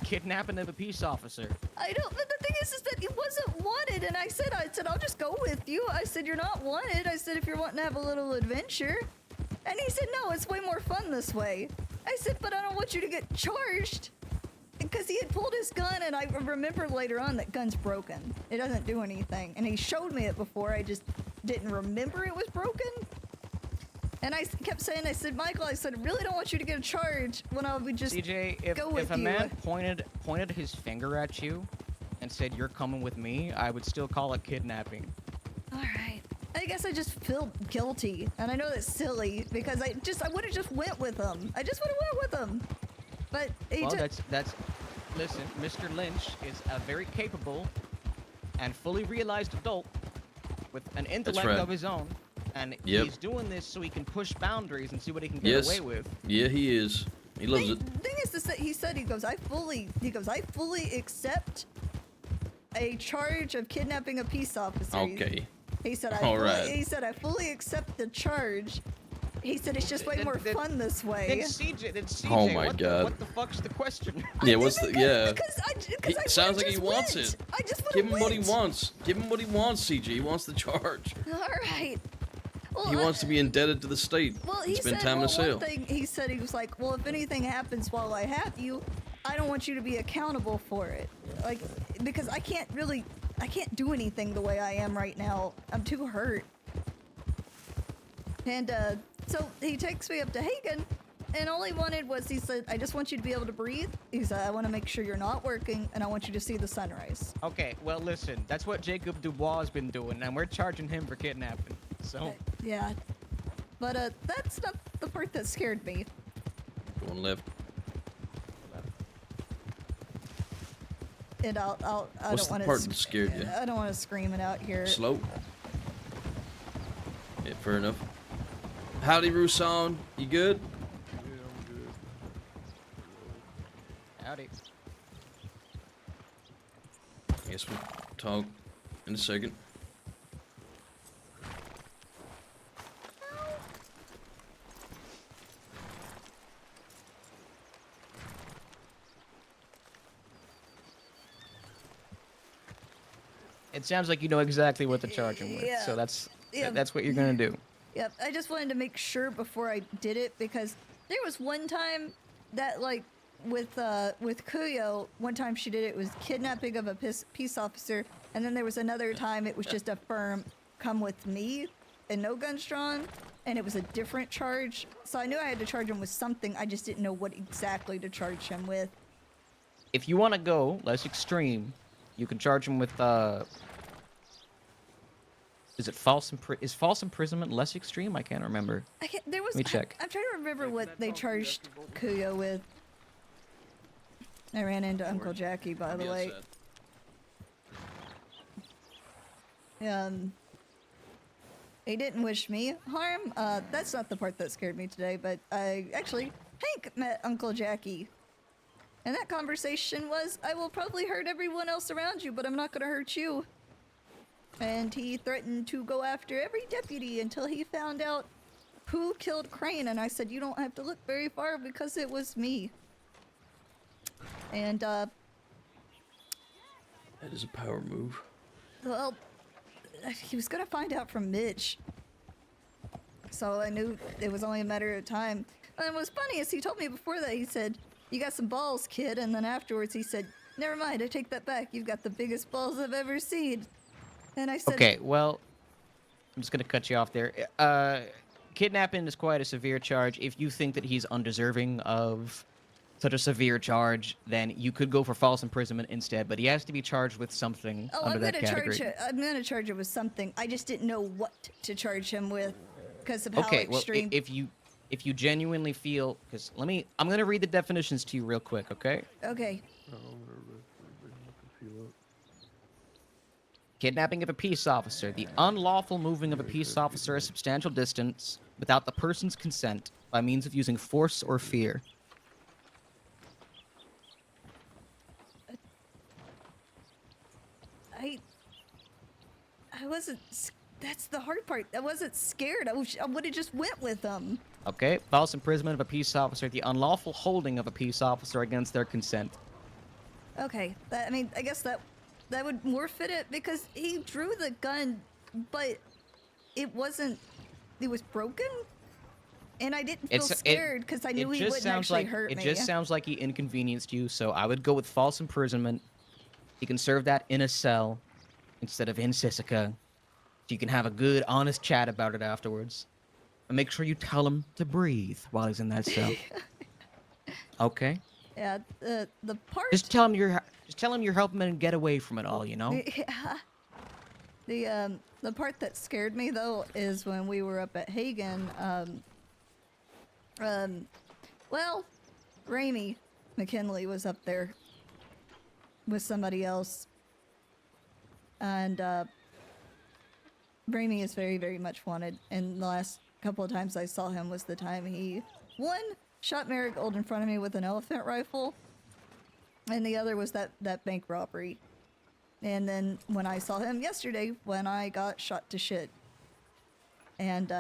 kidnapping of a peace officer. I don't, but the thing is that he wasn't wanted, and I said, I'll just go with you. I said, you're not wanted. I said, if you're wanting to have a little adventure. And he said, no, it's way more fun this way. I said, but I don't want you to get charged. Because he had pulled his gun, and I remember later on that gun's broken. It doesn't do anything. And he showed me it before, I just didn't remember it was broken. And I kept saying, I said, Michael, I said, I really don't want you to get a charge when I would just CJ, go with if a you. man pointed his finger at you and said, you're coming with me, I would still call it kidnapping. Alright. I guess I just feel guilty. And I know that's silly, because I would have just went with him. I just would have went with him. But he Well, took... listen, Mr. Lynch is a very capable and fully realized adult with an intellect right. of his own. And Yep. he's doing this so he can push boundaries and see what he can get Yes. away with. Yeah, he is. He loves it. thing is, he said, he goes, I fully accept a charge of kidnapping a peace officer. Okay. He said, Alright. I fully accept the charge. He said, it's just way more fun this way. Then CJ, Oh my God. What the fuck's the question? Yeah, what's the yeah? Because He sounds like he wants it. I just Give him what he wants. Give him what he wants, CJ. He wants the charge. Alright. Well, He wants to be indebted to the state. Well, he and spend said, time in well, a cell. one thing he said, he was like, well, if anything happens while I have you, I don't want you to be accountable for it. Like, because I can't do anything the way I am right now. I'm too hurt. And, so he takes me up to Hagen, and all he wanted was, he said, I just want you to be able to breathe. He said, I want to make sure you're not working, and I want you to see the sunrise. Okay, well, listen, that's what Jacob Dubois has been doing, and we're charging him for kidnapping. So, Yeah. But, that's not the part that scared me. Going left. And I What's don't the want part that scared you? I don't want to scream it out here. Slow. Yeah, fair enough. Howdy, Roussan. You good? howdy. I guess we'll talk in a second. It sounds like you know exactly what to charge him with, Yeah. so that's Yeah. that's what you're gonna do. Yep, I just wanted to make sure before I did it, because there was one time that, like, with Kuyo, one time she did it was kidnapping of a peace officer, and then there was another time it was just a firm come with me and no guns drawn, and it was a different charge. So I knew I had to charge him with something, I just didn't know what exactly to charge him with. If you want to go less extreme, you can charge him with is it false imprisonment less extreme? I can't remember. There was. Let me check. I'm trying to remember what they charged Kuyo with. I ran into Uncle Jackie, by the way. He didn't wish me harm. That's not the part that scared me today, but I actually, Hank met Uncle Jackie And that conversation was, I will probably hurt everyone else around you, but I'm not gonna hurt you. And he threatened to go after every deputy until he found out who killed Crane. And I said, you don't have to look very far because it was me. And, That is a power move. well, he was gonna find out from Mitch. So I knew it was only a matter of time. And what's funny is he told me before that, he said, you got some balls, kid. And then afterwards he said, never mind, I take that back. You've got the biggest balls I've ever seen. And I said, Okay, well, I'm just gonna cut you off there. Kidnapping is quite a severe charge. If you think that he's undeserving of such a severe charge, then you could go for false imprisonment instead. But he has to be charged with something under that category. I'm gonna charge him with something. I just didn't know what to charge him with because of how Okay, well, extreme. if you genuinely feel, because I'm gonna read the definitions to you real quick, okay? Okay. Kidnapping of a peace officer. The unlawful moving of a peace officer a substantial distance without the person's consent by means of using force or fear. I wasn't. That's the hard part. I wasn't scared. I would have just went with them. Okay, false imprisonment of a peace officer. The unlawful holding of a peace officer against their consent. Okay, I guess that would more fit it because he drew the gun, but it wasn't. It was broken, and I didn't feel scared because I knew he wouldn't actually hurt me. It just sounds like he inconvenienced you, so I would go with false imprisonment. You can serve that in a cell instead of in Sisika. So you can have a good, honest chat about it afterwards. And make sure you tell him to breathe while he's in that cell. Okay? Yeah, the part. Just tell him you're helping him get away from it all, you know? Yeah. The part that scared me though is when we were up at Hagen. Well, Raimi McKinley was up there with somebody else, and Raimi is very, very much wanted. And the last couple of times I saw him was the time he, one, shot Marigold in front of me with an elephant rifle, and the other was that bank robbery. And then when I saw him yesterday, when I got shot to shit. And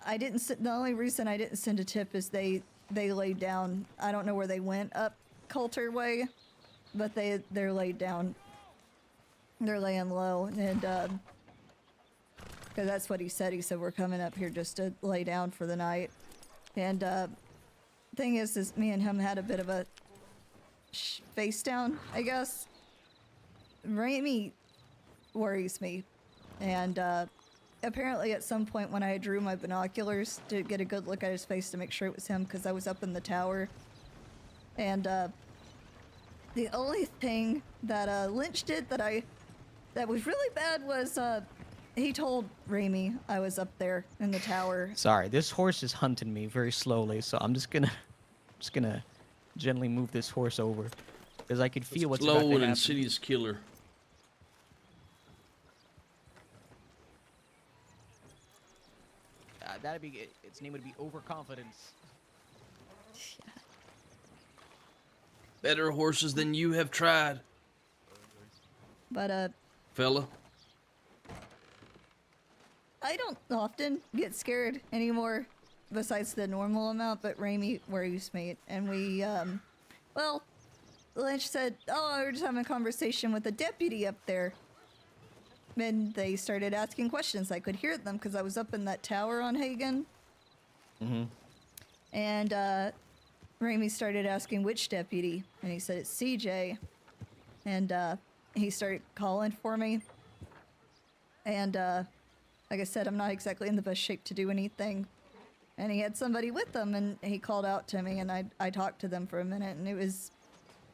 I didn't. The only reason I didn't send a tip is they laid down. I don't know where they went up Coulter way, but they're laid down. They're laying low, and because that's what he said. He said we're coming up here just to lay down for the night. And thing is me and him had a bit of a face down, I guess. Raimi worries me, and apparently at some point when I drew my binoculars to get a good look at his face to make sure it was him, because I was up in the tower, and the only thing that Lynch did that was really bad was he told Raimi I was up there in the tower. Sorry, this horse is hunting me very slowly, so I'm just gonna gently move this horse over, because I could feel what's about to Slow happen. and insidious killer. That'd be its name would be overconfidence. Better horses than you have tried, But fella. I don't often get scared anymore, besides the normal amount, but Raimi worries me. And we, well, Lynch said, oh, we were just having a conversation with a deputy up there. And they started asking questions. I could hear them because I was up in that tower on Hagen. Mm-hmm. And Raimi started asking which deputy, and he said it's CJ. And he started calling for me. And like I said, I'm not exactly in the best shape to do anything. And he had somebody with him, and he called out to me, and I talked to them for a minute, and it was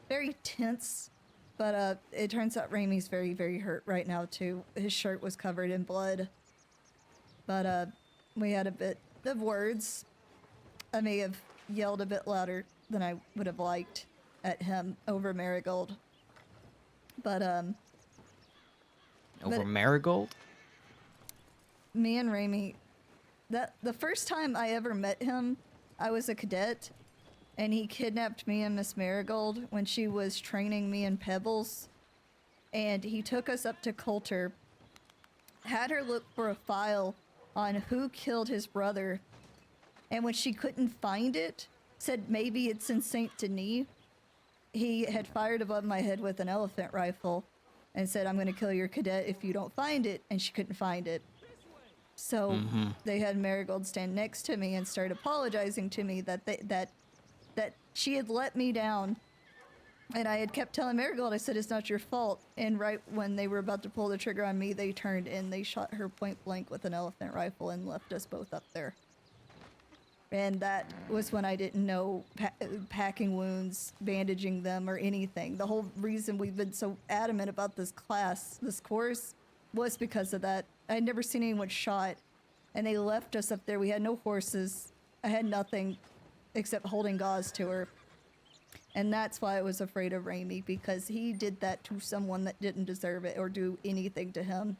very tense. But it turns out Raimi's very, very hurt right now, too. His shirt was covered in blood. But we had a bit of words. I may have yelled a bit louder than I would have liked at him over Marigold. But, Over Marigold? Me and Raimi, the first time I ever met him, I was a cadet, and he kidnapped me and Miss Marigold when she was training me in Pebbles. And he took us up to Coulter, had her look for a file on who killed his brother, and when she couldn't find it, said maybe it's in Saint Denis. He had fired above my head with an elephant rifle and said, I'm going to kill your cadet if you don't find it, and she couldn't find it. So they had Marigold stand next to me and start apologizing to me that she had let me down. And I had kept telling Marigold, I said, it's not your fault. And right when they were about to pull the trigger on me, they turned and they shot her point blank with an elephant rifle and left us both up there. And that was when I didn't know packing wounds, bandaging them, or anything. The whole reason we've been so adamant about this class, this course, was because of that. I'd never seen anyone shot, and they left us up there. We had no horses. I had nothing except holding gauze to her. And that's why I was afraid of Raimi, because he did that to someone that didn't deserve it or do anything to him.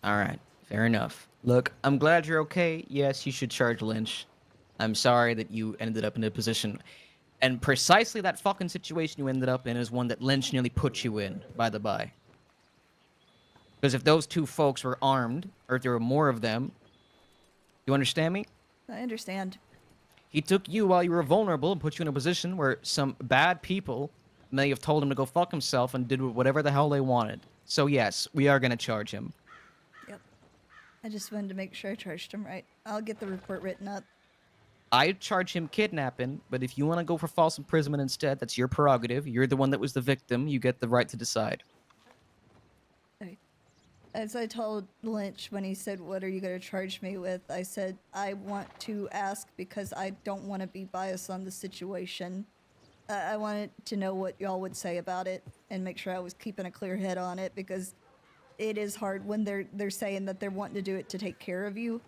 All right, fair enough. Look, I'm glad you're okay. Yes, you should charge Lynch. I'm sorry that you ended up in a position. And precisely that fucking situation you ended up in is one that Lynch nearly put you in, by the by. Because if those two folks were armed, or if there were more of them, you understand me? I understand. He took you while you were vulnerable and put you in a position where some bad people may have told him to go fuck himself and did whatever the hell they wanted. So yes, we are going to charge him. Yep. I just wanted to make sure I charged him right. I'll get the report written up. I'd charge him kidnapping, but if you want to go for false imprisonment instead, that's your prerogative. You're the one that was the victim. You get the right to decide. Okay. As I told Lynch when he said, what are you going to charge me with? I said, I want to ask because I don't want to be biased on the situation. I wanted to know what y'all would say about it and make sure I was keeping a clear head on it, because it is hard when they're saying that they're wanting to do it to take care of you.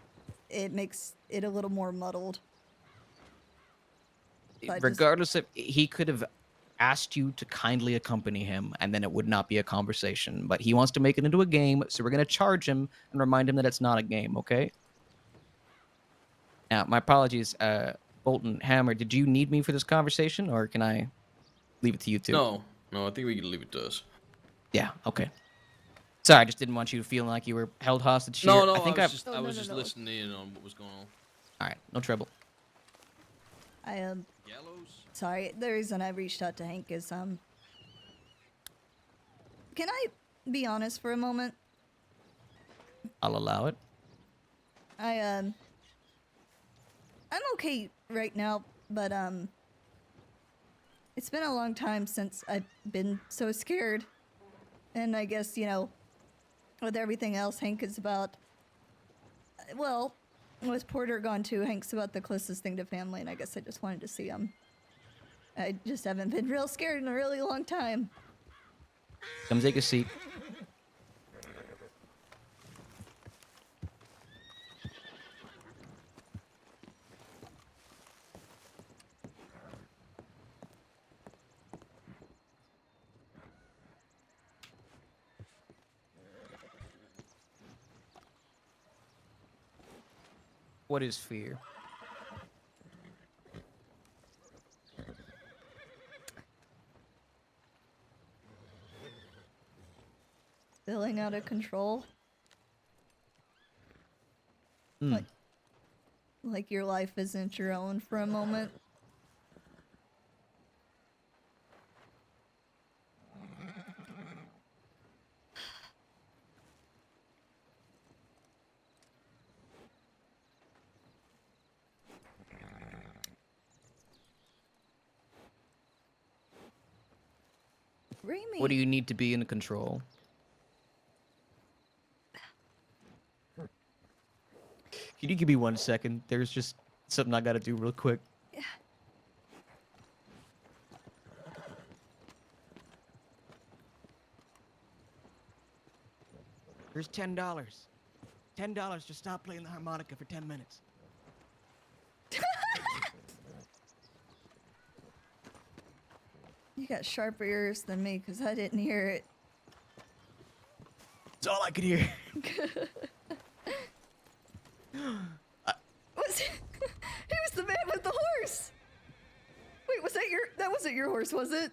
It makes it a little more muddled. Regardless of, he could have asked you to kindly accompany him, and then it would not be a conversation. But he wants to make it into a game, so we're going to charge him and remind him that it's not a game, okay? Now, my apologies, Bolton, Hammer, did you need me for this conversation, or can I leave it to you two? No, I think we can leave it to us. Yeah, okay. Sorry, I just didn't want you to feel like you were held hostage here. No, I think I was just listening in on what was going on. All right, no trouble. I sorry, the reason I reached out to Hank is can I be honest for a moment? I'll allow it. I'm okay right now, but it's been a long time since I've been so scared. And I guess, you know, with everything else Hank is about, well, with Porter gone too, Hank's about the closest thing to family, and I guess I just wanted to see him. I just haven't been real scared in a really long time. Come take a seat. What is fear? Feeling out of control. Hmm. Like your life isn't your own for a moment. Raimi. What do you need to be in control? Can you give me 1 second? There's just something I gotta do real quick. Yeah. Here's $10. $10 to stop playing the harmonica for 10 minutes. You got sharper ears than me, because I didn't hear it. It's all I could hear. He was the man with the horse! Wait, was that your? That wasn't your horse, was it?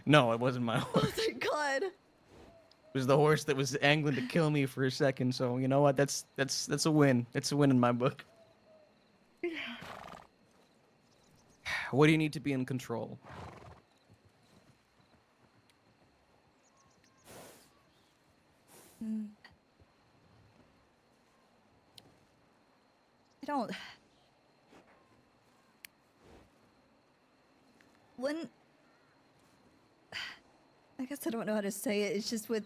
No, it wasn't my horse. Oh, thank God. It was the horse that was angling to kill me for a second. So you know what? That's a win. It's a win in my book. Yeah. What do you need to be in control? I don't. When. I guess I don't know how to say it. It's just with.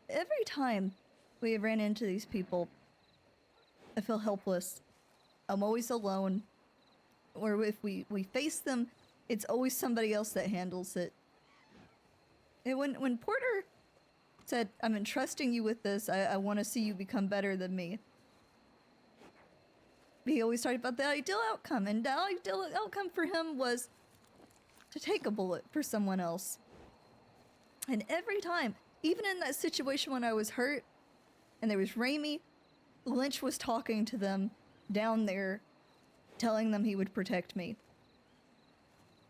Every time we ran into these people, I feel helpless. I'm always alone. Or if we face them, it's always somebody else that handles it. And when Porter said, I'm entrusting you with this, I want to see you become better than me. He always talked about the ideal outcome, and the ideal outcome for him was to take a bullet for someone else. And every time, even in that situation when I was hurt, and there was Raimi, Lynch was talking to them down there, telling them he would protect me.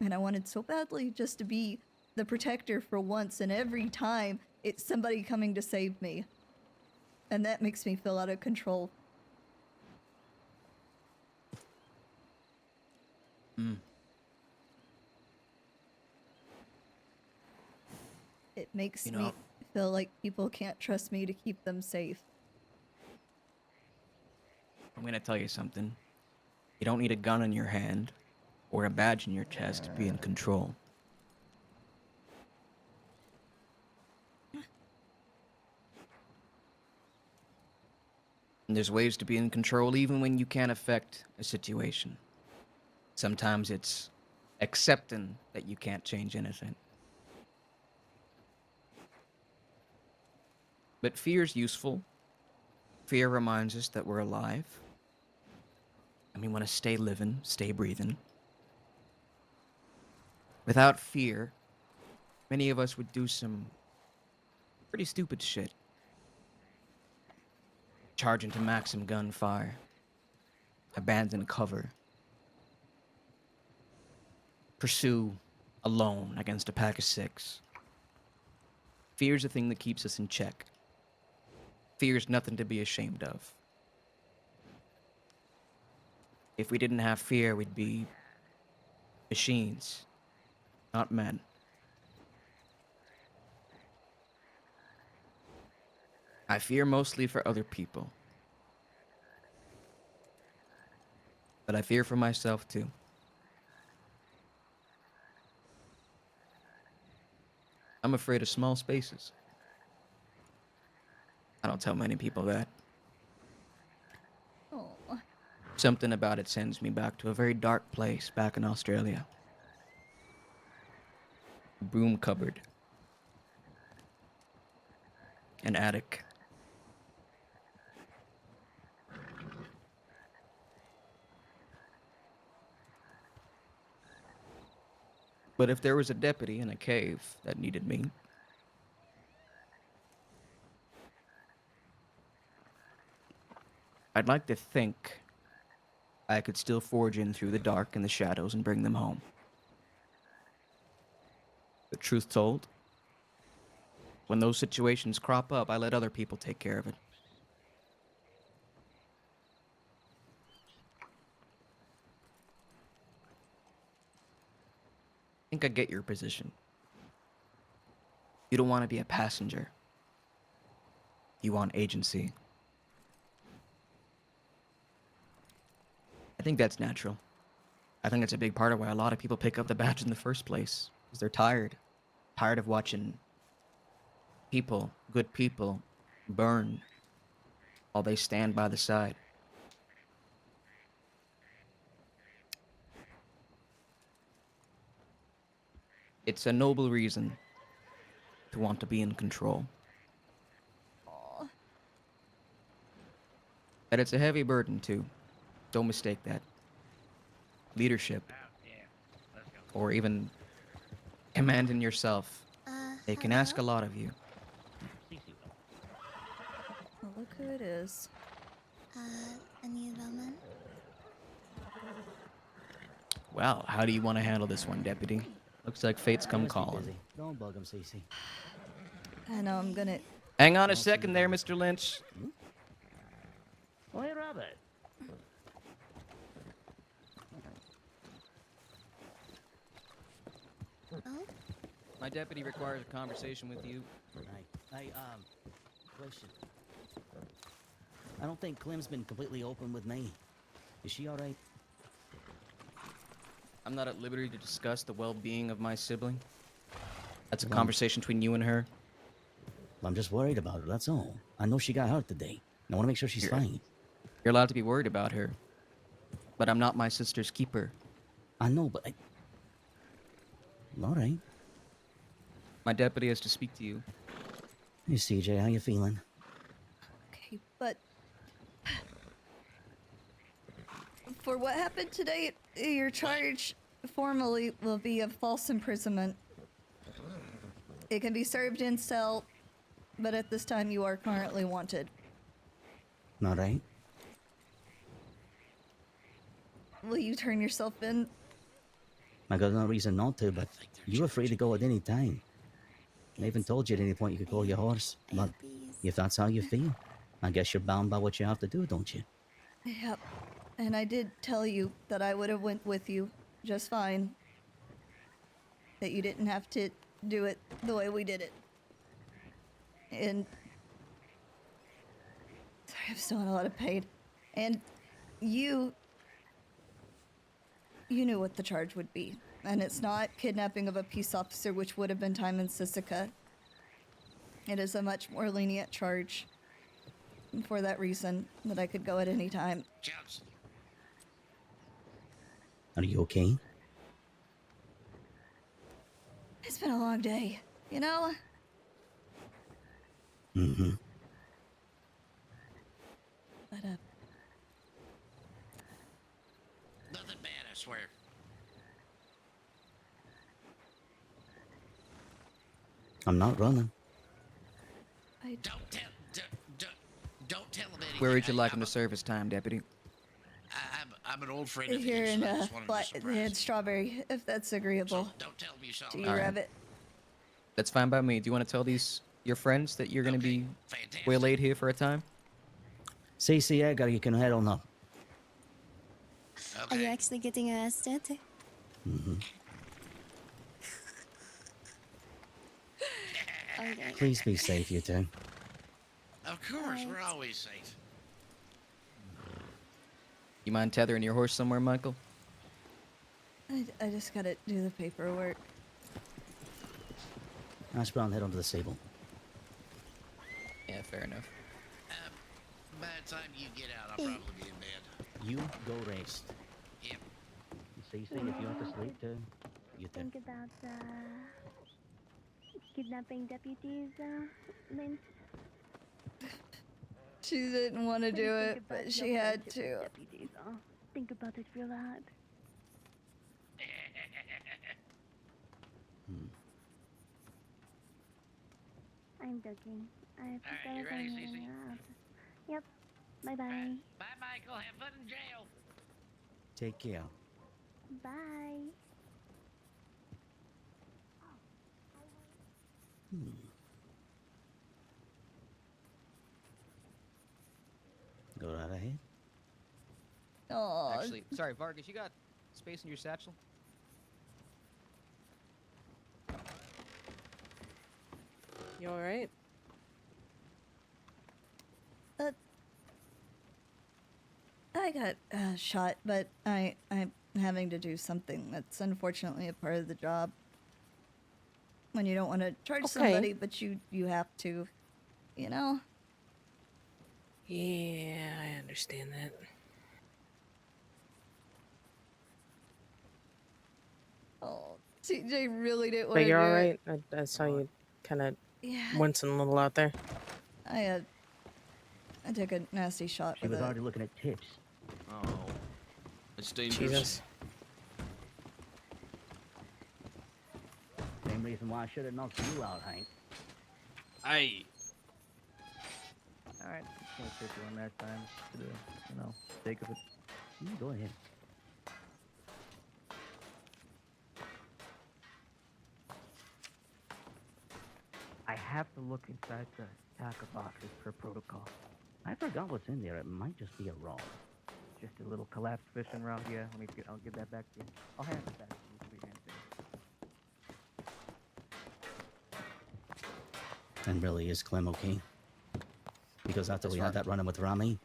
And I wanted so badly just to be the protector for once, and every time it's somebody coming to save me. And that makes me feel out of control. It makes me feel like people can't trust me to keep them safe. I'm gonna tell you something. You don't need a gun in your hand or a badge in your chest to be in control. And there's ways to be in control even when you can't affect a situation. Sometimes it's accepting that you can't change anything. But fear's useful. Fear reminds us that we're alive. And we want to stay living, stay breathing. Without fear, many of us would do some pretty stupid shit. Charge into maximum gunfire. Abandon cover. Pursue alone against a pack of six. Fear's the thing that keeps us in check. Fear's nothing to be ashamed of. If we didn't have fear, we'd be machines, not men. I fear mostly for other people. But I fear for myself too. I'm afraid of small spaces. I don't tell many people that. Oh. Something about it sends me back to a very dark place back in Australia. A broom cupboard. An attic. But if there was a deputy in a cave that needed me, I'd like to think I could still forge in through the dark and the shadows and bring them home. The truth told, when those situations crop up, I let other people take care of it. I think I get your position. You don't want to be a passenger. You want agency. I think that's natural. I think it's a big part of why a lot of people pick up the badge in the first place. Because they're tired. Tired of watching people, good people, burn while they stand by the side. It's a noble reason to want to be in control. Aw. But it's a heavy burden too. Don't mistake that. Leadership, or even commanding yourself, they can ask a lot of you. Oh, look who it is. I need ramen. Well, how do you want to handle this one, Deputy? Looks like fate's come Must be calling. busy. Don't bug him, Cece. I know I'm gonna. Hang on a second there, Mr. Lynch. Oh, hey, Robert. My deputy requires a conversation with you. Hey, question. I don't think Clem's been completely open with me. Is she all right? I'm not at liberty to discuss the well-being of my sibling. That's a Well, conversation between you and her. I'm just worried about her, that's all. I know she got hurt today. I want to make sure she's fine. You're allowed to be worried about her. But I'm not my sister's keeper. I know, but all right. My deputy has to speak to you. Hey, CJ, how you feeling? Okay, but for what happened today, your charge formally will be of false imprisonment. It can be served in cell, but at this time you are currently wanted. All right. Will you turn yourself in? I got no reason not to, but you're free to go at any time. I even told you at any point you could call your horse, but if that's how you feel, I guess you're bound by what you have to do, don't you? Yep. And I did tell you that I would have went with you just fine. That you didn't have to do it the way we did it. And sorry, I'm still in a lot of pain. And you knew what the charge would be. And it's not kidnapping of a peace officer, which would have been time in Sisika. It is a much more lenient charge. And for that reason, that I could go at any time. Are you okay? It's been a long day, you know? Mm-hmm. But, Nothing bad, I swear. I'm not running. Don't tell him anything. Where would you like him to serve his time, Deputy? I'm an old friend of here his, in, so I just wanted to Flathead Strawberry, if that's agreeable. don't tell him you saw To me. you, Alright. Rabbit. That's fine by me. Do you want to tell your friends that you're going to be waylaid here for a time? Cece, I gotta, you can head on up. Are you actually getting arrested? Mm-hmm. Okay. Please be safe, you two. Of course, we're always safe. You mind tethering your horse somewhere, Michael? I just gotta do the paperwork. Ash Brown, head onto the stable. Yeah, fair enough. By the time you get out, I'll probably be in bed. You go rest. Yep. Cece, if you have to sleep too, you do. Think about kidnapping deputies, Lynch. She didn't want to do it, but she had to. Deputies, think about it real hard. I'm joking. I Alright, you ready, Cece? Yep. Bye bye. Bye, Michael. Have fun in jail. Take care. Bye. Go right ahead. Oh. Actually, sorry, Vargas, you got space in your satchel? You alright? I got shot, but I'm having to do something that's unfortunately a part of the job. When you don't want to charge somebody, but you have to, you know? Yeah, I understand that. Oh, TJ really didn't want But to do you're it. alright? I saw you kind of Yeah. wincing a little out there. I took a nasty shot She with was it. already looking at tips. Oh, it's dangerous. Jesus. Same reason why I should have knocked you out, Hank. Hey. Alright, just gonna take you one last time for the, sake of it. Go ahead. have to look inside the tackle boxes per protocol. I forgot what's in there. It might just be a roll. Just a little collapsed fishing rod. Yeah, I'll give that back to you. I'll hand it back to you, sweet hand. And really, is Clem okay? Because after we had that run-in with Rami,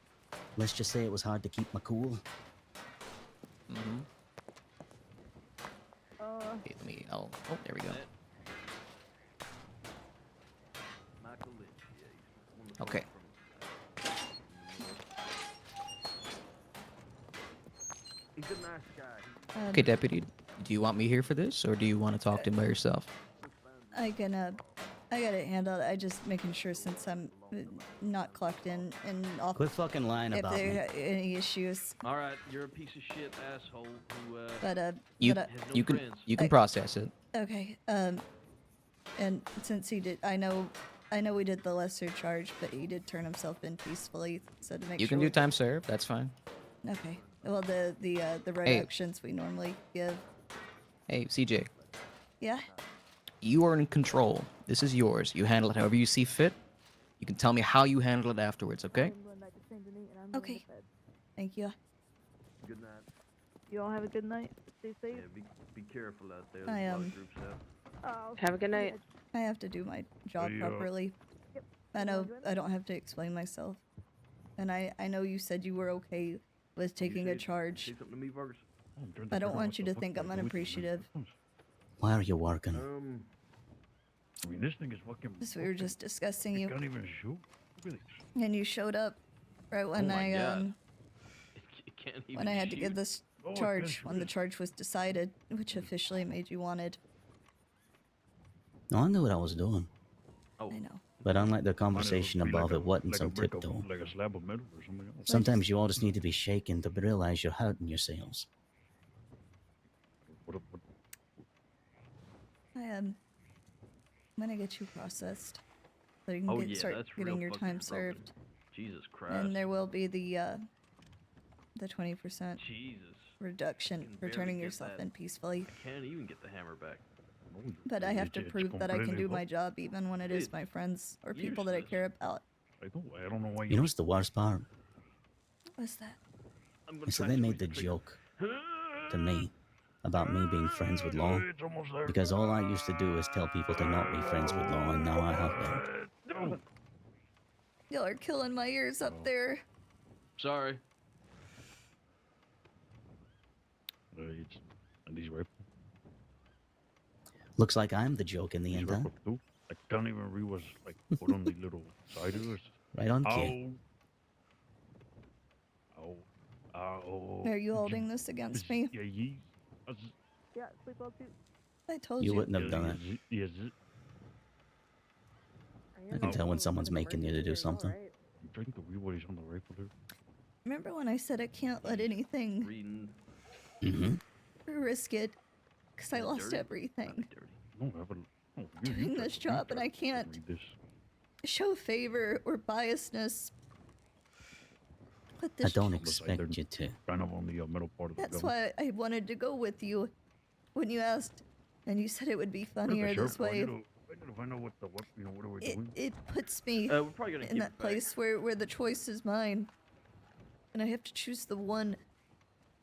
let's just say it was hard to keep my cool. Mm-hmm. Okay, let me. Oh, there we go. Okay. He's a nice guy. Okay, deputy. Do you want me here for this, or do you want to talk to him by yourself? I got it handled. I just making sure since I'm not clocked in and off. Quit fucking lying if about there me. are any issues. All right, you're a piece of shit asshole who You has no you can friends. you can process it. Okay. And since he did, I know we did the lesser charge, but he did turn himself in peacefully. So to make You sure can do time served. That's fine. Okay. Well, the reductions we normally give. Hey, CJ. Yeah. You are in control. This is yours. You handle it however you see fit. You can tell me how you handle it afterwards, okay? Okay. Thank you. Good night. You all have a good night. Stay safe. Yeah, be careful out there. I, There's a lot of groups out. Have a good night. I have to do my job Hey, properly. I know I don't have to explain myself. And I know you said you were okay with taking a charge. Say something to me, Vargas. I don't want you to think I'm unappreciative. Why are you working? I mean, this thing is fucking. Because we were just discussing you. Can't even shoot. Really? And you showed up right when my I God. It can't even when I had to shoot. give this Oh, I charge can't when the shoot. charge was decided, which officially made you wanted. No, I knew what I was doing. Oh. I know. But unlike the conversation Be above, like it wasn't like so a brick of- tiptoe. like a slab of metal or something else. Sometimes you all just need to be shaken to realize you're hurting yourselves. I'm gonna get you processed, so you can Oh, yeah, start that's getting real your fucking time broken. served. Jesus Christ. And there will be the 20% Jesus. reduction can for barely turning get yourself that. in peacefully. I can't even get the hammer back. But I have to It's prove that I can do completely my hot. job even when it is my friends or people that I care about. I don't know why You know what's the worst part? What's that? Is that they made the joke to me about me being friends with Law, because all I used to do is tell people to not be friends with Law, and now I have been. Y'all are killing my ears up there. Sorry. It's and these rifles. Looks like I'm the joke in the These end, huh? rifles too. I can't even read what's like put on the little siders. Right on, kid. Ow. Ow. Are you holding this against me? Yeah, ye. Yeah, sleep well too. I told You you. wouldn't have done it. Yes. I can tell when someone's making you to do something. I'm trying to read what is on the rifle there. Remember when I said I can't let anything Reading. Mm-hmm. risk it? Because I lost everything. No, I haven't. No, Doing this job and I can't read this. show favor or biasness. But I this don't expect you to. Kind of on the middle part of the That's gun. why I wanted to go with you when you asked, and you said it would be funnier this way. I need to find out what are we doing? It puts me We're probably gonna in keep that it back. place where the choice is mine, and I have to choose the one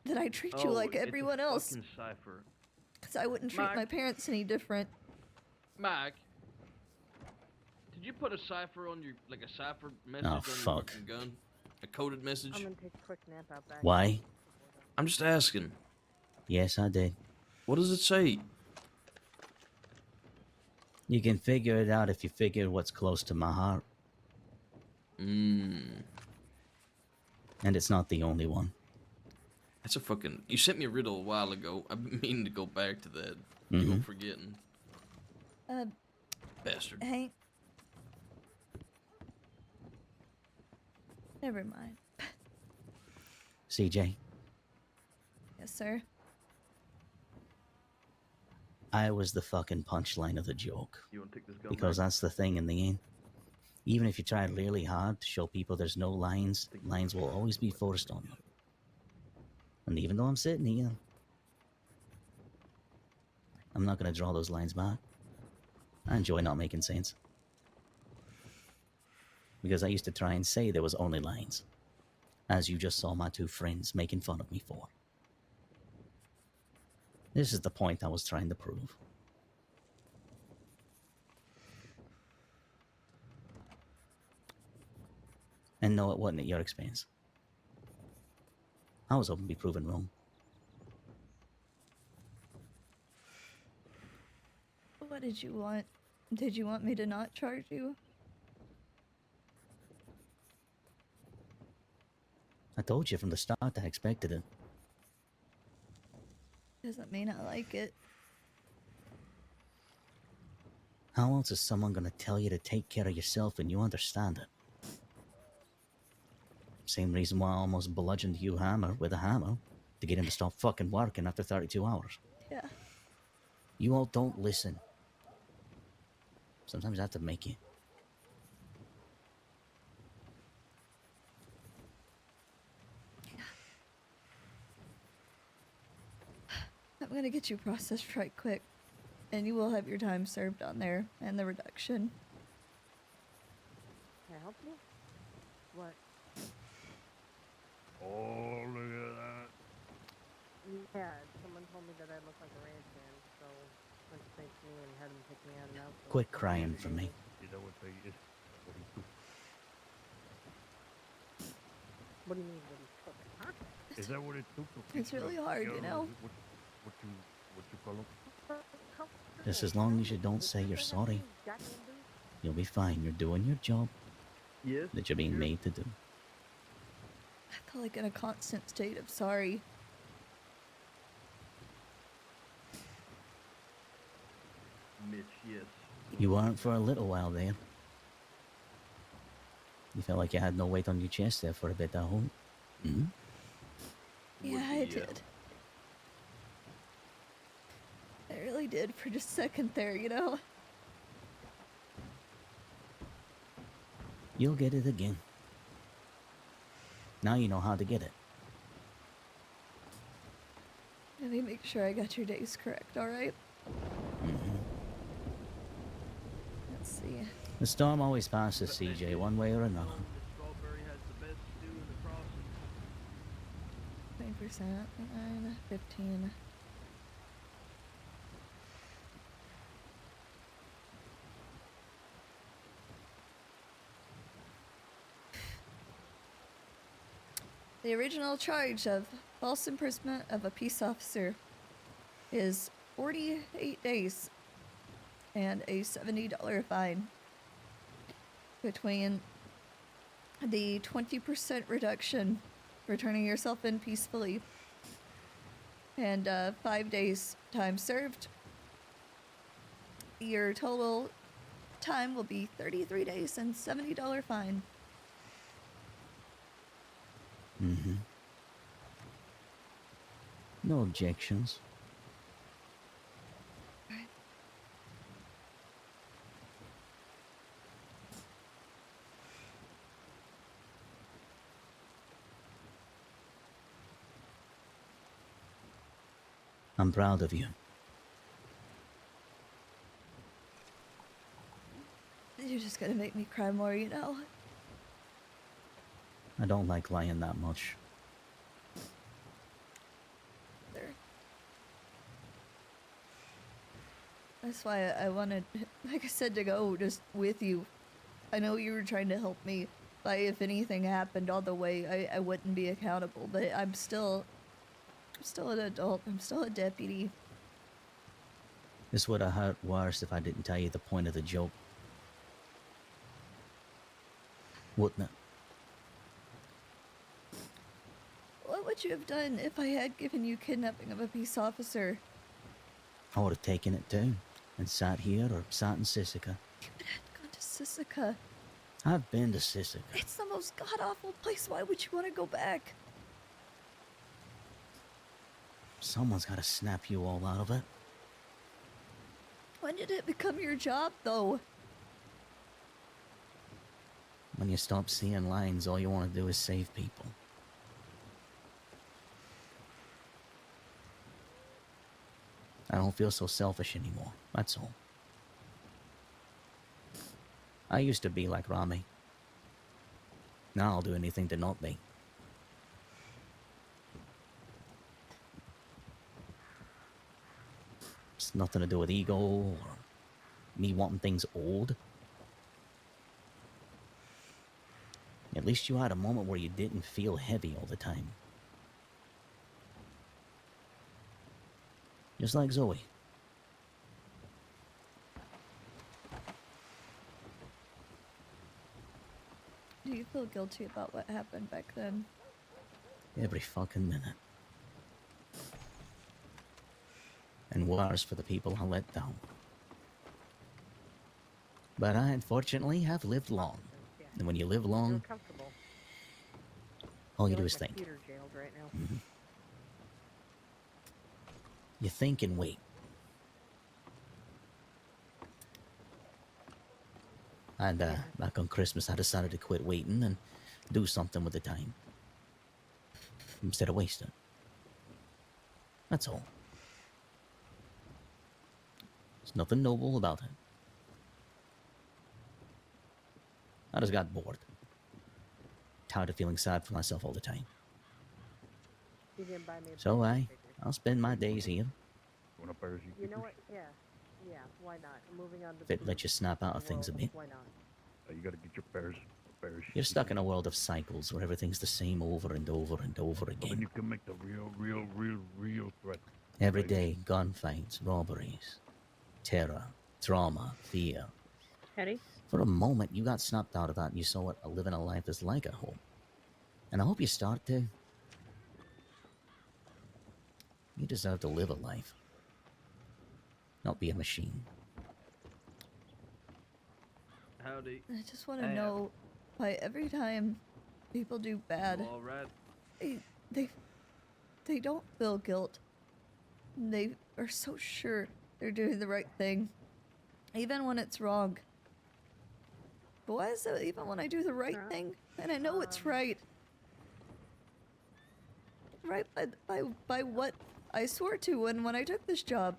that I treat you like it's a everyone else. fucking cipher. Because I wouldn't treat Mike. my parents any different. Mike, did you put a cipher on your a cipher message Oh, on fuck. your fucking gun? A coded message? I'm gonna take a quick nap out back. Why? I'm just asking. Yes, I did. What does it say? You can figure it out if you figure what's close to my heart. Mmm. And it's not the only one. That's a fucking. You sent me a riddle a while ago. I've been meaning to go back to that. You Mhm. go forgetting. Bastard. Hank. Never mind. CJ, Yes, sir. I was the fucking punchline of the joke. You want to take this gun Because back? that's the thing in the end. Even if you try really hard to show people there's no lines, lines will always be forced on you. And even though I'm sitting here, I'm not going to draw those lines back. I enjoy not making sense. because I used to try and say there was only lines, as you just saw my two friends making fun of me for. This is the point I was trying to prove. And no, it wasn't at your expense. I was hoping to be proven wrong. What did you want? Did you want me to not charge you? I told you from the start I expected it. Doesn't mean I like it. How else is someone gonna tell you to take care of yourself when you understand it? Same reason why I almost bludgeoned you Hammer with a hammer to get him to stop fucking working after 32 hours. Yeah. You all don't listen. Sometimes I have to make you. I'm gonna get you processed right quick, and you will have your time served on there and the reduction. Can I help you? What? Oh, look at that. Yeah, someone told me that I look like a ranch hand, so went to thank me and had him pick me out an outfit. Quit crying for me. Is that what they is? What he took? What do you mean what he took? Huh? Is that what it took? It's really hard, you know? What you call him? Just as long as you don't say you're sorry, you'll be fine. You're doing your job that you're being made to do. I feel like in a constant state of sorry. Mitch, yes. You weren't for a little while there. You felt like you had no weight on your chest there for a bit, I hope. Hmm? Yeah, I did. I really did for just a second there, you know? You'll get it again. Now you know how to get it. Let me make sure I got your days correct, alright? Mm-hmm. Let's see. The storm always passes, CJ, one way or another. Strawberry has the best stew in the crossing. 20%, 9, 15. The original charge of false imprisonment of a peace officer is 48 days and a $70 fine. Between the 20% reduction for turning yourself in peacefully and 5 days time served, your total time will be 33 days and $70 fine. Mm-hmm. No objections. I'm proud of you. You're just gonna make me cry more, you know? I don't like lying that much. There. That's why I wanted, like I said, to go just with you. I know you were trying to help me, but if anything happened all the way, I wouldn't be accountable. But I'm still an adult. I'm still a deputy. This would have hurt worse if I didn't tell you the point of the joke. Wouldn't it? What would you have done if I had given you kidnapping of a peace officer? I would have taken it too, and sat here or sat in Sisika. You would have gone to Sisika. I've been to Sisika. It's the most god-awful place. Why would you want to go back? Someone's got to snap you all out of it. When did it become your job, though? When you stop seeing lines, all you want to do is save people. I don't feel so selfish anymore, that's all. I used to be like Rami. Now I'll do anything to not be. It's nothing to do with ego or me wanting things old. At least you had a moment where you didn't feel heavy all the time. Just like Zoe. Do you feel guilty about what happened back then? Every fucking minute. And worse for the people I let down. But I unfortunately have lived long. And when you live long, Comfortable. all you I do feel is like my think. feet are jailed right now. Mhm. You think and wait. And back on Christmas, I decided to quit waiting and do something with the time. Instead of wasting it. That's all. There's nothing noble about it. I just got bored. Tired of feeling sad for myself all the time. You didn't buy me a So pair of I'll spend my days here. You know what? Yeah. Yeah, why not? I'm moving on to If it lets you snap out of things a bit. Why not? You gotta get your pairs. You're stuck in a world of cycles where everything's the same over and over and over But then again. you can make the real threat. Every right? day, gunfights, robberies, terror, trauma, fear. Eddie? For a moment, you got snapped out of that and you saw what living a life is like at home. And I hope you start to. You deserve to live a life. Not be a machine. Howdy. I just want to know why every time people do bad, All right. they don't feel guilt. They are so sure they're doing the right thing, even when it's wrong. But why is it even when I do the right thing and I know it's right? Right by what I swore to when I took this job.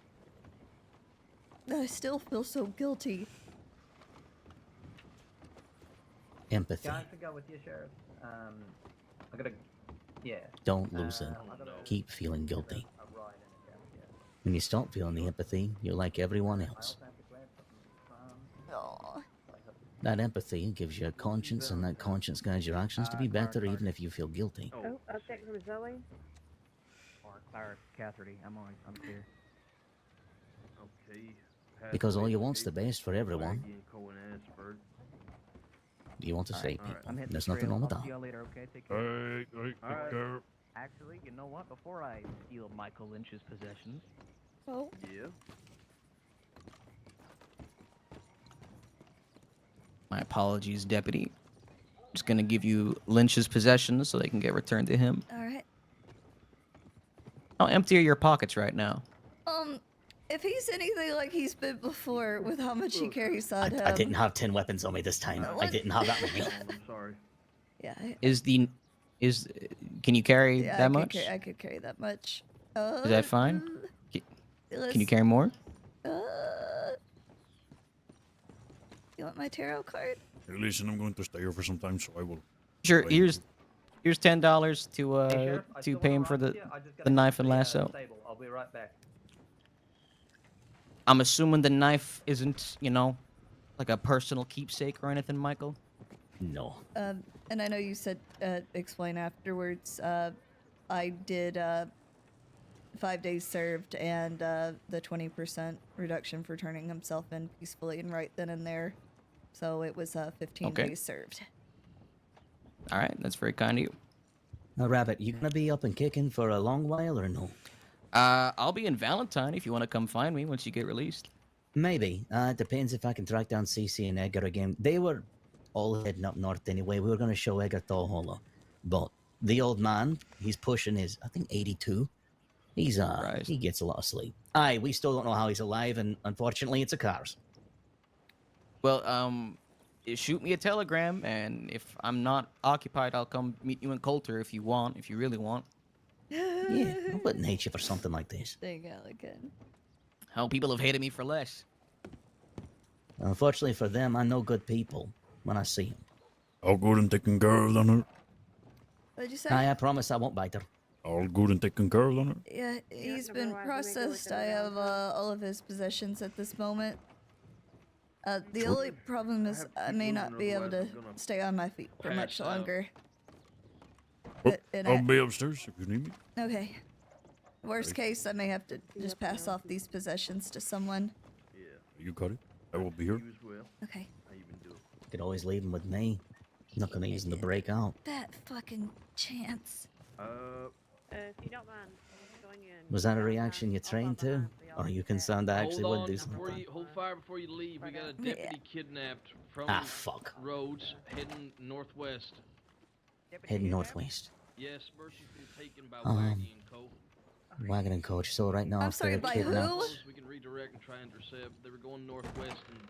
I still feel so guilty. Empathy. Can I go with you, Sheriff? I gotta, yeah. Don't lose it. Keep feeling guilty. When you stop feeling the empathy, you're like everyone else. Aw. That empathy gives you a conscience, and that conscience guides your actions to be better even if you feel guilty. Oh, update from Zoe? Or Clara, Catherine, I'm clear. Okay. Because all you want's the best for everyone. You want to say people. I'm hitting There's the nothing trail. wrong with I'll that. see y'all later, okay? Take care. Hey, Actually, you know what? Before I steal Michael Lynch's possessions, Oh. Yeah. My apologies, Deputy. Just gonna give you Lynch's possessions so they can get returned to him. Alright. How empty are your pockets right now? If he's anything like he's been before with how much he carries on him. I didn't have 10 weapons on me this time. I didn't have that many. I'm sorry. Yeah. Can you carry Yeah, that much? I could carry that much. Is that fine? Let's- Can you carry more? You want my tarot card? Hey, listen, I'm going to stay here for some time, so I will. Sure. Wait. Here's $10 to Sheriff, I to still pay wanna him for ride the with you. I just gotta the get knife to and the, lasso. Stable. I'll be right back. I'm assuming the knife isn't, like a personal keepsake or anything, Michael? No. And I know you said explain afterwards. I did 5 days served and the 20% reduction for turning himself in peacefully and right then and there. So it was 15 Okay. days served. All right, that's very kind of you. Now, Rabbit, you gonna be up and kicking for a long while or no? I'll be in Valentine if you want to come find me once you get released. Maybe. It depends if I can track down CC and Edgar again. They were all heading up north anyway. We were gonna show Edgar Tallhollow. But the old man, he's pushing his, I think, 82. He's, he gets a lot of sleep. Aye, we still don't know how he's alive, and unfortunately, it's a cars. Well, shoot me a telegram, and if I'm not occupied, I'll come meet you in Coulter if you really want. Yeah, I wouldn't hate you for something like this. Dang, Alligan. Hell, people have hated me for less. Unfortunately for them, I know good people when I see them. All good and taken care of, Leonard? What'd you say? I promise I won't bite her. All good and taken care of, Leonard? Yeah, he's been processed. I have all of his possessions at this moment. The only problem is I may not be able to stay on my feet for much longer. I'll be upstairs if you need me. Okay. Worst case, I may have to just pass off these possessions to someone. You got it. I will be here. Okay. You could always leave them with me. Not gonna use them to break out. That fucking chance. If you don't mind going in. Was that a reaction you trained to? Or are you concerned I actually would do something? Hold fire before you leave. We got a deputy kidnapped from fuck. Rhodes heading northwest. Heading northwest. Yes, Mercy's been taken by Waggy and Co. Wagon and Coach. So right now, I'm if sorry, they're by kidnapped, who? We can redirect and try and intercept. They were going northwest and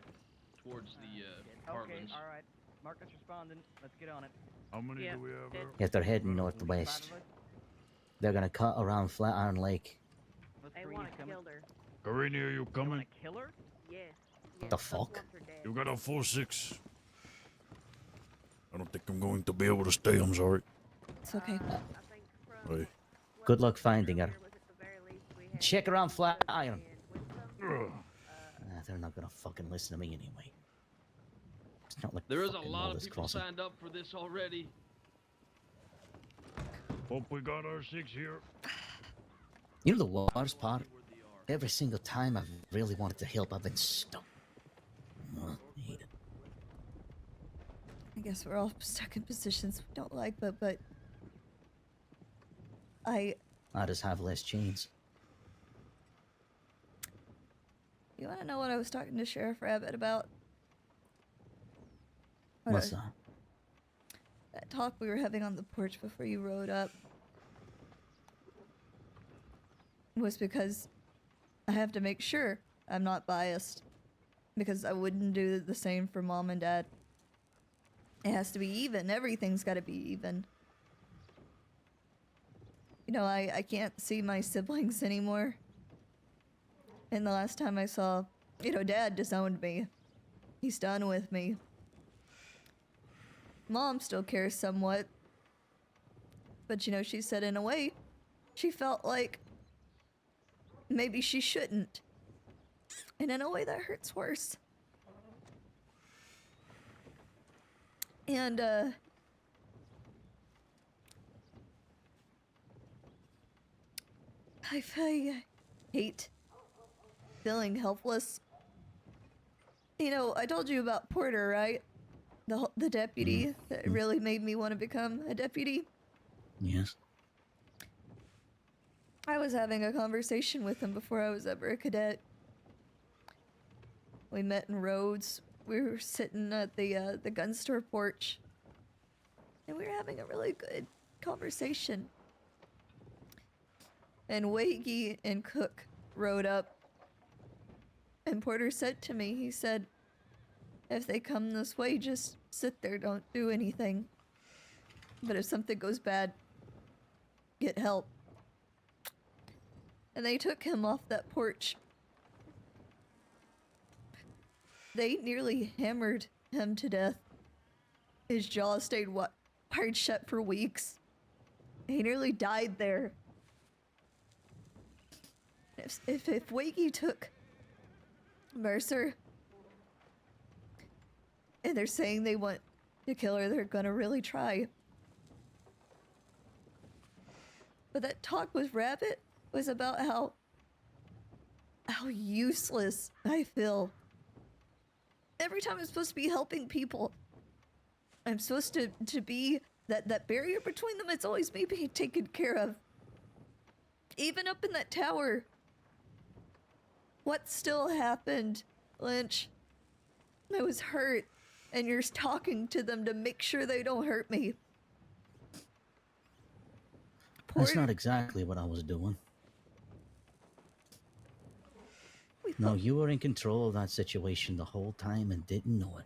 towards the apartments. Okay, all right. Marcus responding. Let's get on it. How many do we have there? if they're heading northwest, they're gonna cut around Flatiron Lake. They want to kill her. Karina, are you coming? Kill her? Yes. The fuck? You got a 4-6. I don't think I'm going to be able to stay. I'm sorry. It's okay. Hey. Good luck finding her. Check around Flatiron. They're not gonna fucking listen to me anyway. It's not like There is a fucking lot of Wallace people Crossing. signed up for this already. Hope we got our 6 here. You know the worst part? Every single time I've really wanted to help, I've been stuck. I hate it. I guess we're all stuck in positions we don't like, but I just have less chains. You want to know what I was talking to Sheriff Rabbit about? What's that? That talk we were having on the porch before you rode up was because I have to make sure I'm not biased, because I wouldn't do the same for Mom and Dad. It has to be even. Everything's got to be even. You know, I can't see my siblings anymore. And the last time I saw, you know, Dad disowned me. He's done with me. Mom still cares somewhat. But, you know, she said in a way, she felt like maybe she shouldn't. And in a way that hurts worse. And, I hate feeling helpless. You know, I told you about Porter, right? The deputy that really made me want to become a deputy. Yes. I was having a conversation with him before I was ever a cadet. We met in Rhodes. We were sitting at the gun store porch. And we were having a really good conversation. And Waggy and Cook rode up. And Porter said to me, he said, if they come this way, just sit there, don't do anything. But if something goes bad, get help. And they took him off that porch. They nearly hammered him to death. His jaw stayed wired shut for weeks. He nearly died there. If Waggy took Mercer, and they're saying they want to kill her, they're gonna really try. But that talk with Rabbit was about how useless I feel. Every time I'm supposed to be helping people, I'm supposed to be that barrier between them. It's always me being taken care of. Even up in that tower. What still happened, Lynch? I was hurt, and you're talking to them to make sure they don't hurt me. That's not exactly what I was doing. No, you were in control of that situation the whole time and didn't know it.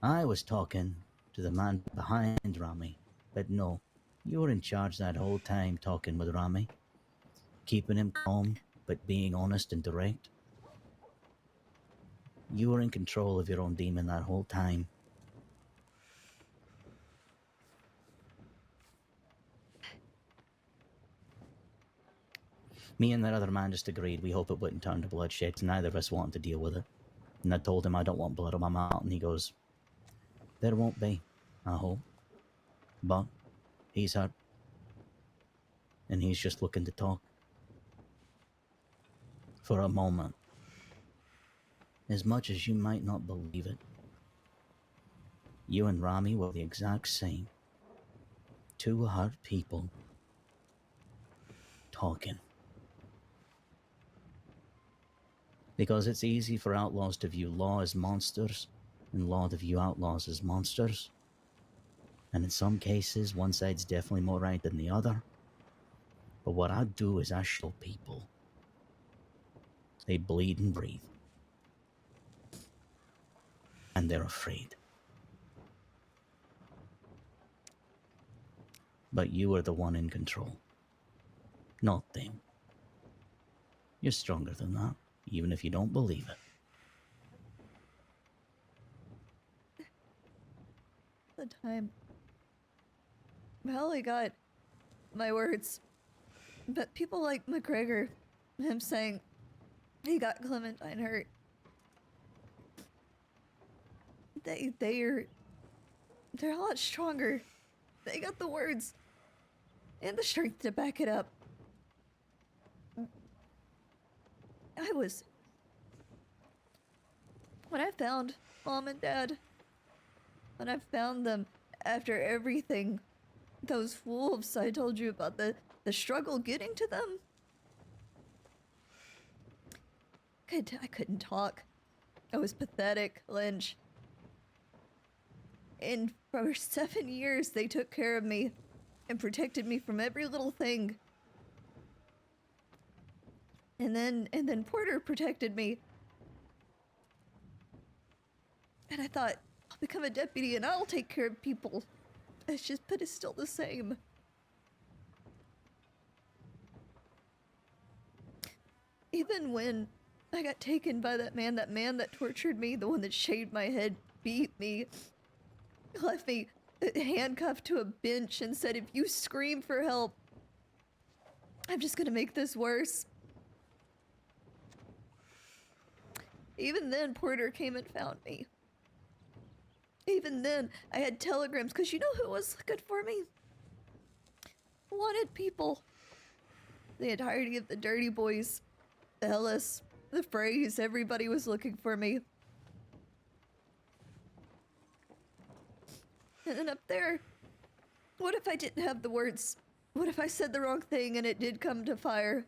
I was talking to the man behind Rami, but no, you were in charge that whole time talking with Rami. Keeping him calm, but being honest and direct. You were in control of your own demon that whole time. Me and that other man just agreed we hope it wouldn't turn to bloodshed, 'cause neither of us wanted to deal with it. And I told him I don't want blood on my mouth, and he goes, there won't be, I hope. But he's hurt. And he's just looking to talk. For a moment. As much as you might not believe it, you and Rami were the exact same. Two hurt people talking. Because it's easy for outlaws to view law as monsters, and law to view outlaws as monsters. And in some cases, one side's definitely more right than the other. But what I do is I show people they bleed and breathe. And they're afraid. But you are the one in control. Not them. You're stronger than that, even if you don't believe it. The time Holly got my words, but people like McGregor, him saying he got Clementine hurt, they're a lot stronger. They got the words and the strength to back it up. When I found Mom and Dad, when I found them after everything, those wolves I told you about, the struggle getting to them, I couldn't talk. I was pathetic, Lynch. And for 7 years, they took care of me and protected me from every little thing. And then Porter protected me. And I thought, I'll become a deputy and I'll take care of people. But it's still the same. Even when I got taken by that man that tortured me, the one that shaved my head, beat me, left me handcuffed to a bench and said, if you scream for help, I'm just gonna make this worse. Even then, Porter came and found me. Even then, I had telegrams, because you know who was looking for me? Wanted people. The entirety of the Dirty Boys, Ellis, the Phrase, everybody was looking for me. And then up there, what if I didn't have the words? What if I said the wrong thing and it did come to fire?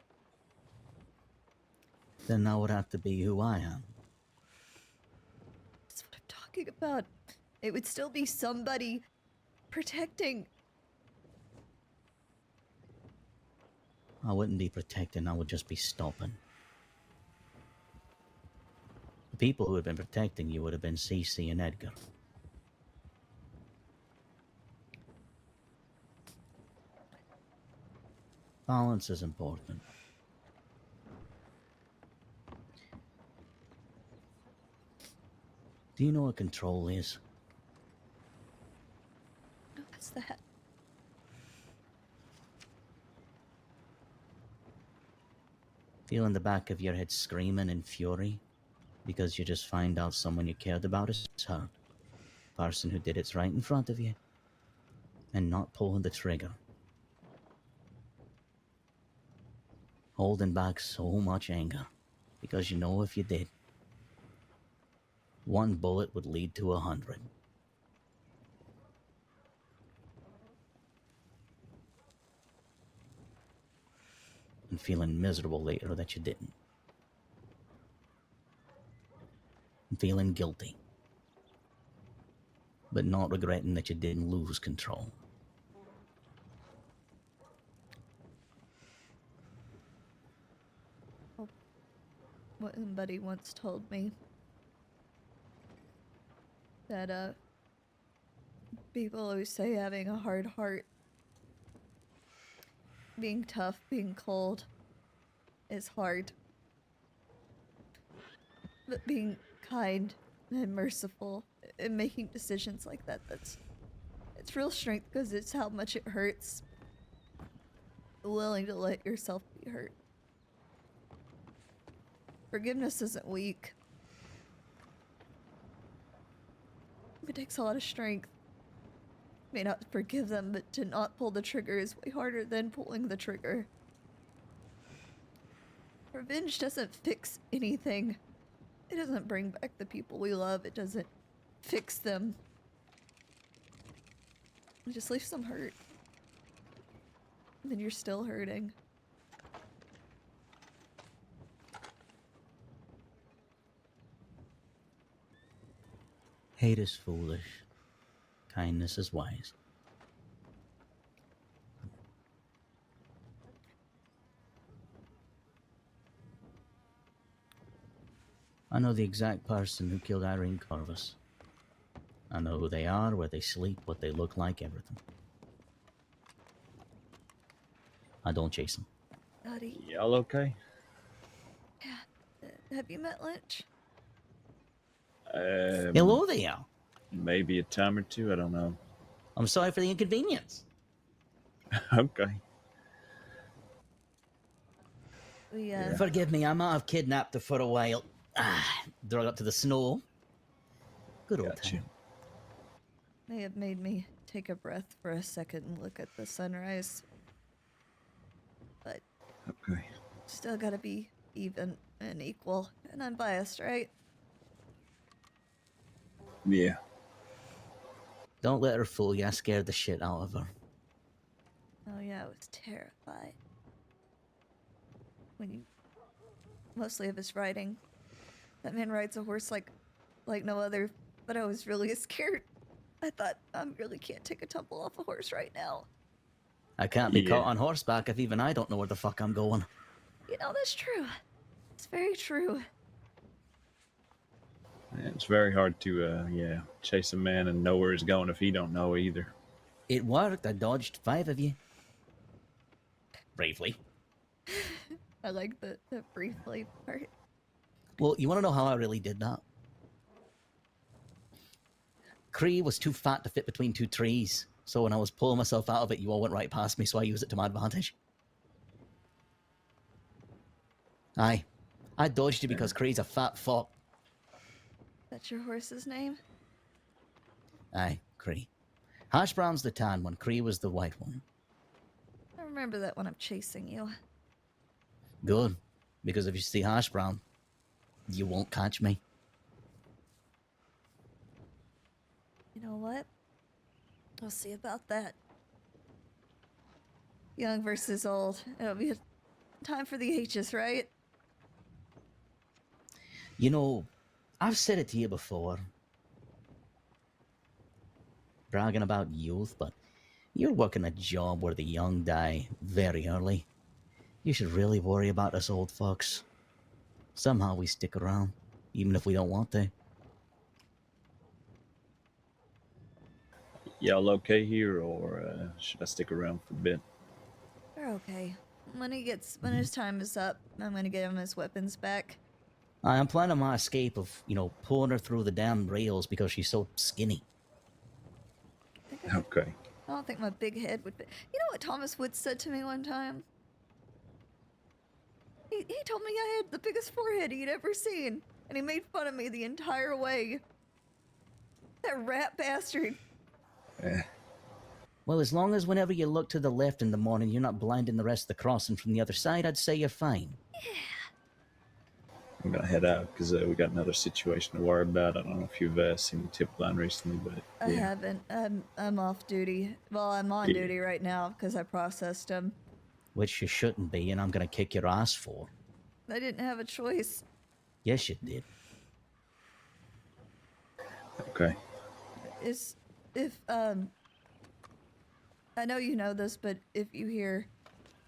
Then I would have to be who I am. That's what I'm talking about. It would still be somebody protecting. I wouldn't be protecting, I would just be stopping. The people who had been protecting you would have been Cece and Edgar. Balance is important. Do you know what control is? What's that? Feeling the back of your head screaming in fury because you just find out someone you cared about is hurt. The person who did it's right in front of you and not pulling the trigger. Holding back so much anger because you know if you did, one bullet would lead to 100. And feeling miserable later that you didn't. And feeling guilty. But not regretting that you didn't lose control. What somebody once told me. That, people always say having a hard heart, being tough, being cold, is hard. But being kind and merciful and making decisions like that, it's real strength because it's how much it hurts. Willing to let yourself be hurt. Forgiveness isn't weak. It takes a lot of strength. May not forgive them, but to not pull the trigger is way harder than pulling the trigger. Revenge doesn't fix anything. It doesn't bring back the people we love. It doesn't fix them. It just leaves them hurt. And then you're still hurting. Hate is foolish. Kindness is wise. I know the exact person who killed Irene Corvus. I know who they are, where they sleep, what they look like, everything. I don't chase them. Buddy. Y'all okay? Yeah. Have you met Lynch? Hello there. Maybe a time or two, I don't know. I'm sorry for the inconvenience. Okay. We, Forgive me, I might have kidnapped her for a while. Drug up to the snow. Good old time. May have made me take a breath for a second and look at the sunrise. But okay. Still gotta be even and equal and unbiased, right? Yeah. Don't let her fool you. I scared the shit out of her. Oh yeah, I was terrified. When you... Mostly of his riding. That man rides a horse like no other, but I was really scared. I thought, I really can't take a tumble off a horse right now. I can't be caught on horseback if even I don't know where the fuck I'm going. You know, that's true. It's very true. It's very hard to, chase a man and know where he's going if he don't know either. It worked. I dodged 5 of you. Bravely. I like the briefly part. Well, you want to know how I really did that? Cree was too fat to fit between 2 trees, so when I was pulling myself out of it, you all went right past me, so I used it to my advantage. Aye. I dodged you because Cree's a fat fuck. That's your horse's name? Aye, Cree. Hash brown's the tan one, Cree was the white one. I remember that when I'm chasing you. Good, because if you see Hash brown, you won't catch me. You know what? We'll see about that. Young versus old. It'll be time for the H's, right? You know, I've said it to you before. Bragging about youth, but you're working a job where the young die very early. You should really worry about us old fucks. Somehow we stick around, even if we don't want to. Y'all okay here, or should I stick around for a bit? We're okay. When his time is up, I'm gonna get him his weapons back. I'm planning my escape of, pulling her through the damn rails because she's so skinny. Okay. I don't think my big head would fit. You know what Thomas Wood said to me one time? He told me I had the biggest forehead he'd ever seen, and he made fun of me the entire way. That rat bastard. Well, as long as whenever you look to the left in the morning, you're not blinding the rest of the crossing from the other side, I'd say you're fine. I'm gonna head out because we got another situation to worry about. I don't know if you've seen the tip line recently, but I haven't. I'm off duty. Well, I'm on duty right now because I processed him. Which you shouldn't be, and I'm gonna kick your ass for. I didn't have a choice. Yes, you did. Okay. I know you know this, but if you hear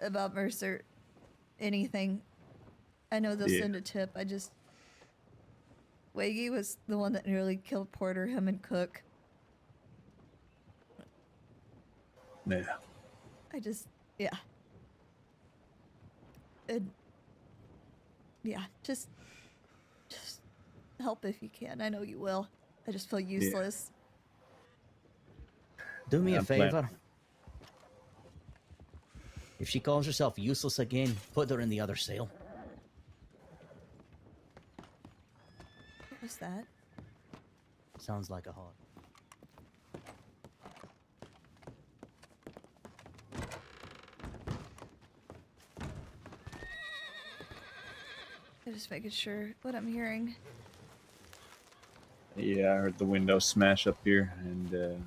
about Mercer, anything, I know they'll send a tip. Waggy was the one that nearly killed Porter, him and Cook. Yeah. Just help if you can. I know you will. I just feel useless. Do me a favor. If she calls herself useless again, put her in the other cell. What's that? Sounds like a heart. I'm just making sure what I'm hearing. Yeah, I heard the window smash up here, and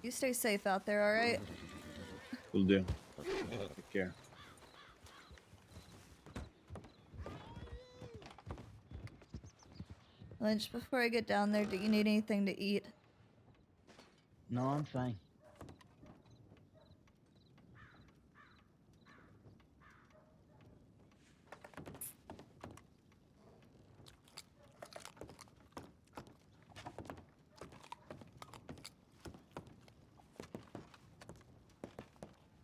You stay safe out there, alright? will do. Take care. Lynch, before I get down there, do you need anything to eat? No, I'm fine.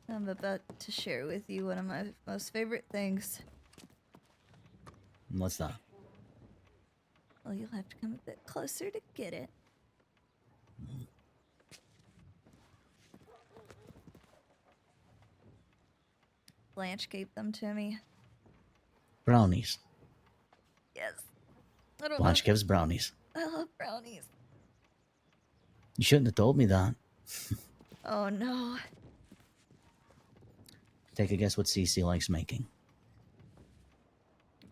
I'm about to share with you one of my most favorite things. What's that? Well, you'll have to come a bit closer to get it. Blanche gave them to me. Brownies. Yes. I don't Blanche know. gives brownies. I love brownies. You shouldn't have told me that. Oh no. Take a guess what Cece likes making.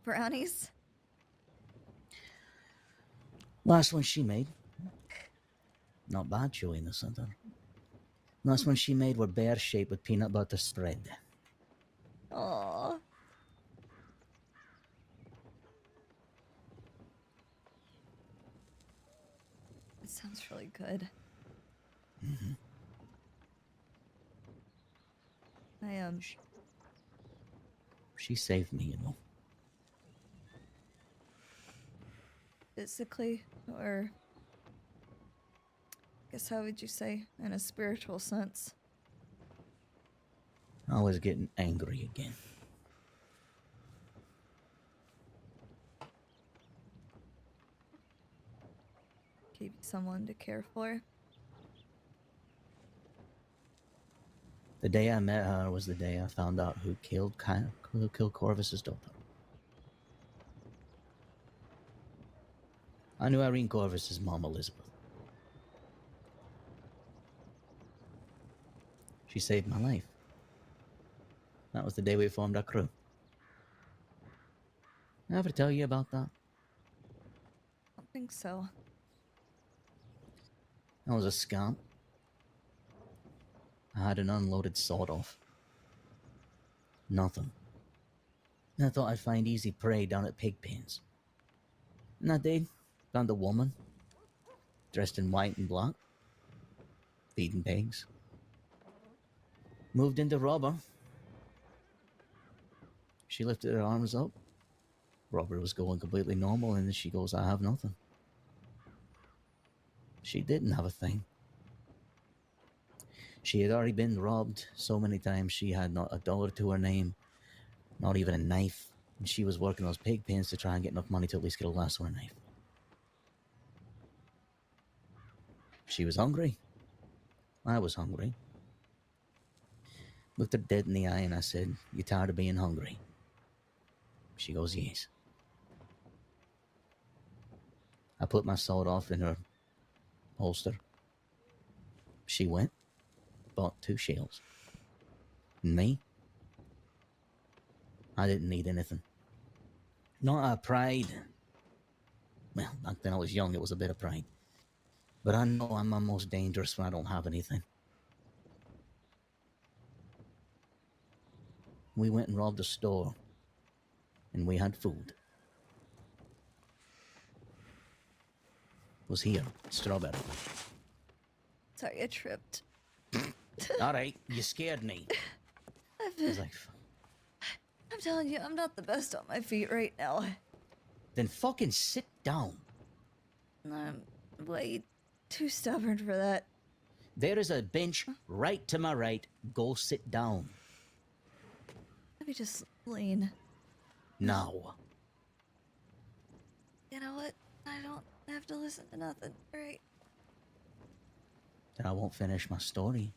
Brownies? Last one she made. Not bad, Joey in the center. Last one she made were bear-shaped with peanut butter spread. Aww. It sounds really good. Mm-hmm. She saved me, you know. Physically, or I guess how would you say, in a spiritual sense? I was getting angry again. Gave you someone to care for. The day I met her was the day I found out who killed Corvus's daughter. I knew Irene Corvus's mom, Elizabeth. She saved my life. That was the day we formed our crew. I ever tell you about that? I don't think so. I was a scamp. I had an unloaded sawed-off. Nothing. I thought I'd find easy prey down at Pigpen's. And I did. Found a woman, dressed in white and black, feeding pigs. Moved in to rob her. She lifted her arms up. Robert was going completely normal, and then she goes, I have nothing. She didn't have a thing. She had already been robbed so many times she had not a dollar to her name, not even a knife. And she was working those pig pens to try and get enough money to at least get a lasso or a knife. She was hungry. I was hungry. Looked her dead in the eye and I said, you tired of being hungry? She goes, yes. I put my sword off in her holster. She went, bought 2 shells. And me? I didn't need anything. Not out of pride. Well, back then I was young, it was a bit of pride. But I know I'm most dangerous when I don't have anything. We went and robbed a store. And we had food. It was here, strawberry. Sorry, I tripped. Alright, you scared me. I was like, I'm telling you, I'm not the best on my feet right now. then fucking sit down. I'm way too stubborn for that. There is a bench right to my right. Go sit down. Let me just lean. Now. You know what? I don't have to listen to nothing. Right. Then I won't finish my story.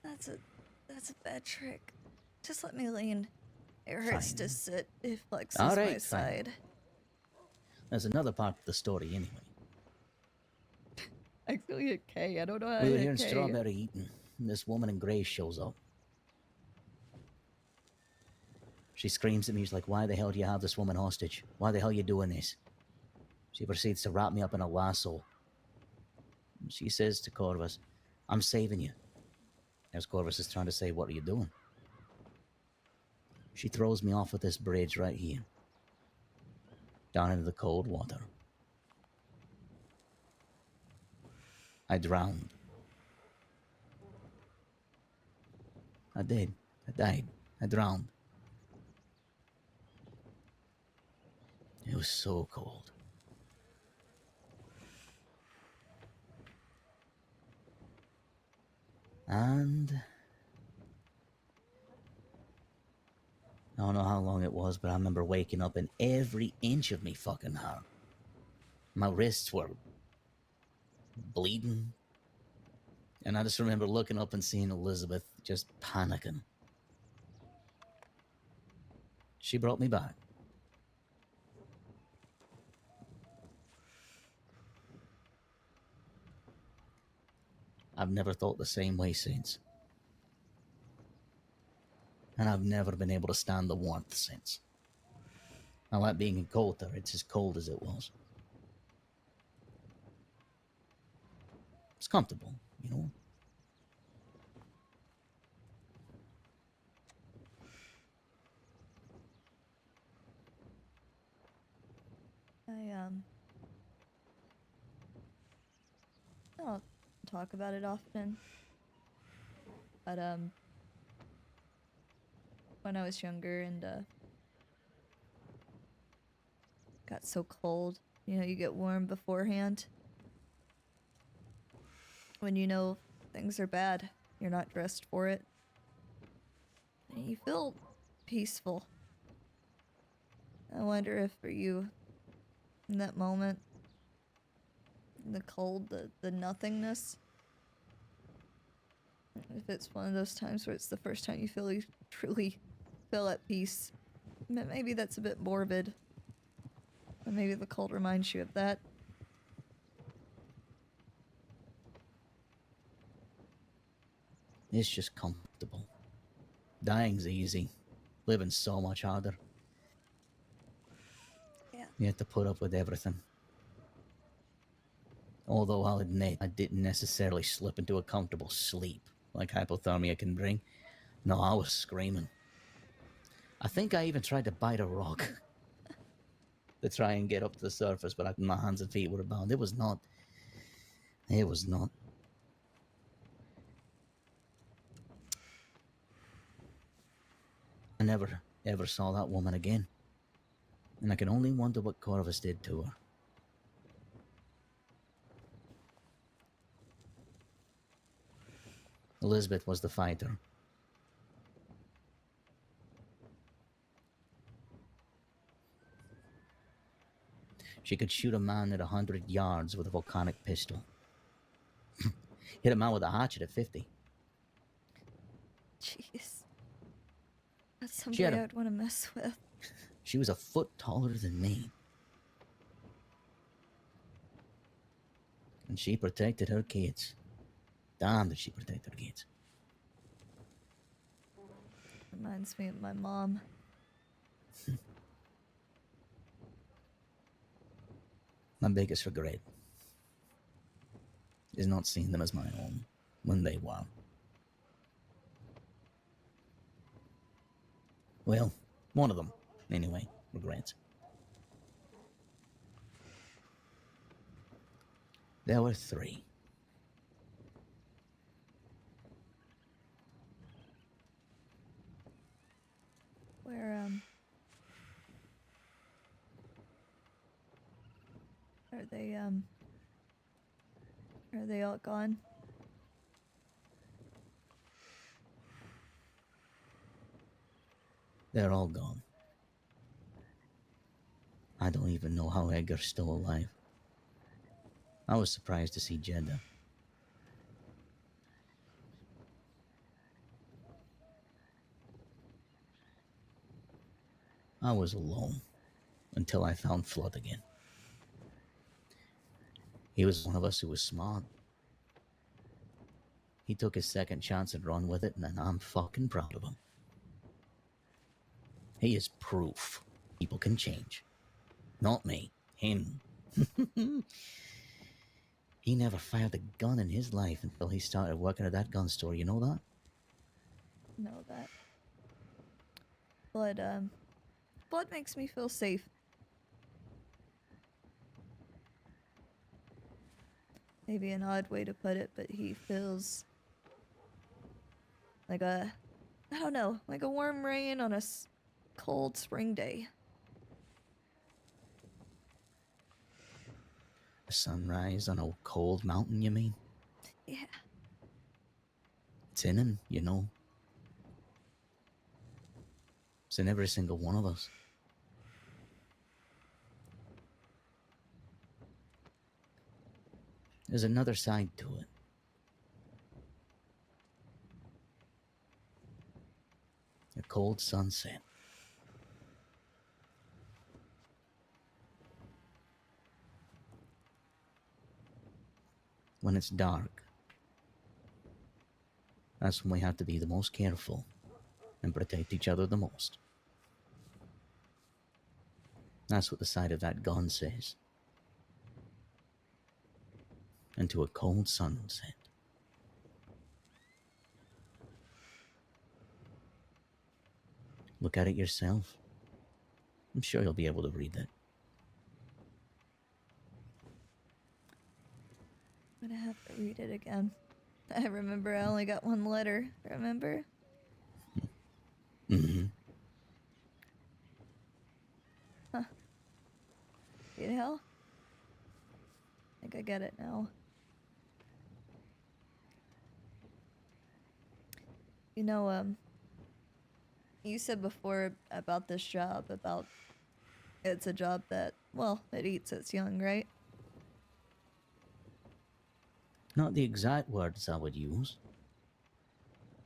That's a bad trick. Just let me lean. It hurts to sit if Lex is my Alright, side. fine. There's another part of the story anyway. I feel you, Kay. I don't know how We were to here in Kay. Strawberry eating, and this woman in grey shows up. She screams at me, she's like, why the hell do you have this woman hostage? Why the hell are you doing this? She proceeds to wrap me up in a lasso. She says to Corvus, I'm saving you. As Corvus is trying to say, what are you doing? She throws me off of this bridge right here. Down into the cold water. I drowned. I did. I died. I drowned. It was so cold. And I don't know how long it was, but I remember waking up and every inch of me fucking hurt. My wrists were bleeding. And I just remember looking up and seeing Elizabeth just panicking. She brought me back. I've never thought the same way since. And I've never been able to stand the warmth since. I like being in cold there. It's as cold as it was. It's comfortable, you know? I don't talk about it often. But when I was younger and got so cold, you know, you get warm beforehand. When you know things are bad, you're not dressed for it. And you feel peaceful. I wonder if for you, in that moment, the cold, the nothingness, if it's one of those times where it's the first time you truly feel at peace. Maybe that's a bit morbid. But maybe the cold reminds you of that. It's just comfortable. Dying's easy. Living's so much harder. Yeah. You have to put up with everything. Although I'll admit, I didn't necessarily slip into a comfortable sleep like hypothermia can bring. No, I was screaming. I think I even tried to bite a rock to try and get up to the surface, but my hands and feet were bound. It was not. I never, ever saw that woman again. And I can only wonder what Corvus did to her. Elizabeth was the fighter. She could shoot a man at 100 yards with a volcanic pistol. Hit a man with a hatchet at 50. Jeez. That's somebody I'd want to mess with. She was a foot taller than me. And she protected her kids. Damn, did she protect her kids. Reminds me of my mom. My biggest regret is not seeing them as my own when they were. Well, one of them, anyway, regrets. There were 3. Where, are they all gone? They're all gone. I don't even know how Edgar's still alive. I was surprised to see Jeddah. I was alone until I found Flood again. He was one of us who was smart. He took his second chance and run with it, and I'm fucking proud of him. He is proof people can change. Not me, him. He never fired a gun in his life until he started working at that gun store, you know that? Know that. Blood makes me feel safe. Maybe an odd way to put it, but he feels like I don't know, like a warm rain on a cold spring day. A sunrise on a cold mountain, you mean? Yeah. It's in him, you know. It's in every single one of us. There's another side to it. A cold sunset. When it's dark, that's when we have to be the most careful and protect each other the most. That's what the side of that gun says. Into a cold sunset. Look at it yourself. I'm sure you'll be able to read it. I'm gonna have to read it again. I remember I only got one letter, remember? Mm-hmm. Huh. You know? I think I get it now. You know, you said before about this job, about it's a job that, well, it eats its young, right? Not the exact words I would use.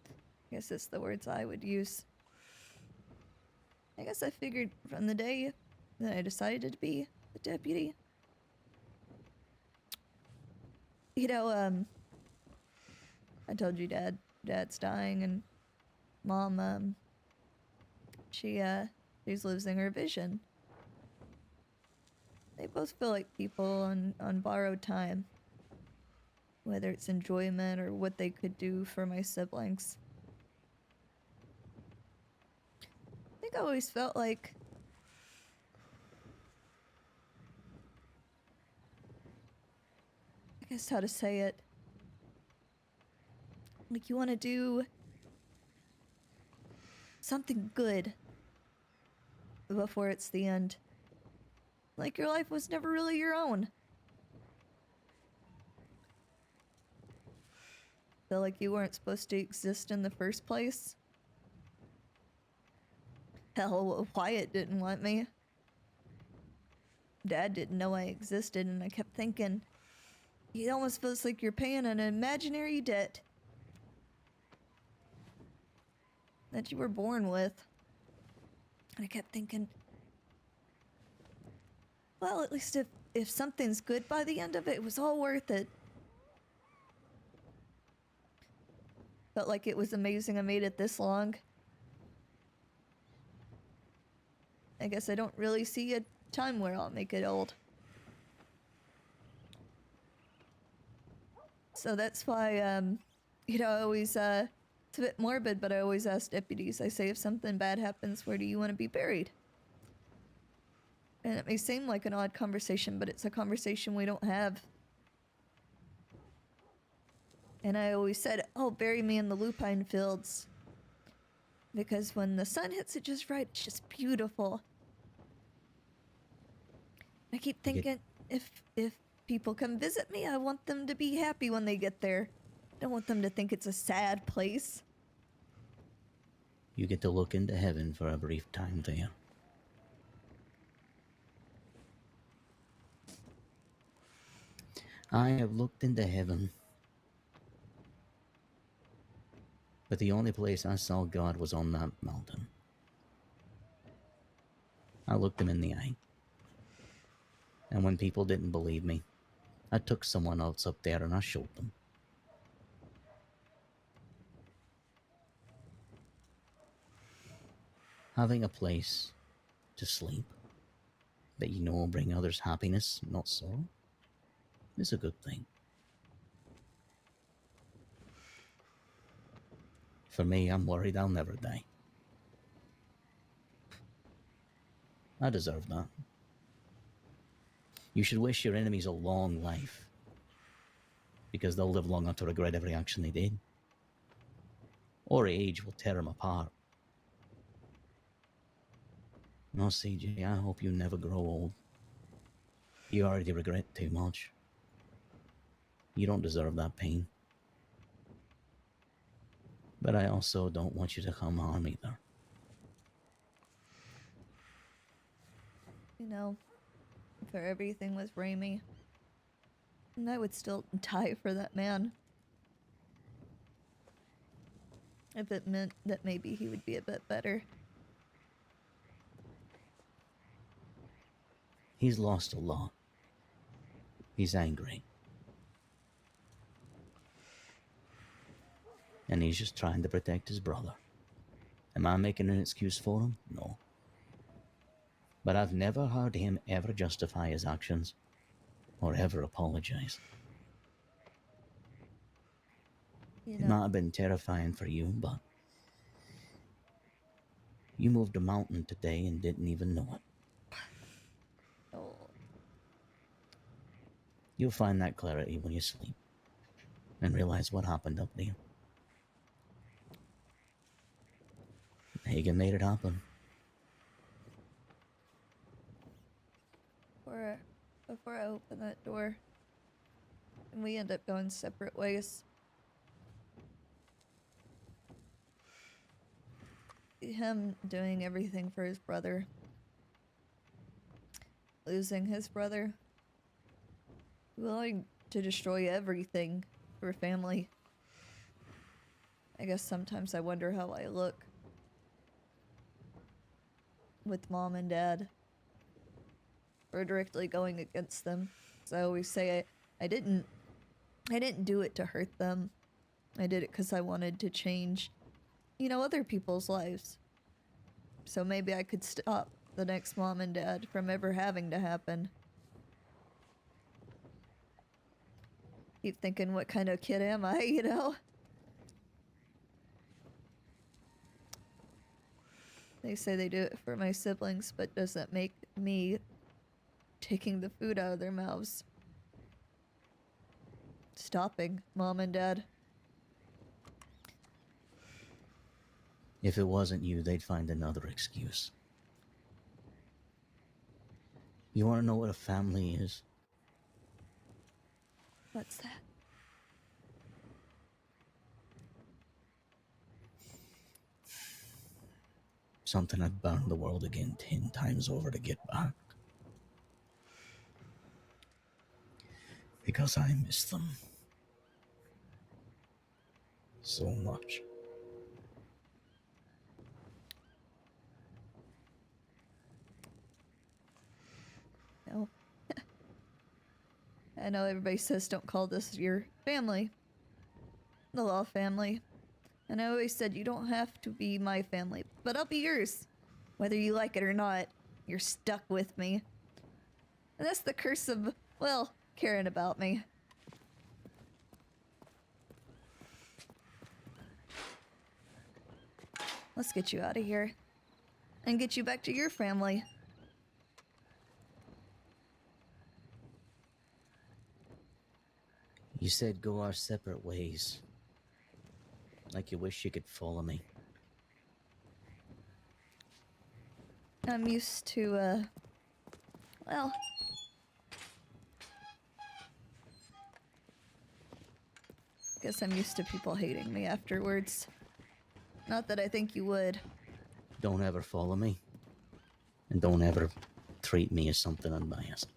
I guess it's the words I would use. I guess I figured from the day that I decided to be a deputy. You know, I told you Dad's dying, and Mom, she's losing her vision. They both feel like people on borrowed time. Whether it's enjoyment or what they could do for my siblings. I think I always felt like I guess how to say it. Like you want to do something good before it's the end. Like your life was never really your own. Feel like you weren't supposed to exist in the first place. Hell, Wyatt didn't want me. Dad didn't know I existed, and I kept thinking, it almost feels like you're paying an imaginary debt that you were born with. And I kept thinking, well, at least if something's good by the end of it, it was all worth it. Felt like it was amazing I made it this long. I guess I don't really see a time where I'll make it old. So that's why, you know, I always, it's a bit morbid, but I always ask deputies, I say, if something bad happens, where do you want to be buried? And it may seem like an odd conversation, but it's a conversation we don't have. And I always said, oh, bury me in the lupine fields. Because when the sun hits it just right, it's just beautiful. I keep thinking, if people come visit me, I want them to be happy when they get there. I don't want them to think it's a sad place. You get to look into heaven for a brief time there. I have looked into heaven, but the only place I saw God was on that mountain. I looked him in the eye, and when people didn't believe me, I took someone else up there and I showed them. Having a place to sleep that you know will bring others happiness, not sorrow, is a good thing. For me, I'm worried I'll never die. I deserve that. You should wish your enemies a long life, because they'll live long enough to regret every action they did. Or age will tear them apart. No, CJ, I hope you never grow old. You already regret too much. You don't deserve that pain. But I also don't want you to come harm either. You know, if everything was Raimi, and I would still die for that man. If it meant that maybe he would be a bit better. He's lost a lot. He's angry. And he's just trying to protect his brother. Am I making an excuse for him? No. But I've never heard him ever justify his actions or ever apologize. You It know, might have been terrifying for you, but you moved a mountain today and didn't even know it. oh, You'll find that clarity when you sleep and realize what happened up there. Hagen made it happen. before I open that door, and we end up going separate ways. Him doing everything for his brother. Losing his brother. Willing to destroy everything for family. I guess sometimes I wonder how I look with mom and dad. Or directly going against them. As I always say, I didn't do it to hurt them. I did it because I wanted to change, you know, other people's lives. So maybe I could stop the next mom and dad from ever having to happen. Keep thinking, what kind of kid am I, you know? They say they do it for my siblings, but does that make me taking the food out of their mouths? Stopping mom and dad? If it wasn't you, they'd find another excuse. You want to know what a family is? What's that? Something I'd burn the world again 10 times over to get back. Because I miss them so much. No. I know everybody says don't call this your family. The Law family. And I always said you don't have to be my family, but I'll be yours. Whether you like it or not, you're stuck with me. And that's the curse of, well, caring about me. Let's get you out of here. And get you back to your family. You said go our separate ways. Like you wish you could follow me. I'm used to, well... guess I'm used to people hating me afterwards. Not that I think you would. Don't ever follow me. And don't ever treat me as something unbiased.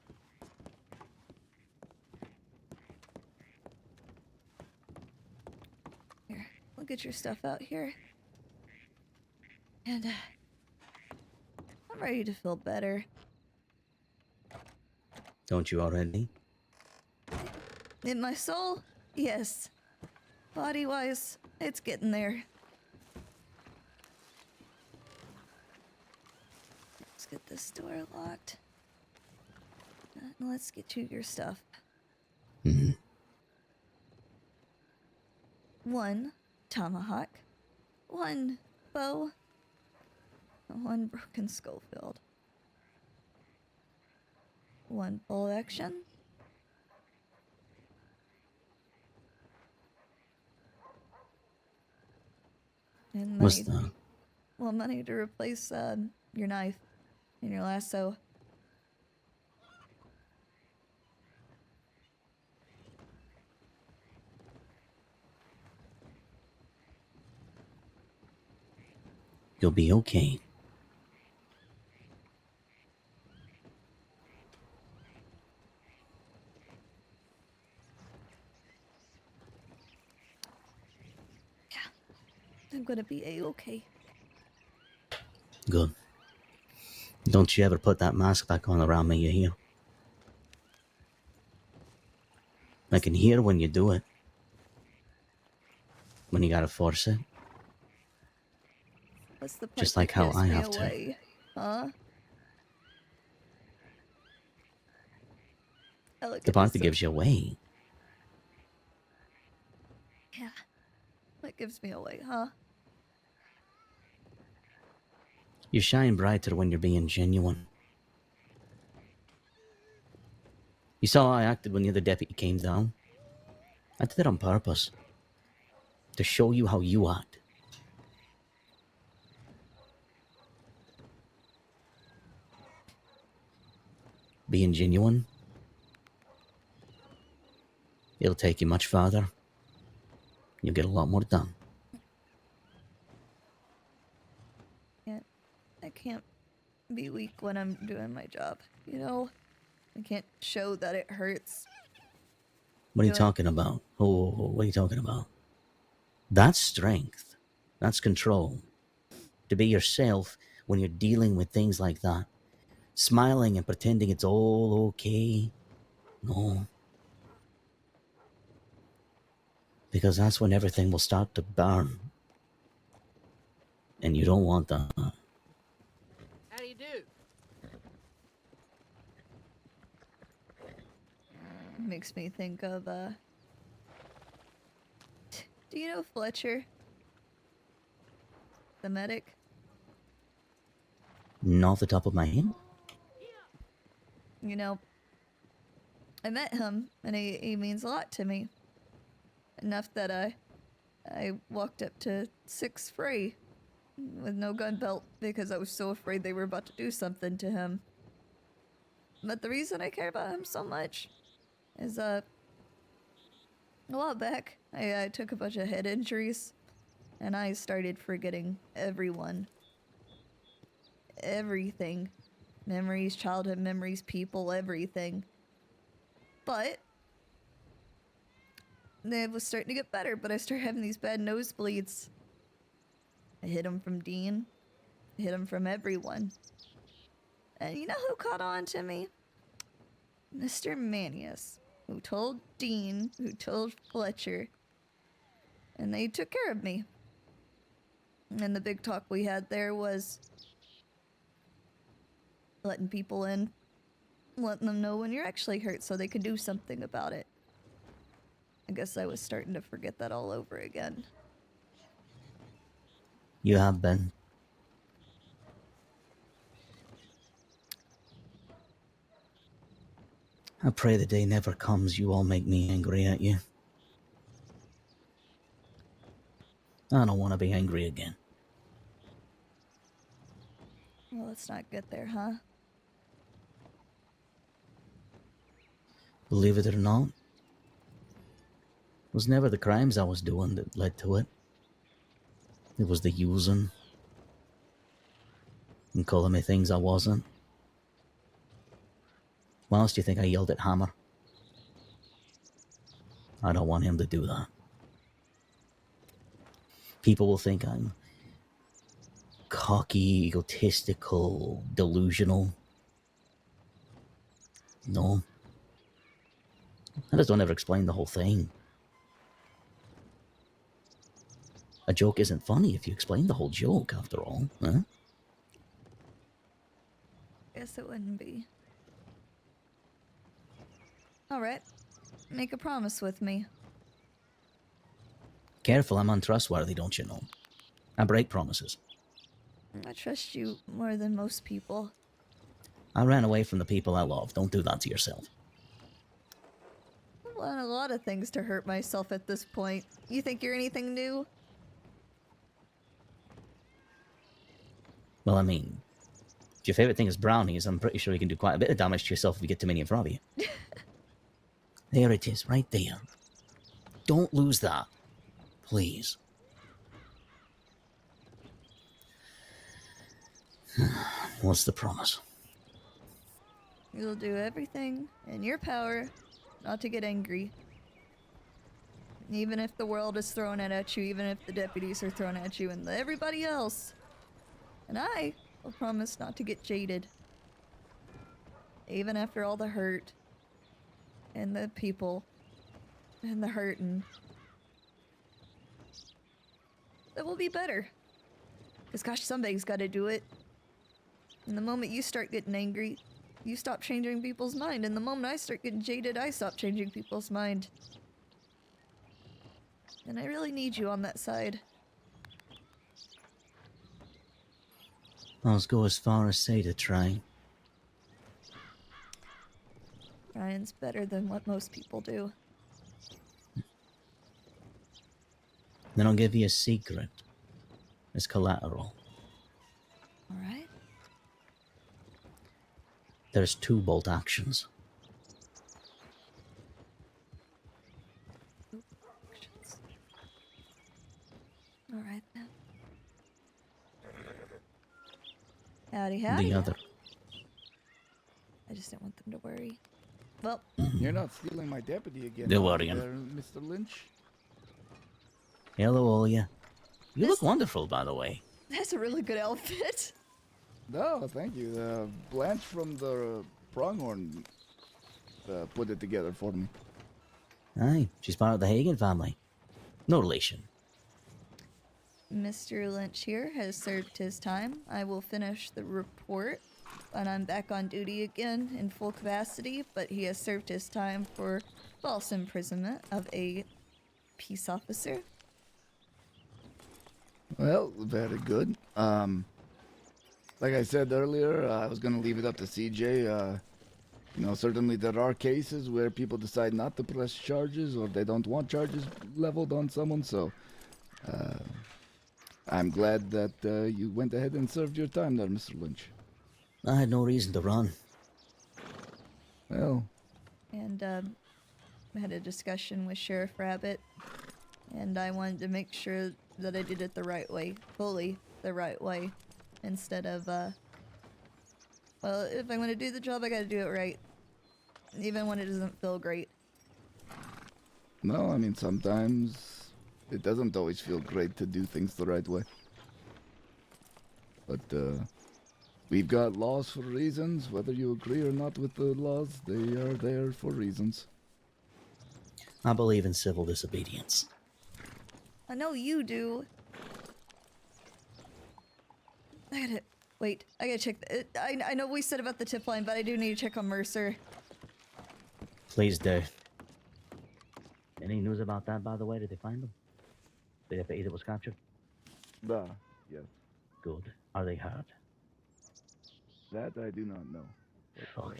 get your stuff out here. And I'm ready to feel better. Don't you already? In my soul, yes. Body-wise, it's getting there. Let's get this door locked. And let's get you your stuff. Mm-hmm. 1 tomahawk, 1 bow, 1 broken Schofield, 1 bolt action, and money. What's that? Well, money to replace your knife and your lasso. You'll be okay. I'm gonna be A-okay. Good. Don't you ever put that mask back on around me, you hear? I can hear when you do it. When you gotta force it. What's the part Just that like how gives I me have to. away? Huh? I look The at part this that so- gives you away. Yeah. What gives me away, huh? You shine brighter when you're being genuine. You saw how I acted when the other deputy came down? I did it on purpose. To show you how you act. Being genuine, it'll take you much farther. You'll get a lot more done. I can't be weak when I'm doing my job, you know? I can't show that it hurts. What are you Do it. talking about? Oh, what are you talking about? That's strength. That's control. To be yourself when you're dealing with things like that. Smiling and pretending it's all okay. No. Because that's when everything will start to burn. And you don't want that. How do you do? Makes me think of, do you know Fletcher? The medic? Not off the top of my head. You know, I met him, and he means a lot to me. Enough that I walked up to 6 Frey with no gun belt because I was so afraid they were about to do something to him. But the reason I care about him so much is, a while back, I took a bunch of head injuries, and I started forgetting everyone. Everything. Memories, childhood memories, people, everything. But it was starting to get better, but I started having these bad nosebleeds. I hid them from Dean. I hid them from everyone. And you know who caught on to me? Mr. Manius, who told Dean, who told Fletcher. And they took care of me. And the big talk we had there was letting people in, letting them know when you're actually hurt so they could do something about it. I guess I was starting to forget that all over again. You have been. I pray the day never comes you all make me angry at you. I don't want to be angry again. Well, let's not get there, huh? Believe it or not, it was never the crimes I was doing that led to it. It was the using and calling me things I wasn't. Why else do you think I yelled at Hammer? I don't want him to do that. People will think I'm cocky, egotistical, delusional. No. I just don't ever explain the whole thing. A joke isn't funny if you explain the whole joke, after all, huh? Guess it wouldn't be. Alright. Make a promise with me. Careful, I'm untrustworthy, don't you know? I break promises. I trust you more than most people. I ran away from the people I love. Don't do that to yourself. I've done a lot of things to hurt myself at this point. You think you're anything new? Well, I mean, if your favorite thing is brownies, I'm pretty sure you can do quite a bit of damage to yourself if you get too many in front of you. There it is, right there. Don't lose that. Please. What's the promise? You'll do everything in your power not to get angry. Even if the world is thrown at you, even if the deputies are thrown at you and everybody else. And I will promise not to get jaded. Even after all the hurt and the people and the hurting. It will be better. Because gosh, somebody's got to do it. And the moment you start getting angry, you stop changing people's mind. And the moment I start getting jaded, I stop changing people's mind. And I really need you on that side. I'll go as far as say to try. Ryan's better than what most people do. Then I'll give you a secret as collateral. Alright. There's 2 bolt actions. Alright then. Howdy, howdy. The other. I just don't want them to worry. Well, you're not stealing my deputy again. They're worrying. Mr. Lynch. Hello, all ya. You look wonderful, by the way. that's a really good outfit. No, thank you. Blanche from the Pronghorn put it together for me. Aye, she's part of the Hagen family. No relation. Mr. Lynch here has served his time. I will finish the report, and I'm back on duty again in full capacity, but he has served his time for false imprisonment of a peace officer. Well, very good. Like I said earlier, I was going to leave it up to CJ. You know, certainly there are cases where people decide not to press charges or they don't want charges leveled on someone, so I'm glad that you went ahead and served your time there, Mr. Lynch. I had no reason to run. Well. And I had a discussion with Sheriff Rabbit, and I wanted to make sure that I did it the right way, fully the right way, instead of, well, if I'm going to do the job, I got to do it right, even when it doesn't feel great. No, I mean, sometimes it doesn't always feel great to do things the right way. But, we've got laws for reasons. Whether you agree or not with the laws, they are there for reasons. I believe in civil disobedience. I know you do. Wait, I gotta check. I know we said about the tip line, but I do need to check on Mercer. Please do. Any news about that, by the way? Did they find them? The deputy that was captured? Yes. Good. Are they hurt? That I do not know. Fuck.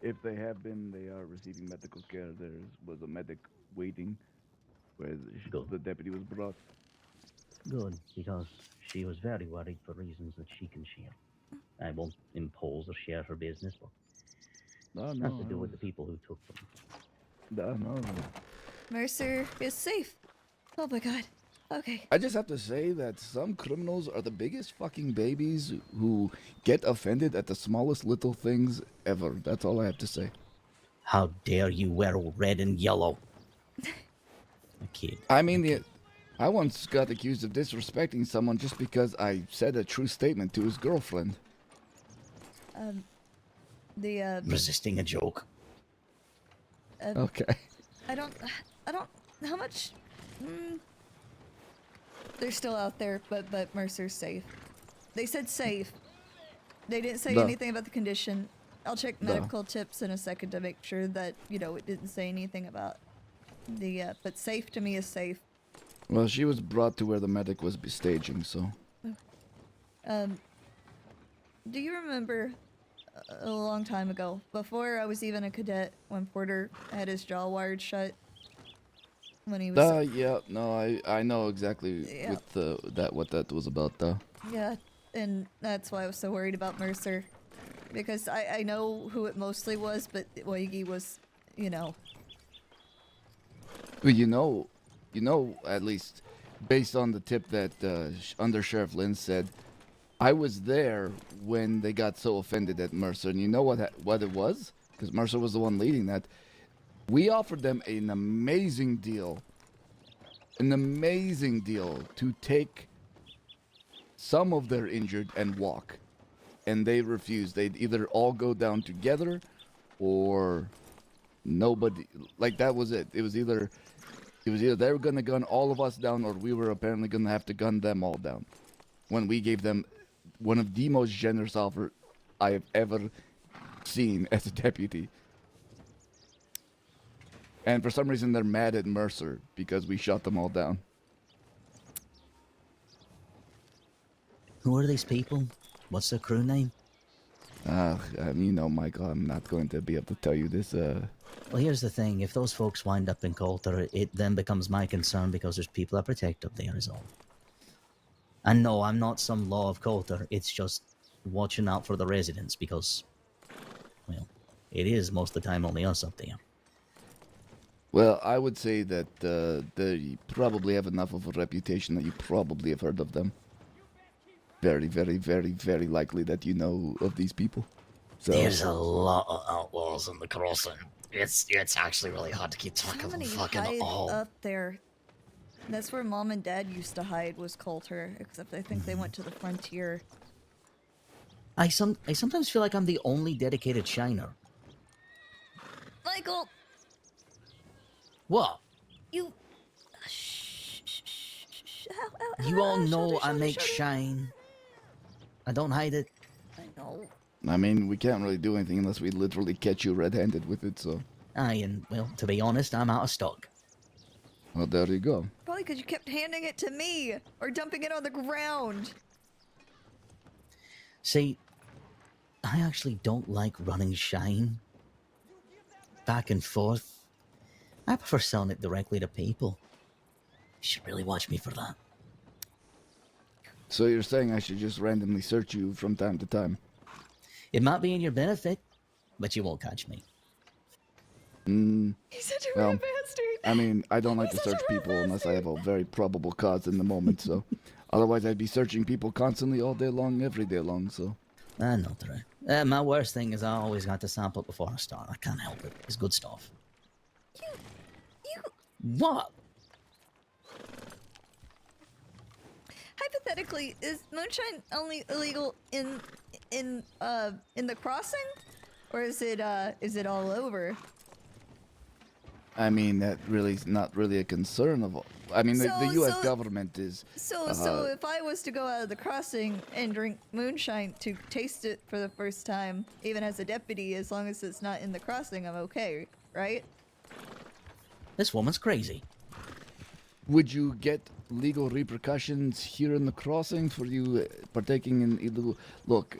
If they have been, they are receiving medical care. There was a medic waiting where the deputy was brought. Good, because she was very worried for reasons that she can share. I won't impose or share her business, but it has to do with the people who took them. No. Mercer is safe. Oh my god. Okay. I just have to say that some criminals are the biggest fucking babies who get offended at the smallest little things ever. That's all I have to say. How dare you wear red and yellow? A kid. I mean, I once got accused of disrespecting someone just because I said a true statement to his girlfriend. Resisting a joke. Okay. I don't, how much, they're still out there, but Mercer's safe. They said safe. They didn't say Duh. anything about the condition. I'll check Duh. medical tips in a second to make sure that, you know, it didn't say anything about the, but safe to me is safe. Well, she was brought to where the medic was staging, so. Do you remember a long time ago, before I was even a cadet, when Porter had his jaw wired shut? When he was... Yeah, no, I know exactly Yeah. with what that was about, though. Yeah, and that's why I was so worried about Mercer. Because I know who it mostly was, but Oigi was, you know... Well, you know, at least based on the tip that Under Sheriff Lynn said, I was there when they got so offended at Mercer, and you know what it was? Because Mercer was the one leading that. We offered them an amazing deal to take some of their injured and walk, and they refused. They'd either all go down together, or nobody. Like, that was it. It was either they were gonna gun all of us down, or we were apparently gonna have to gun them all down. When we gave them one of the most generous offers I have ever seen as a deputy. And for some reason, they're mad at Mercer because we shot them all down. Who are these people? What's their crew name? You know, Michael, I'm not going to be able to tell you this. Well, here's the thing. If those folks wind up in Coulter, it then becomes my concern because there's people I protect up there is all. And no, I'm not some law of Coulter. It's just watching out for the residents because, well, it is most of the time only us up there. Well, I would say that they probably have enough of a reputation that you probably have heard of them. Very, very, very, very likely that you know of these people. So. There's a lot of outlaws in the crossing. It's actually really hard to keep track of them Somebody fucking hide all. up there. That's where Mom and Dad used to hide, was Coulter, except I think they went to the frontier. I sometimes feel like I'm the only dedicated shiner. Michael! What? You... You all know I make shine. I don't hide it. I know. I mean, we can't really do anything unless we literally catch you red-handed with it, so. And, well, to be honest, I'm out of stock. Well, there you go. Probably because you kept handing it to me, or dumping it on the ground. See, I actually don't like running shine back and forth. I prefer selling it directly to people. You should really watch me for that. So you're saying I should just randomly search you from time to time? It might be in your benefit, but you won't catch me. He's such a Well, rude bastard. I mean, I don't like to search people unless I have a very probable cause in the moment, so. Otherwise, I'd be searching people constantly all day long, every day long, so. Not true. My worst thing is I always got to sample it before I start. I can't help it. It's good stuff. You... What? Hypothetically, is moonshine only illegal in the crossing, or is it all over? I mean, that really is not really a concern of. I mean, the U.S. So- government is. So if I was to go out of the crossing and drink moonshine to taste it for the first time, even as a deputy, as long as it's not in the crossing, I'm okay, right? This woman's crazy. Would you get legal repercussions here in the crossing for you partaking in illegal? Look,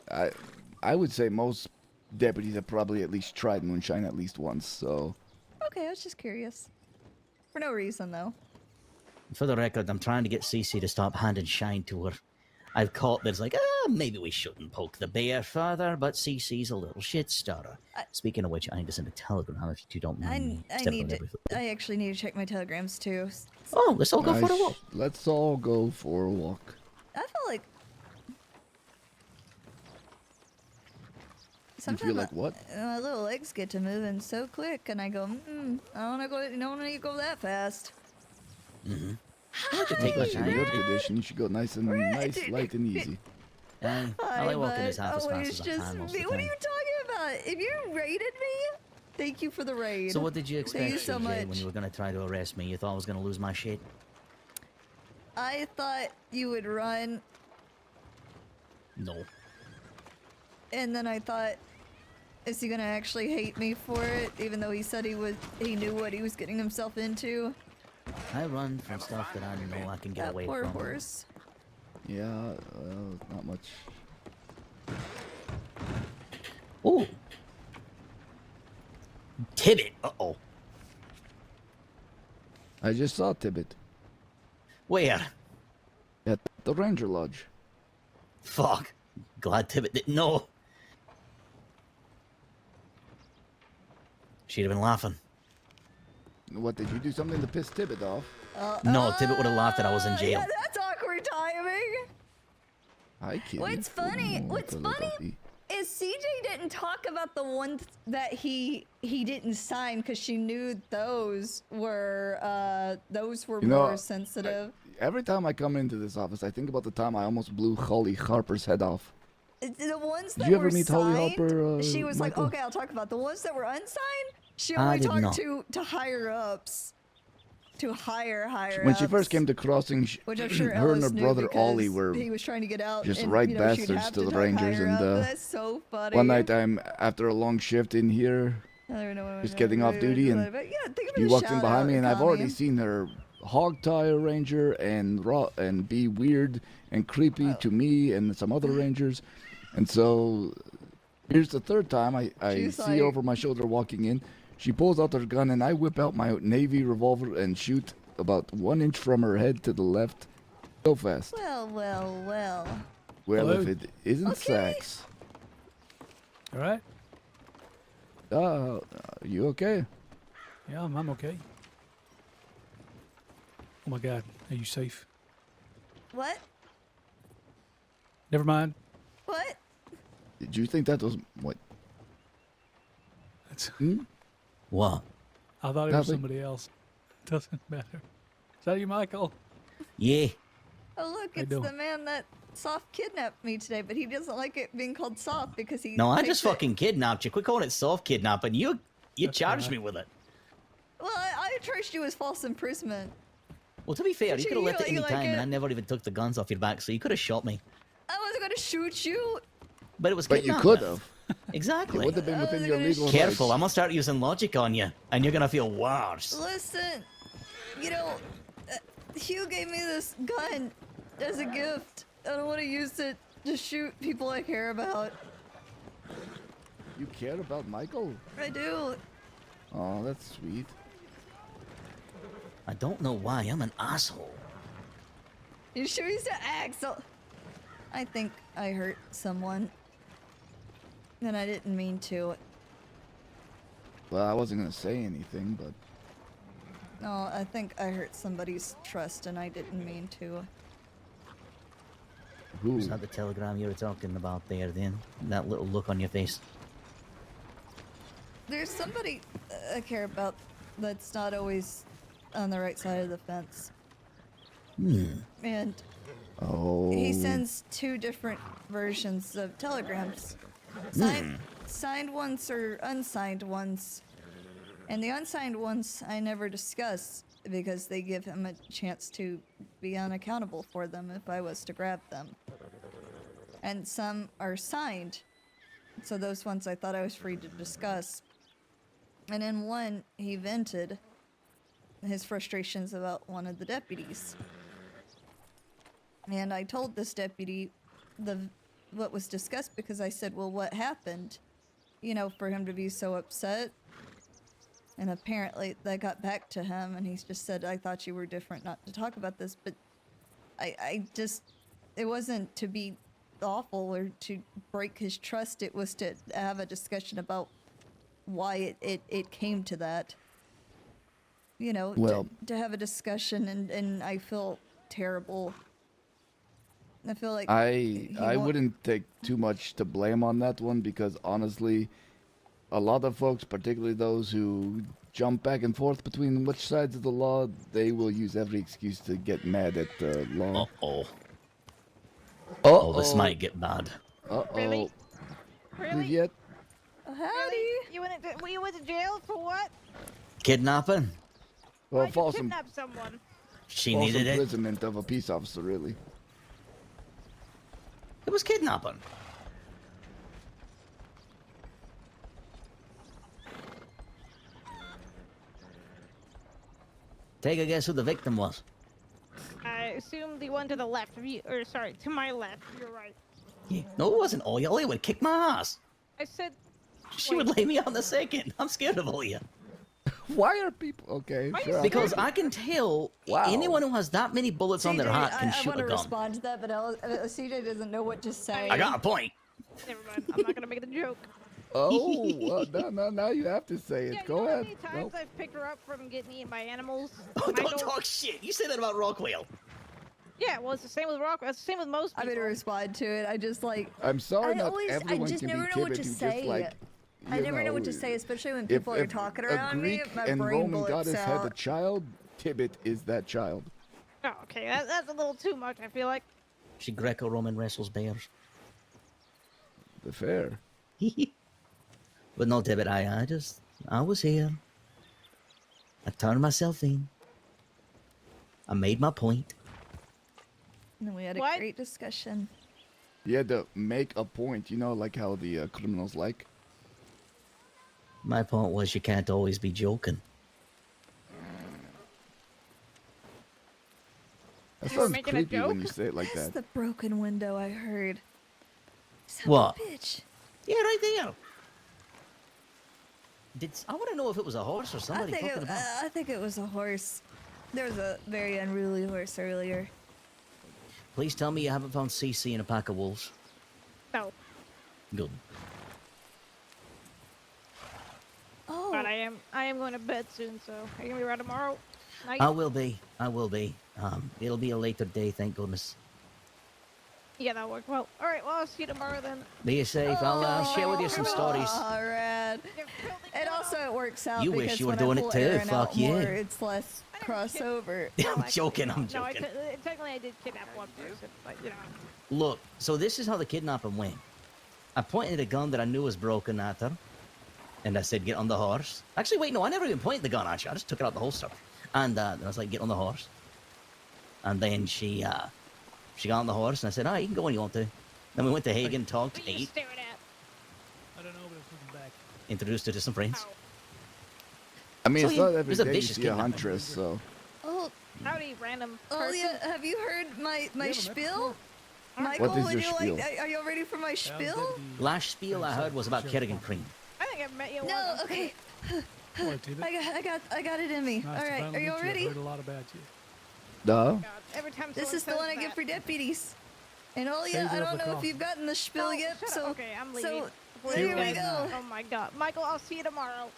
I would say most deputies have probably at least tried moonshine at least once, so. Okay, I was just curious. For no reason, though. For the record, I'm trying to get Cece to stop handing shine to her. I've caught that's like, maybe we shouldn't poke the bear further, but Cece's a little shit starter. Speaking of which, I need to send a telegram if you don't mind me. I actually need to check my telegrams too. Oh, let's all go for a walk. Let's all go for a walk. I feel like You feel like what? my little legs get to moving so quick, and I go, I don't want to go. You don't want to go that fast. Mm-hmm. I like to take my Especially in your time. condition, you should go nice, light and easy. I like walking as half as Oh, fast it's as I just can most me. of the What are time. you talking about? If you raided me, thank you for the raid. So what did you expect, Thank you so CJ, much. when you were going to try to arrest me? You thought I was going to lose my shit? I thought you would run, No. and then I thought, is he gonna actually hate me for it? Even though he said he knew what he was getting himself into. I run from stuff that I know I can get That away poor from. horse. Yeah, well, not much. Ooh. Tibbet. Uh-oh. I just saw Tibbet. Where? At the Ranger Lodge. Fuck. Glad Tibbet didn't know. She'd have been laughing. What, did you do something to piss Tibbet off? No, Tibbet would have laughed that I was in jail. Yeah, that's awkward timing. Hi, kitty. What's funny? Oh, What's little funny doggy. is CJ didn't talk about the ones that he didn't sign because she knew those were You know, more sensitive. Every time I come into this office, I think about the time I almost blew Holly Harper's head off. The ones Did that you ever were meet signed, Holly Harper, she was Michael? like, okay, I'll talk about the ones that were unsigned. She I only did talked not. to higher ups, to higher When she ups, first came to Crossing, which I'm sure her and her Ellis knew brother Ollie because were he was trying to get out. just and, right you know, she'd bastards have to the talk Rangers. higher And up. That's so funny. one night, after a long shift in here, I don't know what just I'm getting off doing, duty, and but yeah, think of he it as walked in shout behind out, me, and I've Connie. already seen her hog tie a ranger and be weird and creepy to me and some other rangers, and so here's the third time I She's see like- over my shoulder walking in. She pulls out her gun, and I whip out my Navy revolver and shoot about 1 inch from her head to the left, so fast. Well. Well, Hello? if it isn't sex. All right. You okay? Yeah, I'm okay. Oh my God, are you safe? What? Never mind. What? Did you think that was what? That's, What? I thought it was Nothing. somebody else. Doesn't matter. Is that you, Michael? Yeah. Oh look, How you it's the doing? man that soft kidnapped me today, but he doesn't like it being called soft because he. No, I thinks just it- fucking kidnapped you. Quit calling it soft kidnapping. You charged right. me with it. Well, I charged you as false imprisonment. Well, to be fair, But you could have left you at any like time, and it? I never even took the guns off your back, so you could have shot me. I wasn't gonna shoot you. But it was But you kidnapping. could have. Exactly. It would have been within your legal Careful, rights. I'm gonna start using logic on you, and you're gonna feel worse. Listen, you know, Hugh gave me this gun as a gift. I don't want to use it to shoot people I care about. You care about Michael? I do. Oh, that's sweet. I don't know why I'm an asshole. You sure he's to act so? I think I hurt someone. And I didn't mean to. Well, I wasn't gonna say anything, but No, I think I hurt somebody's trust and I didn't mean to. who? Was that the telegram you were talking about there then? That little look on your face. There's somebody I care about that's not always on the right side of the fence. And Oh. he sends 2 different versions of telegrams. Signed ones or unsigned ones. And the unsigned ones I never discuss because they give him a chance to be unacountable for them if I was to grab them. And some are signed. So those ones I thought I was free to discuss. And in one, he vented his frustrations about one of the deputies. And I told this deputy what was discussed because I said, well, what happened? You know, for him to be so upset. And apparently that got back to him and he just said, I thought you were different not to talk about this. But I just, it wasn't to be awful or to break his trust. It was to have a discussion about why it came to that. You know, Well- to have a discussion and I feel terrible. I feel like I wouldn't take too much to blame on that one because honestly, a lot of folks, particularly those who jump back and forth between which sides of the law, they will use every excuse to get mad at the law. Uh-oh. Uh-oh. Oh, this might get bad. Uh-oh. Really? Really? Yet. Howdy. You went to jail for what? Kidnapping? Well, Why'd you false kidnap someone? She false needed it. imprisonment of a peace officer, really. It was kidnapping. Take a guess who the victim was. I assume the one to the left of you, or sorry, to my left. You're right. Yeah. No, it wasn't Oya. Oya would kick my ass. I said. She would lay me on the second. I'm scared of Oya. Why are people okay? Sure, Because I can tell anyone who has that many bullets on their CJ, heart can I shoot want a to gun. respond to that, but CJ doesn't know what to say. I got a point. Never mind. I'm not gonna make the joke. Oh, well, no, now you have to say it. Yeah, Go you know how ahead. many times I've picked her up from getting eaten by animals? Oh, don't talk shit. You say that about Rockwell. Yeah, well, it's the same with Rockwell. It's the same with most people. I'm gonna respond to it. I just like. I'm sorry, not I everyone just can never be know what timid. to You say. just like. I you never know what to know, say, especially when if- people are if talking a around me. Greek My and brain Roman blips goddess had a out. child, Tibbet is that child. Oh, okay, that's a little too much. I feel like. She Greco-Roman wrestles bears. The fair. But no, David, I was here. I turned myself in. I made my point. And then we had a What? great discussion. You had to make a point, you know, like how the criminals like. My point was you can't always be joking. That You were sounds making a creepy when joke? you say it like That's that. the broken window I heard. Son of a What? bitch. Yeah, right there. I want to know if it was a horse or somebody I fucking about. think it was a horse. There was a very unruly horse earlier. Please tell me you haven't found CC in a pack of wolves. No. Good. Oh. But I am going to bed soon, so are you gonna be around tomorrow? Night? I will be. It'll be a later day, thank goodness. Yeah, that worked well. All right, well, I'll see you tomorrow then. Be safe. I'll share with you some stories. Oh, rad. And also it works out You because wish you were when I doing it pull too, Aaron fuck out yeah. more, it's less crossover. I'm joking. No, joking. technically I did kidnap one person, but you know. Look, so this is how the kidnapping went. I pointed a gun that I knew was broken at her, and I said, "Get on the horse." Actually, wait, no, I never even pointed the gun at you. I just took it out the holster, and I was like, "Get on the horse." And then she got on the horse, and I said, "All right, you can go when you want to." Then we went to Hagen, talked, ate, Staring at. I don't know, but it's looking back. introduced her to some friends. I mean, So, it's yeah, not it every was a day you vicious see a kidnapping. huntress, so. Oh, Howdy, random oh person. yeah, have you heard my spiel? Michael, What is would your you spiel? like? Are you ready for my spiel? Last spiel I heard was about Kerrigan Cream. I think I've met you No, once. okay. I got it in me. All right, are you all ready? I've heard a lot about you. No. Every time This someone is the says one I that- give for deputies. And Olia, Save I it up don't the know if coffee. you've gotten the spiel Oh, yet, shut up. so Okay, I'm leaving. so here we go. Oh my god, Michael, I'll see you tomorrow.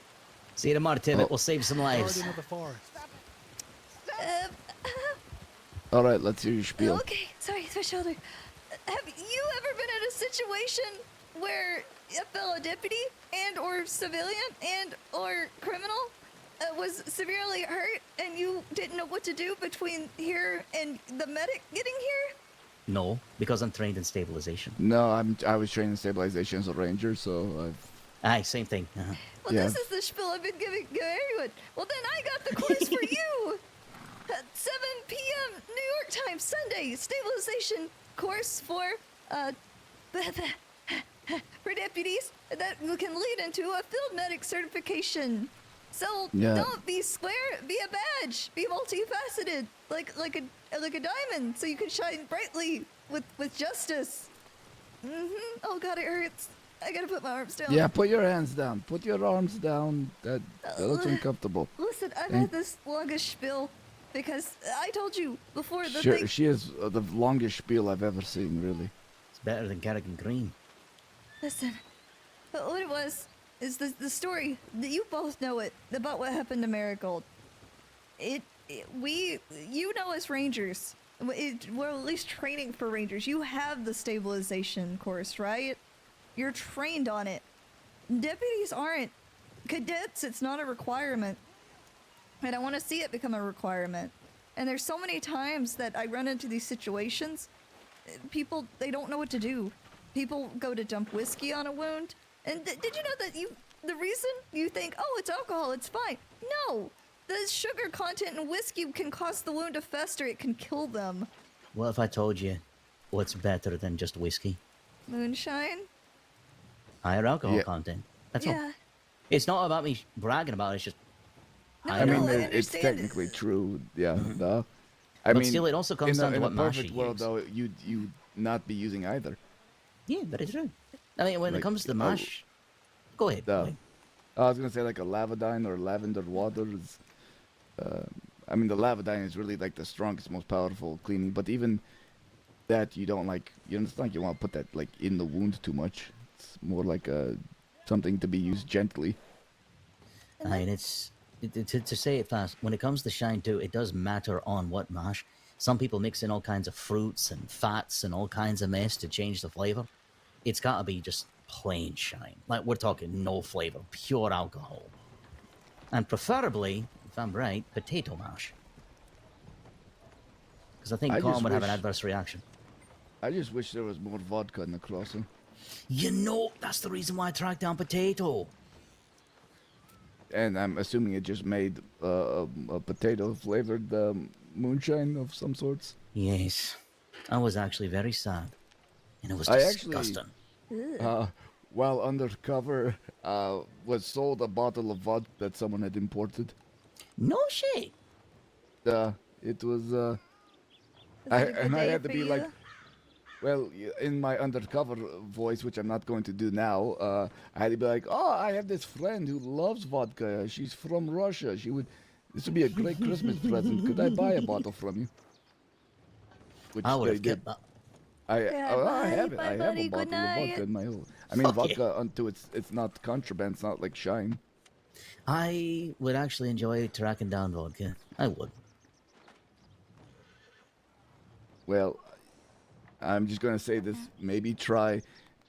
See you tomorrow, Tibbet. We'll save some lives. Garden of the forest. All right, let's hear your spiel. Okay, sorry, it's my shoulder. Have you ever been in a situation where a fellow deputy and or civilian and or criminal was severely hurt and you didn't know what to do between here and the medic getting here? No, because I'm trained in stabilization. No, I was trained in stabilization as a ranger, so I've. Aye, same thing. Well, Yeah. this is the spiel I've been giving everyone. Well, then I got the course for you. At 7 p.m. New York Times, Sunday, stabilization course for deputies that can lead into a field medic certification. So Yeah. don't be square, be a badge, be multifaceted, like a diamond, so you can shine brightly with justice. Oh God, it hurts. I gotta put my arms down. Yeah, put your hands down. Put your arms down. That looks uncomfortable. Listen, I've Thank- had this longest spiel because I told you before the Sure, thing. she is the longest spiel I've ever seen, really. It's better than Kerrigan Green. Listen, but what it was is the story that you both know it about what happened to Marigold. You know as Rangers, we're at least training for Rangers. You have the stabilization course, right? You're trained on it. Deputies aren't. cadets, it's not a requirement. And I want to see it become a requirement. And there's so many times that I run into these situations. People, they don't know what to do. People go to dump whiskey on a wound. And did you know that the reason you think, oh, it's alcohol, it's fine. No, the sugar content in whiskey can cause the wound to fester. It can kill them. What if I told you what's better than just whiskey? Moonshine? Higher alcohol content. That's all. Yeah. It's not about me bragging about it, it's just I mean, it's technically true. Yeah. Duh. I But mean, still, it also comes down to in what a mash perfect you world, use. though, you not be using either. Yeah, that is true. I mean, when it Like, comes to the mash, go ahead. I was gonna say like a lavadine or lavender water is. I mean, the lavadine is really like the strongest, most powerful cleaning. But even that, you don't like. It's not like you want to put that like in the wound too much. It's more like something to be used gently. And to say it fast, when it comes to shine too, it does matter on what mash. Some people mix in all kinds of fruits and fats and all kinds of mess to change the flavor. It's got to be just plain shine. Like, we're talking no flavor, pure alcohol. And preferably, if I'm right, potato mash. Because I think Colin would have an adverse reaction. I just wish there was more vodka in the crossing. You know, that's the reason why I tracked down potato. And I'm assuming it just made a potato-flavored moonshine of some sorts. Yes. I was actually very sad. And it was I disgusting. actually, while undercover, was sold a bottle of vodka that someone had imported. No shit. It was, I had to be like, well, in my undercover voice, which I'm not going to do now, I had to be like, oh, I have this friend who loves vodka. She's from Russia. This would be a great Christmas present. Could I buy a bottle from you? Which I would they have did. kept that. I have it. bye, I have buddy. a bottle Good of night. vodka in my home. I mean, vodka unto it's not contraband. It's not like shine. I would actually enjoy tracking down vodka. I would. Well, I'm just gonna say this. Maybe try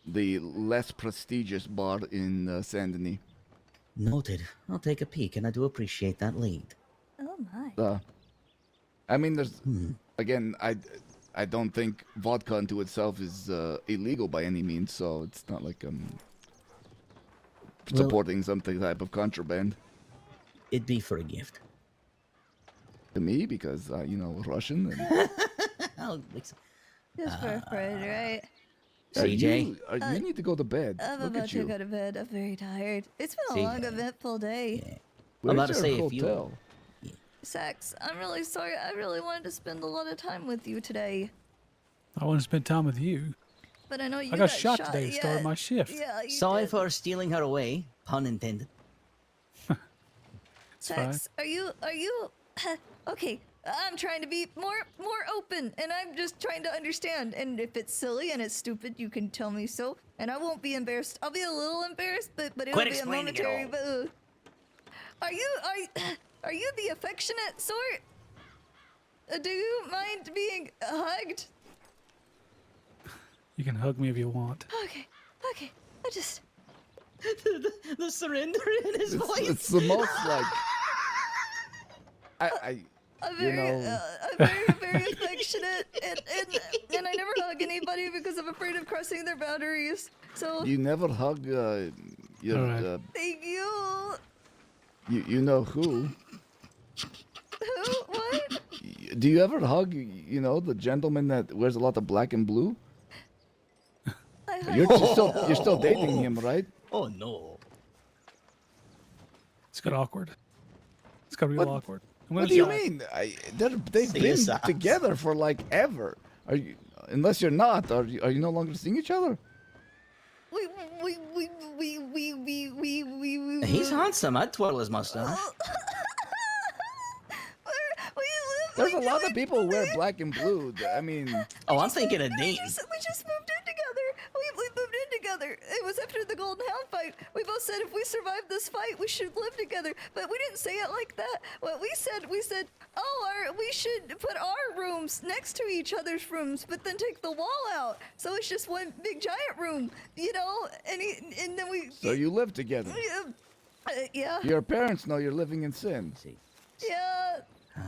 the less prestigious bar in Saint Denis. Noted. I'll take a peek, and I do appreciate that lead. Oh my. I mean, there's again, I don't think vodka unto itself is illegal by any means, so it's not like I'm supporting some type of contraband. It'd be for a gift. To me, because Russian. And Just for a friend, right? CJ? You need to go to bed. I'm Look about at to you. go to bed. I'm very tired. It's been a CJ. long, eventful day. I'm about to Where's say, your if you... hotel? Sax, I'm really sorry. I really wanted to spend a lot of time with you today. I want to spend time with you. But I know you I got shot today to yeah, start my shift. Yeah, you Sorry did. for stealing her away. Pun intended. Sax, are you okay, I'm trying to be more open, and I'm just trying to understand. And if it's silly and it's stupid, you can tell me so, and I won't be embarrassed. I'll be a little embarrassed, but it'll Quit be a explaining it momentary. all. But are you the affectionate sort? Do you mind being hugged? You can hug me if you want. Okay, I just the surrender in his voice. It's the most like. I'm you very, know. I'm very affectionate, and I never hug anybody because I'm afraid of crossing their boundaries. So You never hug your. Alright. thank you. You know who? Who? What? Do you ever hug? The gentleman that wears a lot of black and blue. You're still dating him, right? Oh no. It's got awkward. It's got real awkward. What do you mean? They've See been you, Sax. together for like ever. Are you? Unless you're not, are you no longer seeing each other? We. He's handsome. I'd twirl his mustache. There's a lot of people who wear black and blue. I mean, Oh, I'm thinking of Dean. We just moved in together. We moved in together. It was after the Golden Hound fight. We both said if we survived this fight, we should live together. But we didn't say it like that. What we said, we should put our rooms next to each other's rooms, but then take the wall out, so it's just one big giant room, And then we. so you live together. Yeah. Your parents know you're living in sin. Yeah.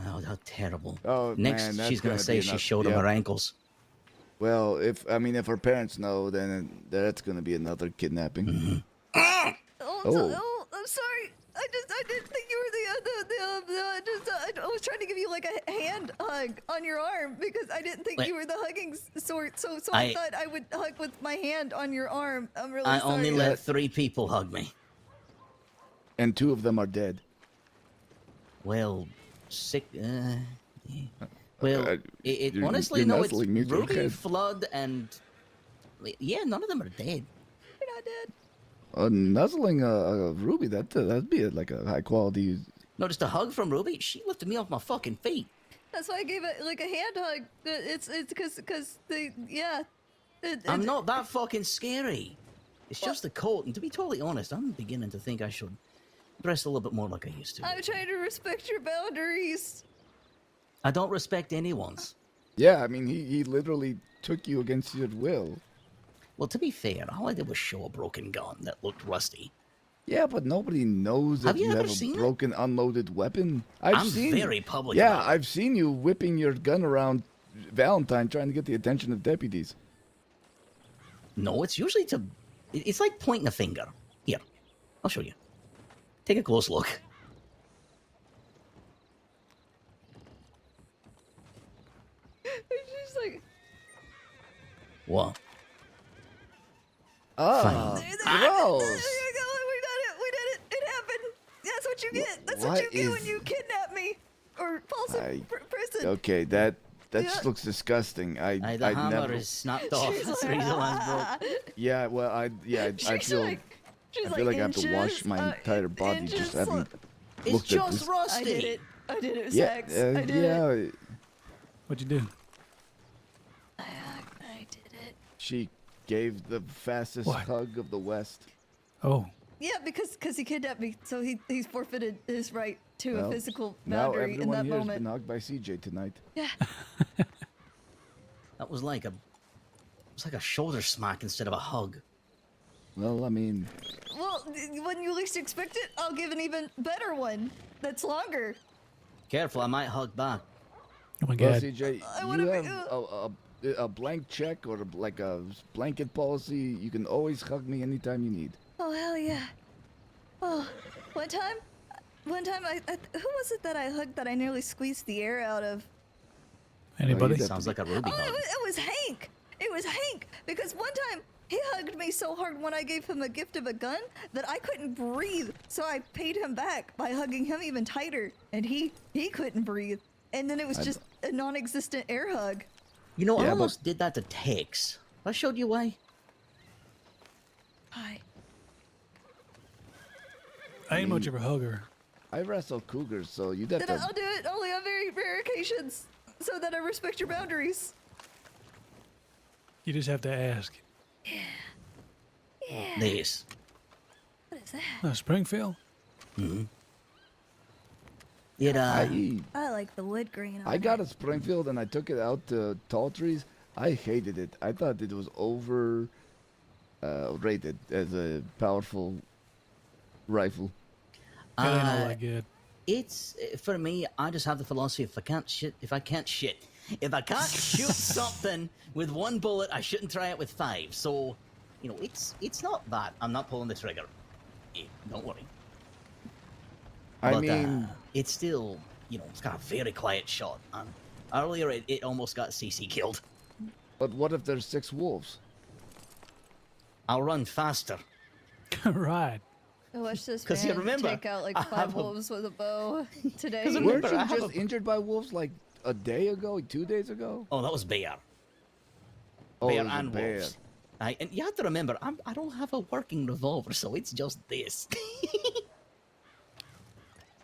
Oh, how terrible. Oh, Next, man, that's she's gonna be say she enough. showed him Yep. her ankles. Well, if her parents know, then that's gonna be another kidnapping. Oh, Oh. I'm sorry. I didn't think you were I was trying to give you like a hand hug on your arm because I didn't think Wait. you were the hugging sort. So I thought I would hug with my hand on your arm. I'm really I sorry. only let 3 people hug me. And 2 of them are dead. Well, sick. Well, honestly, you're no. It's nuzzling me through Ruby, head. Flood, and yeah, none of them are dead. You're not dead. Nuzzling a Ruby, that'd be like a high quality. No, just a hug from Ruby. She lifted me off my fucking feet. That's why I gave it like a hand hug. It's because they I'm not that fucking scary. It's just the coat, and to be totally honest, I'm beginning to think I should dress a little bit more like I used to. I'm trying to respect your boundaries. I don't respect anyone's. Yeah, I mean, he literally took you against your will. Well, to be fair, all I did was show a broken gun that looked rusty. Yeah, but nobody knows that Have you ever have seen a it? broken, unloaded weapon. I'm seen very public Yeah, about it. I've seen you whipping your gun around Valentine trying to get the attention of deputies. No, it's usually to... It's like pointing a finger. Here, I'll show you. Take a close look. It's just like What? Oh, Fine. gross. we did it. It happened. That's what you get. That's what What you get when is- you kidnap me or false prison. Okay, that Yeah. just looks disgusting. The I'd hammer never. is snapped off. That's the reason why it's broke. Yeah, well, I She's feel. like- she's I feel like I have to wash inches, my entire body inches just having It's looked at just this. rusty. I did it. I did it, Yeah, Sax. I did it. yeah. What'd you do? I did it. She gave the fastest What? hug of the West. Oh, Yeah, because he kidnapped me, so he's forfeited his right to a Well, physical now boundary in everyone that here has moment. been hugged by CJ tonight. Yeah. That was like a... It's like a shoulder smack instead of a hug. Well, I mean, Well, when you least expect it, I'll give an even better one. That's longer. Careful, I might hug back. oh my well, God. CJ, you have a blank check or like a blanket policy. You can always hug me anytime you need. Oh hell yeah! Oh, one time, who was it that I hugged that I nearly squeezed the air out of? Anybody? Sounds like a Ruby Oh, hug. it was Hank. It was Hank because one time he hugged me so hard when I gave him a gift of a gun that I couldn't breathe. So I paid him back by hugging him even tighter, and he couldn't breathe. And then it was just a non-existent air hug. You know, I Yeah, but- almost did that to Tex. I showed you why. Hi. I ain't much of a hugger. I wrestle cougars, so you'd have Then to. I'll do it only on very rare occasions, so that I respect your boundaries. You just have to ask. Yeah. This. What is that? Springfield? Mm-hmm. It, I like the wood grain on I got a Springfield and I took it out to Tall Trees. I hated it. I thought it was over rated as a powerful rifle. It ain't all that good. It's for me. I just have the philosophy: if I can't shoot something with one bullet, I shouldn't try it with 5. So, you know, it's not that I'm not pulling the trigger. Don't worry. I mean, it's still, you know, it's got a very quiet shot. And earlier, it almost got CC killed. But what if there's 6 wolves? I'll run faster. Right. Watch this 'Cause you man remember, take out like I 5 have a- wolves with a bow today. Weren't you just injured by wolves like a day ago, 2 days ago? Oh, that was bear. Oh, Bear it was a and bear. wolves. And you have to remember, I don't have a working revolver, so it's just this.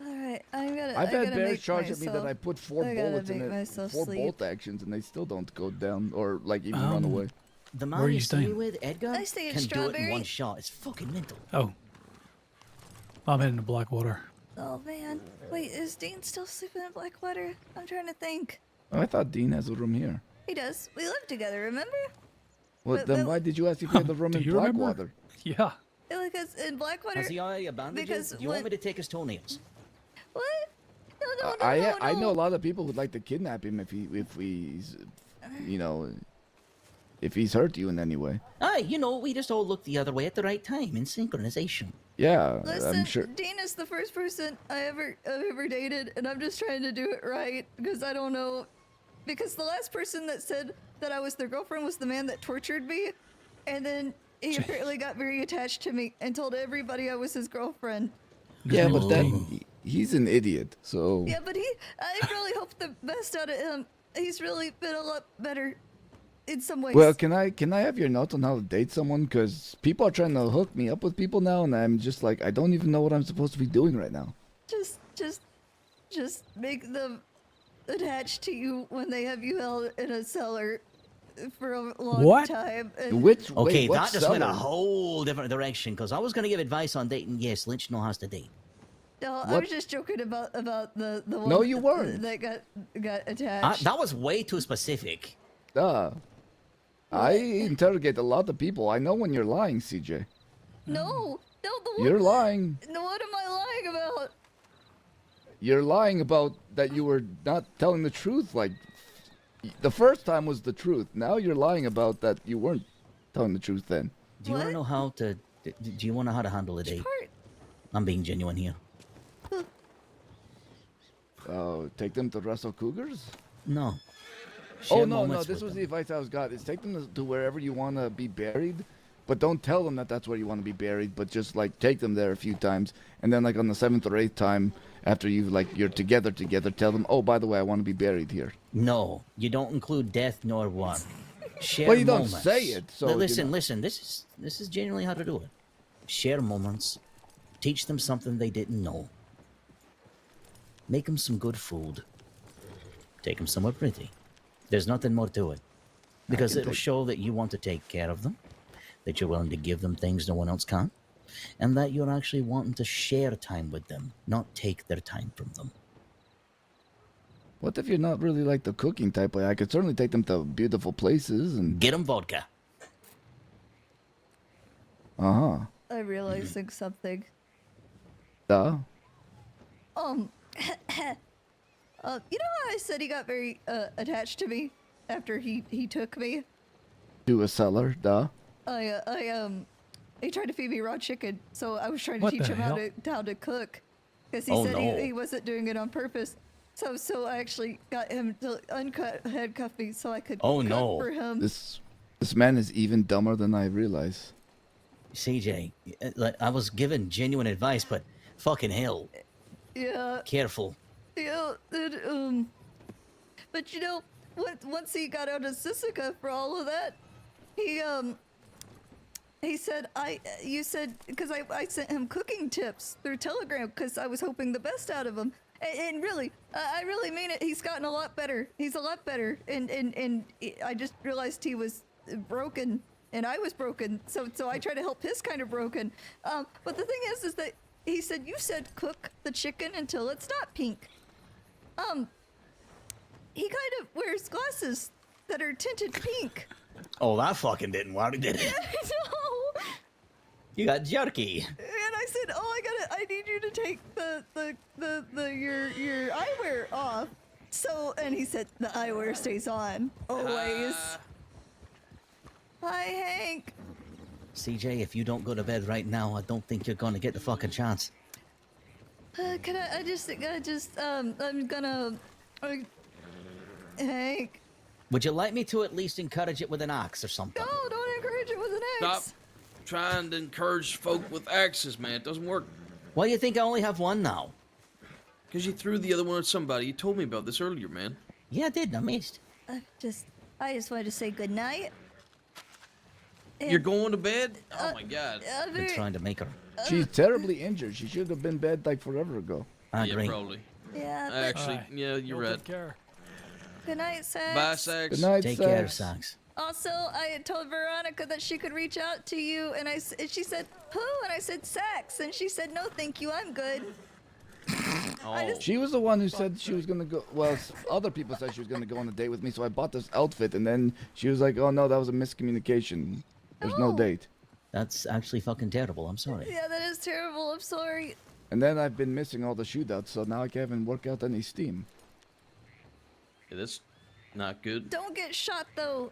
All right, I'm gonna. I've I had gotta bears make charge at me that myself- I put 4 I gotta bullets in make it, myself 4 sleep. bolt actions, and they still don't go down or like even run away. The Where man are you you stay staying? with, Edgar, I stay in can do it in Strawberry. one shot. It's fucking mental. Oh. I'm heading to Blackwater. Oh man, wait, is Dean still sleeping in Blackwater? I'm trying to think. Oh, I thought Dean has a room here. He does. We live together, remember? Well, But- then but- why did you ask if he had the room Do in you remember? Blackwater? Yeah. Because in Blackwater. Has he already abandoned you? Because Do you want me to take his toenails? What? No, I know a lot of people would like to kidnap him if he's, you know, if he's hurt you in any way. Aye, you know, we just all look the other way at the right time in synchronization. Yeah, Listen, I'm sure. Dean is the first person I've ever dated, and I'm just trying to do it right because I don't know. Because the last person that said that I was their girlfriend was the man that tortured me, and then he apparently got very attached to me and told everybody I was his girlfriend. Yeah, but he's an idiot. So. Yeah, but I really hope the best out of him. He's really been a lot better in some ways. Well, can I have your notes on how to date someone? Because people are trying to hook me up with people now, and I'm just like, I don't even know what I'm supposed to be doing right now. Just make them attached to you when they have you held in a cellar for a long time. And Okay, that just went a whole different direction, because I was going to give advice on dating. Yes, Lynch knows how to date. No, I was just joking about the one. No, you weren't. That got attached. That was way too specific. I interrogate a lot of people. I know when you're lying, CJ. No, the one. You're lying. No, what am I lying about? You're lying about that you were not telling the truth. Like, the first time was the truth. Now you're lying about that you weren't telling the truth then. Do you want to know how to? Do you want to know how to handle a date? I'm being genuine here. Oh, take them to wrestle cougars? No. Oh, Share no, moments this with was them. the advice I was got. Is take them to wherever you want to be buried, but don't tell them that that's where you want to be buried, but just, like, take them there a few times, and then, like, on the 7th or 8th time, after you're together, tell them, oh, by the way, I want to be buried here. No, you don't include death nor what. Share Well, you don't moments. say it, so you listen, know. listen. This is genuinely how to do it. Share moments. Teach them something they didn't know. Make them some good food. Take them somewhere pretty. There's nothing more to it. Because it'll show that you want to take care of them, that you're willing to give them things no one else can, and that you're actually wanting to share time with them, not take their time from them. What if you're not really like the cooking type? I could certainly take them to beautiful places and... Get them vodka. Uh-huh. I'm realizing something. Duh. You know how I said he got very attached to me after he took me? To a cellar, duh. He tried to feed me raw chicken, so I was trying to What teach the him hell? how to cook, because he Oh, said no. he wasn't doing it on purpose. So I actually got him to handcuff me so I could cook for him. This man is even dumber than I realize. CJ, like, I was given genuine advice, but fucking hell. Yeah. Careful. Yeah. But you know, once he got out of Sisika for all of that, he said you said, because I sent him cooking tips through Telegram because I was hoping the best out of him. And really, I really mean it. He's gotten a lot better. He's a lot better. And I just realized he was broken, and I was broken. So I try to help his kind of broken. But the thing is that he said, you said cook the chicken until it's not pink. He kind of wears glasses that are tinted pink. Oh, that fucking didn't work, did it? No. You got jerky. And I said, oh, I need you to take your eyewear off. So, and he said, the eyewear stays on always. Hi, Hank. CJ, if you don't go to bed right now, I don't think you're gonna get the fucking chance. Can I'm gonna, Hank. Would you like me to at least encourage it with an axe or something? No, don't encourage it with an axe. Stop trying to encourage folk with axes, man. It doesn't work. Why do you think I only have one now? Because you threw the other one at somebody. You told me about this earlier, man. Yeah, I did. I missed. I just wanted to say good night. You're going to bed? Oh my god. I've been trying to make her. She's terribly injured. She should have been bed like forever ago. I Yeah, agree. probably. Yeah. but- Actually, yeah, you're right. Good night, Sax. Bye, Sax. Good night, Take Sax. care, Sax. Also, I had told Veronica that she could reach out to you, and she said, who? And I said, Sax. And she said, no, thank you, I'm good. She was the one who said she was gonna go. Well, other people said she was gonna go on a date with me, so I bought this outfit, and then she was like, "Oh no, that was a miscommunication. There's no date." That's actually fucking terrible. I'm sorry. Yeah, that is terrible. I'm sorry. And then I've been missing all the shootouts, so now I can't even work out any steam. Yeah, that's not good. Don't get shot, though.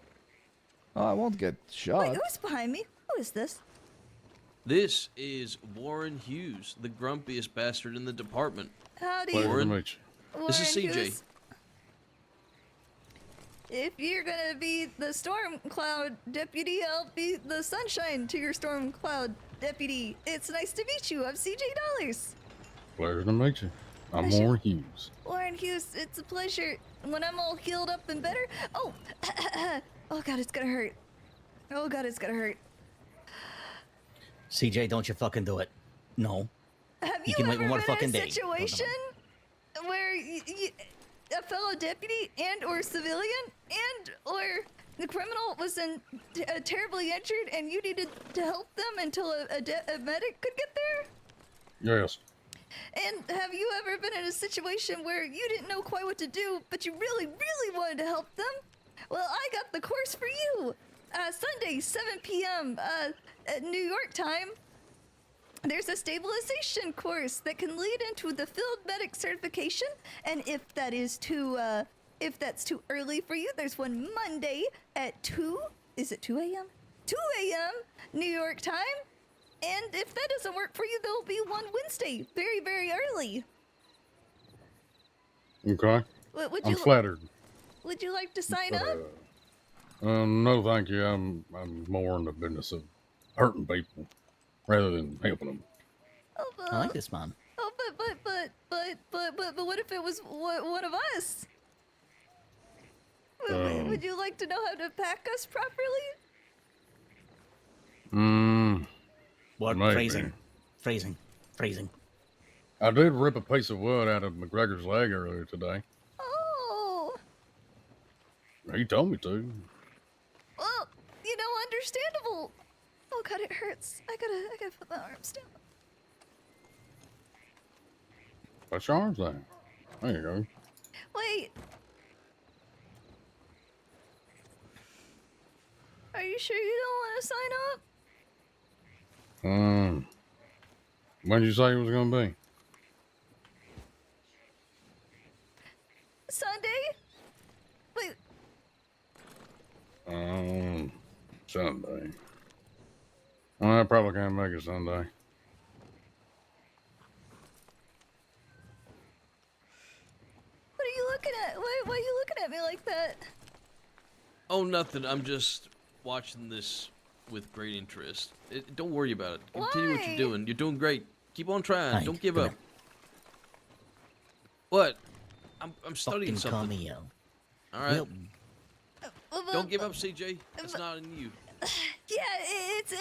Oh, I won't get shot. Wait, who's behind me? Who is this? This is Warren Hughes, the grumpiest bastard in the department. Howdy. Warren, meet you. this is Warren CJ. Hughes. If you're gonna be the storm cloud deputy, I'll be the sunshine to your storm cloud deputy. It's nice to meet you. I'm CJ Dollars. Pleasure to meet you. I'm Pleasure. Warren Hughes. Warren Hughes, it's a pleasure. When I'm all healed up and better. Oh, oh God, it's gonna hurt. Oh God, it's gonna hurt. CJ, don't you fucking do it. No. Have you can ever wait one more been fucking in a day. situation where a fellow deputy and or civilian and or the criminal was terribly injured and you needed to help them until a medic could get there? Yes. And have you ever been in a situation where you didn't know quite what to do, but you really, really wanted to help them? Well, I got the course for you. Sunday, 7 p.m. At New York time. There's a stabilization course that can lead into the field medic certification, and if that's too early for you, there's one Monday at 2. Is it 2 a.m.? 2 a.m. New York time. And if that doesn't work for you, there'll be one Wednesday, very, very early. Okay. Would I'm you flattered. Would you like to sign But, up? no, thank you. I'm more in the business of hurting people rather than helping them. Oh, I like this man. Oh, but what if it was one of us? Would you like to know how to pack us properly? What? Maybe. Phrasing. I did rip a piece of wood out of McGregor's leg earlier today. Oh. He told me to. Well, understandable. Oh God, it hurts. I gotta put my arms down. Put your arms down. There you go. Wait. Are you sure you don't want to sign up? When did you say it was gonna be? Sunday? Wait. Sunday. I probably can't make it Sunday. What are you looking at? Why are you looking at me like that? Oh, nothing. I'm just watching this with great interest. Don't worry about it. Continue what Why? you're doing. You're doing great. Keep on trying. Hey, Don't give come up. here. What? I'm studying Fucking call something. me out. All right. Well, Don't give up, CJ. It's not in you. Yeah, it's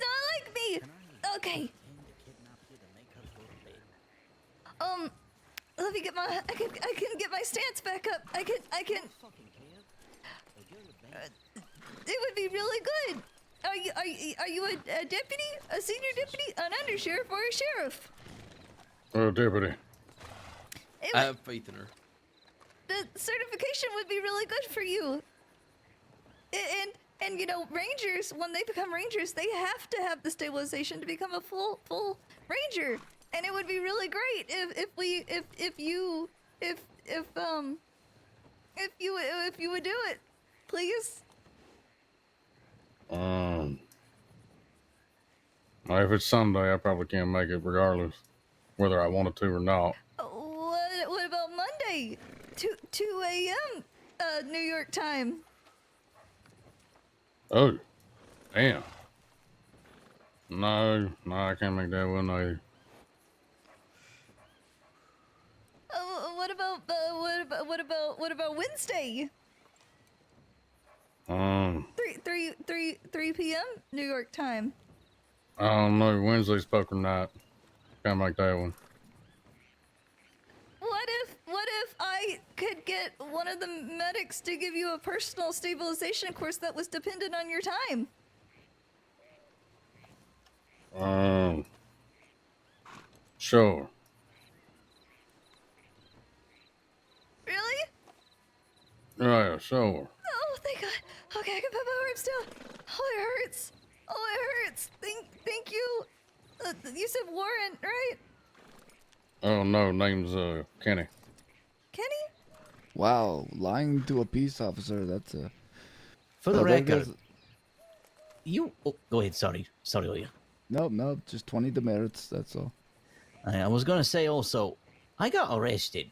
not like me. Okay. Let me get I can get my stance back up. I can. It would be really good. Are you a deputy, a senior deputy, an undersheriff, or a sheriff? Deputy. I have faith in her. The certification would be really good for you. And rangers, when they become rangers, they have to have the stabilization to become a full ranger. And it would be really great if you would do it, please. If it's Sunday, I probably can't make it regardless, whether I wanted to or not. What about Monday? 2 a.m. New York time. Oh, damn. No, I can't make that one either. What about Wednesday? 3 p.m. New York time. I don't know. Wednesday's poker night. Can't make that one. What if I could get one of the medics to give you a personal stabilization course that was dependent on your time? Sure. Really? Yeah, sure. Oh, thank God. Okay, I can put my arms down. Oh, it hurts. Oh, it hurts. Thank you. You said Warren, right? Oh no, name's Kenny. Kenny? Wow, lying to a peace officer, that's a... For the that record, goes- you... Oh, go ahead, sorry. Sorry, Oya. No, just 20 demerits, that's all. I was going to say also, I got arrested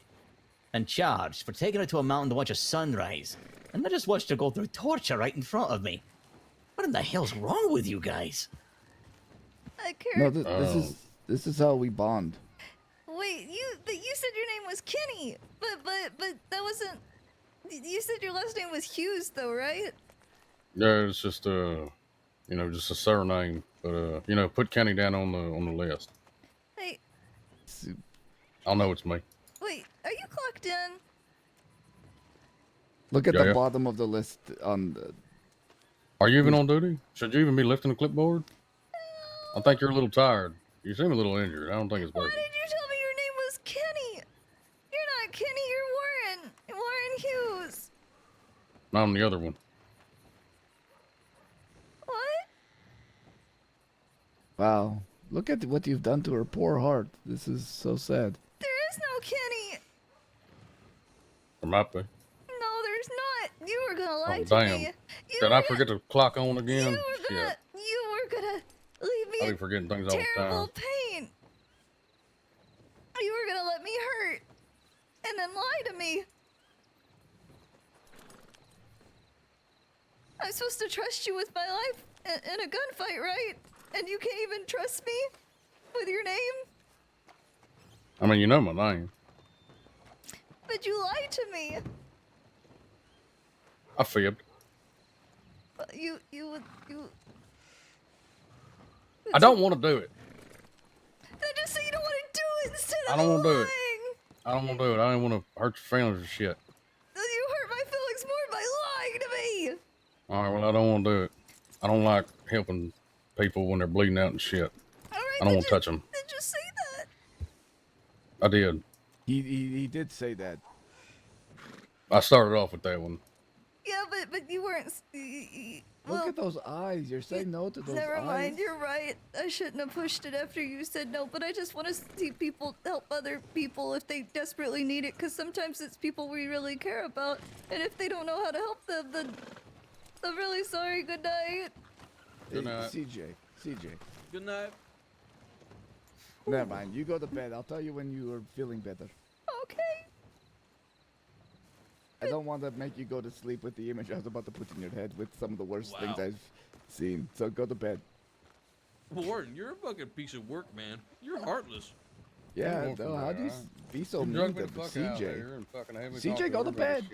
and charged for taking her to a mountain to watch a sunrise. And I just watched her go through torture right in front of me. What in the hell's wrong with you guys? No, this is how we bond. Wait, you said your name was Kenny, but that wasn't. You said your last name was Hughes, though, right? Yeah, it's just just a surname. But put Kenny down on the list. Hey, I'll know it's me. wait, are you clocked in? Look at Yeah, the yeah. bottom of the list on the... Are you even on duty? Should you even be lifting a clipboard? I think you're a little tired. You seem a little injured. I don't think it's Why worth it. did you tell me your name was Kenny? You're not Kenny, you're Warren. Warren Hughes. I'm the other one. What? Wow, look at what you've done to her poor heart. This is so sad. There is no Kenny. There might be. No, there's not. You were gonna lie Oh, to damn. me. Did I forget to clock on again? You were gonna leave me I be in forgetting things all the terrible time. pain. You were gonna let me hurt and then lie to me. I'm supposed to trust you with my life in a gunfight, right? And you can't even trust me with your name? I mean, you know my name. But you lied to me. I fibbed. You. I don't want to do it. Then just say you don't want to do it instead of I don't want to do it. lying. I don't want to do it. I don't want to hurt your feelings or shit. You hurt my feelings more by lying to me. All right, well, I don't want to do it. I don't like helping people when they're bleeding out and shit. All right, I don't want to touch them. Then just say that. I did. He did say that. I started off with that one. Yeah, but you weren't. Look at those eyes. You're saying no to those Never eyes. mind, you're right. I shouldn't have pushed it after you said no, but I just want to see people help other people if they desperately need it, because sometimes it's people we really care about, and if they don't know how to help them, then I'm really sorry. Good night. Good night. CJ. Good night. Never mind. You go to bed. I'll tell you when you are feeling better. Okay. I don't want to make you go to sleep with the image I was about to put in your head with some of the worst things I've seen. So go to bed. Warren, you're a fucking piece of work, man. You're heartless. Yeah, no, how do you be so mean to CJ? CJ, go to bed.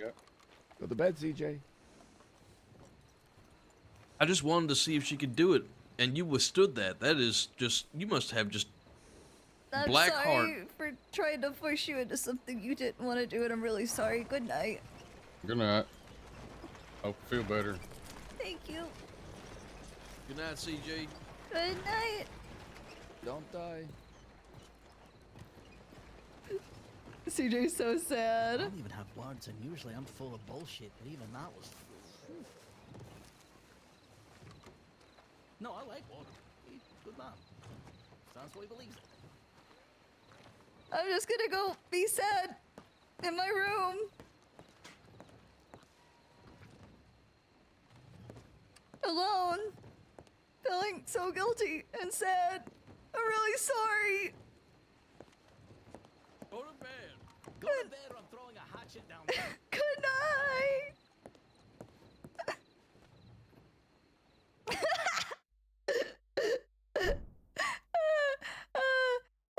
Go to bed, CJ. I just wanted to see if she could do it, and you withstood that. That is just, you must have just I'm black sorry heart. for trying to push you into something you didn't want to do, and I'm really sorry. Good night. Good night. Hope you feel better. Thank you. Good night, CJ. Good night. Don't die. CJ's so I sad. don't even have words, and usually I'm full of bullshit, but even that was... No, I like water. He's a good man. Sounds like he believes it. I'm just gonna go be sad in my room. Alone. Feeling so guilty and sad. I'm really sorry. Go to bed. Go to bed or I'm throwing a hatchet down there. Good night.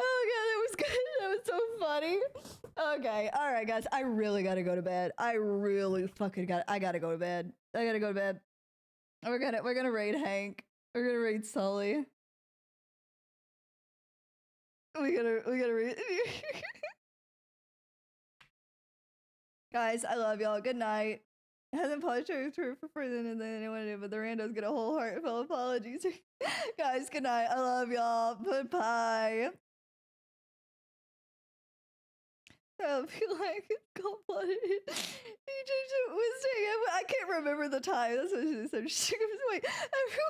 Oh god, that was good. That was so funny. Okay, all right, guys. I really gotta go to bed. I really fucking gotta go to bed. I gotta go to bed. We're gonna raid Hank. We're gonna raid Sully. We gotta raid. Guys, I love y'all. Good night. Hasn't apologized for further than anyone did, but the randos get a whole heartfelt apologies. Guys, good night. I love y'all. Goodbye. I feel like it's cold-blooded. I can't remember the time. That's what she said. Wait, everyone.